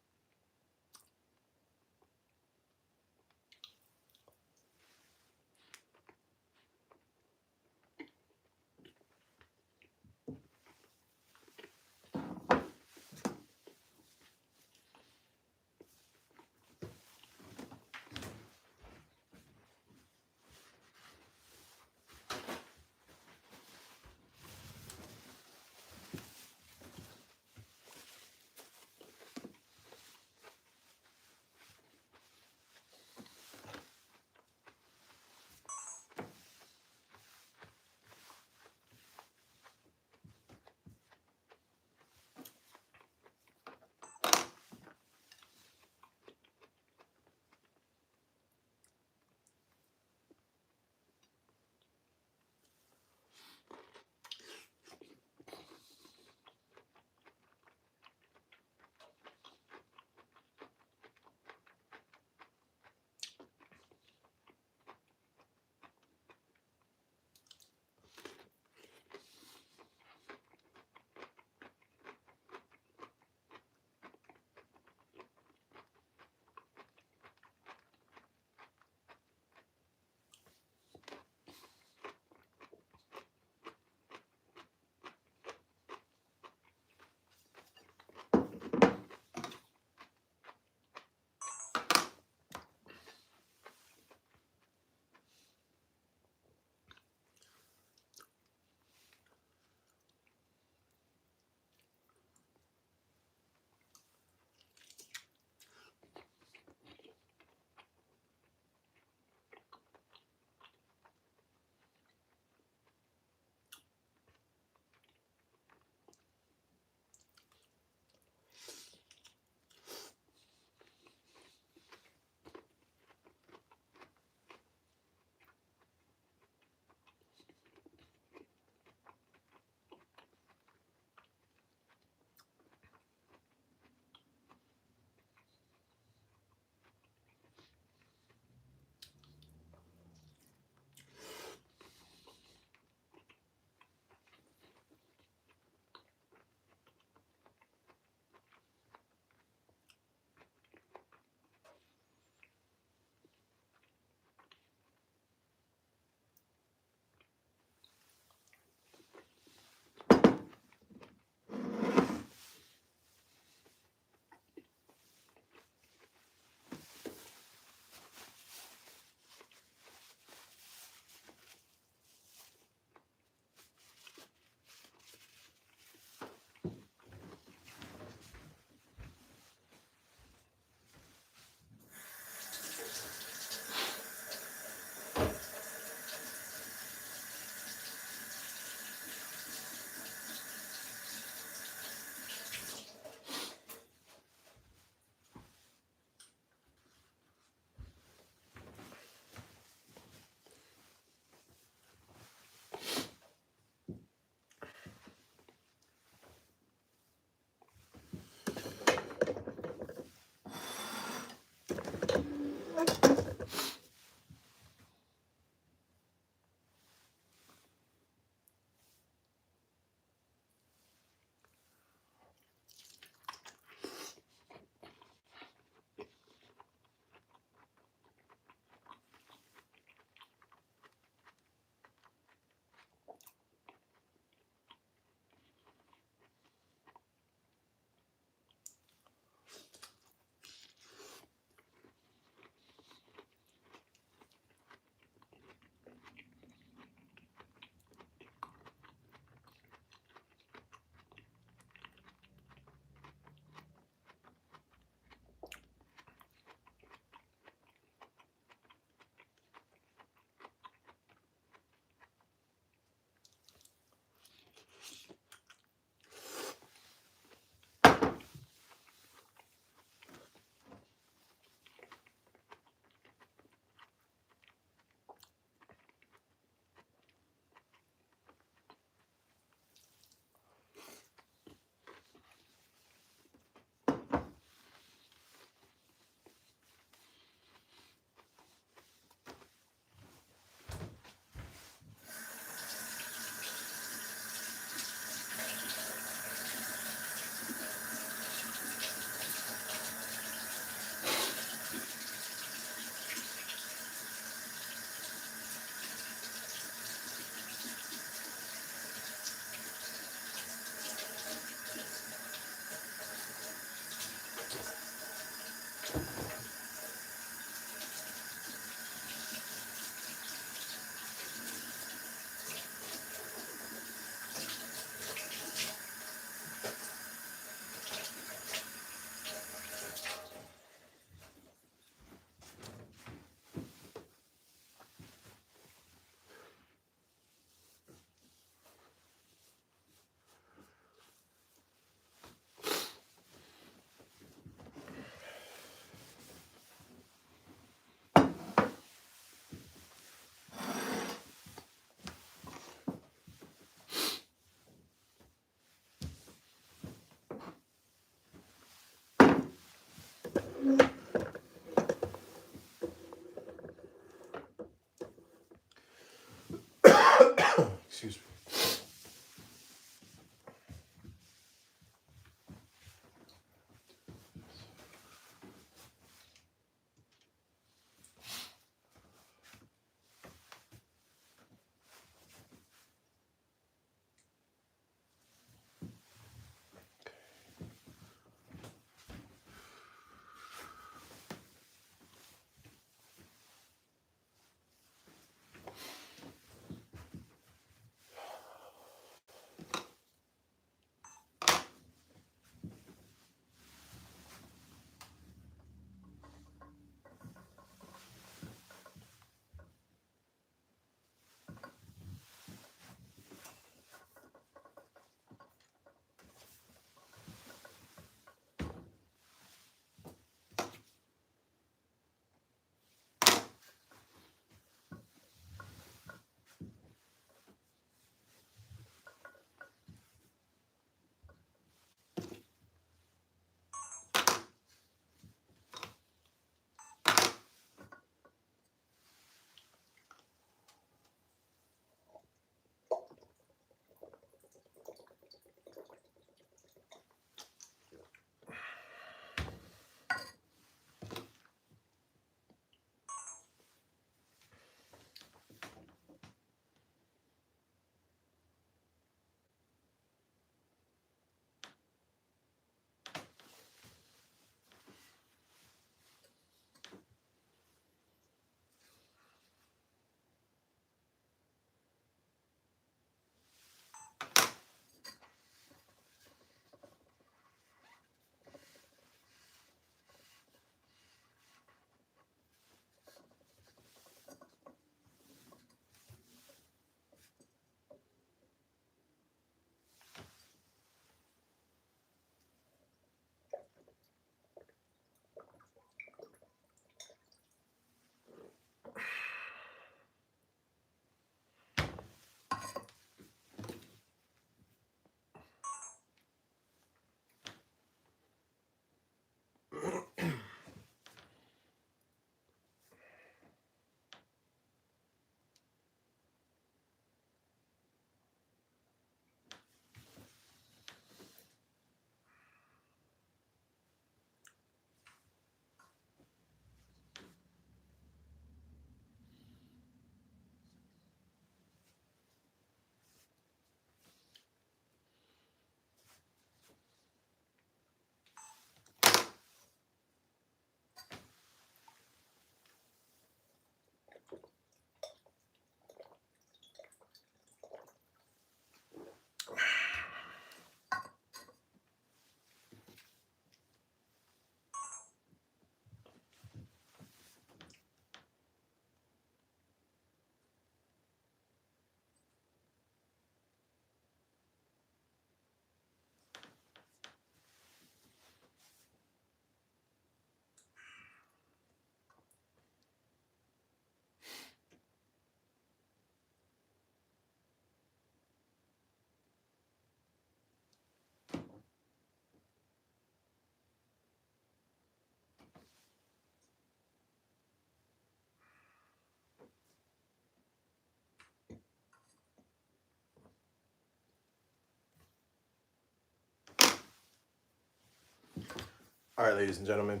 All right, ladies and gentlemen,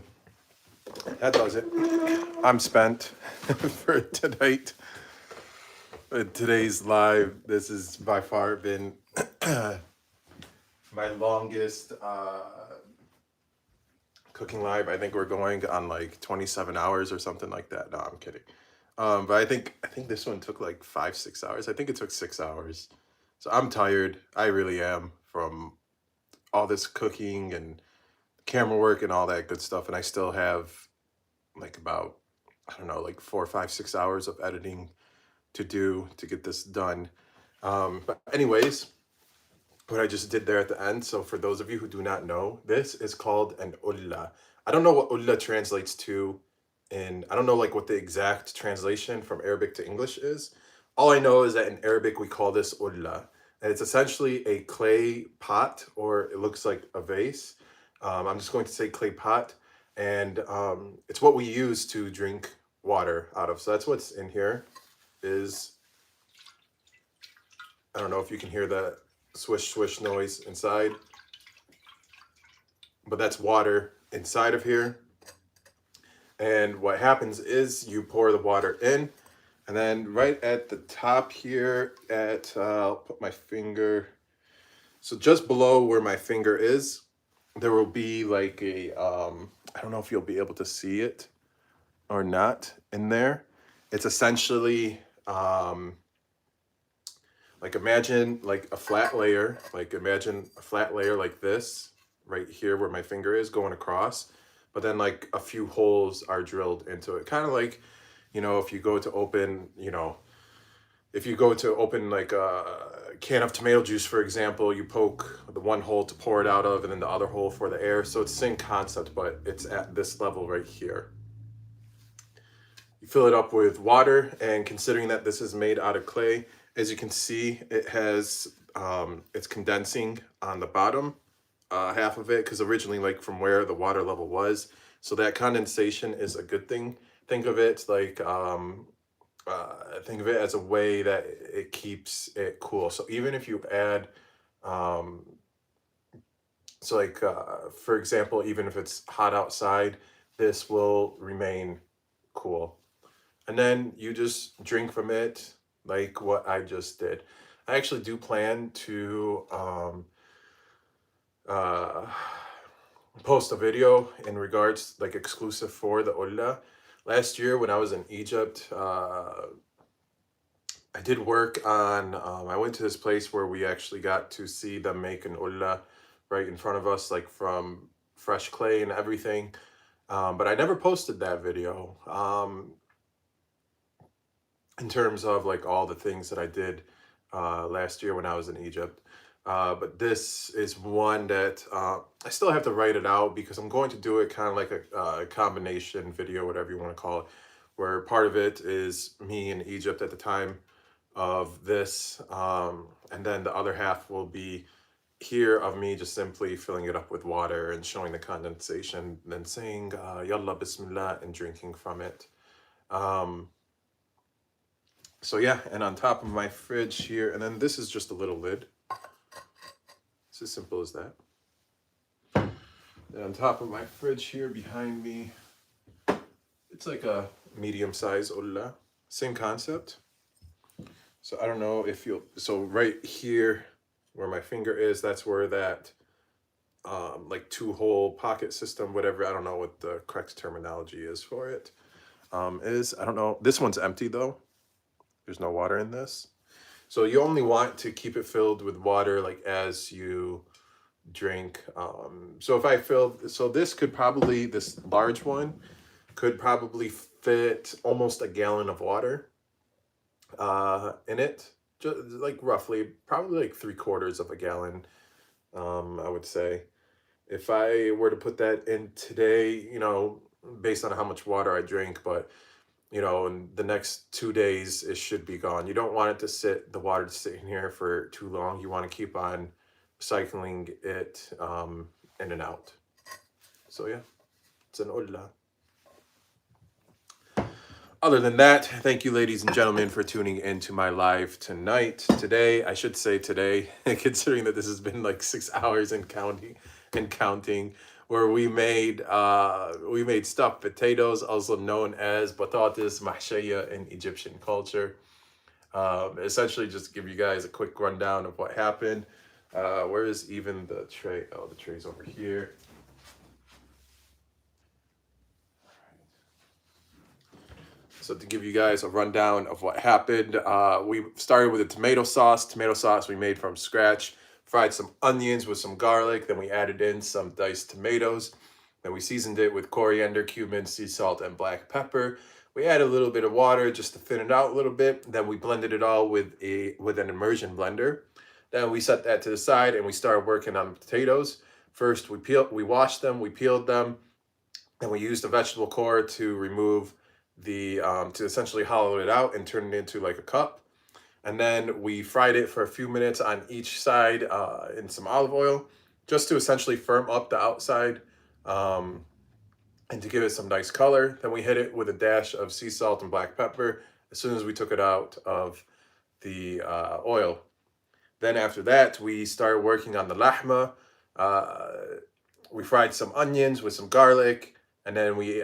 that does it. I'm spent for tonight. Today's live. This has by far been my longest cooking live. I think we're going on like 27 hours or something like that. No, I'm kidding. But I think this one took like 5-6 hours. I think it took 6 hours. So I'm tired. I really am, from all this cooking and camera work and all that good stuff. And I still have like about, I don't know, like 4, 5, 6 hours of editing to do to get this done. But anyways, what I just did there at the end. So for those of you who do not know, this is called an ulla. I don't know what ulla translates to, and I don't know like what the exact translation from Arabic to English is. All I know is that in Arabic we call this ulla, and it's essentially a clay pot, or it looks like a vase. I'm just going to say clay pot, and it's what we use to drink water out of. So that's what's in here. Is, I don't know if you can hear that swish swish noise inside, but that's water inside of here. And what happens is you pour the water in, and then right at the top here at I'll put my finger, so just below where my finger is, there will be like a I don't know if you'll be able to see it or not in there. It's essentially like imagine like a flat layer, like this right here where my finger is going across, but then like a few holes are drilled into it. Kind of like, you know, if you go to open, like a can of tomato juice, for example, you poke the one hole to pour it out of and then the other hole for the air. So it's the same concept, but it's at this level right here. You fill it up with water, and considering that this is made out of clay, as you can see, it has, it's condensing on the bottom half of it, because originally like from where the water level was. So that condensation is a good thing. Think of it like, think of it as a way that it keeps it cool. So even if you add, for example, even if it's hot outside, this will remain cool. And then you just drink from it like what I just did. I actually do plan to post a video in regards, like exclusive for the ulla. Last year when I was in Egypt, I did work on, I went to this place where we actually got to see them make an ulla right in front of us, like from fresh clay and everything. But I never posted that video. In terms of like all the things that I did last year when I was in Egypt. But this is one that I still have to write it out, because I'm going to do it kind of like a combination video, whatever you want to call it, where part of it is me in Egypt at the time of this, and then the other half will be here of me just simply filling it up with water and showing the condensation, and then saying Yallah, Bismillah, and drinking from it. So yeah, and on top of my fridge here, and then this is just a little lid. It's as simple as that. And on top of my fridge here behind me, it's like a medium-sized ulla. Same concept. So I don't know if you'll, so right here where my finger is, that's where that like 2-hole pocket system, whatever, I don't know what the correct terminology is for it, is. I don't know. This one's empty though. There's no water in this. So you only want to keep it filled with water like as you drink. So if I filled, so this could probably, this large one could probably fit almost a gallon of water in it. Just like roughly, probably like 3/4 of a gallon, I would say. If I were to put that in today, you know, based on how much water I drink, but you know, in the next 2 days, it should be gone. You don't want it to sit, the water to sit in here for too long. You want to keep on cycling it in and out. So yeah, it's an ulla. Other than that, thank you, ladies and gentlemen, for tuning into my live today. I should say today, considering that this has been like 6 hours and counting. where we made stuffed potatoes, also known as batatas mahshaya in Egyptian culture. Essentially, just to give you guys a quick rundown of what happened. Where is even the tray? Oh, the tray's over here. So to give you guys a rundown of what happened, we started with a tomato sauce we made from scratch, fried some onions with some garlic, then we added in some diced tomatoes, then we seasoned it with coriander, cumin, sea salt, and black pepper. We added a little bit of water just to thin it out a little bit, then we blended it all with an immersion blender. Then we set that to the side and we started working on the potatoes. First, we washed them, we peeled them, and we used the vegetable core to remove to essentially hollow it out and turn it into like a cup. And then we fried it for a few minutes on each side in some olive oil, just to essentially firm up the outside and to give it some nice color. Then we hit it with a dash of sea salt and black pepper as soon as we took it out of the oil. Then after that, we started working on the lahma. We fried some onions with some garlic. And then we,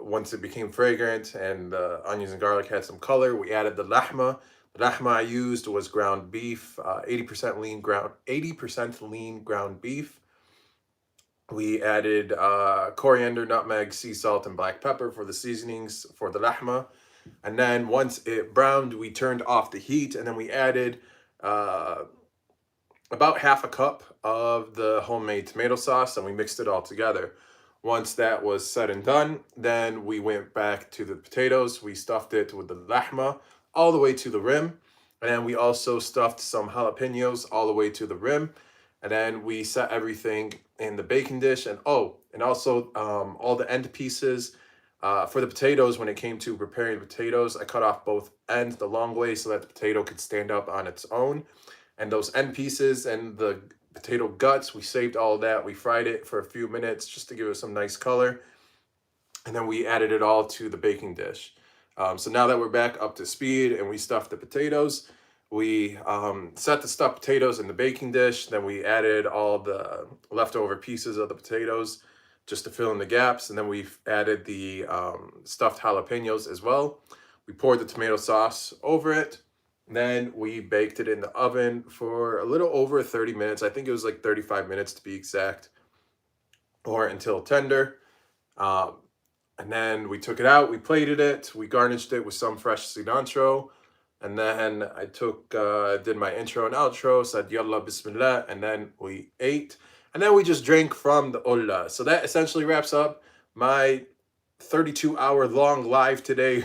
once it became fragrant and the onions and garlic had some color, we added the lahma. The lahma I used was ground beef, 80% lean ground beef. We added coriander, nutmeg, sea salt, and black pepper for the seasonings for the lahma. And then once it browned, we turned off the heat, and then we added about half a cup of the homemade tomato sauce, and we mixed it all together. Once that was said and done, then we went back to the potatoes. We stuffed it with the lahma all the way to the rim. And then we also stuffed some jalapenos all the way to the rim. And then we set everything in the baking dish. And also all the end pieces for the potatoes. When it came to preparing the potatoes, I cut off both ends the long way so that the potato could stand up on its own. And those end pieces and the potato guts, we saved all of that. We fried it for a few minutes just to give it some nice color. And then we added it all to the baking dish. So now that we're back up to speed and we stuffed the potatoes, we set the stuffed potatoes in the baking dish. Then we added all the leftover pieces of the potatoes just to fill in the gaps. And then we've added the stuffed jalapenos as well. We poured the tomato sauce over it. Then we baked it in the oven for a little over 30 minutes. I think it was like 35 minutes to be exact, or until tender. And then we took it out, we plated it, we garnished it with some fresh cilantro. And then I did my intro and outro, said Yallah, Bismillah, and then we ate. And then we just drank from the Allah. So that essentially wraps up my 32-hour long live today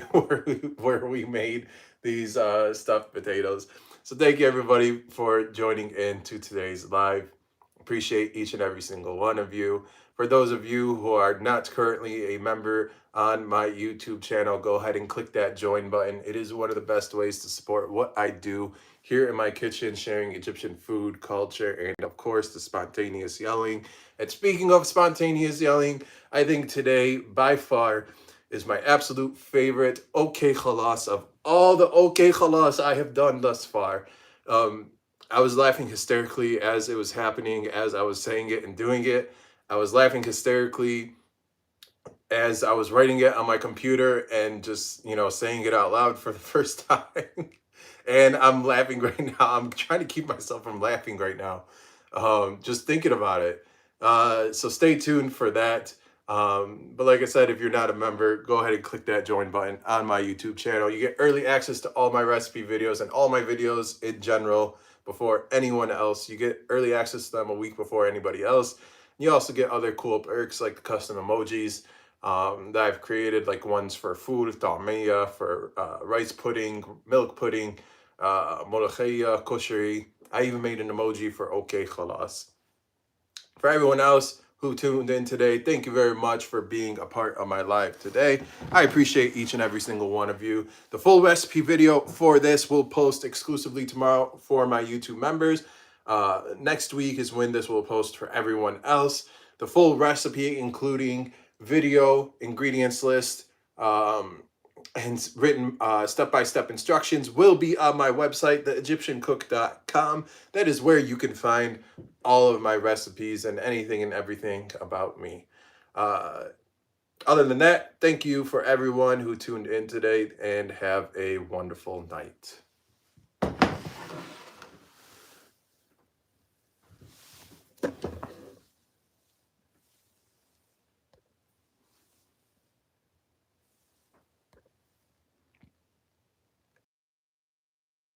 where we made these stuffed potatoes. So thank you everybody for joining in to today's live. Appreciate each and every single one of you. For those of you who are not currently a member on my YouTube channel, go ahead and click that join button. It is one of the best ways to support what I do here in my kitchen, sharing Egyptian food, culture, and of course the spontaneous yelling. And speaking of spontaneous yelling, I think today by far is my absolute favorite okay khalas of all the okay khalas I have done thus far. I was laughing hysterically as it was happening, as I was saying it and doing it. I was laughing hysterically as I was writing it on my computer and just, saying it out loud for the first time. And I'm laughing right now. I'm trying to keep myself from laughing right now, just thinking about it. So stay tuned for that. But like I said, if you're not a member, go ahead and click that join button on my YouTube channel. You get early access to all my recipe videos and all my videos in general before anyone else. You get early access to them a week before anybody else. You also get other cool perks like the custom emojis that I've created, like ones for food, ta'amiyya, for rice pudding, milk pudding, molokhia, kosheri. I even made an emoji for okay khalas. For everyone else who tuned in today, thank you very much for being a part of my live today. I appreciate each and every single one of you. The full recipe video for this will post exclusively tomorrow for my YouTube members. Next week is when this will post for everyone else. The full recipe, including video, ingredients list, and written step-by-step instructions will be on my website, theegyptiancook.com. That is where you can find all of my recipes and anything and everything about me. Other than that, thank you for everyone who tuned in today, and have a wonderful night.